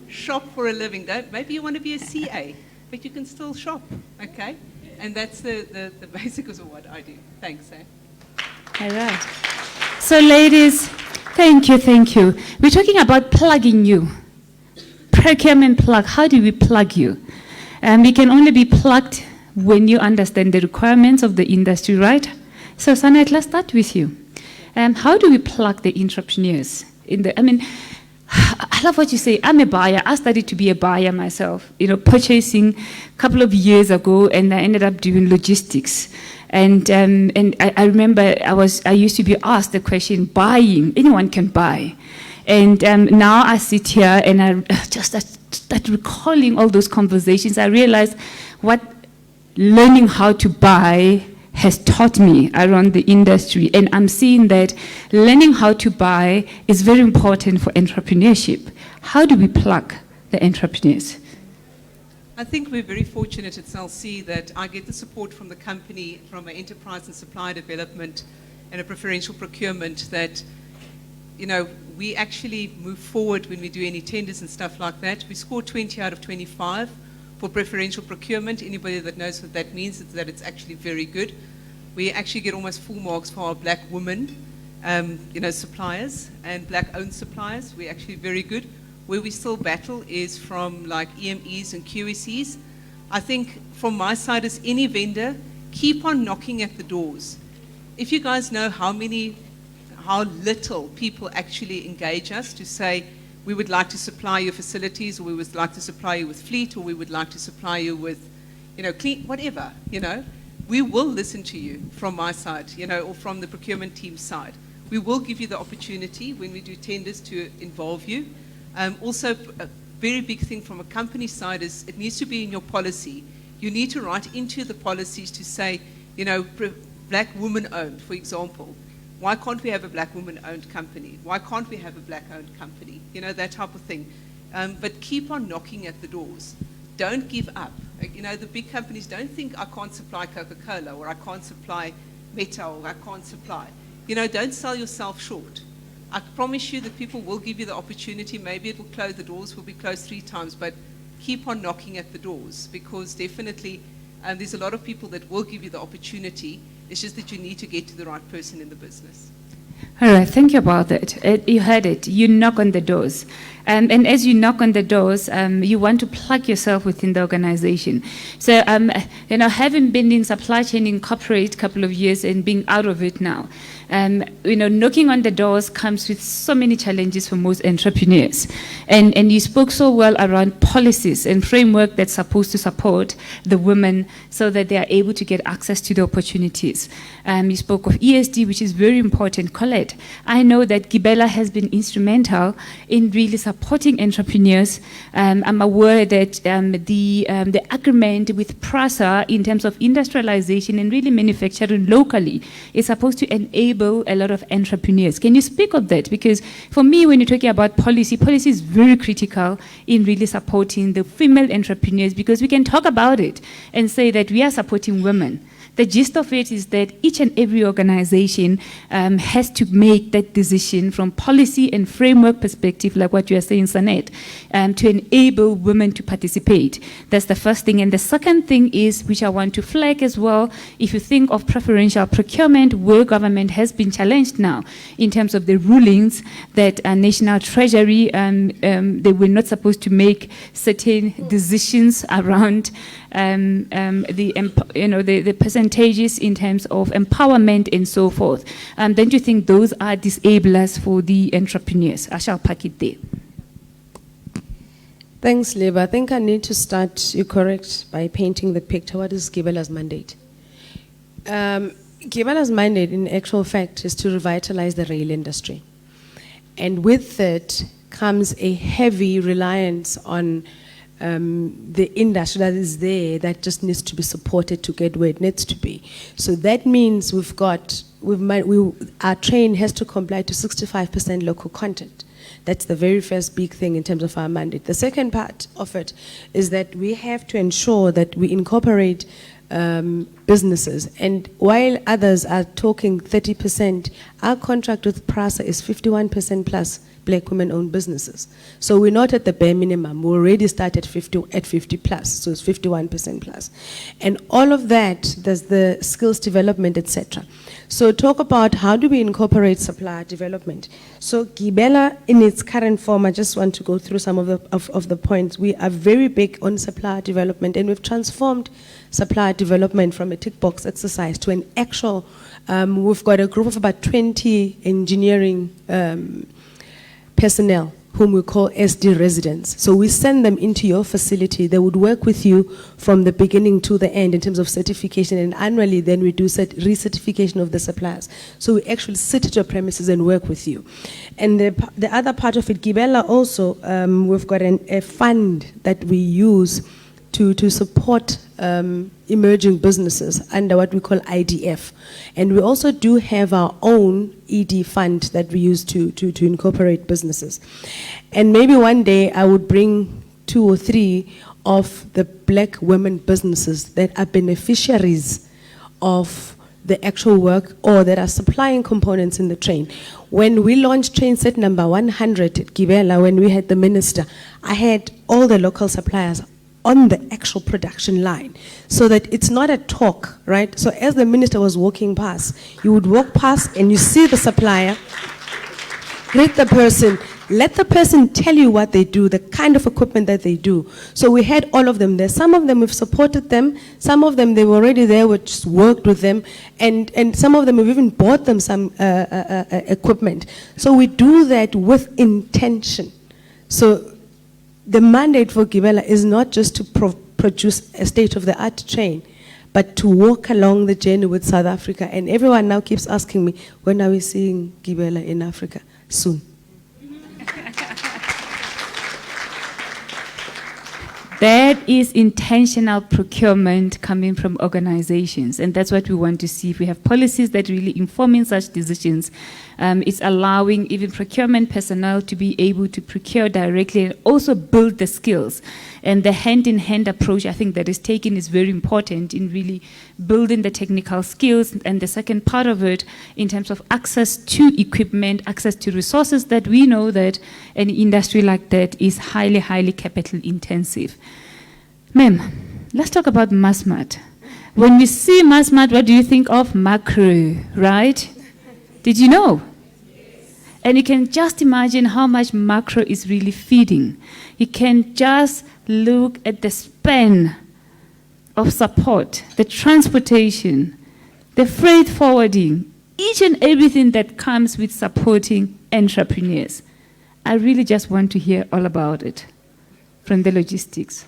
Shop for a living. Maybe you want to be a CA, but you can still shop, okay? And that's the basics of what I do. Thanks, eh? All right. So ladies, thank you. We're talking about plugging you. Procurement plug. How do we plug you? We can only be plugged when you understand the requirements of the industry, right? So Sanet, let's start with you. How do we plug the entrepreneurs? I love what you say. I'm a buyer. I started to be a buyer myself, purchasing a couple of years ago, and I ended up doing logistics. And I remember I used to be asked the question, buying, anyone can buy. And now I sit here and I just start recalling all those conversations. I realized what learning how to buy has taught me around the industry. And I'm seeing that learning how to buy is very important for entrepreneurship. How do we plug the entrepreneurs? I think we're very fortunate at Cell C that I get the support from the company, from an enterprise and supply development and a preferential procurement that, we actually move forward when we do any tenders and stuff like that. We score 20 out of 25 for preferential procurement. Anybody that knows what that means is that it's actually very good. We actually get almost full marks for our black women, suppliers and black-owned suppliers. We're actually very good. Where we still battle is from like EMEs and QSEs. I think from my side as any vendor, keep on knocking at the doors. If you guys know how little people actually engage us to say, we would like to supply you facilities, or we would like to supply you with fleet, or we would like to supply you with, clean, whatever, we will listen to you from my side, or from the procurement team's side. We will give you the opportunity when we do tenders to involve you. Also, a very big thing from a company side is it needs to be in your policy. You need to write into the policies to say, black woman-owned, for example. Why can't we have a black woman-owned company? Why can't we have a black-owned company? That type of thing. But keep on knocking at the doors. Don't give up. The big companies don't think I can't supply Coca-Cola, or I can't supply Meta, or I can't supply. Don't sell yourself short. I promise you that people will give you the opportunity. Maybe it will close, the doors will be closed 3 times, but keep on knocking at the doors, because definitely there's a lot of people that will give you the opportunity. It's just that you need to get to the right person in the business. All right, thank you about that. You heard it. You knock on the doors. And as you knock on the doors, you want to plug yourself within the organization. So, having been in supply chain in corporate a couple of years and being out of it now, knocking on the doors comes with so many challenges for most entrepreneurs. And you spoke so well around policies and framework that's supposed to support the women so that they are able to get access to the opportunities. You spoke of ESD, which is very important. Colette, that, I know that Gibela has been instrumental in really supporting entrepreneurs. I'm aware that the agreement with PRASA in terms of industrialization and really manufacturing locally is supposed to enable a lot of entrepreneurs. Can you speak of that? Because for me, when you're talking about policy is very critical in really supporting the female entrepreneurs, because we can talk about it and say that we are supporting women. The gist of it is that each and every organization has to make that decision from policy and framework perspective, like what you are saying, Sanet, to enable women to participate. That's the first thing. And the second thing is, which I want to flag as well, if you think of preferential procurement, where government has been challenged now in terms of the rulings that National Treasury, they were not supposed to make certain decisions around the percentages in terms of empowerment and so forth. Don't you think those are disablers for the entrepreneurs? I shall pack it there. Thanks, Leba. I think I need to start, you're correct, by painting the picture. What is Gibela's mandate? Gibela's mandate, in actual fact, is to revitalize the rail industry. And with that comes a heavy reliance on the industry that is there that just needs to be supported to get where it needs to be. So that means our train has to comply to 65% local content. That's the very first big thing in terms of our mandate. The second part of it is that we have to ensure that we incorporate businesses. And while others are talking 30%, our contract with PRASA is 51% plus Black women-owned businesses. So we're not at the bare minimum. We already start at 50 plus, so it's 51% plus. And all of that, there's the skills development, etc. So talk about how do we incorporate supplier development. So Gibela, in its current form, I just want to go through some of the points. We are very big on supplier development, and we've transformed supplier development from a tick box exercise to an actual, we've got a group of about 20 engineering personnel whom we call SD residents. So we send them into your facility. They would work with you from the beginning to the end in terms of certification, and annually then we do recertification of the suppliers. So we actually sit at your premises and work with you. And the other part of it, Gibela also, we've got a fund that we use to support emerging businesses under what we call IDF. And we also do have our own ED fund that we use to incorporate businesses. And maybe one day I would bring 2 or 3 of the Black women businesses that are beneficiaries of the actual work or that are supplying components in the train. When we launched train set number 100 at Gibela, when we had the minister, I had all the local suppliers on the actual production line, so that it's not a talk, right? So as the minister was walking past, you would walk past and you see the supplier, greet the person, let the person tell you what they do, the kind of equipment that they do. So we had all of them there. Some of them we've supported them, some of them they were already there, we just worked with them, and some of them we've even bought them some equipment. So we do that with intention. So the mandate for Gibela is not just to produce a state-of-the-art train, but to walk along the journey with South Africa. And everyone now keeps asking me, when are we seeing Gibela in Africa? Soon. That is intentional procurement coming from organizations, and that's what we want to see. If we have policies that really informing such decisions, it's allowing even procurement personnel to be able to procure directly and also build the skills. And the hand-in-hand approach, I think, that is taken is very important in really building the technical skills. And the second part of it, in terms of access to equipment, access to resources, that we know that an industry like that is highly, highly capital intensive. Ma'am, let's talk about MassMart. When we see MassMart, what do you think of? Macro, right? Did you know? And you can just imagine how much macro is really feeding. You can just look at the span of support, the transportation, the freight forwarding, each and everything that comes with supporting entrepreneurs. I really just want to hear all about it from the logistics.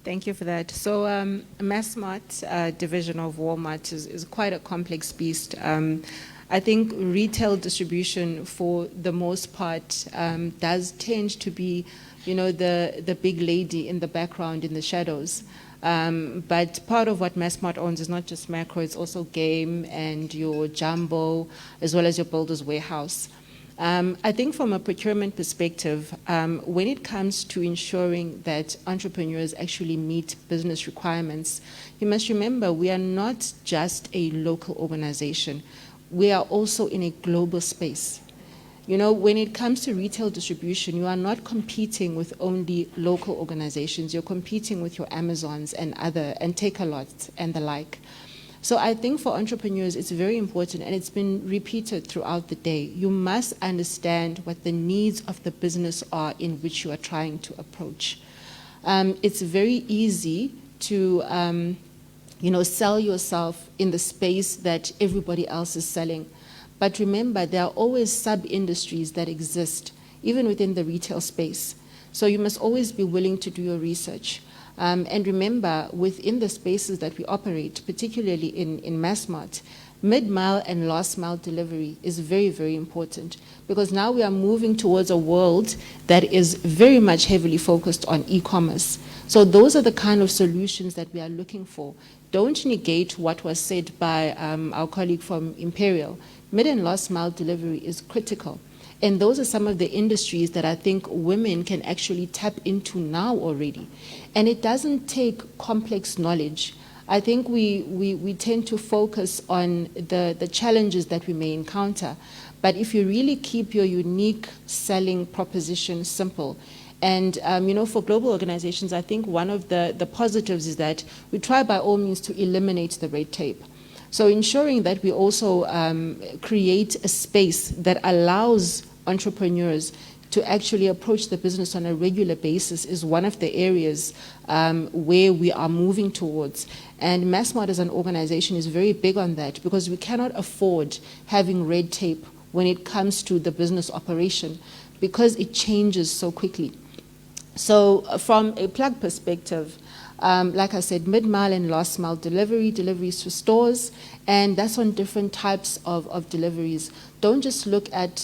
Thank you for that. So MassMart division of Walmart is quite a complex beast. I think retail distribution, for the most part, does tend to be, the big lady in the background, in the shadows. But part of what Massmart owns is not just macro, it's also game and your jumbo, as well as your builder's warehouse. I think from a procurement perspective, when it comes to ensuring that entrepreneurs actually meet business requirements, you must remember we are not just a local organization. We are also in a global space. When it comes to retail distribution, you are not competing with only local organizations. You're competing with your Amazons and Take-A-Lot and the like. So I think for entrepreneurs, it's very important, and it's been repeated throughout the day. You must understand what the needs of the business are in which you are trying to approach. It's very easy to sell yourself in the space that everybody else is selling. But remember, there are always sub-industries that exist, even within the retail space. So you must always be willing to do your research. And remember, within the spaces that we operate, particularly in Massmart, mid-mile and last-mile delivery is very, very important, because now we are moving towards a world that is very much heavily focused on e-commerce. So those are the kind of solutions that we are looking for. Don't negate what was said by our colleague from Imperial. Mid and last mile delivery is critical. And those are some of the industries that I think women can actually tap into now already. And it doesn't take complex knowledge. I think we tend to focus on the challenges that we may encounter. But if you really keep your unique selling proposition simple, and for global organizations, I think one of the positives is that we try by all means to eliminate the red tape. So ensuring that we also create a space that allows entrepreneurs to actually approach the business on a regular basis is one of the areas where we are moving towards. And Massmart as an organization is very big on that, because we cannot afford having red tape when it comes to the business operation, because it changes so quickly. So from a plug perspective, like I said, mid-mile and last-mile deliveries to stores, and that's on different types of deliveries. Don't just look at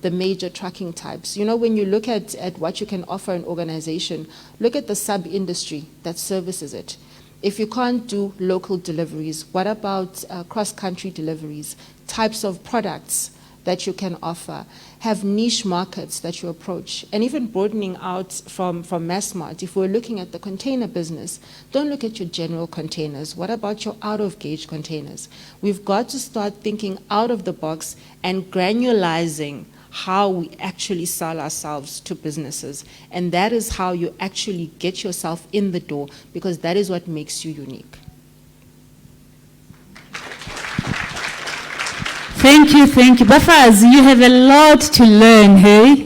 the major trucking types. When you look at what you can offer an organization, look at the sub-industry that services it. If you can't do local deliveries, what about cross-country deliveries, types of products that you can offer, have niche markets that you approach, and even broadening out from Massmart. If we're looking at the container business, don't look at your general containers. What about your out-of-gauge containers? We've got to start thinking out of the box and granularizing how we actually sell ourselves to businesses. And that is how you actually get yourself in the door, because that is what makes you unique. Thank you. Bafaz, you have a lot to learn, hey?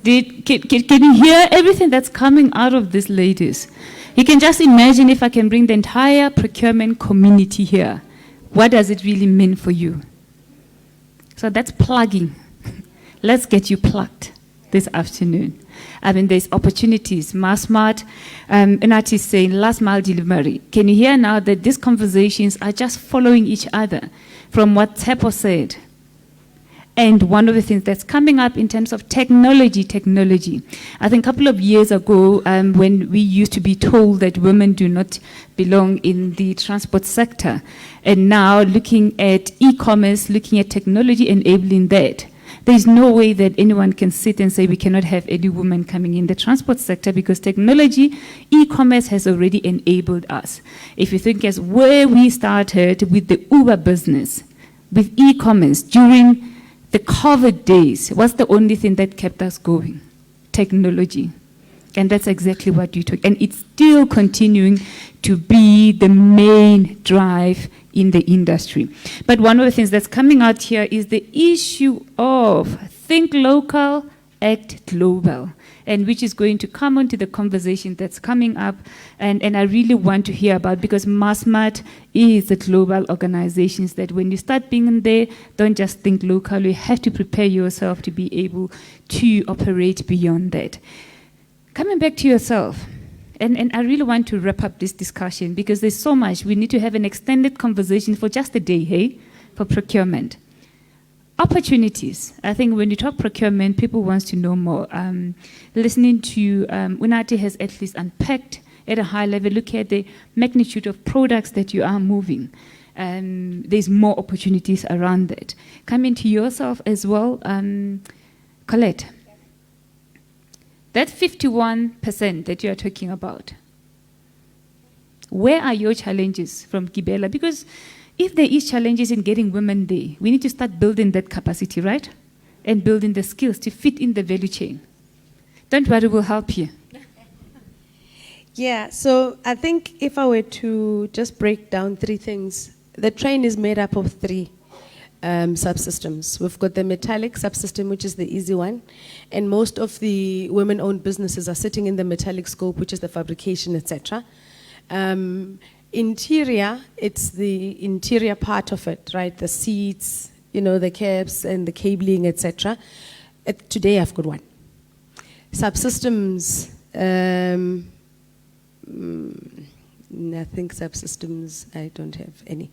Can you hear everything that's coming out of these ladies? You can just imagine if I can bring the entire procurement community here. What does it really mean for you? So that's plugging. Let's get you plugged this afternoon. There's opportunities. Massmart, an artist saying last mile delivery. Can you hear now that these conversations are just following each other? From what Tepo said. And one of the things that's coming up in terms of technology. I think a couple of years ago, when we used to be told that women do not belong in the transport sector, and now looking at e-commerce, looking at technology enabling that, there's no way that anyone can sit and say we cannot have any woman coming in the transport sector, because technology, e-commerce has already enabled us. If you think as where we started with the Uber business, with e-commerce during the COVID days, what's the only thing that kept us going? Technology. And that's exactly what you took. And it's still continuing to be the main drive in the industry. But one of the things that's coming out here is the issue of think local, act global, and which is going to come onto the conversation that's coming up, and I really want to hear about, because Massmart is a global organization that when you start being in there, don't just think local, you have to prepare yourself to be able to operate beyond that. Coming back to yourself, and I really want to wrap up this discussion, because there's so much. We need to have an extended conversation for just a day, hey, for procurement. Opportunities. I think when you talk procurement, people want to know more. Listening to Unati has at least unpacked at a high level, look at the magnitude of products that you are moving. There's more opportunities around that. Coming to yourself as well, Colette. That 51% that you are talking about, where are your challenges from Gibela? Because if there is challenges in getting women there, we need to start building that capacity, right? And building the skills to fit in the value chain. Don't worry, we'll help you. Yeah, so I think if I were to just break down three things, the train is made up of three subsystems. We've got the metallic subsystem, which is the easy one, and most of the women-owned businesses are sitting in the metallic scope, which is the fabrication, etc. Interior, it's the interior part of it, right? The seats, you know, the cabs and the cabling, etc. Today I've got one. Subsystems, I think subsystems, I don't have any.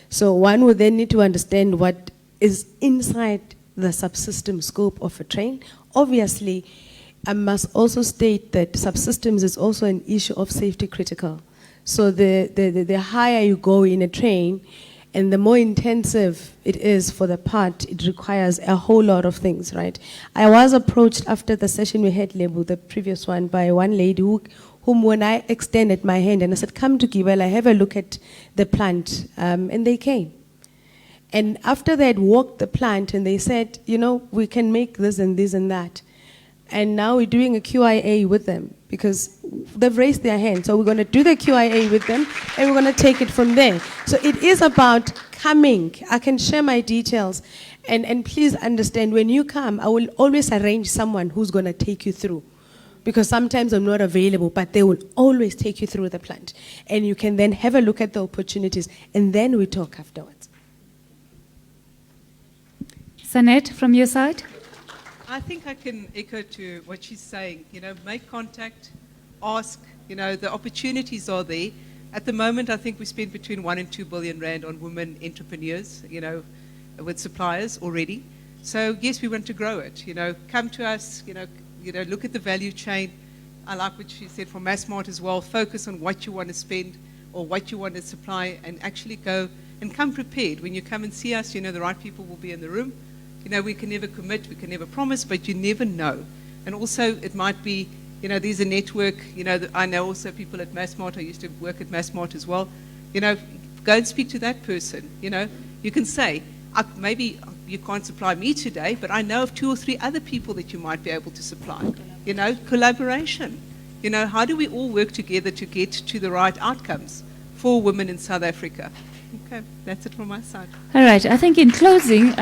So one would then need to understand what is inside the subsystem scope of a train. Obviously, I must also state that subsystems is also an issue of safety critical. So the higher you go in a train and the more intensive it is for the part, it requires a whole lot of things, right? I was approached after the session we had, Lebu, the previous one, by one lady whom when I extended my hand and I said, come to Gibela, have a look at the plant, and they came. And after they had walked the plant and they said, you know, we can make this and this and that. And now we're doing a QIA with them because they've raised their hand. So we're going to do the QIA with them and we're going to take it from there. So it is about coming. I can share my details. And please understand, when you come, I will always arrange someone who's going to take you through. Because sometimes I'm not available, but they will always take you through the plant. And you can then have a look at the opportunities and then we talk afterwards. Sanet, from your side? I think I can echo to what she's saying. You know, make contact, ask. You know, the opportunities are there. At the moment, I think we spend between 1 and 2 billion rand on women entrepreneurs, you know, with suppliers already. So yes, we want to grow it. You know, come to us. You know, look at the value chain. I like what she said from Massmart as well. Focus on what you want to spend or what you want to supply, and actually go and come prepared. When you come and see us, you know the right people will be in the room. You know, we can never commit, we can never promise, but you never know. And also, it might be, you know, there's a network. You know, I know also people at Massmart. I used to work at Massmart as well. You know, go and speak to that person. You know, you can say, maybe you can't supply me today, but I know of 2 or 3 other people that you might be able to supply. You know, collaboration. You know, how do we all work together to get to the right outcomes for women in South Africa? Okay, that's it from my side. All right, I think in closing,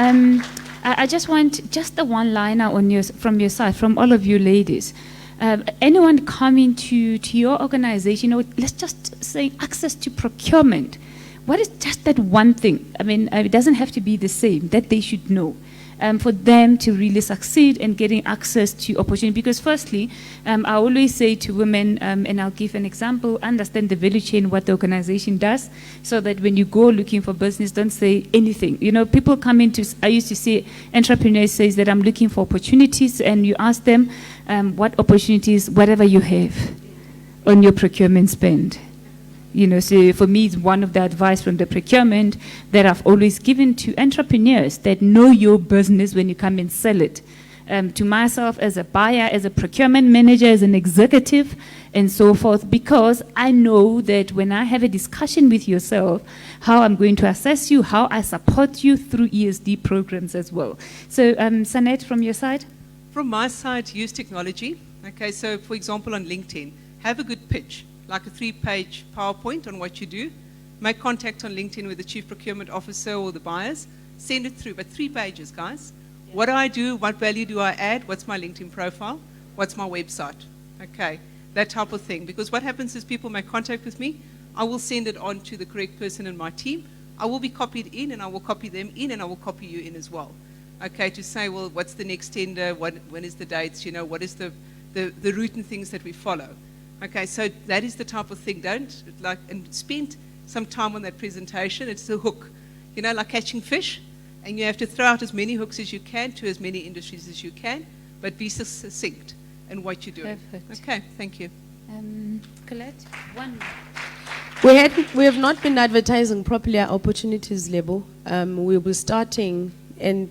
I just want just the one-liner from your side, from all of you ladies. Anyone coming to your organization, you know, let's just say access to procurement. What is just that one thing? I mean, it doesn't have to be the same, that they should know. For them to really succeed in getting access to opportunity. Because firstly, I always say to women, and I'll give an example, understand the value chain, what the organization does, so that when you go looking for business, don't say anything. You know, people come into, I used to say, entrepreneurs says that I'm looking for opportunities, and you ask them what opportunities, whatever you have on your procurement spend. You know, so for me, it's one of the advice from the procurement that I've always given to entrepreneurs, that know your business when you come and sell it. To myself as a buyer, as a procurement manager, as an executive, and so forth, because I know that when I have a discussion with yourself, how I'm going to assess you, how I support you through ESD programs as well. So, Sanet, from your side? From my side, use technology. Okay, so for example, on LinkedIn, have a good pitch, like a 3-page PowerPoint on what you do. Make contact on LinkedIn with the Chief Procurement Officer or the buyers. Send it through, but 3 pages, guys. Yeah. What do I do? What value do I add? What's my LinkedIn profile? What's my website? Okay, that type of thing. Because what happens is people make contact with me. I will send it on to the correct person in my team. I will be copied in, and I will copy them in, and I will copy you in as well. Okay, to say, well, what's the next tender? When is the dates? You know, what is the route and things that we follow? Okay, so that is the type of thing. Don't, like, and spend some time on that presentation. It's the hook. You know, like catching fish. And you have to throw out as many hooks as you can to as many industries as you can, but be succinct in what you're doing. Perfect. Okay, thank you. Colette, one. We have not been advertising properly our opportunities label. We'll be starting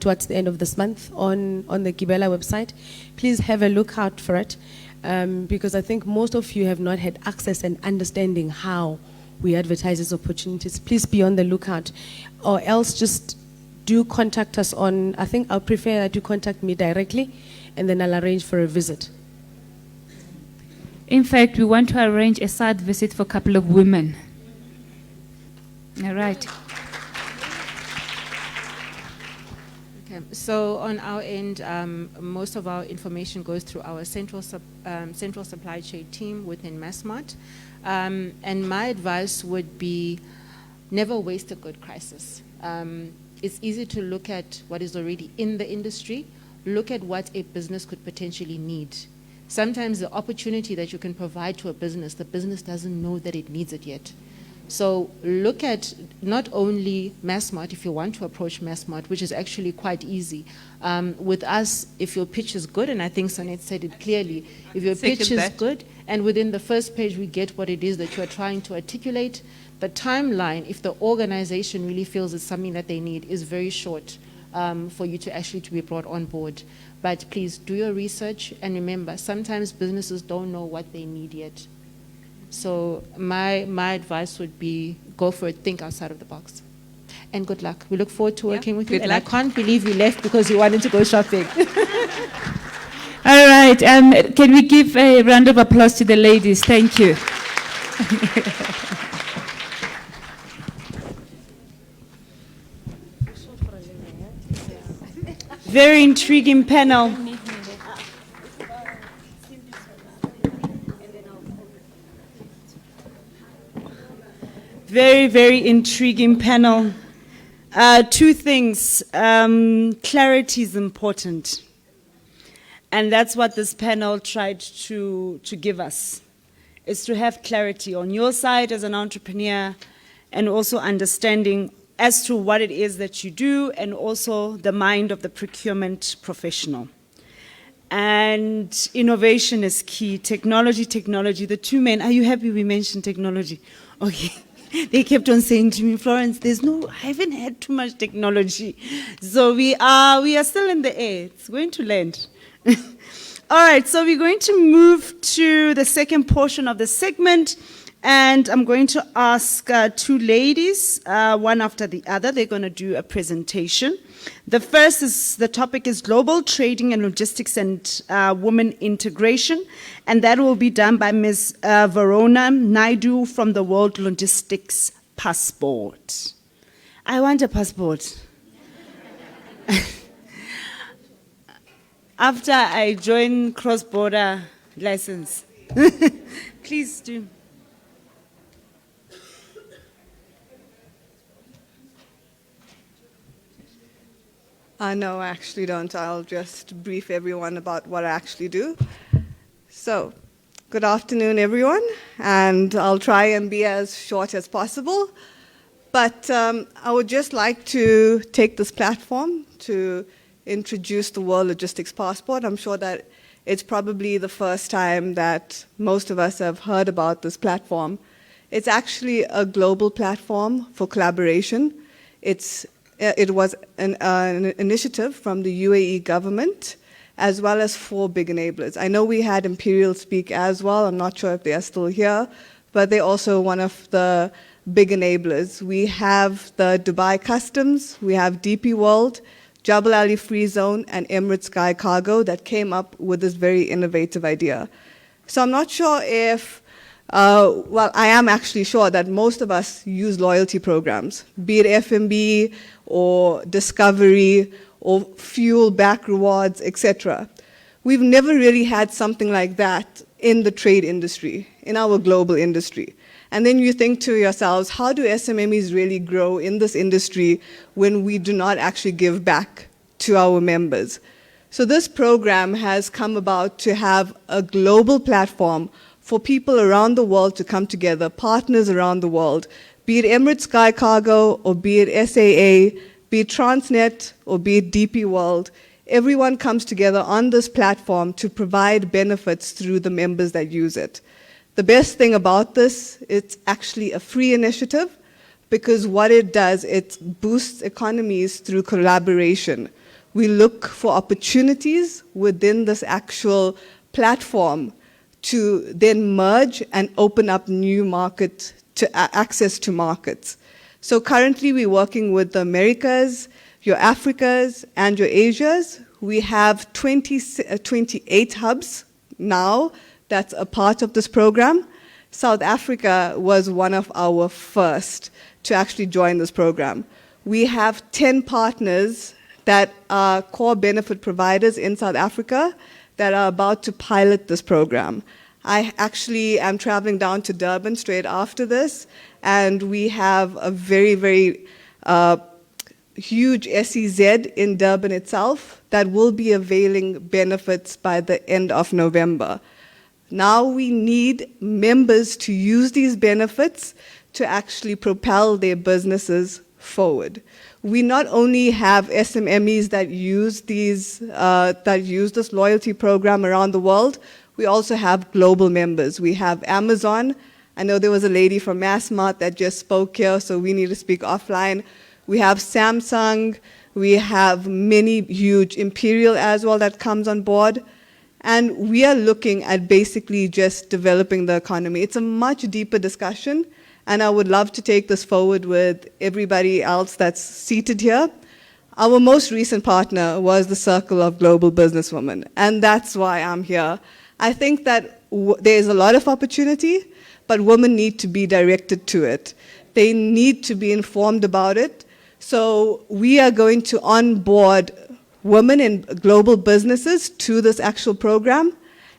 towards the end of this month on the Gibela website. Please have a look out for it, because I think most of you have not had access and understanding how we advertise these opportunities. Please be on the lookout, or else just do contact us on, I think I'll prefer that you contact me directly, and then I'll arrange for a visit. In fact, we want to arrange a side visit for a couple of women. All right. Okay. So on our end, most of our information goes through our central supply chain team within Massmart. And my advice would be never waste a good crisis. It's easy to look at what is already in the industry, look at what a business could potentially need. Sometimes the opportunity that you can provide to a business, the business doesn't know that it needs it yet. So look at not only Massmart, if you want to approach Massmart, which is actually quite easy. With us, if your pitch is good, and I think Sonette said it clearly, if your pitch is good, and within the first page we get what it is that you are trying to articulate, the timeline, if the organization really feels it's something that they need, is very short for you to actually to be brought on board. But please do your research, and remember, sometimes businesses don't know what they need yet. So my advice would be go for it, think outside of the box. And good luck. We look forward to working with you. Good And luck. I can't believe you left because you wanted to go shopping. All right. Can we give a round of applause to the ladies? Thank you. Very intriguing panel. Very, very intriguing panel. Two things. Clarity is important. And that's what this panel tried to give us, is to have clarity on your side as an entrepreneur, and also understanding as to what it is that you do, and also the mind of the procurement professional. And innovation is key. Technology, the two men. Are you happy we mentioned technology? Okay. They kept on saying to me, Florence, I haven't had too much technology. So we are still in the air. It's going to land. All right, so we're going to move to the second portion of the segment. And I'm going to ask two ladies, one after the other. They're going to do a presentation. The topic is Global Trading and Logistics and Women Integration. And that will be done by Ms. Verona Naidu from the World Logistics Passport. I want a passport. After I join cross-border license. Please do. No, I actually don't. I'll just brief everyone about what I actually do. So, good afternoon, everyone, and I'll try and be as short as possible. But I would just like to take this platform to introduce the World Logistics Passport. I'm sure that it's probably the first time that most of us have heard about this platform. It's actually a global platform for collaboration. It was an initiative from the UAE government, as well as 4 big enablers. I know we had Imperial speak as well. I'm not sure if they are still here, but they're also one of the big enablers. We have the Dubai Customs, we have DP World, Jebel Ali Free Zone, and Emirates Sky Cargo that came up with this very innovative idea. So I'm not sure if well, I am actually sure that most of us use loyalty programs, be it F&B or Discovery or fuel back rewards, etc. We've never really had something like that in the trade industry, in our global industry. And then you think to yourselves, how do SMMEs really grow in this industry when we do not actually give back to our members? So this program has come about to have a global platform for people around the world to come together, partners around the world, be it Emirates Sky Cargo or be it SAA, be it Transnet or be it DP World, everyone comes together on this platform to provide benefits through the members that use it. The best thing about this, it's actually a free initiative, because what it does, it boosts economies through collaboration. We look for opportunities within this actual platform to then merge and open up new market to access to markets. So currently we're working with the Americas, your Africas, and your Asias. We have 28 hubs now that's a part of this program. South Africa was one of our first to actually join this program. We have 10 partners that are core benefit providers in South Africa that are about to pilot this program. I actually am traveling down to Durban straight after this, and we have a very, very huge SEZ in Durban itself that will be availing benefits by the end of November. Now we need members to use these benefits to actually propel their businesses forward. We not only have SMMEs that use this loyalty program around the world, we also have global members. We have Amazon. I know there was a lady from Massmart that just spoke here, so we need to speak offline. We have Samsung. We have many huge Imperial as well that comes on board. And we are looking at basically just developing the economy. It's a much deeper discussion, and I would love to take this forward with everybody else that's seated here. Our most recent partner was the Circle of Global Businesswomen, and that's why I'm here. I think that there's a lot of opportunity, but women need to be directed to it. They need to be informed about it. So we are going to onboard women in global businesses to this actual program,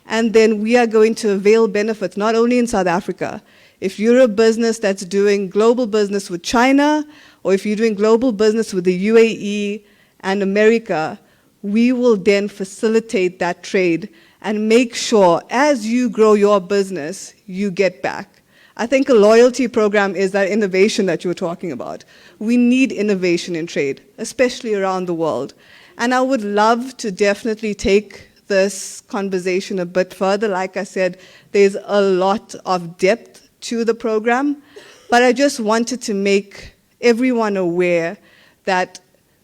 and then we are going to avail benefits not only in South Africa. If you're a business that's doing global business with China, or if you're doing global business with the UAE and America, we will then facilitate that trade and make sure as you grow your business, you get back. I think a loyalty program is that innovation that you were talking about. We need innovation in trade, especially around the world. And I would love to definitely take this conversation a bit further. Like I said, there's a lot of depth to the program, but I just wanted to make everyone aware that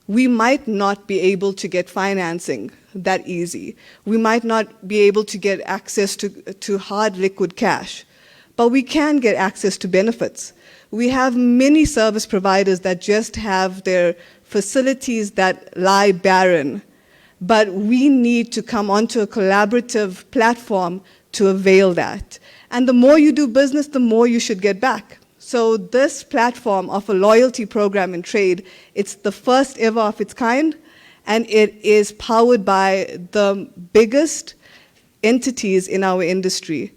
we might not be able to get financing that easy. We might not be able to get access to hard liquid cash, but we can get access to benefits. We have many service providers that just have their facilities that lie barren, but we need to come onto a collaborative platform to avail that. And the more you do business, the more you should get back. So this platform of a loyalty program in trade, it's the first ever of its kind, and it is powered by the biggest entities in our industry.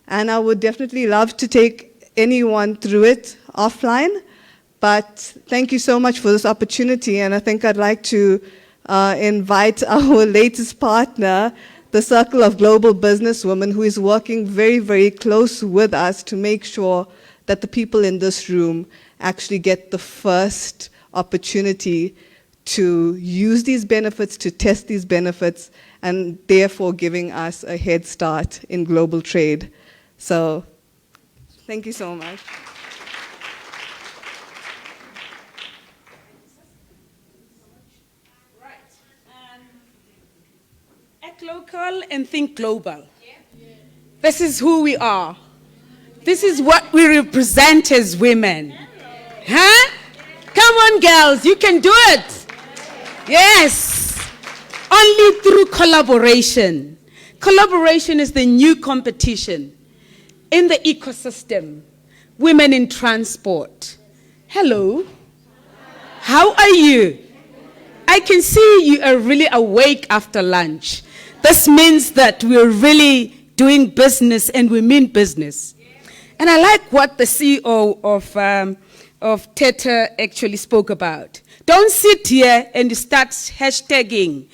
And I would definitely love to take anyone through it offline. But thank you so much for this opportunity, and I think I'd like to invite our latest partner, the Circle of Global Businesswomen, who is working very, very close with us to make sure that the people in this room actually get the first opportunity to use these benefits, to test these benefits, and therefore giving us a head start in global trade. So thank you so much. Act local and think global. This is who we are. This is what we represent as women. Huh? Come on, girls, you can do it. Yes. Only through collaboration. Collaboration is the new competition in the ecosystem. Women in transport. Hello. How are you? I can see you are really awake after lunch. This means that we're really doing business, and we mean business. And I like what the CEO of Teta actually spoke about. Don't sit here and start hashtagging,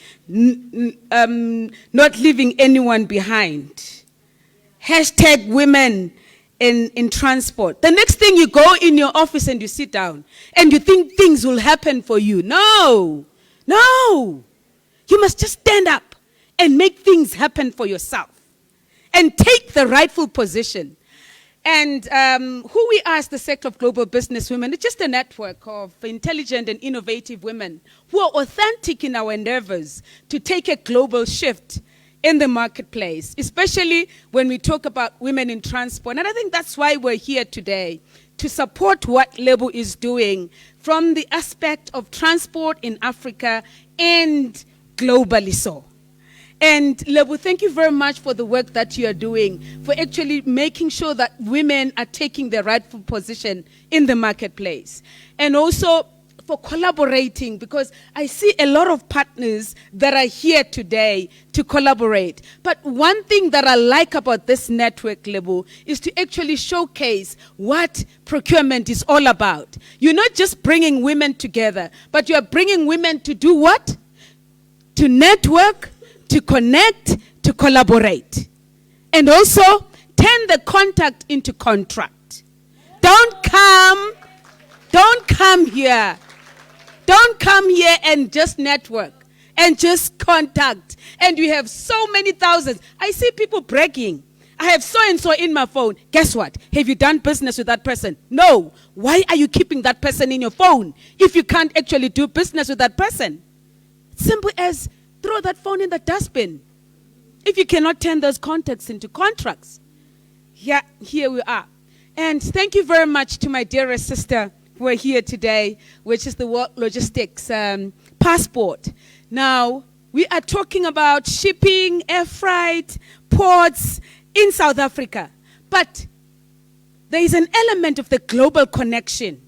not leaving anyone behind. Hashtag women in transport. The next thing, you go in your office and you sit down and you think things will happen for you. No, no. You must just stand up and make things happen for yourself and take the rightful position. And who we are as the Circle of Global Business Women, it's just a network of intelligent and innovative women who are authentic in our endeavors to take a global shift in the marketplace, especially when we talk about women in transport. And I think that's why we're here today, to support what Lebo is doing from the aspect of transport in Africa and globally so. And Lebo, thank you very much for the work that you are doing, for actually making sure that women are taking their rightful position in the marketplace. And also for collaborating, because I see a lot of partners that are here today to collaborate. But one thing that I like about this network, Lebo, is to actually showcase what procurement is all about. You're not just bringing women together, but you are bringing women to do what? To network, to connect, to collaborate. And also, turn the contact into contract. Don't come here. Don't come here and just network and just contact. And we have so many thousands. I see people bragging. I have so-and-so in my phone. Guess what? Have you done business with that person? No. Why are you keeping that person in your phone if you can't actually do business with that person? Simple as throw that phone in the dustbin if you cannot turn those contacts into contracts. Yeah, here we are. And thank you very much to my dearest sister who are here today, which is the World Logistics Passport. Now, we are talking about shipping, air freight, ports in South Africa. But there is an element of the global connection,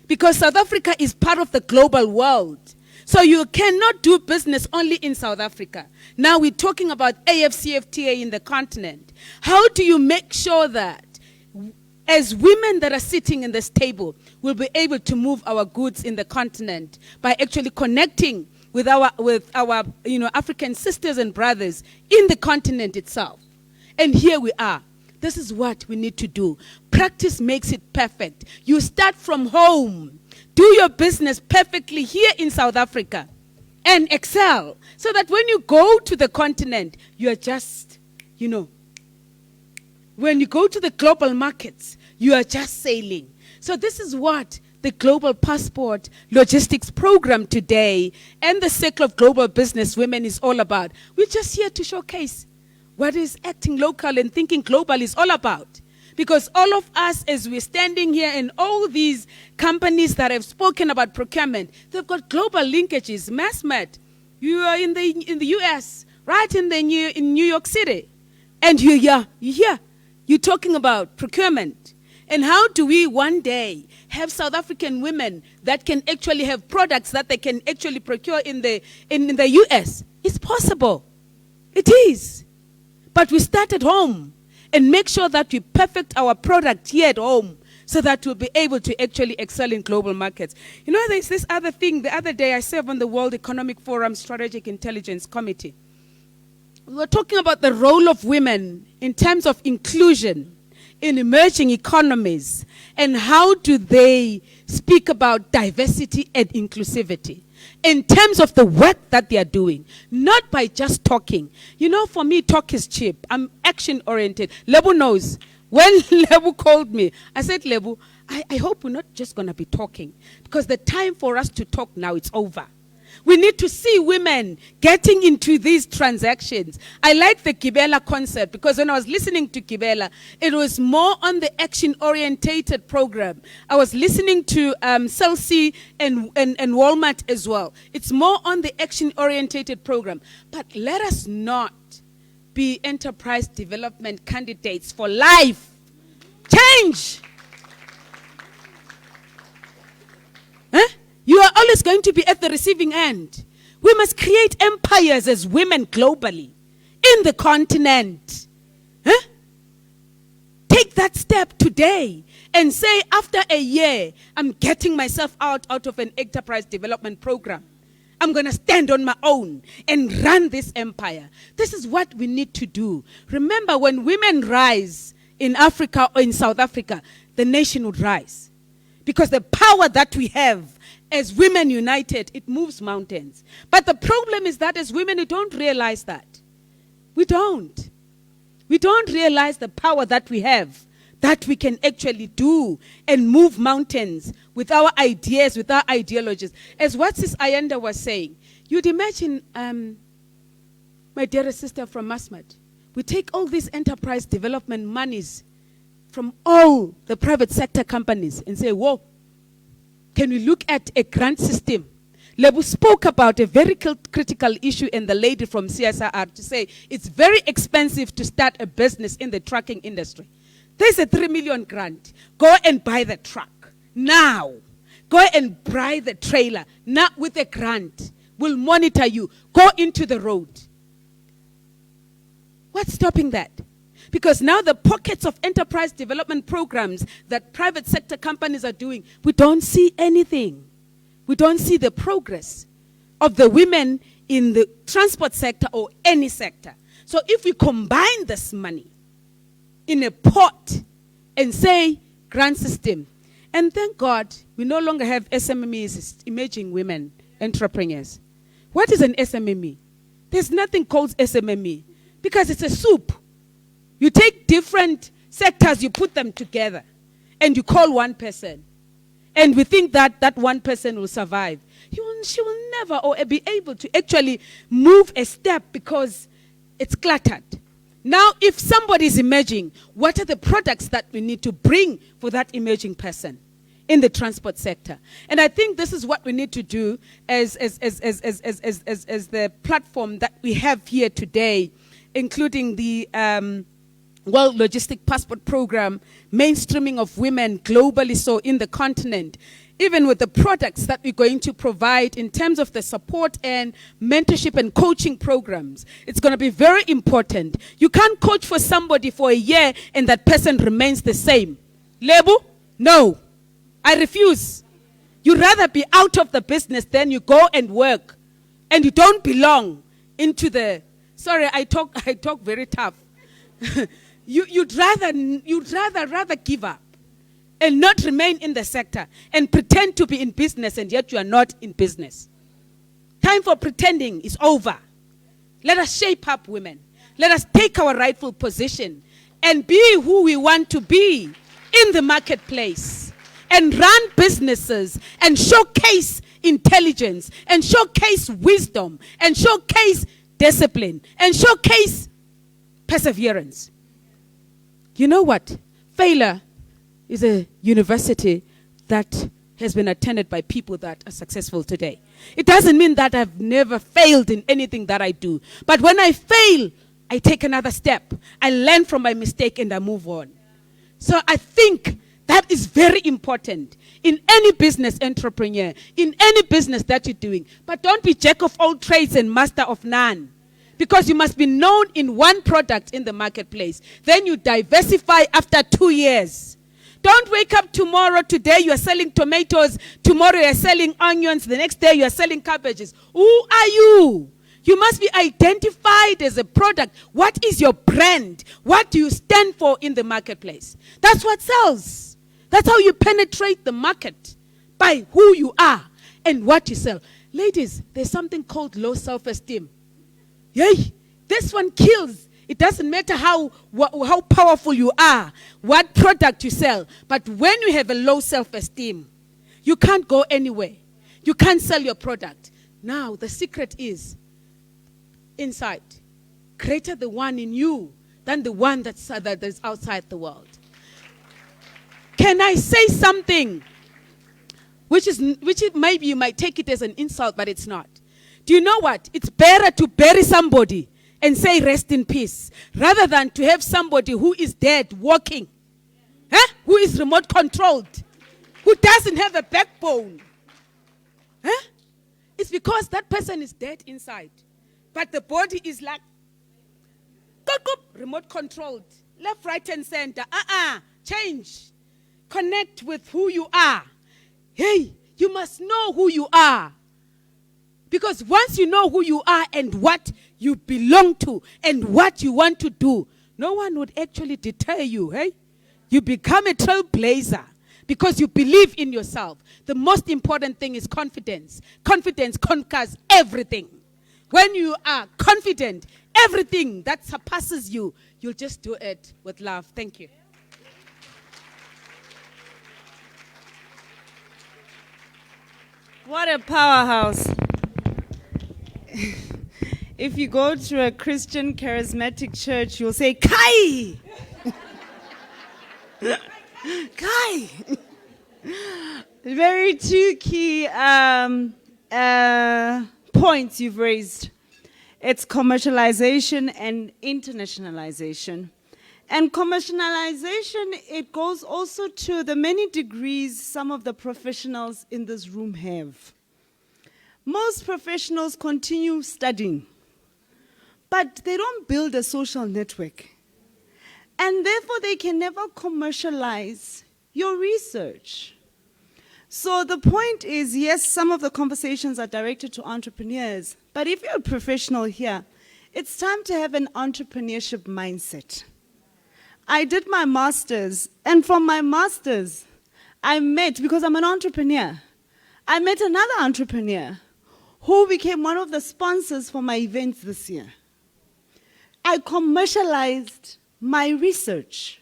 because South Africa is part of the global world. So you cannot do business only in South Africa. Now we're talking about AFCFTA in the continent. How do you make sure that as women that are sitting in this table will be able to move our goods in the continent by actually connecting with our African sisters and brothers in the continent itself? And here we are. This is what we need to do. Practice makes it perfect. You start from home. Do your business perfectly here in South Africa and excel, so that when you go to the continent, you are just, when you go to the global markets, you are just sailing. So this is what the Global Passport Logistics Program today and the Circle of Global Business Women is all about. We're just here to showcase what is acting local and thinking global is all about. Because all of us, as we're standing here, and all these companies that have spoken about procurement, they've got global linkages. MassMed, you are in the US, right in New York City, and you're here. You're talking about procurement. And how do we one day have South African women that can actually have products that they can actually procure in the US? It's possible. It is. But we start at home and make sure that we perfect our product here at home, so that we'll be able to actually excel in global markets. There's this other thing. The other day I served on the World Economic Forum Strategic Intelligence Committee. We were talking about the role of women in terms of inclusion in emerging economies, and how do they speak about diversity and inclusivity in terms of the work that they are doing, not by just talking. For me, talk is cheap. I'm action-oriented. Lebo knows. When Lebo called me, I said, Lebo, I hope we're not just going to be talking, because the time for us to talk now, it's over. We need to see women getting into these transactions. I like the Gibela concept, because when I was listening to Gibela, it was more on the action-orientated program. I was listening to Celsi and Walmart as well. It's more on the action-orientated program. But let us not be enterprise development candidates for life. Change! You are always going to be at the receiving end. We must create empires as women globally, in the continent. Take that step today and say, after a year, I'm getting myself out of an enterprise development program. I'm going to stand on my own and run this empire. This is what we need to do. Remember, when women rise in Africa or in South Africa, the nation would rise. Because the power that we have as women united, it moves mountains. But the problem is that as women, we don't realize that. We don't. We don't realize the power that we have, that we can actually do and move mountains with our ideas, with our ideologies. As what Sis Ayanda was saying, you'd imagine, my dearest sister from Masmat, we take all these enterprise development monies from all the private sector companies and say, whoa, can we look at a grant system? Lebu spoke about a very critical issue, and the lady from CSIR to say it's very expensive to start a business in the trucking industry. There's a 3 million grant. Go and buy the truck now. Go and buy the trailer now with a grant. We'll monitor you. Go into the road. What's stopping that? Because now the pockets of enterprise development programs that private sector companies are doing, we don't see anything. We don't see the progress of the women in the transport sector or any sector. So if we combine this money in a pot and say grant system, and thank God we no longer have SMMEs, emerging women entrepreneurs. What is an SMME? There's nothing called SMME because it's a soup. You take different sectors, you put them together, and you call one person. And we think that that one person will survive. She will never or be able to actually move a step because it's cluttered. Now, if somebody is emerging, what are the products that we need to bring for that emerging person in the transport sector? And I think this is what we need to do as the platform that we have here today, including the World Logistic Passport Program, mainstreaming of women globally, so in the continent, even with the products that we're going to provide in terms of the support and mentorship and coaching programs. It's going to be very important. You can't coach for somebody for a year and that person remains the same. Lebu? No. I refuse. You'd rather be out of the business than you go and work and you don't belong into the... Sorry, I talk very tough. You'd rather give up and not remain in the sector and pretend to be in business and yet you are not in business. Time for pretending is over. Let us shape up, women. Let us take our rightful position and be who we want to be in the marketplace and run businesses and showcase intelligence and showcase wisdom and showcase discipline and showcase perseverance. You know what? Failure is a university that has been attended by people that are successful today. It doesn't mean that I've never failed in anything that I do. But when I fail, I take another step. I learn from my mistake and I move on. So I think that is very important in any business entrepreneur, in any business that you're doing. But don't be jack of all trades and master of none. Because you must be known in one product in the marketplace. Then you diversify after 2 years. Don't wake up tomorrow, today you are selling tomatoes, tomorrow you are selling onions, the next day you are selling cabbages. Who are you? You must be identified as a product. What is your brand? What do you stand for in the marketplace? That's what sells. That's how you penetrate the market, by who you are and what you sell. Ladies, there's something called low self-esteem. Yay, this one kills. It doesn't matter how powerful you are, what product you sell. But when you have a low self-esteem, you can't go anywhere. You can't sell your product. Now, the secret is inside. Greater the one in you than the one that's outside the world. Can I say something which maybe you might take it as an insult, but it's not? Do you know what? It's better to bury somebody and say rest in peace rather than to have somebody who is dead walking, who is remote controlled, who doesn't have a backbone. It's because that person is dead inside, but the body is like remote controlled, left, right, and center. Change. Connect with who you are. Hey, you must know who you are. Because once you know who you are and what you belong to and what you want to do, no one would actually deter you, hey? You become a trailblazer because you believe in yourself. The most important thing is confidence. Confidence conquers everything. When you are confident, everything that surpasses you, you'll just do it with love. Thank you. What a powerhouse. If you go to a Christian charismatic church, you'll say, Kai! Kai! Very two key points you've raised. It's commercialization and internationalization. And commercialization, it goes also to the many degrees some of the professionals in this room have. Most professionals continue studying, but they don't build a social network. And therefore, they can never commercialize your research. So the point is, yes, some of the conversations are directed to entrepreneurs, but if you're a professional here, it's time to have an entrepreneurship mindset. I did my master's, and from my master's, I met, because I'm an entrepreneur, I met another entrepreneur who became one of the sponsors for my events this year. I commercialized my research.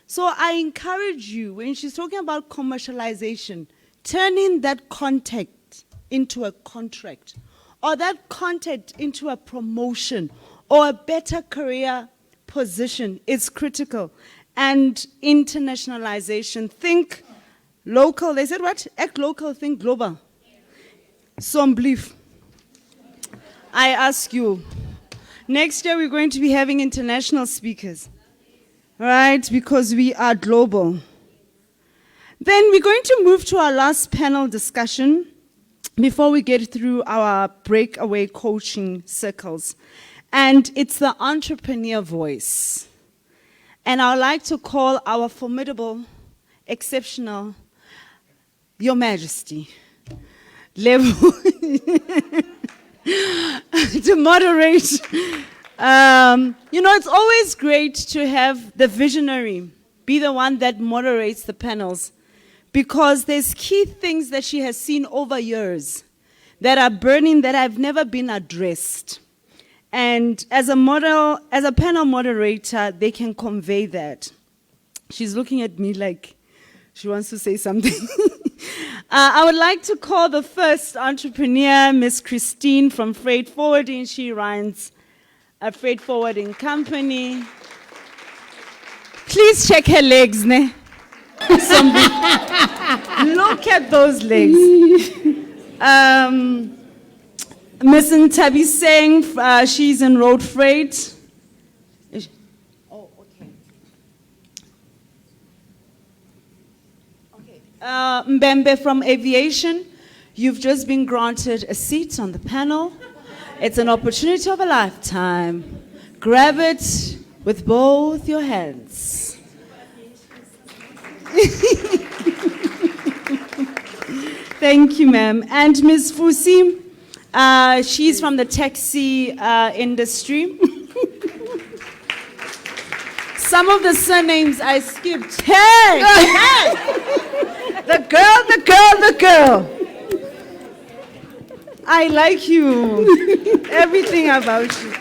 So I encourage you, when she's talking about commercialization, turning that contact into a contract, or that contact into a promotion, or a better career position is critical. And internationalization, think local, they said what? Act local, think global. Some belief. I ask you, next year we're going to be having international speakers, right? Because we are global. Then we're going to move to our last panel discussion before we get through our breakaway coaching circles. And it's the entrepreneur voice. And I would like to call our formidable, exceptional, Your Majesty, Lebo, to moderate. It's always great to have the visionary be the one that moderates the panels, because there's key things that she has seen over years that are burning, that have never been addressed. And as a panel moderator, they can convey that. She's looking at me like she wants to say something. I would like to call the first entrepreneur, Miss Christine from Freight Forwarding. She runs a freight forwarding company. Please check her legs, ne? Look at those legs. Miss Ntabi Singh, she's in road freight. Oh, okay. Mbembe from aviation, you've just been granted a seat on the panel. It's an opportunity of a lifetime. Grab it with both your hands. Thank you, ma'am. And Ms. Fusi, she's from the taxi industry. Some of the surnames I skipped. Hey! Hey! The girl. I like you. Everything about you.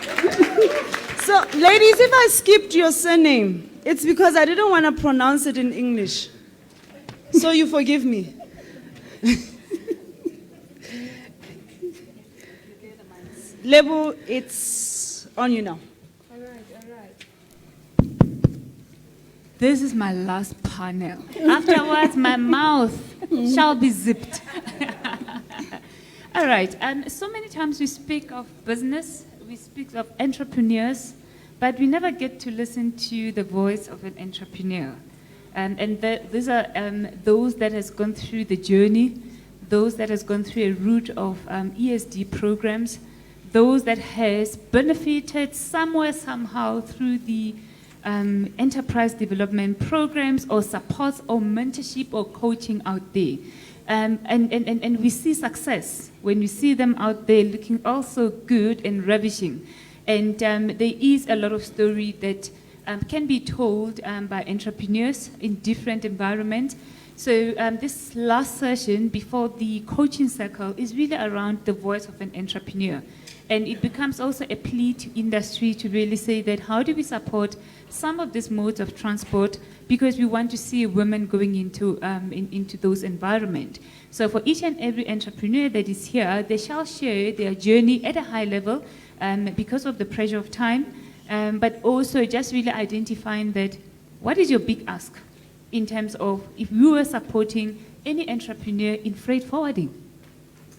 So, ladies, if I skipped your surname, it's because I didn't want to pronounce it in English. So you forgive me. Lebo, it's on you now. All right. This is my last panel. Afterwards, my mouth shall be zipped. All right, and so many times we speak of business, we speak of entrepreneurs, but we never get to listen to the voice of an entrepreneur. These are those that has gone through the journey, those that has gone through a route of ESD programs, those that has benefited somewhere, somehow through the enterprise development programs or supports or mentorship or coaching out there. And we see success when we see them out there looking also good and ravishing. And there is a lot of story that can be told by entrepreneurs in different environments. So this last session before the coaching circle is really around the voice of an entrepreneur. And it becomes also a plea to industry to really say that how do we support some of these modes of transport, because we want to see women going into those environments. So for each and every entrepreneur that is here, they shall share their journey at a high level because of the pressure of time, but also just really identifying that what is your big ask in terms of if you are supporting any entrepreneur in freight forwarding,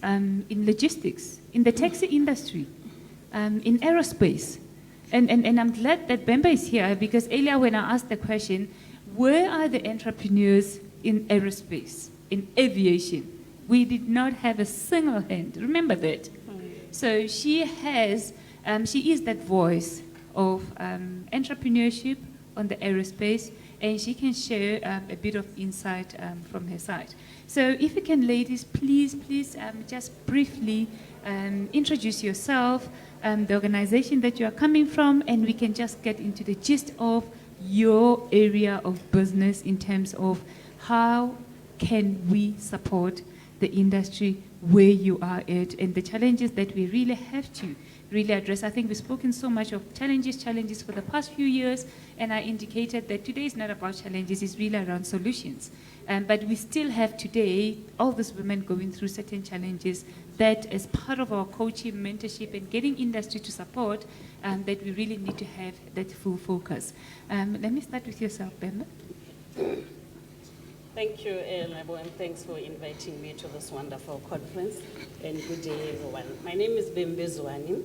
in logistics, in the taxi industry, in aerospace. And I'm glad that Bemba is here, because earlier when I asked the question, where are the entrepreneurs in aerospace, in aviation? We did not have a single hand. Remember that. So she is that voice of entrepreneurship on the aerospace, and she can share a bit of insight from her side. So if you can, ladies, please just briefly introduce yourself, the organization that you are coming from, and we can just get into the gist of your area of business in terms of how can we support the industry where you are at, and the challenges that we really have to really address. I think we've spoken so much of challenges for the past few years, and I indicated that today is not about challenges, it's really around solutions. But we still have today all these women going through certain challenges that as part of our coaching, mentorship, and getting industry to support, that we really need to have that full focus. Let me start with yourself, Bemba. Thank you, Lebo, and thanks for inviting me to this wonderful conference. And good day, everyone. My name is Bembe Zwane.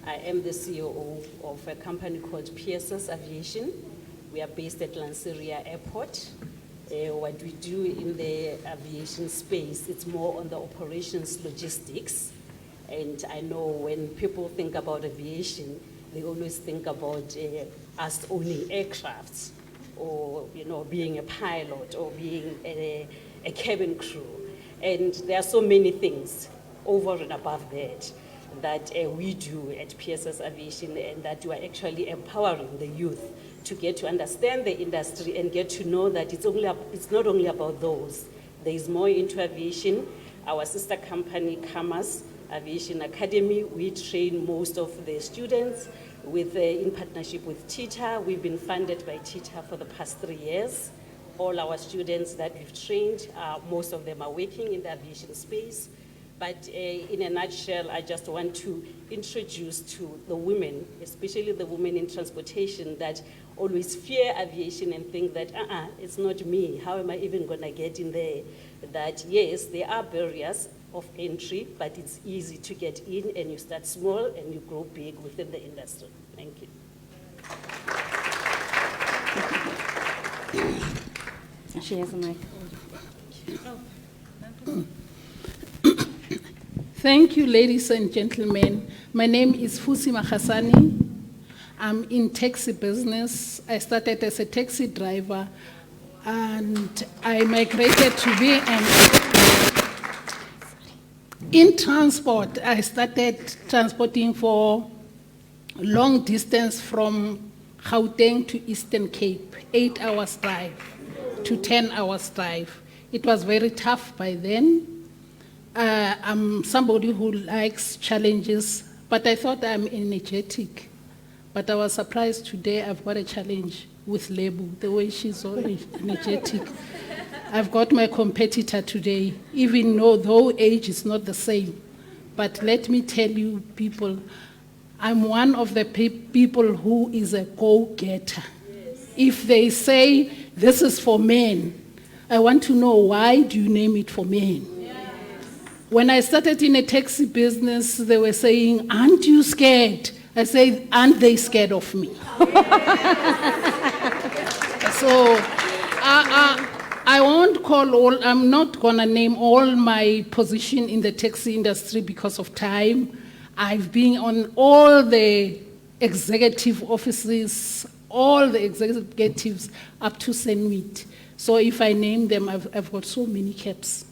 I am the CEO of a company called PSS Aviation. We are based at Lanseria Airport. What we do in the aviation space, it's more on the operations logistics. And I know when people think about aviation, they always think about us owning aircrafts, or being a pilot, or being a cabin crew. And there are so many things over and above that we do at PSS Aviation, and that we are actually empowering the youth to get to understand the industry and get to know that it's not only about those. There is more into aviation. Our sister company, Kamas Aviation Academy, we train most of the students in partnership with TITA. We've been funded by TITA for the past 3 years. All our students that we've trained, most of them are working in the aviation space. But in a nutshell, I just want to introduce to the women, especially the women in transportation, that always fear aviation and think that, it's not me. How am I even going to get in there? That yes, there are barriers of entry, but it's easy to get in, and you start small and you grow big within the industry. Thank you. She has a mic. Thank you, ladies and gentlemen. My name is Fusi Mahasani. I'm in taxi business. I started as a taxi driver, and I migrated to be in transport. I started transporting for long distance from Gauteng to Eastern Cape, 8 hours drive to 10 hours drive. It was very tough by then. I'm somebody who likes challenges, but I thought I'm energetic. But I was surprised today I've got a challenge with Lebu, the way she's so energetic. I've got my competitor today, even though age is not the same. But let me tell you, people, I'm one of the people who is a go-getter. Yes. If they say this is for men, I want to know, why do you name it for men? Yes. When I started in a taxi business, they were saying, aren't you scared? I say, aren't they scared of me? So I won't I'm not going to name all my position in the taxi industry because of time. I've been on all the executive offices, all the executives up to Senwit. So if I name them, I've got so many caps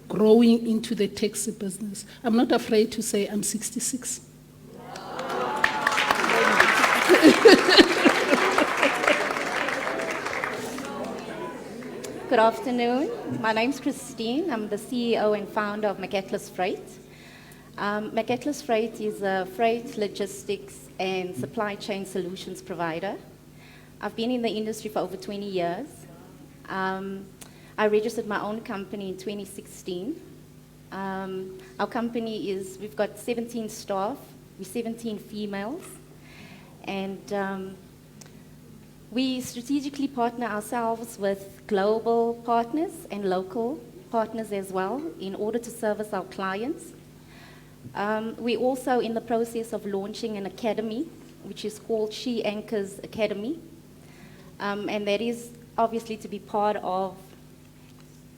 growing into the taxi business. I'm not afraid to say I'm 66. Good afternoon. My name's Christine. I'm the CEO and founder of McAtlas Freight. McAtlas Freight is a freight, logistics, and supply chain solutions provider. I've been in the industry for over 20 years. I registered my own company in 2016. Our company we've got 17 staff, we're 17 females, and we strategically partner ourselves with global partners and local partners as well in order to service our clients. We're also in the process of launching an academy, which is called She Anchors Academy. And that is obviously to be part of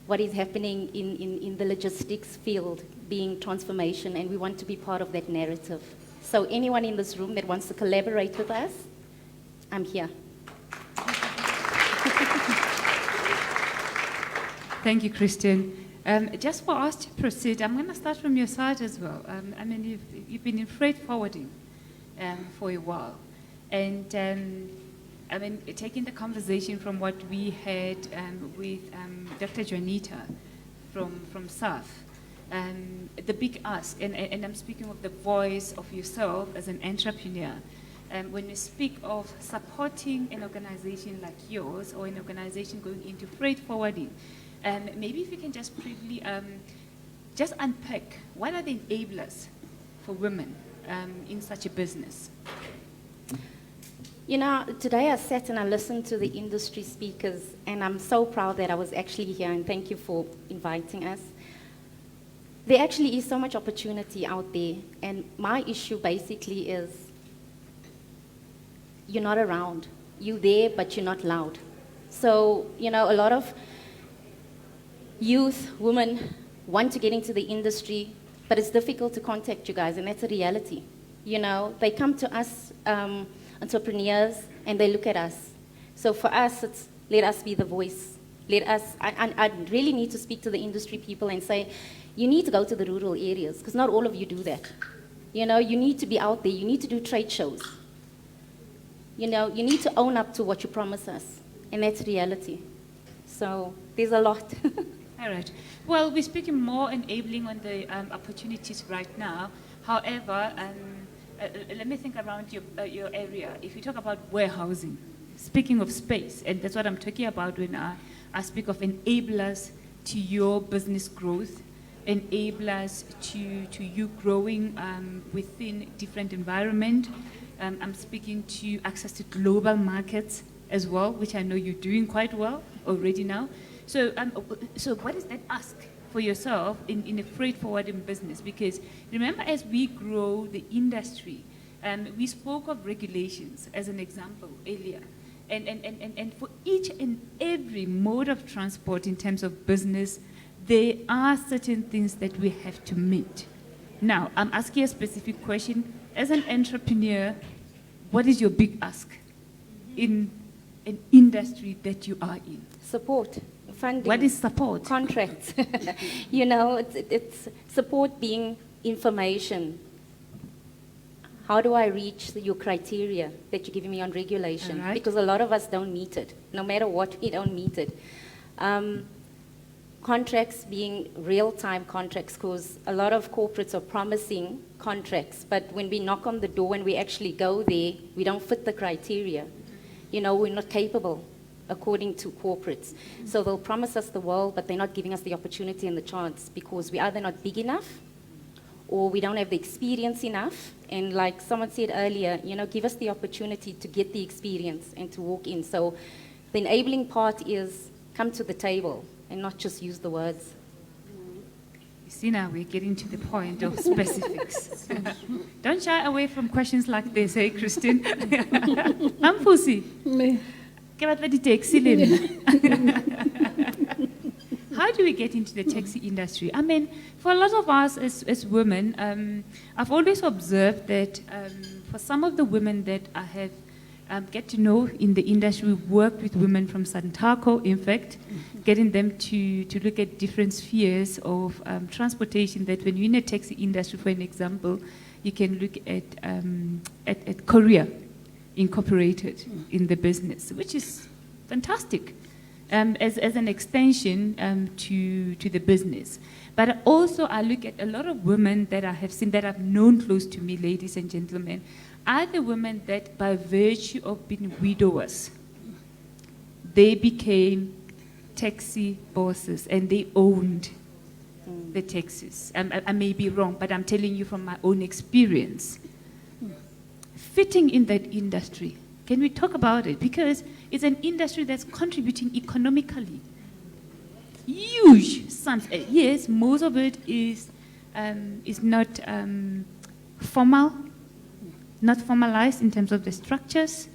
what is happening in the logistics field, being transformation, and we want to be part of that narrative. So anyone in this room that wants to collaborate with us, I'm here. Thank you, Christian. Just for us to proceed, I'm going to start from your side as well. I mean, you've been in freight forwarding for a while. And I mean, taking the conversation from what we had with Dr. Juanita from SAF, the big ask, and I'm speaking of the voice of yourself as an entrepreneur, when we speak of supporting an organization like yours or an organization going into freight forwarding, maybe if you can just briefly just unpack what are the enablers for women in such a business? You know, today I sat and I listened to the industry speakers, and I'm so proud that I was actually here, and thank you for inviting us. There actually is so much opportunity out there, and my issue basically is you're not around. You're there, but you're not loud. So, you know, a lot of youth, women want to get into the industry, but it's difficult to contact you guys, and that's a reality. You know, they come to us, entrepreneurs, and they look at us. So for us, it's let us be the voice. Let us, I really need to speak to the industry people and say, you need to go to the rural areas, because not all of you do that. You know, you need to be out there. You need to do trade shows. You know, you need to own up to what you promise us, and that's reality. So there's a lot. All right. Well, we're speaking more enabling on the opportunities right now. However, let me think around your area. If you talk about warehousing, speaking of space, and that's what I'm talking about when I speak of enablers to your business growth, enablers to you growing within different environment. I'm speaking to access to global markets as well, which I know you're doing quite well already now. So, so what is that ask for yourself in a freight forwarding business? Because remember, as we grow the industry, we spoke of regulations as an example earlier. And for each and every mode of transport in terms of business, there are certain things that we have to meet. Now, I'm asking a specific question. As an entrepreneur, what is your big ask in an industry that you are in? Support, funding. What is support? Contracts. You know, it's support being information. How do I reach your criteria that you're giving me on regulation? Right. Because a lot of us don't meet it. No matter what, we don't meet it. Contracts being real-time contracts, because a lot of corporates are promising contracts, but when we knock on the door, when we actually go there, we don't fit the criteria. You know, we're not capable, according to corporates. So they'll promise us the world, but they're not giving us the opportunity and the chance, because we're either not big enough, or we don't have the experience enough. And like someone said earlier, you know, give us the opportunity to get the experience and to walk in. So the enabling part is come to the table and not just use the words. You see, now we're getting to the point of specifics. Don't shy away from questions like this, hey, Christine? I'm Fusi. How do we get into the taxi industry? I mean, for a lot of us as women, I've always observed that for some of the women that I have get to know in the industry, we've worked with women from Santaco, in fact, getting them to look at different spheres of transportation, that when you're in a taxi industry, for an example, you can look at Korea incorporated in the business, which is fantastic. as an extension to the business. But also I look at a lot of women that I have seen, that I've known close to me, ladies and gentlemen, are the women that by virtue of being widowers, they became taxi bosses and they owned the taxis. I may be wrong, but I'm telling you from my own experience. Fitting in that industry, can we talk about it? Because it's an industry that's contributing economically. Huge sums. Yes, most of it is not formal, not formalized in terms of the structures.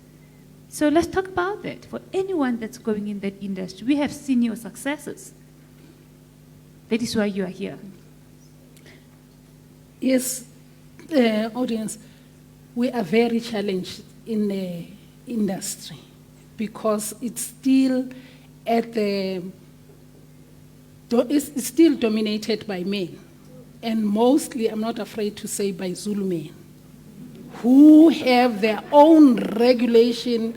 So let's talk about that. For anyone that's going in that industry, we have seen your successes. That is why you are here. Yes, audience, we are very challenged in the industry because it's still it's still dominated by men, and mostly, I'm not afraid to say, by Zulu men, who have their own regulations,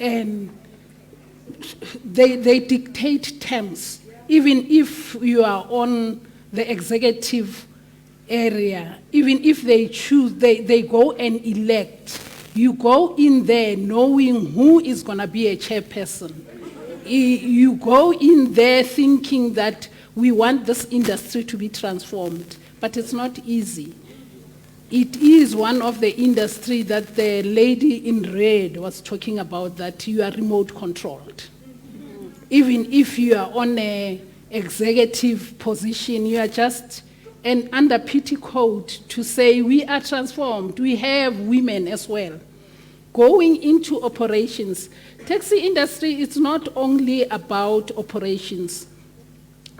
and they dictate terms. Even if you are on the executive area, even if they choose, they go and elect. You go in there knowing who is going to be a chairperson. You go in there thinking that we want this industry to be transformed, but it's not easy. It is one of the industry that the lady in red was talking about, that you are remote controlled. Even if you are on an executive position, you are just an under petticoat to say we are transformed. We have women as well. Going into operations, taxi industry is not only about operations.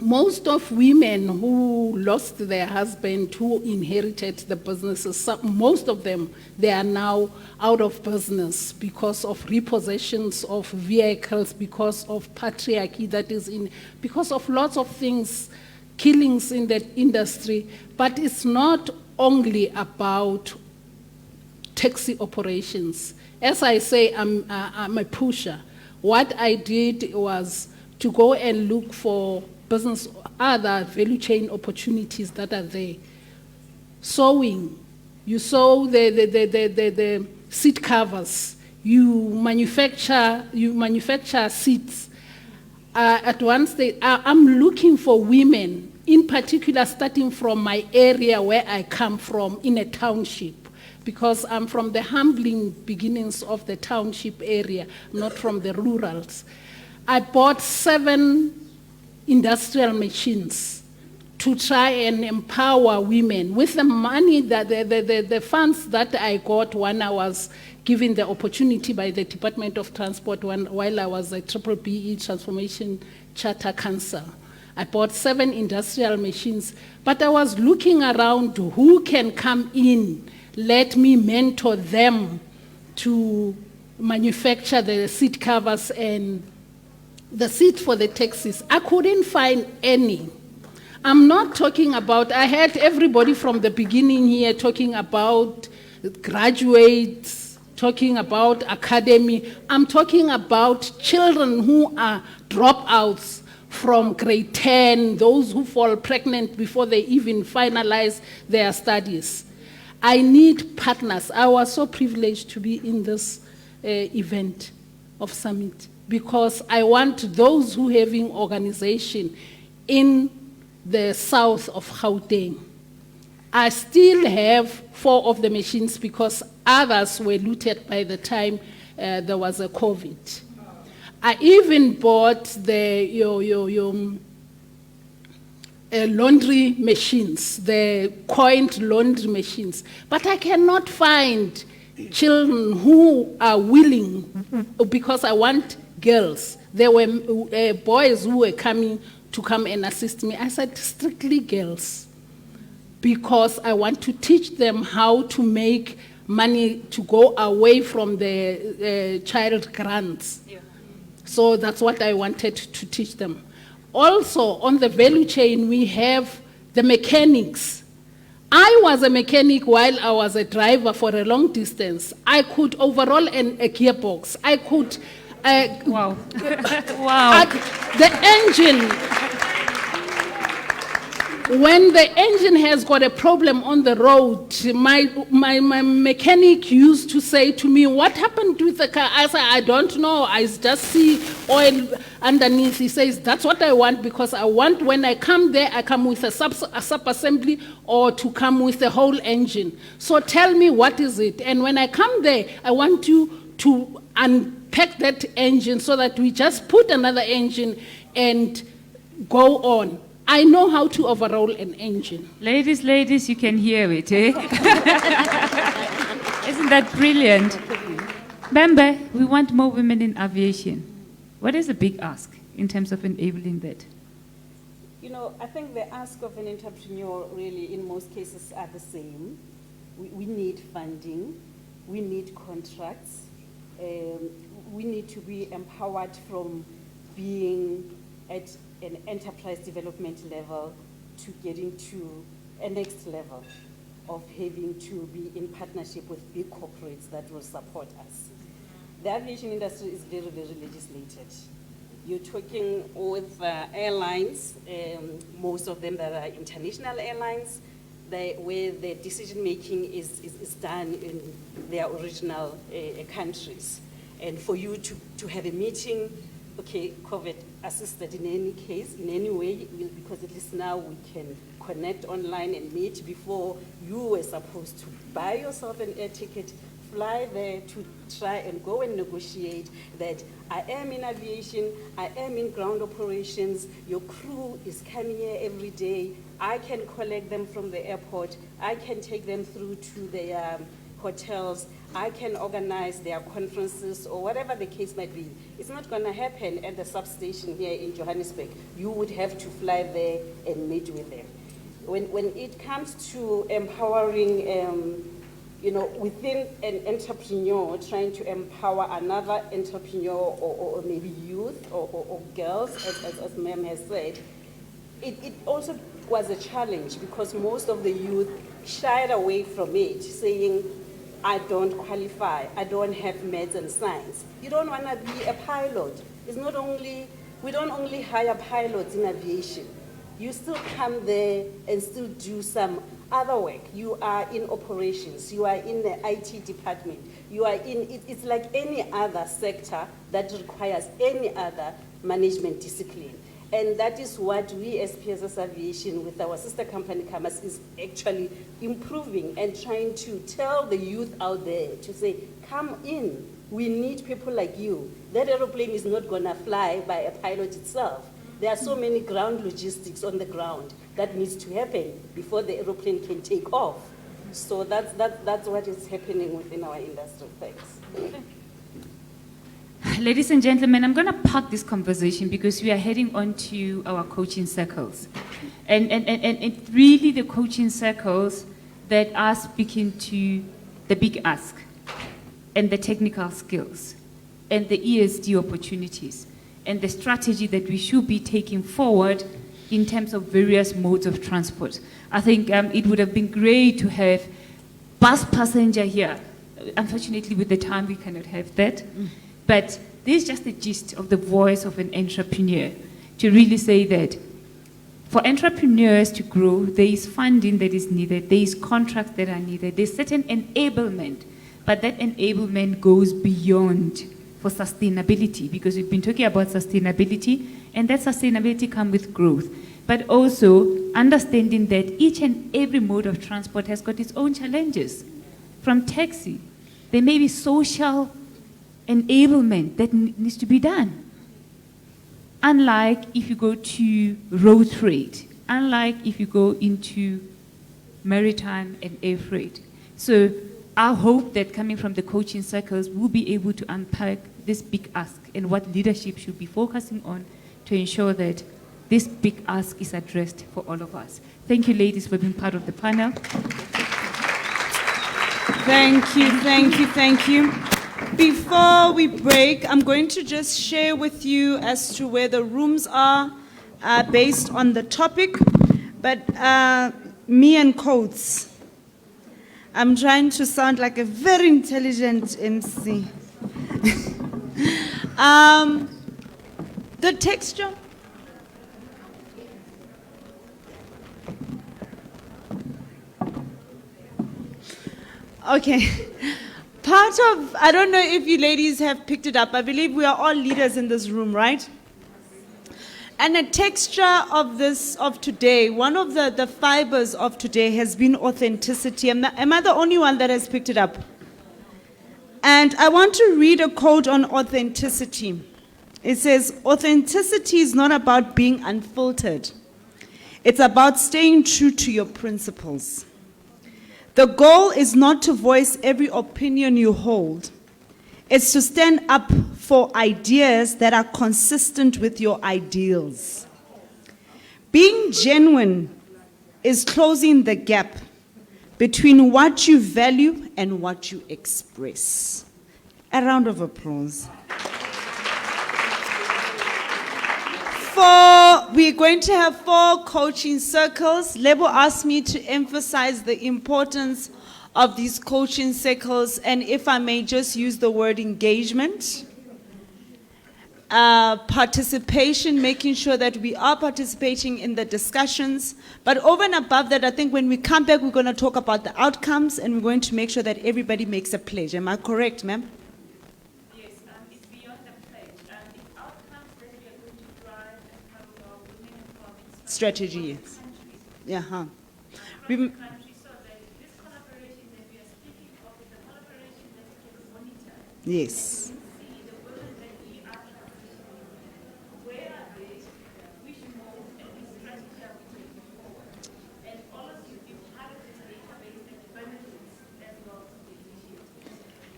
Most of women who lost their husband, who inherited the businesses, most of them, they are now out of business because of repossessions of vehicles, because of patriarchy that is in, because of lots of things, killings in that industry. But it's not only about taxi operations. As I say, I'm a pusher. What I did was to go and look for business, other value chain opportunities that are there. Sewing, you sew the seat covers. You manufacture seats. At one stage, I'm looking for women, in particular, starting from my area where I come from, in a township, because I'm from the humbling beginnings of the township area, not from the rurals. I bought 7 industrial machines to try and empower women with the money that the funds that I got when I was given the opportunity by the Department of Transport while I was at BBBE Transformation Charter Council. I bought 7 industrial machines, but I was looking around who can come in, let me mentor them to manufacture the seat covers and the seat for the taxis. I couldn't find any. I'm not talking about, I had everybody from the beginning here talking about graduates, talking about academy. I'm talking about children who are dropouts from grade 10, those who fall pregnant before they even finalize their studies. I need partners. I was so privileged to be in this event of Summit, because I want those who having organization in the south of Gauteng. I still have 4 of the machines because others were looted by the time there was a COVID. I even bought the laundry machines, the coined laundry machines, but I cannot find children who are willing, because I want girls. There were boys who were coming to come and assist me. I said, strictly girls, because I want to teach them how to make money to go away from the child grants. Yeah. So that's what I wanted to teach them. Also, on the value chain, we have the mechanics. I was a mechanic while I was a driver for a long distance. I could overhaul a gearbox. Wow. Wow. The engine, when the engine has got a problem on the road, my mechanic used to say to me, what happened with the car? I said, I don't know. I just see oil underneath. He says, that's what I want, because I want when I come there, I come with a sub-assembly or to come with the whole engine. So tell me, what is it? And when I come there, I want you to unpack that engine so that we just put another engine and go on. I know how to overhaul an engine. Ladies, you can hear it, eh? Isn't that brilliant? Bembe, we want more women in aviation. What is the big ask in terms of enabling that? You know, I think the ask of an entrepreneur really in most cases are the same. We need funding, we need contracts, we need to be empowered from being at an enterprise development level to getting to a next level of having to be in partnership with big corporates that will support us. The aviation industry is very, very legislated. You're talking with airlines, most of them that are international airlines, where the decision making is done in their original countries. And for you to have a meeting, okay, COVID assisted in any case, in any way, because at least now we can connect online and meet. Before, you were supposed to buy yourself an air ticket, fly there to try and go and negotiate that I am in aviation, I am in ground operations, your crew is coming here every day, I can collect them from the airport, I can take them through to their hotels, I can organize their conferences or whatever the case might be. It's not going to happen at the substation here in Johannesburg. You would have to fly there and meet with them. When it comes to empowering, you know, within an entrepreneur, trying to empower another entrepreneur or maybe youth or girls, as Ma'am has said, it also was a challenge because most of the youth shied away from it, saying, I don't qualify, I don't have maths and science. You don't want to be a pilot. It's not only, we don't only hire pilots in aviation. You still come there and still do some other work. You are in operations, you are in the IT department, you are in, it's like any other sector that requires any other management discipline. And that is what we as PSS Aviation with our sister company Kamas is actually improving and trying to tell the youth out there to say, come in, we need people like you. That aeroplane is not gonna fly by a pilot itself. There are so many ground logistics on the ground that needs to happen before the aeroplane can take off. So that's what is happening within our industry. Thanks. Ladies and gentlemen, I'm going to park this conversation because we are heading on to our coaching circles. And it's really the coaching circles that are speaking to the big ask and the technical skills and the ESD opportunities and the strategy that we should be taking forward in terms of various modes of transport. I think it would have been great to have bus passenger here. Unfortunately, with the time, we cannot have that. But this is just the gist of the voice of an entrepreneur, to really say that for entrepreneurs to grow, there is funding that is needed, there is contracts that are needed, there's certain enablement, but that enablement goes beyond for sustainability, because we've been talking about sustainability, and that sustainability comes with growth, but also understanding that each and every mode of transport has got its own challenges. From taxi, there may be social enablement that needs to be done. Unlike if you go to road freight, unlike if you go into maritime and air freight. So I hope that coming from the coaching circles, we'll be able to unpack this big ask and what leadership should be focusing on to ensure that this big ask is addressed for all of us. Thank you, ladies, for being part of the panel. Thank you, thank you, thank you. Before we break, I'm going to just share with you as to where the rooms are based on the topic. But me and Coates, I'm trying to sound like a very intelligent MC. The texture. Okay. Part of, I don't know if you ladies have picked it up. I believe we are all leaders in this room, right? And the texture of this, of today, one of the fibers of today has been authenticity. Am I the only one that has picked it up? And I want to read a quote on authenticity. It says, authenticity is not about being unfiltered. It's about staying true to your principles. The goal is not to voice every opinion you hold. It's to stand up for ideas that are consistent with your ideals. Being genuine is closing the gap between what you value and what you express. A round of applause. We're going to have 4 coaching circles. Lebo asked me to emphasize the importance of these coaching circles, and if I may just use the word engagement, participation, making sure that we are participating in the discussions. But over and above that, I think when we come back, we're going to talk about the outcomes, and we're going to make sure that everybody makes a pledge. Am I correct, ma'am? Yes, it's beyond the pledge. The outcomes that we are going to drive as part of our women empowerment Strategy. Yeah, huh. Yes.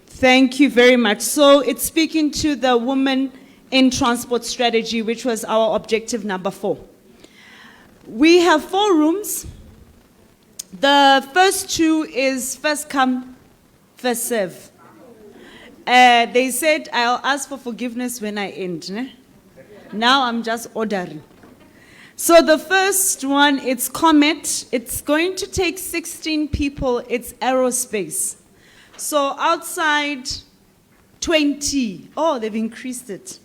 Thank you very much. So it's speaking to the women in transport strategy, which was our objective number 4. We have 4 rooms. The first 2 is first come, first serve. They said, I'll ask for forgiveness when I end. Ne? Now I'm just ordering. So the first one, it's Comet. It's going to take 16 people. It's aerospace. So outside, 20. Oh, they've increased it.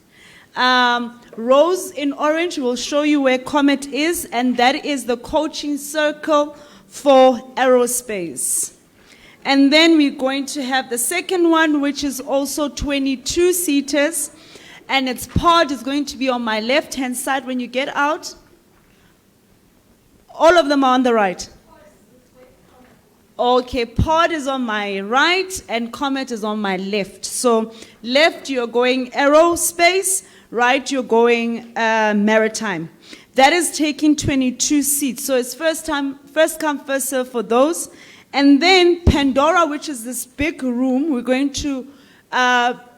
Rose in orange will show you where Comet is, and that is the coaching circle for aerospace. And then we're going to have the second one, which is also 22 seaters, and its pod is going to be on my left-hand side when you get out. All of them are on the right. Okay, pod is on my right, and Comet is on my left. So left, you're going aerospace. Right, you're going maritime. That is taking 22 seats. So it's first come, first serve for those. And then Pandora, which is this big room, we're going to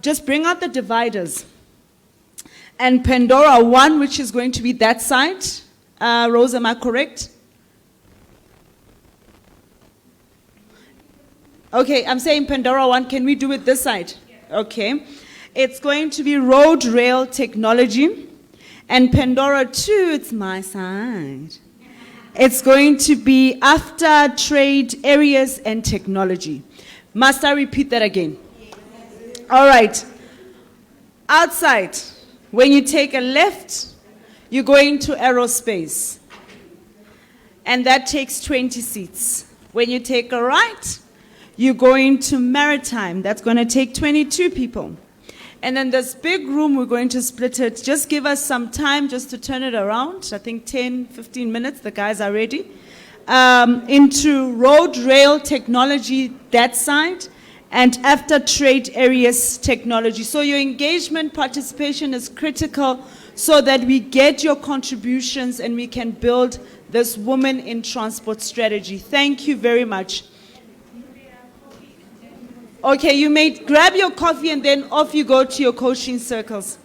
just bring out the dividers. And Pandora 1, which is going to be that side. Rose, am I correct? Okay, I'm saying Pandora 1, can we do it this side? Okay. It's going to be road rail technology. And Pandora 2, it's my side. It's going to be after trade areas and technology. Must I repeat that again? All right. Outside, when you take a left, you're going to aerospace. And that takes 20 seats. When you take a right, you're going to maritime. That's going to take 22 people. And then this big room, we're going to split it. Just give us some time just to turn it around. I think 10, 15 minutes, the guys are ready. Into road rail technology, that side, and after trade areas technology. So your engagement participation is critical so that we get your contributions and we can build this woman in transport strategy. Thank you very much. Okay, you may grab your coffee and then off you go to your coaching circles.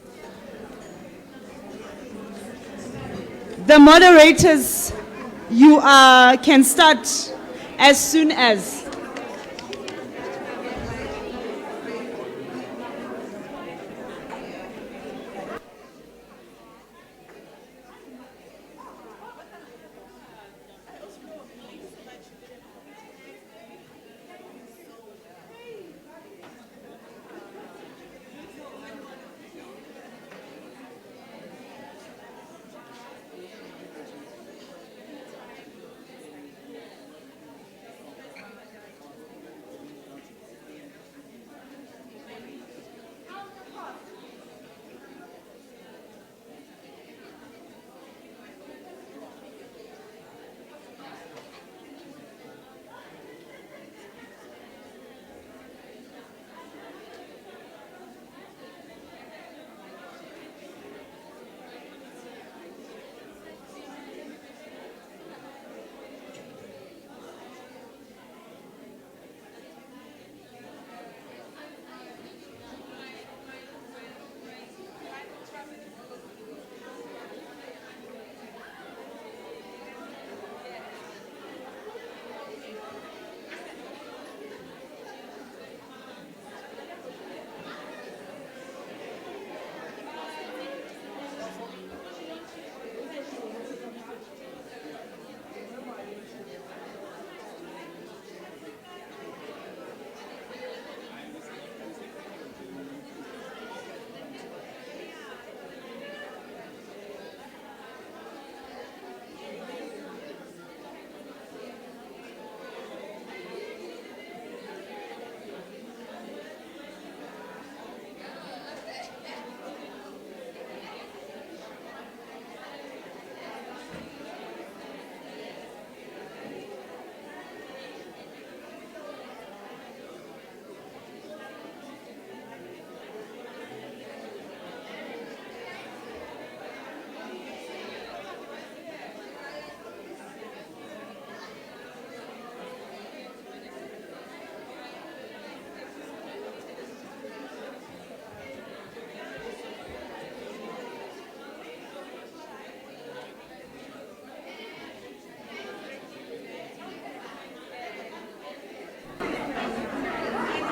The moderators, you can start as soon as.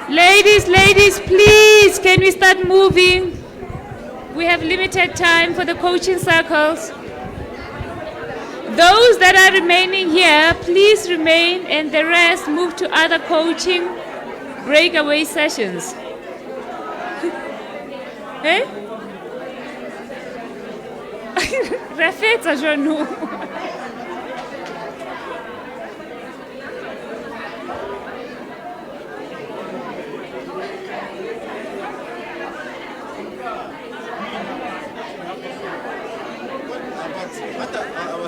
Ladies, please, can we start moving? We have limited time for the coaching circles. Those that are remaining here, please remain, and the rest move to other coaching breakaway sessions. Eh? Refetsa jonu.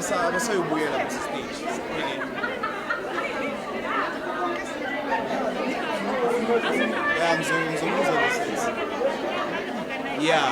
Abasayobuyela ku stage. Yeah, ngizokuzwa this. Yeah.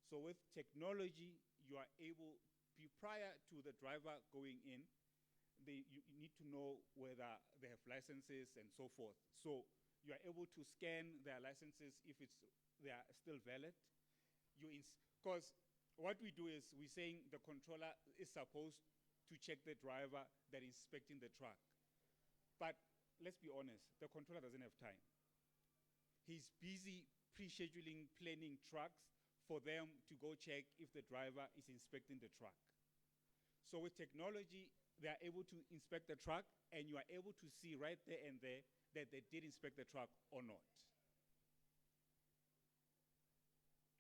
So with technology, you are able, prior to the driver going in, you need to know whether they have licenses and so forth. So you are able to scan their licenses if they are still valid. Because what we do is we're saying the controller is supposed to check the driver that is inspecting the truck. But let's be honest, the controller doesn't have time. He's busy pre-scheduling, planning trucks for them to go check if the driver is inspecting the truck. So with technology, they are able to inspect the truck, and you are able to see right there and there that they did inspect the truck or not.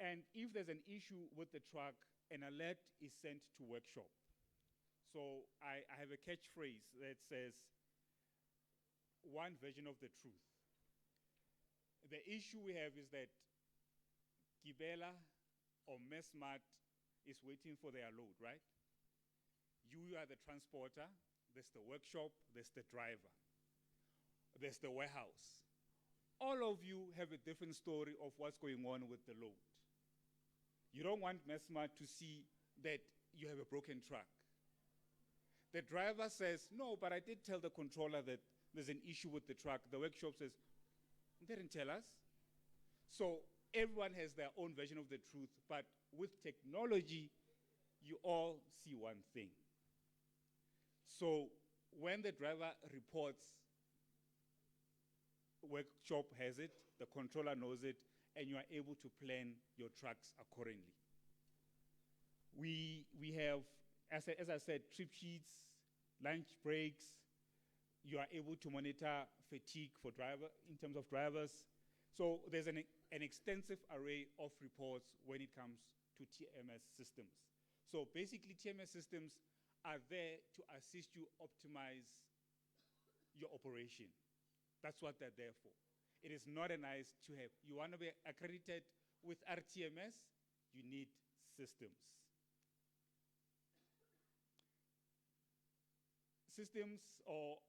And if there's an issue with the truck, an alert is sent to workshop. So I have a catchphrase that says, one version of the truth. The issue we have is that Gibela or Messmart is waiting for their load, right? You are the transporter, there's the workshop, there's the driver, there's the warehouse. All of you have a different story of what's going on with the load. You don't want Messmart to see that you have a broken truck. The driver says, no, but I did tell the controller that there's an issue with the truck. The workshop says, they didn't tell us. So everyone has their own version of the truth, but with technology, you all see one thing. So when the driver reports, workshop has it, the controller knows it, and you are able to plan your trucks accordingly. We have, as I said, trip sheets, lunch breaks. You are able to monitor fatigue for in terms of drivers. So there's an extensive array of reports when it comes to TMS systems. So basically, TMS systems are there to assist you optimize your operation. That's what they're there for. It is not a nice to have. You want to be accredited with RTMS, you need systems. Systems, or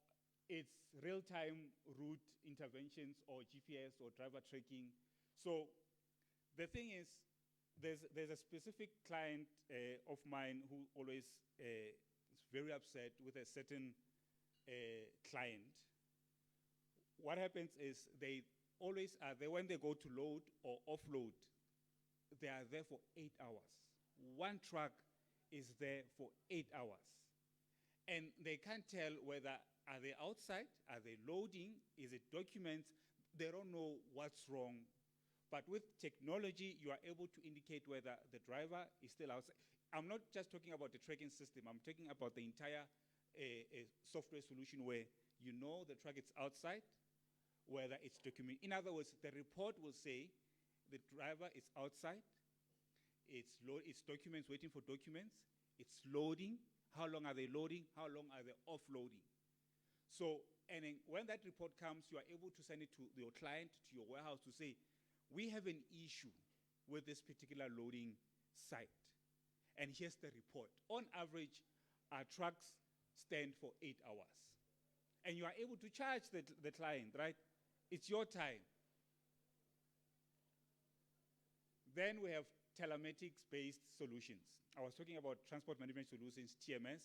it's real-time route interventions or GPS or driver tracking. So the thing is, there's a specific client of mine who always is very upset with a certain client. What happens is they always are there when they go to load or offload. They are there for 8 hours. One truck is there for 8 hours. And they can't tell whether are they outside, are they loading, is it documents? They don't know what's wrong. But with technology, you are able to indicate whether the driver is still outside. I'm not just talking about the tracking system. I'm talking about the entire software solution where you know the truck is outside, whether it's documented. In other words, the report will say the driver is outside, it's documents, waiting for documents, it's loading, how long are they loading, how long are they offloading. So, and then when that report comes, you are able to send it to your client, to your warehouse to say, we have an issue with this particular loading site. And here's the report. On average, our trucks stand for 8 hours. And you are able to charge the client, right? It's your time. Then we have telematics-based solutions. I was talking about transport management solutions, TMS,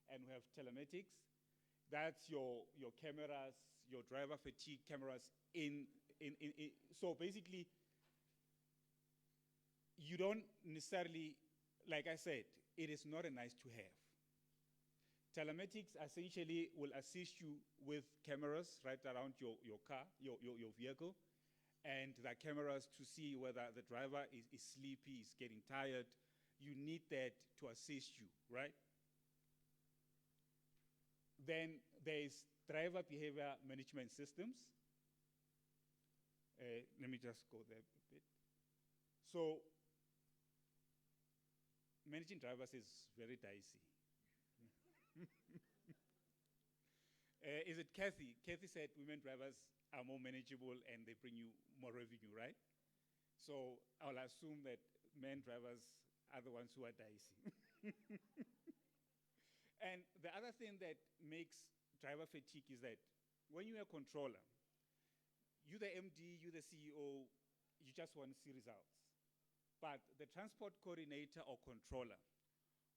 and we have telematics. That's your cameras, your driver fatigue cameras so basically, you don't necessarily, like I said, it is not a nice to have. Telematics essentially will assist you with cameras right around your car, your vehicle, and the cameras to see whether the driver is sleepy, is getting tired. You need that to assist you, right? Then there is driver behavior management systems. Let me just go there a bit. So, managing drivers is very dicey. Is it Kathy? Kathy said women drivers are more manageable and they bring you more revenue, right? So I'll assume that men drivers are the ones who are dicey. And the other thing that makes driver fatigue is that when you're a controller, you the MD, you the CEO, you just want to see results. But the transport coordinator or controller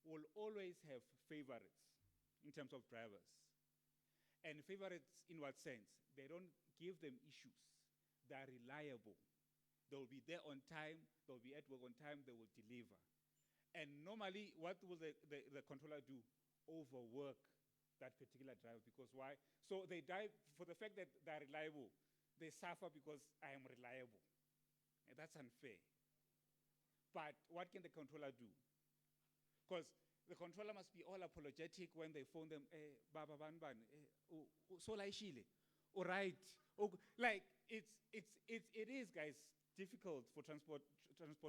will always have favorites in terms of drivers. And favorites in what sense? They don't give them issues. They are reliable. They will be there on time, they will be at work on time, they will deliver. And normally, what will the controller do? Overwork that particular driver, because why? So they die for the fact that they are reliable. They suffer because I am reliable. And that's unfair. But what can the controller do? Because the controller must be all apologetic when they phone them, Baba Banban, so laishile, all right. Like, it is, guys, difficult for transport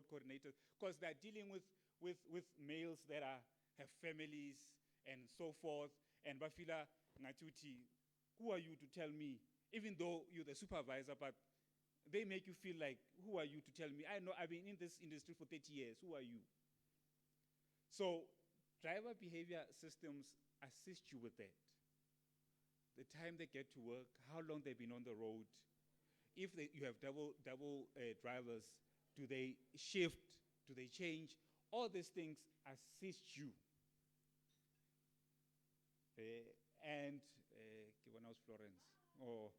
coordinators because they're dealing with males that have families and so forth. And Bafila Ngatuti, who are you to tell me? Even though you're the supervisor, but they make you feel like, who are you to tell me? I know I've been in this industry for 30 years. Who are you? So driver behavior systems assist you with that. The time they get to work, how long they've been on the road. If you have double drivers, do they shift? Do they change? All these things assist you. And when I was Florence. Oh.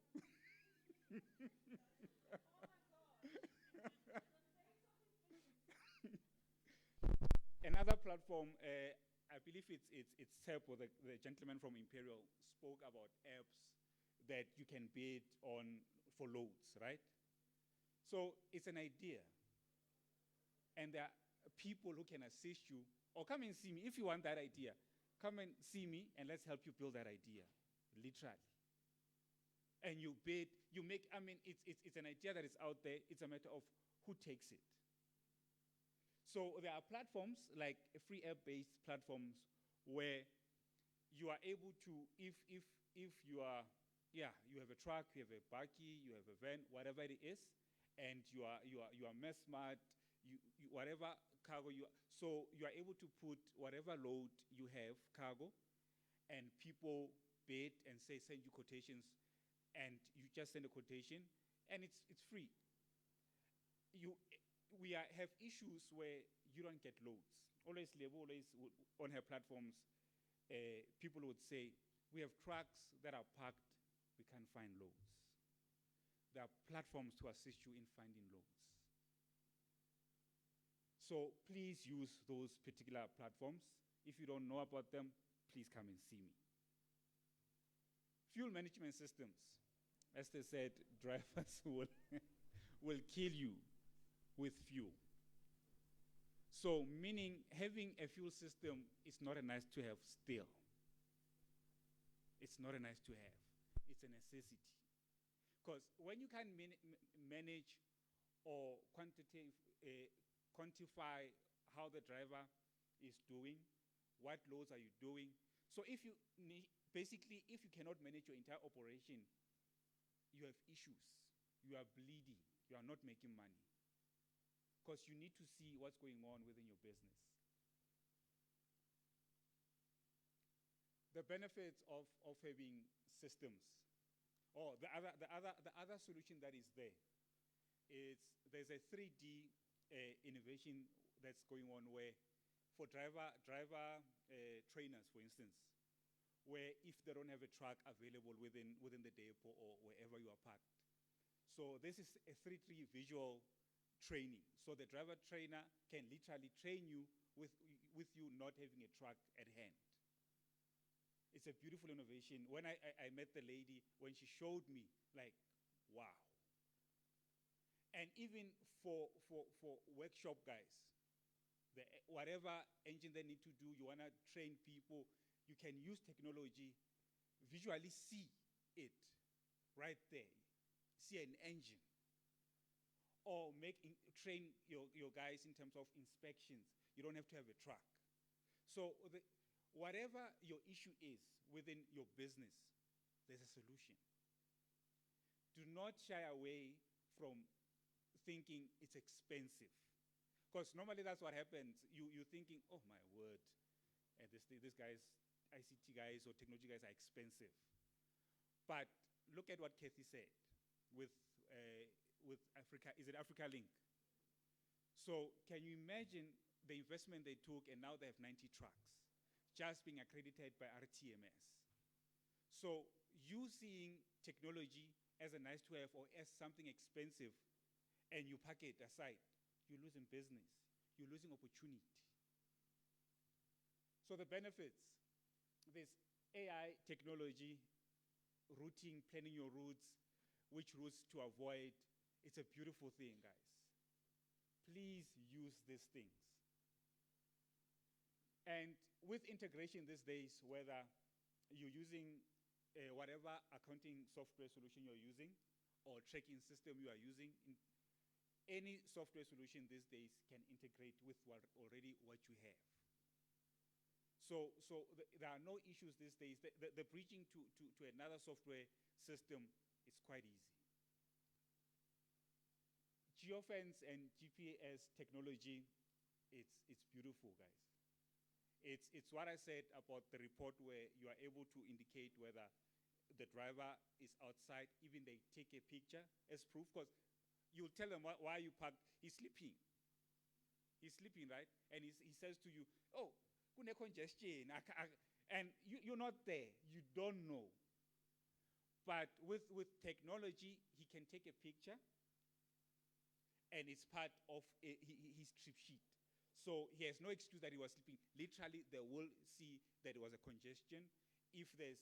Another platform, I believe it's SEP, or the gentleman from Imperial spoke about apps that you can bid on for loads, right? So it's an idea. And there are people who can assist you, or come and see me. If you want that idea, come and see me and let's help you build that idea, literally. And you bid, you make, I mean, it's an idea that is out there. It's a matter of who takes it. So there are platforms, like free app-based platforms, where you are able to, if you are, you have a truck, you have a bakkie, you have a van, whatever it is, and you are mess smart, whatever cargo you are, so you are able to put whatever load you have, cargo, and people bid and say, send you quotations, and you just send a quotation, and it's free. We have issues where you don't get loads. Always on her platforms, people would say, we have trucks that are parked, we can't find loads. There are platforms to assist you in finding loads. So please use those particular platforms. If you don't know about them, please come and see me. Fuel management systems. As they said, drivers will kill you with fuel. So meaning having a fuel system is not a nice to have still. It's not a nice to have. It's a necessity. Because when you can manage or quantify how the driver is doing, what loads are you doing. So if you basically, if you cannot manage your entire operation, you have issues. You are bleeding. You are not making money. Because you need to see what's going on within your business. The benefits of having systems, or the other solution that is there, is there's a 3D innovation that's going on where, for driver trainers, for instance, where if they don't have a truck available within the depot or wherever you are parked. So this is a 3D visual training. So the driver trainer can literally train you with you not having a truck at hand. It's a beautiful innovation. When I met the lady, when she showed me, like, wow. And even for workshop guys, whatever engine they need to do, you want to train people, you can use technology, visually see it right there, see an engine. Or train your guys in terms of inspections. You don't have to have a truck. So whatever your issue is within your business, there's a solution. Do not shy away from thinking it's expensive. Because normally that's what happens. You're thinking, oh my word, these guys, ICT guys or technology guys are expensive. But look at what Kathy said with Africa, is it Africa Link? So can you imagine the investment they took, and now they have 90 trucks just being accredited by RTMS. So you seeing technology as a nice to have or as something expensive, and you pack it aside, you're losing business, you're losing opportunity. So the benefits, this AI technology, routing, planning your routes, which routes to avoid, it's a beautiful thing, guys. Please use these things. And with integration these days, whether you're using whatever accounting software solution you're using or tracking system you are using, any software solution these days can integrate with what you have. So there are no issues these days. The bridging to another software system is quite easy. Geofence and GPS technology, it's beautiful, guys. It's what I said about the report where you are able to indicate whether the driver is outside, even they take a picture as proof, because you'll tell them why you parked. He's sleeping. He's sleeping, right? And he says to you, oh, kune congestion. And you're not there. You don't know. But with technology, he can take a picture, and it's part of his trip sheet. So he has no excuse that he was sleeping. Literally, they will see that there was a congestion. If there's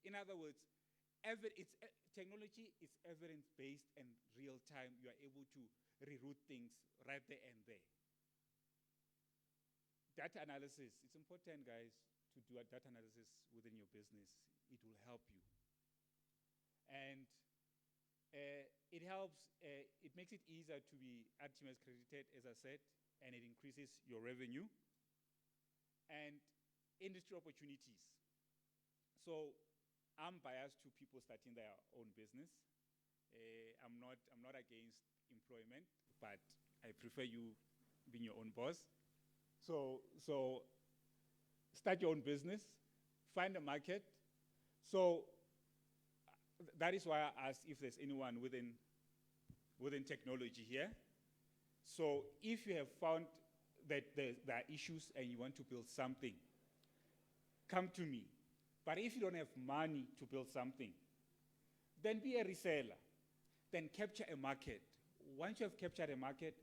in other words, technology is evidence-based and real-time. You are able to reroute things right there and there. Data analysis, it's important, guys, to do a data analysis within your business. It will help you. And it helps, it makes it easier to be RTMS accredited, as I said, and it increases your revenue and industry opportunities. So I'm biased to people starting their own business. I'm not against employment, but I prefer you being your own boss. So start your own business, find a market. So that is why I asked if there's anyone within technology here. So if you have found that there are issues and you want to build something, come to me. But if you don't have money to build something, then be a reseller. Then capture a market. Once you have captured a market,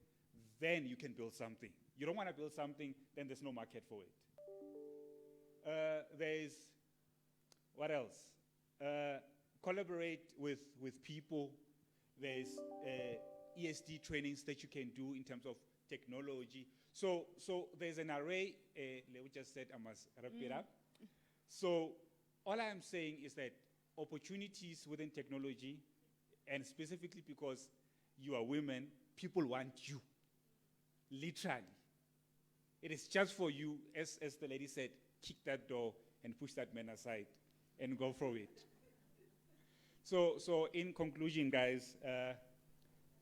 then you can build something. You don't want to build something, then there's no market for it. There's, what else? Collaborate with people. There's ESD trainings that you can do in terms of technology. So there's an array. We just said I must wrap it up. So all I am saying is that opportunities within technology, and specifically because you are women, people want you, literally. It is just for you, as the lady said, kick that door and push that man aside and go for it. So in conclusion, guys,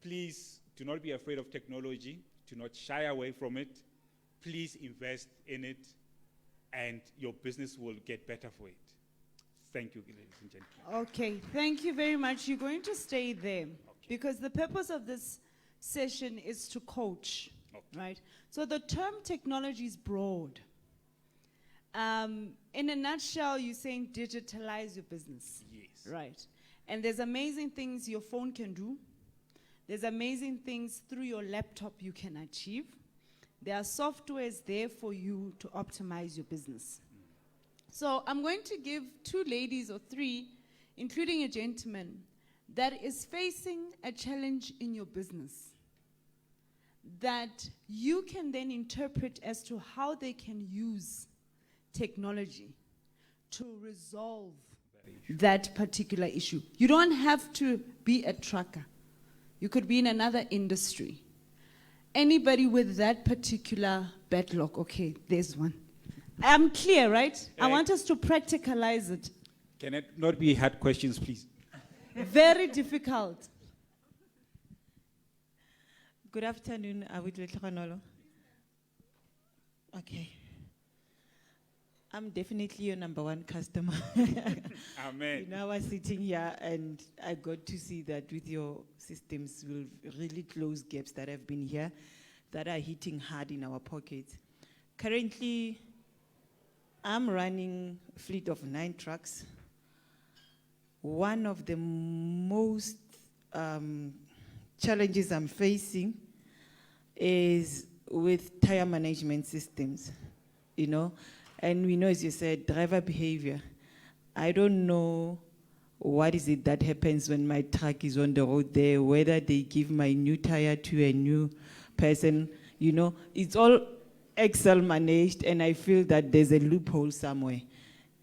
please do not be afraid of technology. Do not shy away from it. Please invest in it, and your business will get better for it. Thank you, ladies and gentlemen. Okay, thank you very much. You're going to stay there because the purpose of this session is to coach, right? So the term technology is broad. In a nutshell, you're saying digitalize your business. Yes. Right. And there's amazing things your phone can do. There's amazing things through your laptop you can achieve. There are softwares there for you to optimize your business. So I'm going to give 2 ladies or 3, including a gentleman, that is facing a challenge in your business that you can then interpret as to how they can use technology to resolve that particular issue. You don't have to be a trucker. You could be in another industry. Anybody with that particular backlog, okay, there's one. I'm clear, right? I want us to practicalize it. Can it not be hard questions, please? Very difficult. Good afternoon, Awitwe. Okay. I'm definitely your number 1 customer. Amen. You know, I was sitting here and I got to see that with your systems will really close gaps that have been here. that are hitting hard in our pockets. Currently, I'm running a fleet of 9 trucks. One of the most challenges I'm facing is with tire management systems, you know. And we know, as you said, driver behavior. I don't know what is it that happens when my truck is on the road there, whether they give my new tire to a new person, you know. It's all Excel managed, and I feel that there's a loophole somewhere.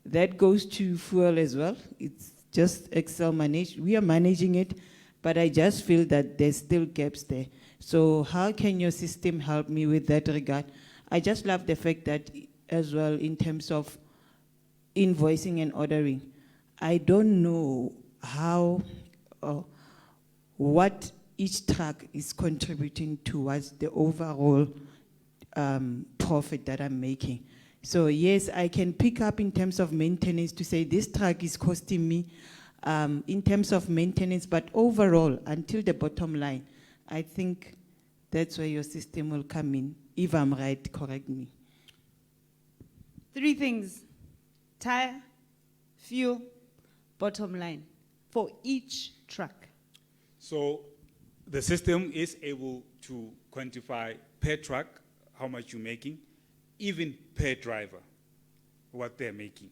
That goes to fuel as well. It's just Excel managed. We are managing it, but I just feel that there's still gaps there. So how can your system help me with that regard? I just love the fact that as well in terms of invoicing and ordering, I don't know how or what each truck is contributing towards the overall profit that I'm making. So yes, I can pick up in terms of maintenance to say this truck is costing me in terms of maintenance, but overall, until the bottom line, I think that's where your system will come in. If I'm right, correct me. 3 things: tire, fuel, bottom line for each truck. So the system is able to quantify per truck how much you're making, even per driver, what they're making.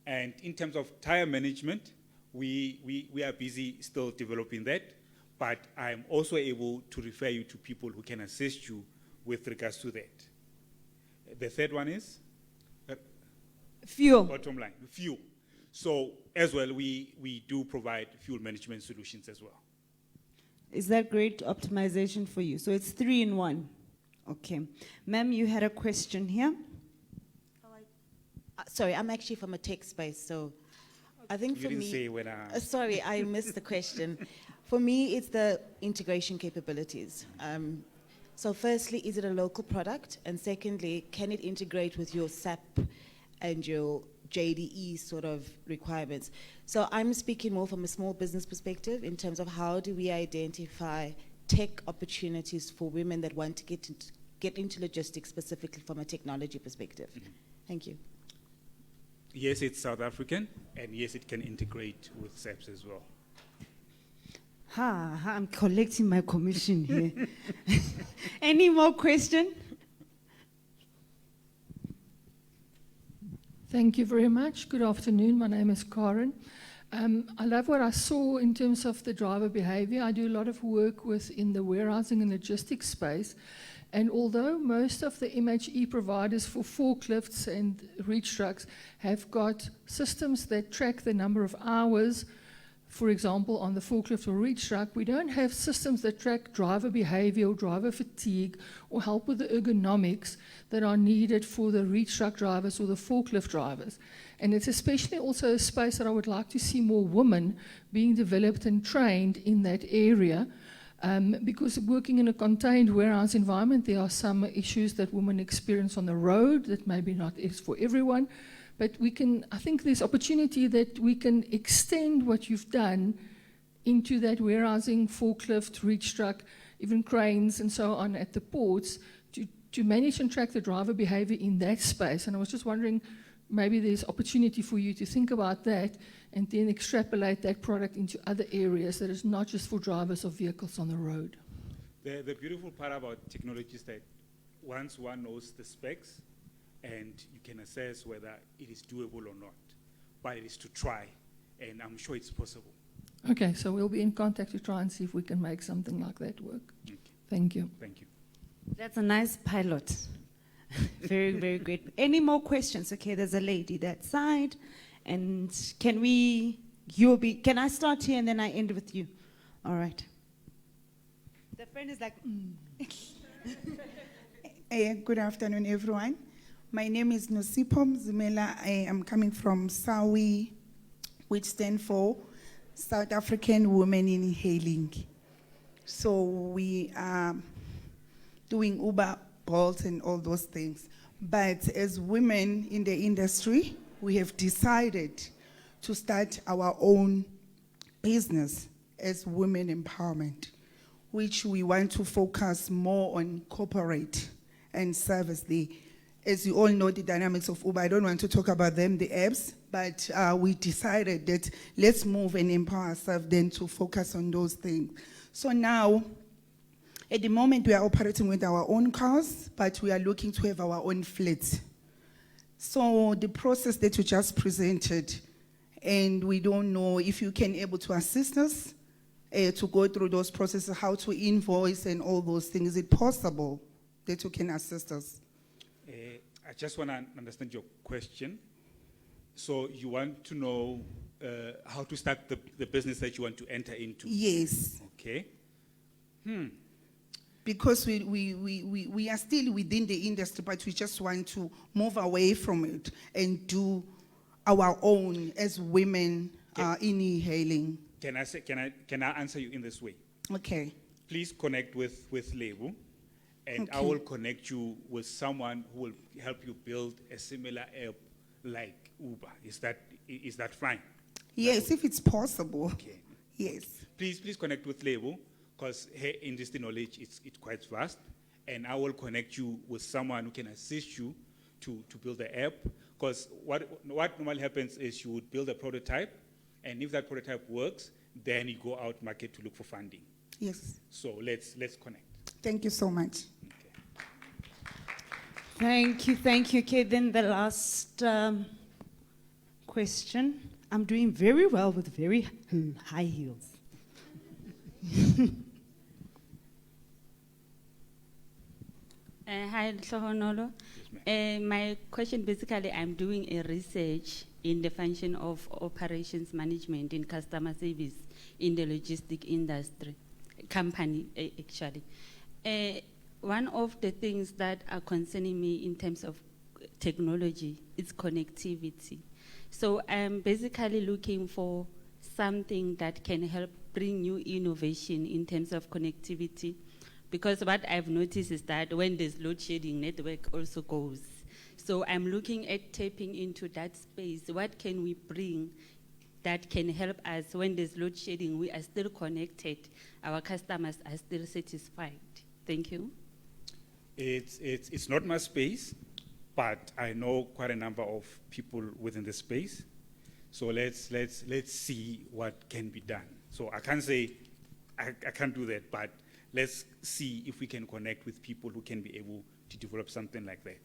And in terms of tire management, we are busy still developing that, but I'm also able to refer you to people who can assist you with regards to that. The third one is? Fuel. Bottom line, fuel. So as well, we do provide fuel management solutions as well. Is that great optimization for you? So it's 3 in 1. Okay. Ma'am, you had a question here. Sorry, I'm actually from a tech space, so I think You for didn't me... say when sorry, I missed the question. For me, it's the integration capabilities. So firstly, is it a local product? And secondly, can it integrate with your SAP and your JDE sort of requirements? So I'm speaking more from a small business perspective in terms of how do we identify tech opportunities for women that want to get into logistics, specifically from a technology perspective. Thank you. Yes, it's South African, and yes, it can integrate with SAPs as well. I'm collecting my commission here. Any more question? Thank you very much. Good afternoon. My name is Karen. I love what I saw in terms of the driver behavior. I do a lot of work in the warehousing and logistics space. And although most of the MHE providers for forklifts and reach trucks have got systems that track the number of hours, for example, on the forklift or reach truck, we don't have systems that track driver behavior or driver fatigue or help with the ergonomics that are needed for the reach truck drivers or the forklift drivers. And it's especially also a space that I would like to see more women being developed and trained in that area. Because working in a contained warehouse environment, there are some issues that women experience on the road that maybe not is for everyone. But I think there's opportunity that we can extend what you've done into that warehousing, forklift, reach truck, even cranes and so on at the ports to manage and track the driver behavior in that space. And I was just wondering, maybe there's opportunity for you to think about that and then extrapolate that product into other areas that is not just for drivers of vehicles on the road. The beautiful part about technology is that once one knows the specs, and you can assess whether it is doable or not, but it is to try, and I'm sure it's possible. Okay, so we'll be in contact to try and see if we can make something like that work. Okay. Thank you. Thank you. That's a nice pilot. Very, very great. Any more questions? Okay, there's a lady that side. And can I start here and then I end with you? All right. The friend is like, Good afternoon, everyone. My name is Nosipho Mzimela. I am coming from SAWI, which stands for South African Women in Hailing. So we are doing Uber, Bolt, and all those things. But as women in the industry, we have decided to start our own business as women empowerment. which we want to focus more on corporate and service there. As you all know, the dynamics of Uber, I don't want to talk about them, the apps, but we decided that let's move and empower ourselves then to focus on those things. So now, at the moment, we are operating with our own cars, but we are looking to have our own fleet. So the process that you just presented, and we don't know if you can able to assist us to go through those processes, how to invoice and all those things. Is it possible that you can assist us? I just want to understand your question. So you want to know how to start the business that you want to enter into? Yes. Okay. Because we are still within the industry, but we just want to move away from it and do our own as women in e-hailing. Can I answer you in this way? Okay. Please connect with Lebu, and I Okay. will connect you with someone who will help you build a similar app like Uber. Is that fine? Yes, if it's possible. Okay. Yes. Please connect with Lebu, because her industry knowledge is quite vast, and I will connect you with someone who can assist you to build the app. Because what normally happens is you would build a prototype, and if that prototype works, then you go out market to look for funding. Yes. So let's connect. Thank you so much. Thank you, thank you. Okay, then the last question. I'm doing very well with very high heels. Hi, Hlohonolo. My question, basically, I'm doing a research in the function of operations management in customer service in the logistic industry, company, actually. One of the things that are concerning me in terms of technology is connectivity. So I'm basically looking for something that can help bring new innovation in terms of connectivity. Because what I've noticed is that when there's load shedding, network also goes. So I'm looking at tapping into that space. What can we bring that can help us when there's load shedding? We are still connected. Our customers are still satisfied. Thank you. It's not my space, but I know quite a number of people within the space. So let's see what can be done. So I can't say I can't do that, but let's see if we can connect with people who can be able to develop something like that.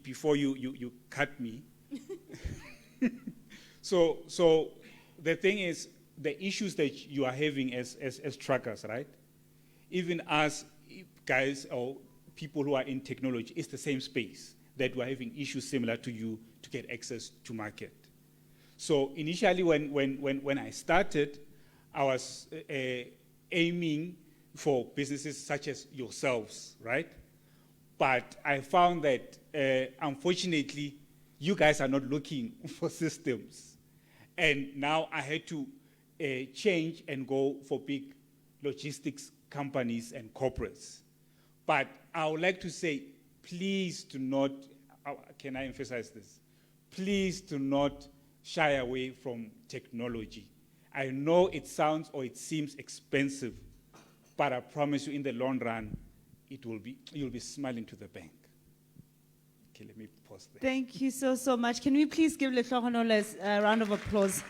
Before you cut me. So the thing is, the issues that you are having as truckers, right? Even as guys or people who are in technology, it's the same space that we're having issues similar to you to get access to market. So initially when I started, I was aiming for businesses such as yourselves, right? But I found that, unfortunately, you guys are not looking for systems. And now I had to change and go for big logistics companies and corporates. But I would like to say, please do not, can I emphasize this? Please do not shy away from technology. I know it sounds or it seems expensive, but I promise you in the long run, you'll be smiling to the bank. Okay, let me pause there. Thank you so much. Can we please give Hlohonolo a round of applause?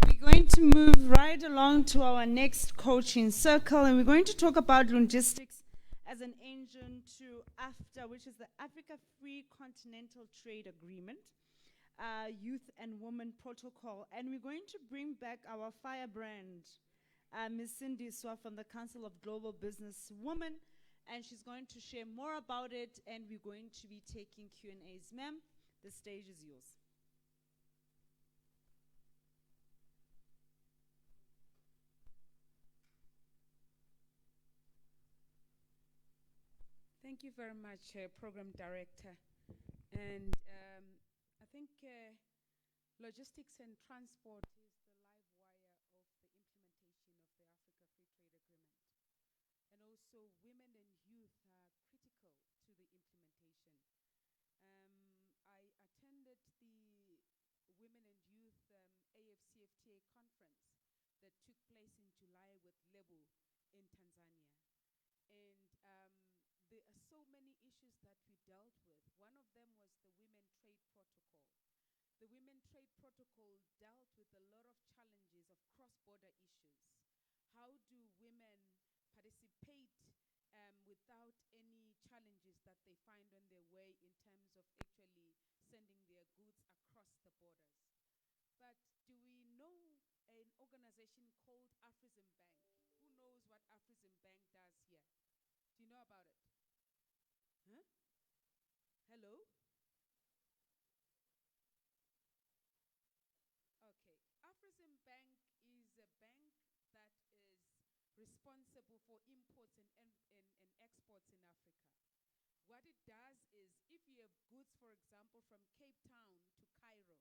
We're going to move right along to our next coaching circle, and we're going to talk about logistics as an engine to AFTA, which is the Africa Free Continental Trade Agreement, Youth and Women Protocol. And we're going to bring back our firebrand, Ms. Cindy Swa from the Council of Global Business Women, and she's going to share more about it, and we're going to be taking Q&As. Ma'am, the stage is yours. Thank you very much, Program Director. And I think logistics and transport is the live wire of the implementation of the Africa Free Trade Agreement. And also women and youth are critical to the implementation. I attended the Women and Youth AFCFTA conference that took place in July with Lebu in Tanzania. And there are so many issues that we dealt with. One of them was the Women Trade Protocol. The Women Trade Protocol dealt with a lot of challenges of cross-border issues. How do women participate without any challenges that they find on their way in terms of actually sending their goods across the borders? But do we know an organization called Afrism Bank? Who knows what Afrism Bank does here? Do you know about it? Huh? Hello? Okay. Afrism Bank is a bank that is responsible for imports and exports in Africa. What it does is, if you have goods, for example, from Cape Town to Cairo,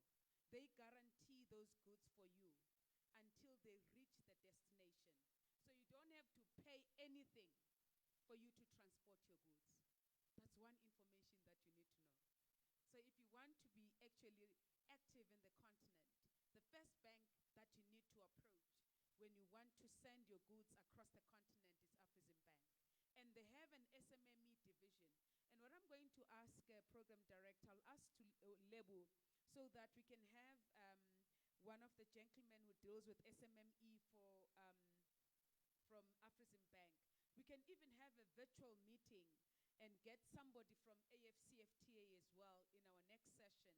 they guarantee those goods for you until they reach the destination. So you don't have to pay anything for you to transport your goods. That's one information that you need to know. So if you want to be actually active in the continent, the first bank that you need to approach when you want to send your goods across the continent is Afrism Bank. And they have an SMME division. And what I'm going to ask Program Director, I'll ask to Lebu, so that we can have one of the gentlemen who deals with SMME from Afrism Bank. We can even have a virtual meeting and get somebody from AFCFTA as well in our next session,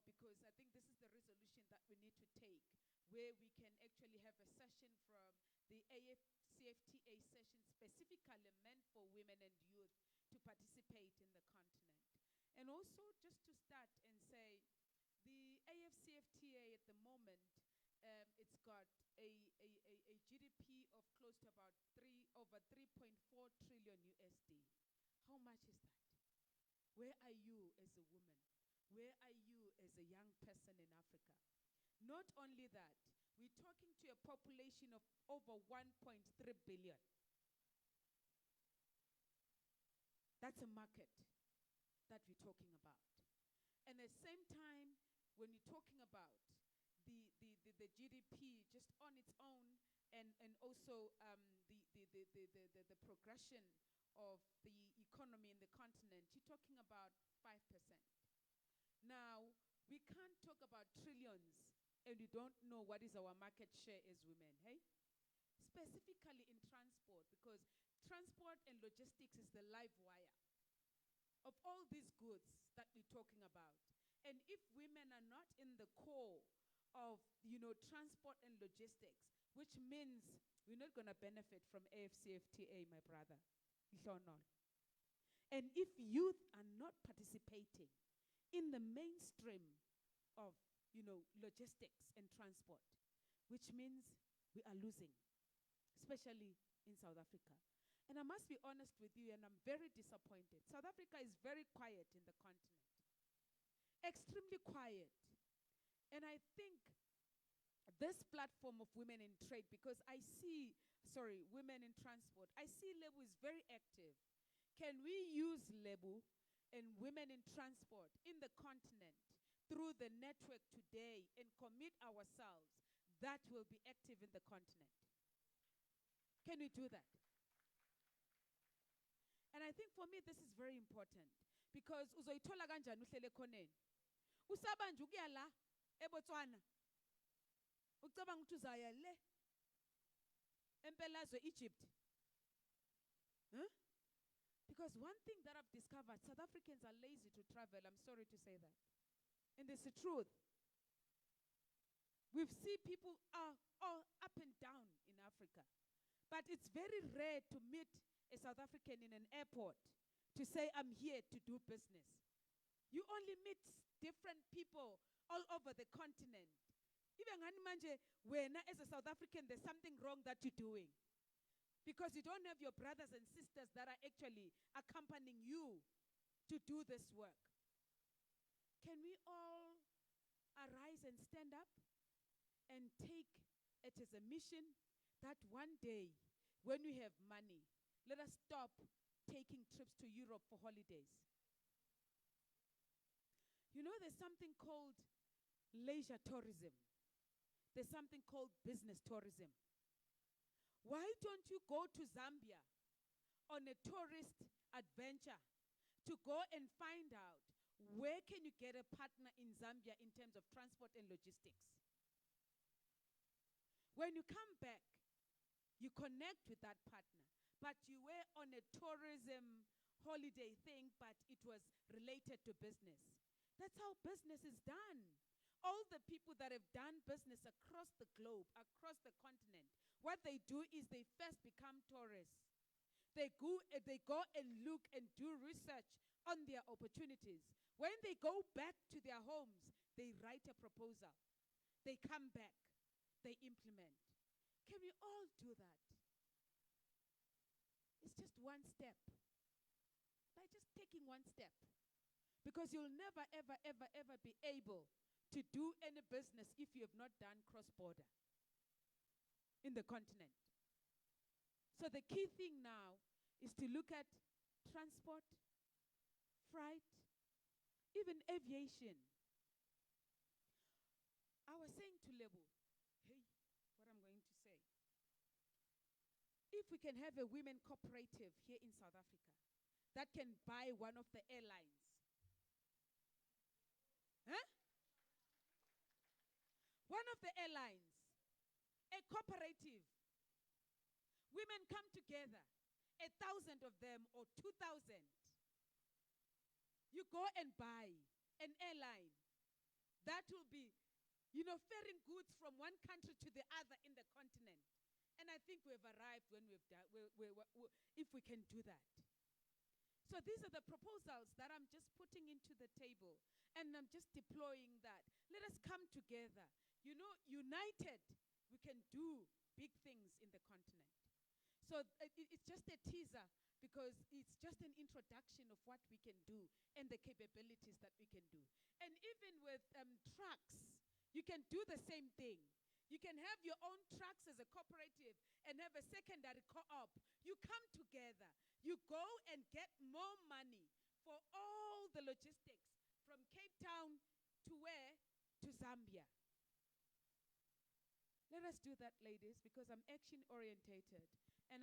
because I think this is the resolution that we need to take, where we can actually have a session from the AFCFTA session specifically meant for women and youth to participate in the continent. And also, just to start and say, the AFCFTA at the moment, it's got a GDP of close to about over 3.4 trillion USD. How much is that? Where are you as a woman? Where are you as a young person in Africa? Not only that, we're talking to a population of over 1.3 billion. That's a market that we're talking about. And at the same time, when you're talking about the GDP just on its own, and also the progression of the economy in the continent, you're talking about 5%. Now, we can't talk about trillions and we don't know what is our market share as women, hey? Specifically in transport, because transport and logistics is the live wire of all these goods that we're talking about. And if women are not in the core of, transport and logistics, which means we're not going to benefit from AFCFTA, my brother. And if youth are not participating in the mainstream of, logistics and transport, which means we are losing, especially in South Africa. And I must be honest with you, and I'm very disappointed. South Africa is very quiet in the continent. Extremely quiet. And I think this platform of women in trade, because women in transport, I see Lebu is very active. Can we use Lebu and women in transport in the continent through the network today and commit ourselves that will be active in the continent? Can we do that? And I think for me this is very important, because uzoyithola kanjani uhlele khoneni? Usaba nje ukuya la eBotswana. Ucabanga ukuthi uzaya le empelazwe Egypt. Huh? Because one thing that I've discovered, South Africans are lazy to travel. I'm sorry to say that. And it's the truth. We've seen people are all up and down in Africa. But it's very rare to meet a South African in an airport to say, I'm here to do business. You only meet different people all over the continent. Even manje, when as a South African, there's something wrong that you're doing. Because you don't have your brothers and sisters that are actually accompanying you to do this work. Can we all arise and stand up and take it as a mission that one day, when we have money, let us stop taking trips to Europe for holidays. There's something called leisure tourism. there's something called business tourism. Why don't you go to Zambia on a tourist adventure to go and find out where can you get a partner in Zambia in terms of transport and logistics? When you come back, you connect with that partner, but you were on a tourism holiday thing, but it was related to business. That's how business is done. All the people that have done business across the globe, across the continent, what they do is they first become tourists. They go and look and do research on their opportunities. When they go back to their homes, they write a proposal. They come back. They implement. Can we all do that? It's just one step. By just taking one step. Because you'll never, ever, ever, ever be able to do any business if you have not done cross-border in the continent. So the key thing now is to look at transport, freight, even aviation. I was saying to Lebo, hey, what I'm going to say. If we can have a women cooperative here in South Africa that can buy one of the airlines. Huh? One of the airlines, a cooperative. Women come together, 1,000 of them or 2,000. You go and buy an airline that will be, ferrying goods from one country to the other in the continent. And I think we've arrived when we've done, if we can do that. So these are the proposals that I'm just putting into the table, and I'm just deploying that. Let us come together. United, we can do big things in the continent. So it's just a teaser, because it's just an introduction of what we can do and the capabilities that we can do. And even with trucks, you can do the same thing. You can have your own trucks as a cooperative and have a secondary co-op. You come together. You go and get more money for all the logistics from Cape Town to where? To Zambia. Let us do that, ladies, because I'm action-orientated. And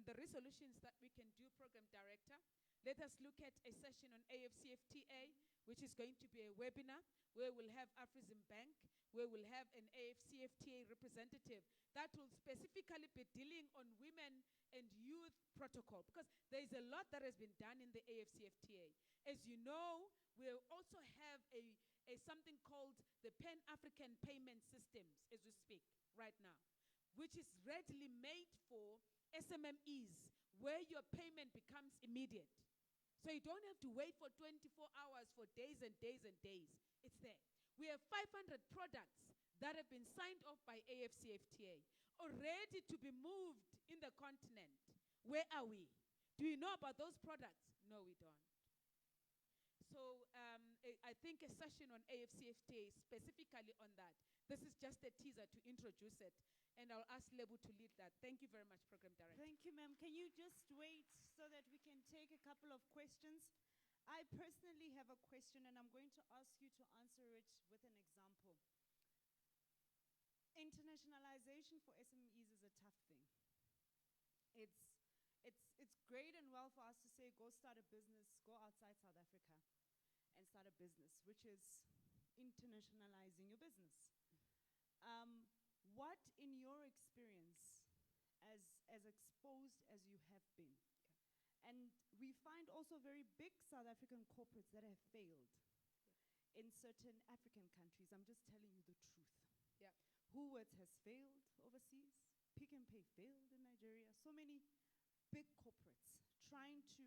the resolutions that we can do, Program Director, let us look at a session on AFCFTA, which is going to be a webinar where we'll have Afrexim Bank, where we'll have an AFCFTA representative that will specifically be dealing on women and youth protocol, because there is a lot that has been done in the AFCFTA. As you know, we also have something called the Pan-African Payment Systems as we speak right now, which is readily made for SMMEs, where your payment becomes immediate. So you don't have to wait for 24 hours for days and days and days. It's there. We have 500 products that have been signed off by AFCFTA, already to be moved in the continent. Where are we? Do you know about those products? No, we don't. So I think a session on AFCFTA specifically on that. This is just a teaser to introduce it, and I'll ask Lebu to lead that. Thank you very much, Program Director. Thank you, ma'am. Can you just wait so that we can take a couple of questions? I personally have a question, and I'm going to ask you to answer it with an example. Internationalization for SMEs is a tough thing. It's great and well for us to say, go start a business, go outside South Africa and start a business, which is internationalizing your business. What, in your experience, as exposed as you have been, and we find also very big South African corporates that have failed in certain African countries. I'm just telling you the truth. Yeah. Woolworths has failed overseas. Pick n Pay failed in Nigeria. So many big corporates trying to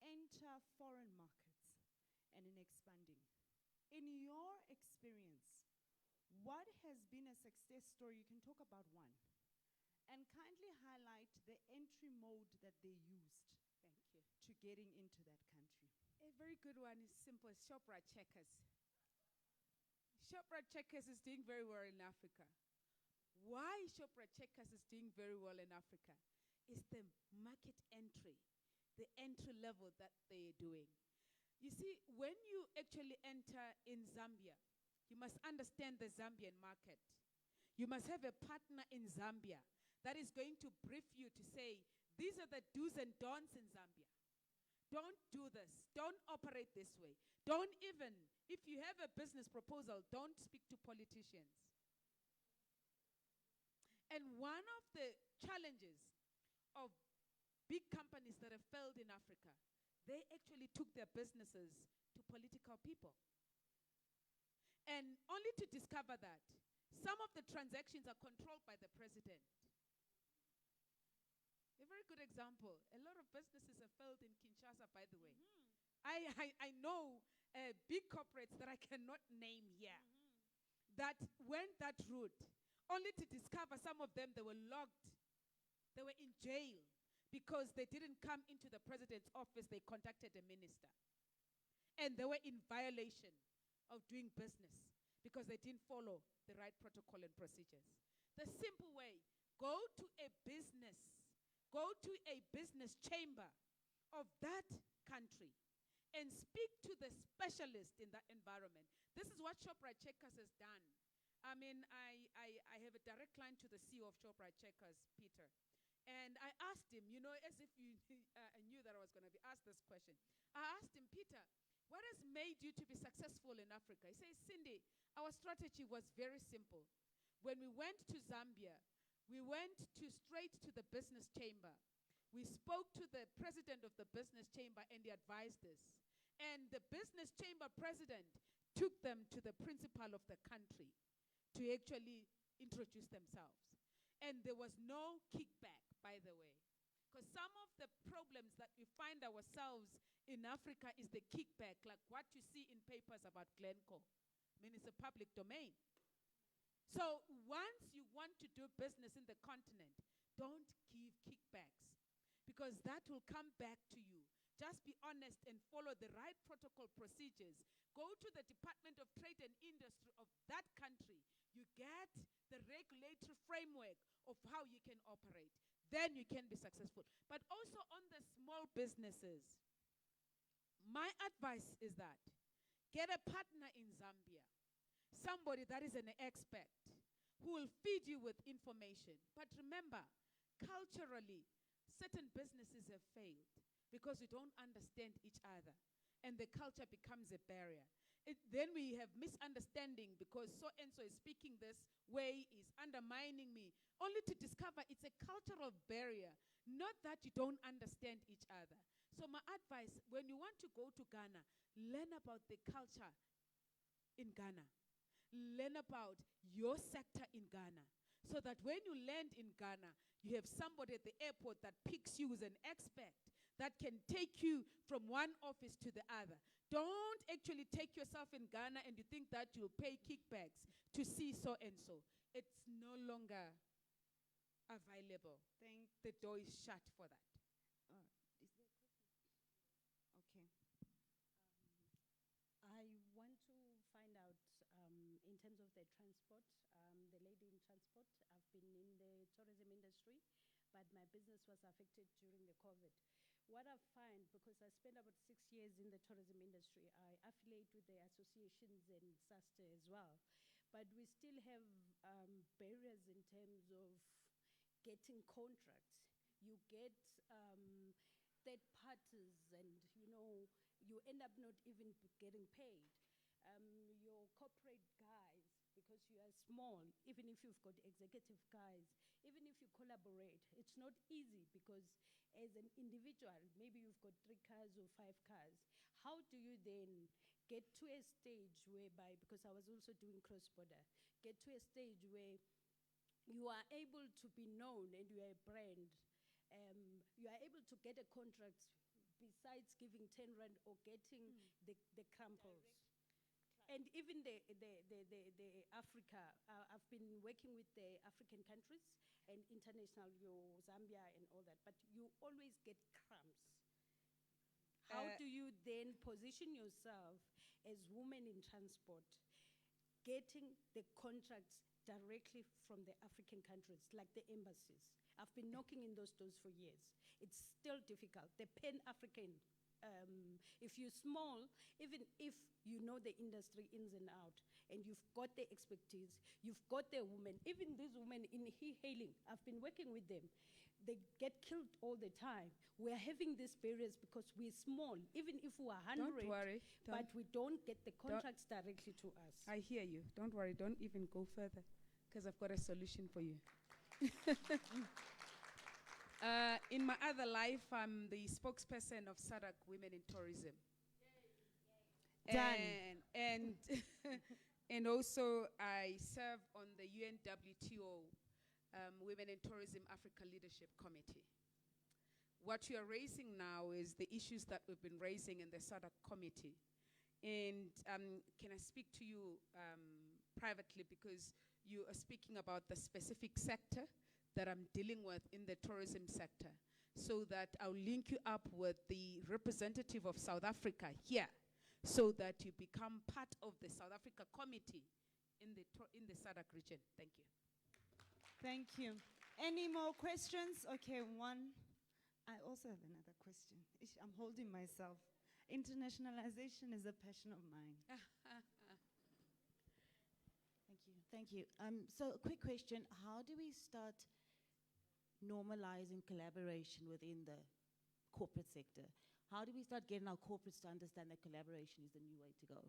enter foreign markets and in expanding. In your experience, what has been a success story? You can talk about one. And kindly highlight the entry mode that they used. Thank you. To getting into that country. A very good one is simple, Shoprite Checkers. Shoprite Checkers is doing very well in Africa. Why Shoprite Checkers is doing very well in Africa is the market entry, the entry level that they're doing. You see, when you actually enter in Zambia, you must understand the Zambian market. You must have a partner in Zambia that is going to brief you to say, these are the do's and don'ts in Zambia. Don't do this. Don't operate this way. Don't even, if you have a business proposal, don't speak to politicians. And one of the challenges of big companies that have failed in Africa, they actually took their businesses to political people. And only to discover that some of the transactions are controlled by the president. A very good example. A lot of businesses have failed in Kinshasa, by the way. I know big corporates that I cannot name here that went that route, only to discover some of them, they were locked. They were in jail because they didn't come into the president's office. They contacted a minister. And they were in violation of doing business because they didn't follow the right protocol and procedures. The simple way, go to a business chamber of that country and speak to the specialist in that environment. This is what ShopRite Checkers has done. I mean, I have a direct line to the CEO of ShopRite Checkers, Peter. And I asked him, you know, as if you knew that I was going to be asked this question. I asked him, Peter, what has made you to be successful in Africa? He says, Cindy, our strategy was very simple. When we went to Zambia, we went straight to the business chamber. We spoke to the president of the business chamber and he advised us. And the business chamber president took them to the principal of the country to actually introduce themselves. And there was no kickback, by the way. Because some of the problems that we find ourselves in Africa is the kickback, like what you see in papers about Glencore. I mean, it's a public domain. So once you want to do business in the continent, don't give kickbacks, because that will come back to you. Just be honest and follow the right protocol procedures. Go to the Department of Trade and Industry of that country. You get the regulatory framework of how you can operate. Then you can be successful. But also on the small businesses, my advice is that get a partner in Zambia, somebody that is an expert who will feed you with information. But remember, culturally, certain businesses have failed because we don't understand each other, and the culture becomes a barrier. Then we have misunderstanding because so-and-so is speaking this way, is undermining me, only to discover it's a cultural barrier, not that you don't understand each other. So my advice, when you want to go to Ghana, learn about the culture in Ghana. Learn about your sector in Ghana, so that when you land in Ghana, you have somebody at the airport that picks you as an expert that can take you from one office to the other. Don't actually take yourself in Ghana and you think that you'll pay kickbacks to see so-and-so. It's no longer available. The door is shut for that. Is there a question? Okay. I want to find out, in terms of the transport, the lady in transport, I've been in the tourism industry, but my business was affected during the COVID. What I find, because I spent about 6 years in the tourism industry, I affiliate with the associations and SASTA as well, but we still have barriers in terms of getting contracts. You get third parties, and you end up not even getting paid. Your corporate guys, because you are small, even if you've got executive guys, even if you collaborate, it's not easy, because as an individual, maybe you've got 3 cars or 5 cars. How do you then get to a stage whereby, because I was also doing cross-border, get to a stage where you are able to be known and you are a brand, you are able to get a contract besides giving 10 rand or getting the crumples. And even the Africa, I've been working with the African countries and international, your Zambia and all that, but you always get crumbs. How do you then position yourself as women in transport, getting the contracts directly from the African countries, like the embassies? I've been knocking in those doors for years. It's still difficult. The Pan-African, if you're small, even if you know the industry ins and out, and you've got the expertise, you've got the women, even these women in e-hailing, I've been working with them. They get killed all the time. We're having these barriers because we're small, even if we're 100, Don't worry. but we don't get the contracts directly to us. I hear you. Don't worry. Don't even go further, because I've got a solution for you. In my other life, I'm the spokesperson of SADC Women in Tourism. Done. And and also I serve on the UNWTO Women in Tourism Africa Leadership Committee. What you are raising now is the issues that we've been raising in the SADC committee. And can I speak to you privately, because you are speaking about the specific sector that I'm dealing with in the tourism sector, so that I'll link you up with the representative of South Africa here, so that you become part of the South Africa committee in the SADC region. Thank you. Thank you. Any more questions? Okay, one. I also have another question. I'm holding myself. Internationalization is a passion of mine. Thank you. Thank you. So a quick question. How do we start normalizing collaboration within the corporate sector? How do we start getting our corporates to understand that collaboration is the new way to go?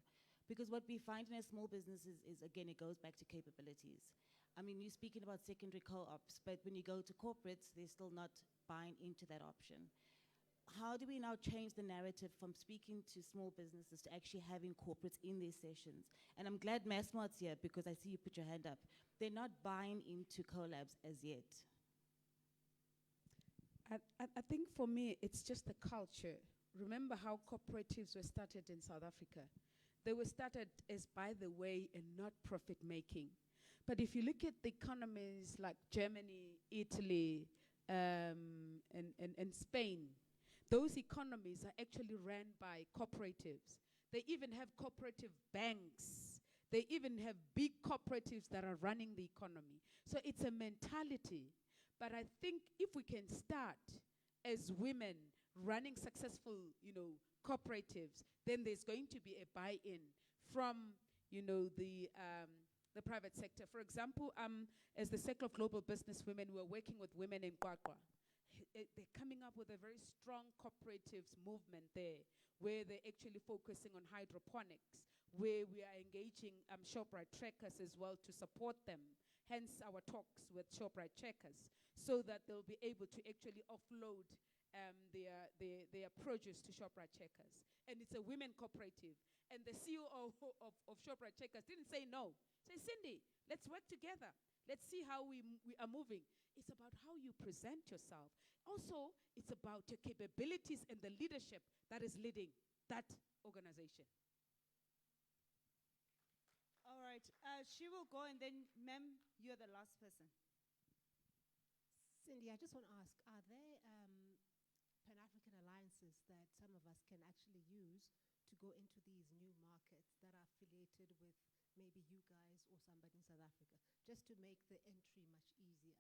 Because what we find in our small businesses is, again, it goes back to capabilities. I mean, you're speaking about secondary co-ops, but when you go to corporates, they're still not buying into that option. How do we now change the narrative from speaking to small businesses to actually having corporates in these sessions? And I'm glad Massmart's here, because I see you put your hand up. They're not buying into collabs as yet. I think for me, it's just the culture. Remember how cooperatives were started in South Africa? They were started as by the way and not profit making. But if you look at the economies like Germany, Italy, and Spain, those economies are actually ran by cooperatives. They even have cooperative banks. They even have big cooperatives that are running the economy. So it's a mentality. But I think if we can start as women running successful, cooperatives, then there's going to be a buy-in from, the private sector. For example, as the Circle of Global Business Women, we're working with women in Kwakwa. They're coming up with a very strong cooperatives movement there, where they're actually focusing on hydroponics, where we are engaging Shoprite Trekkers as well to support them. Hence our talks with Shoprite Trekkers, so that they'll be able to actually offload their produce to Shoprite Trekkers. And it's a women cooperative. And the CEO of Shoprite Trekkers didn't say no. Say, Cindy, let's work together. Let's see how we are moving. It's about how you present yourself. Also, it's about your capabilities and the leadership that is leading that organization. All right. She will go, and then, ma'am, you're the last person. Cindy, I just want to ask, are there Pan-African alliances that some of us can actually use to go into these new markets that are affiliated with maybe you guys or somebody in South Africa, just to make the entry much easier?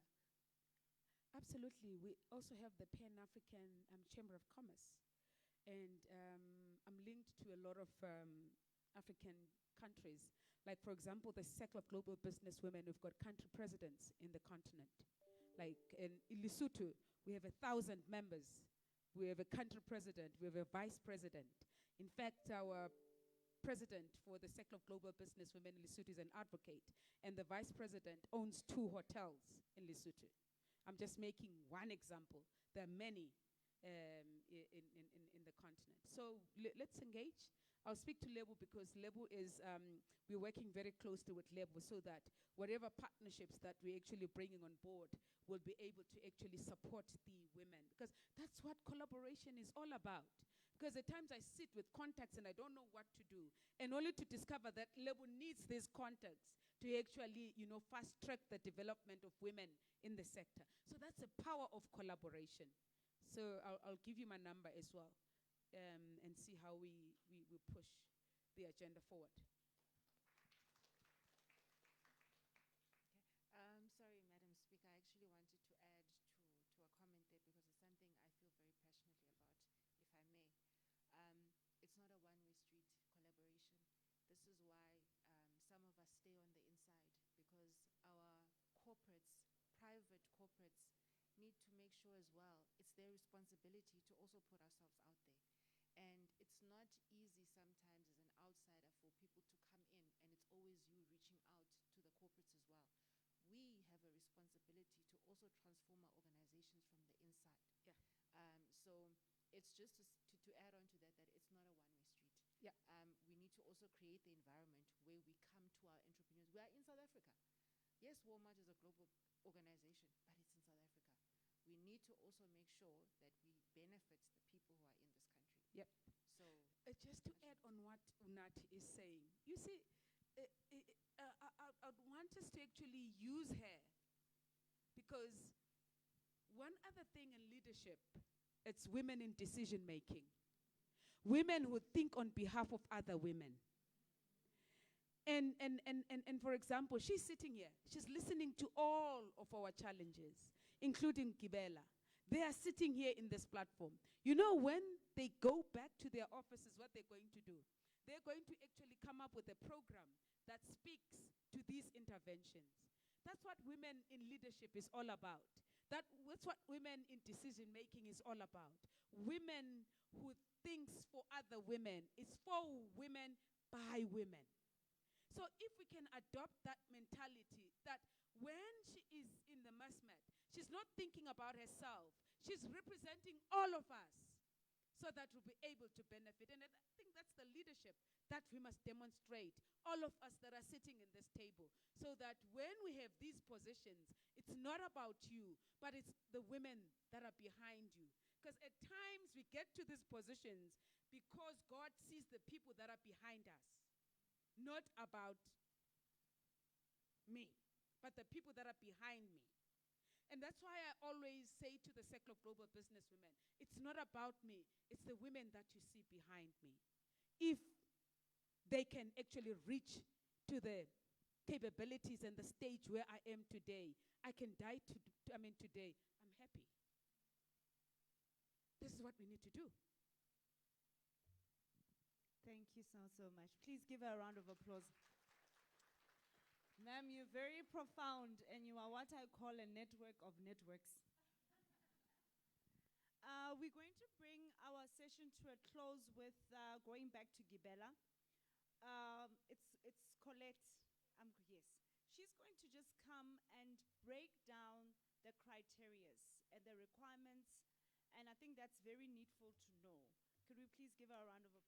Absolutely. We also have the Pan-African Chamber of Commerce. And I'm linked to a lot of African countries. Like, for example, the Circle of Global Business Women, we've got country presidents in the continent. Like in Lesotho, we have 1,000 members. We have a country president. We have a vice president. In fact, our president for the Circle of Global Business Women in Lesotho is an advocate, and the vice president owns 2 hotels in Lesotho. I'm just making one example. There are many in the continent. So let's engage. I'll speak to Lebo, because Lebo is, we're working very closely with Lebo, so that whatever partnerships that we're actually bringing on board will be able to actually support the women. Because that's what collaboration is all about. Because at times I sit with contacts and I don't know what to do, and only to discover that Lebo needs these contacts to actually, fast track the development of women in the sector. So that's the power of collaboration. So I'll give you my number as well. And see how we push the agenda forward. Sorry, Madam Speaker, I actually wanted to add to a comment there, because it's something I feel very passionately about, if I may. It's not a one-way street collaboration. This is why some of private corporates need to make sure as well it's their responsibility to also put ourselves out there. And it's not easy sometimes as an outsider for people to come in, and it's always you reaching out to the corporates as well. We have a responsibility to also transform our organizations from the inside. Yeah. So it's just to add on to that, that it's not a one-way street. Yeah. We need to also create the environment where we come to our entrepreneurs. We are in South Africa. Yes, Walmart is a global organization, but it's in South Africa. We need to also make sure that we benefit the people who are in this country. Yep. So just to add on what Unati is saying, you see, I'd want us to actually use her, because one other thing in leadership, it's women in decision making. Women who think on behalf of other women. And for example, she's sitting here. She's listening to all of our challenges, including Gibela. They are sitting here in this platform. You know, when they go back to their offices, what they're going to do? They're going to actually come up with a program that speaks to these interventions. That's what women in leadership is all about. That's what women in decision making is all about. Women who thinks for other women. It's for women by women. So if we can adopt that mentality, that when she is in the mass mat, she's not thinking about herself. She's representing all of us so that we'll be able to benefit. And I think that's the leadership that we must demonstrate, all of us that are sitting in this table, so that when we have these positions, it's not about you, but it's the women that are behind you. Because at times we get to these positions because God sees the people that are behind us. Not about me, but the people that are behind me. And that's why I always say to the Circle of Global Businesswomen, it's not about me, it's the women that you see behind me. If they can actually reach to the capabilities and the stage where I am today, I can die today, I'm happy. This is what we need to do. Thank you so much. Please give her a round of applause. Ma'am, you're very profound, and you are what I call a network of networks. We're going to bring our session to a close with going back to Gibela. It's Colette. Yes. She's going to just come and break down the criterias and the requirements, and I think that's very needful to know. Could we please give her a round of applause?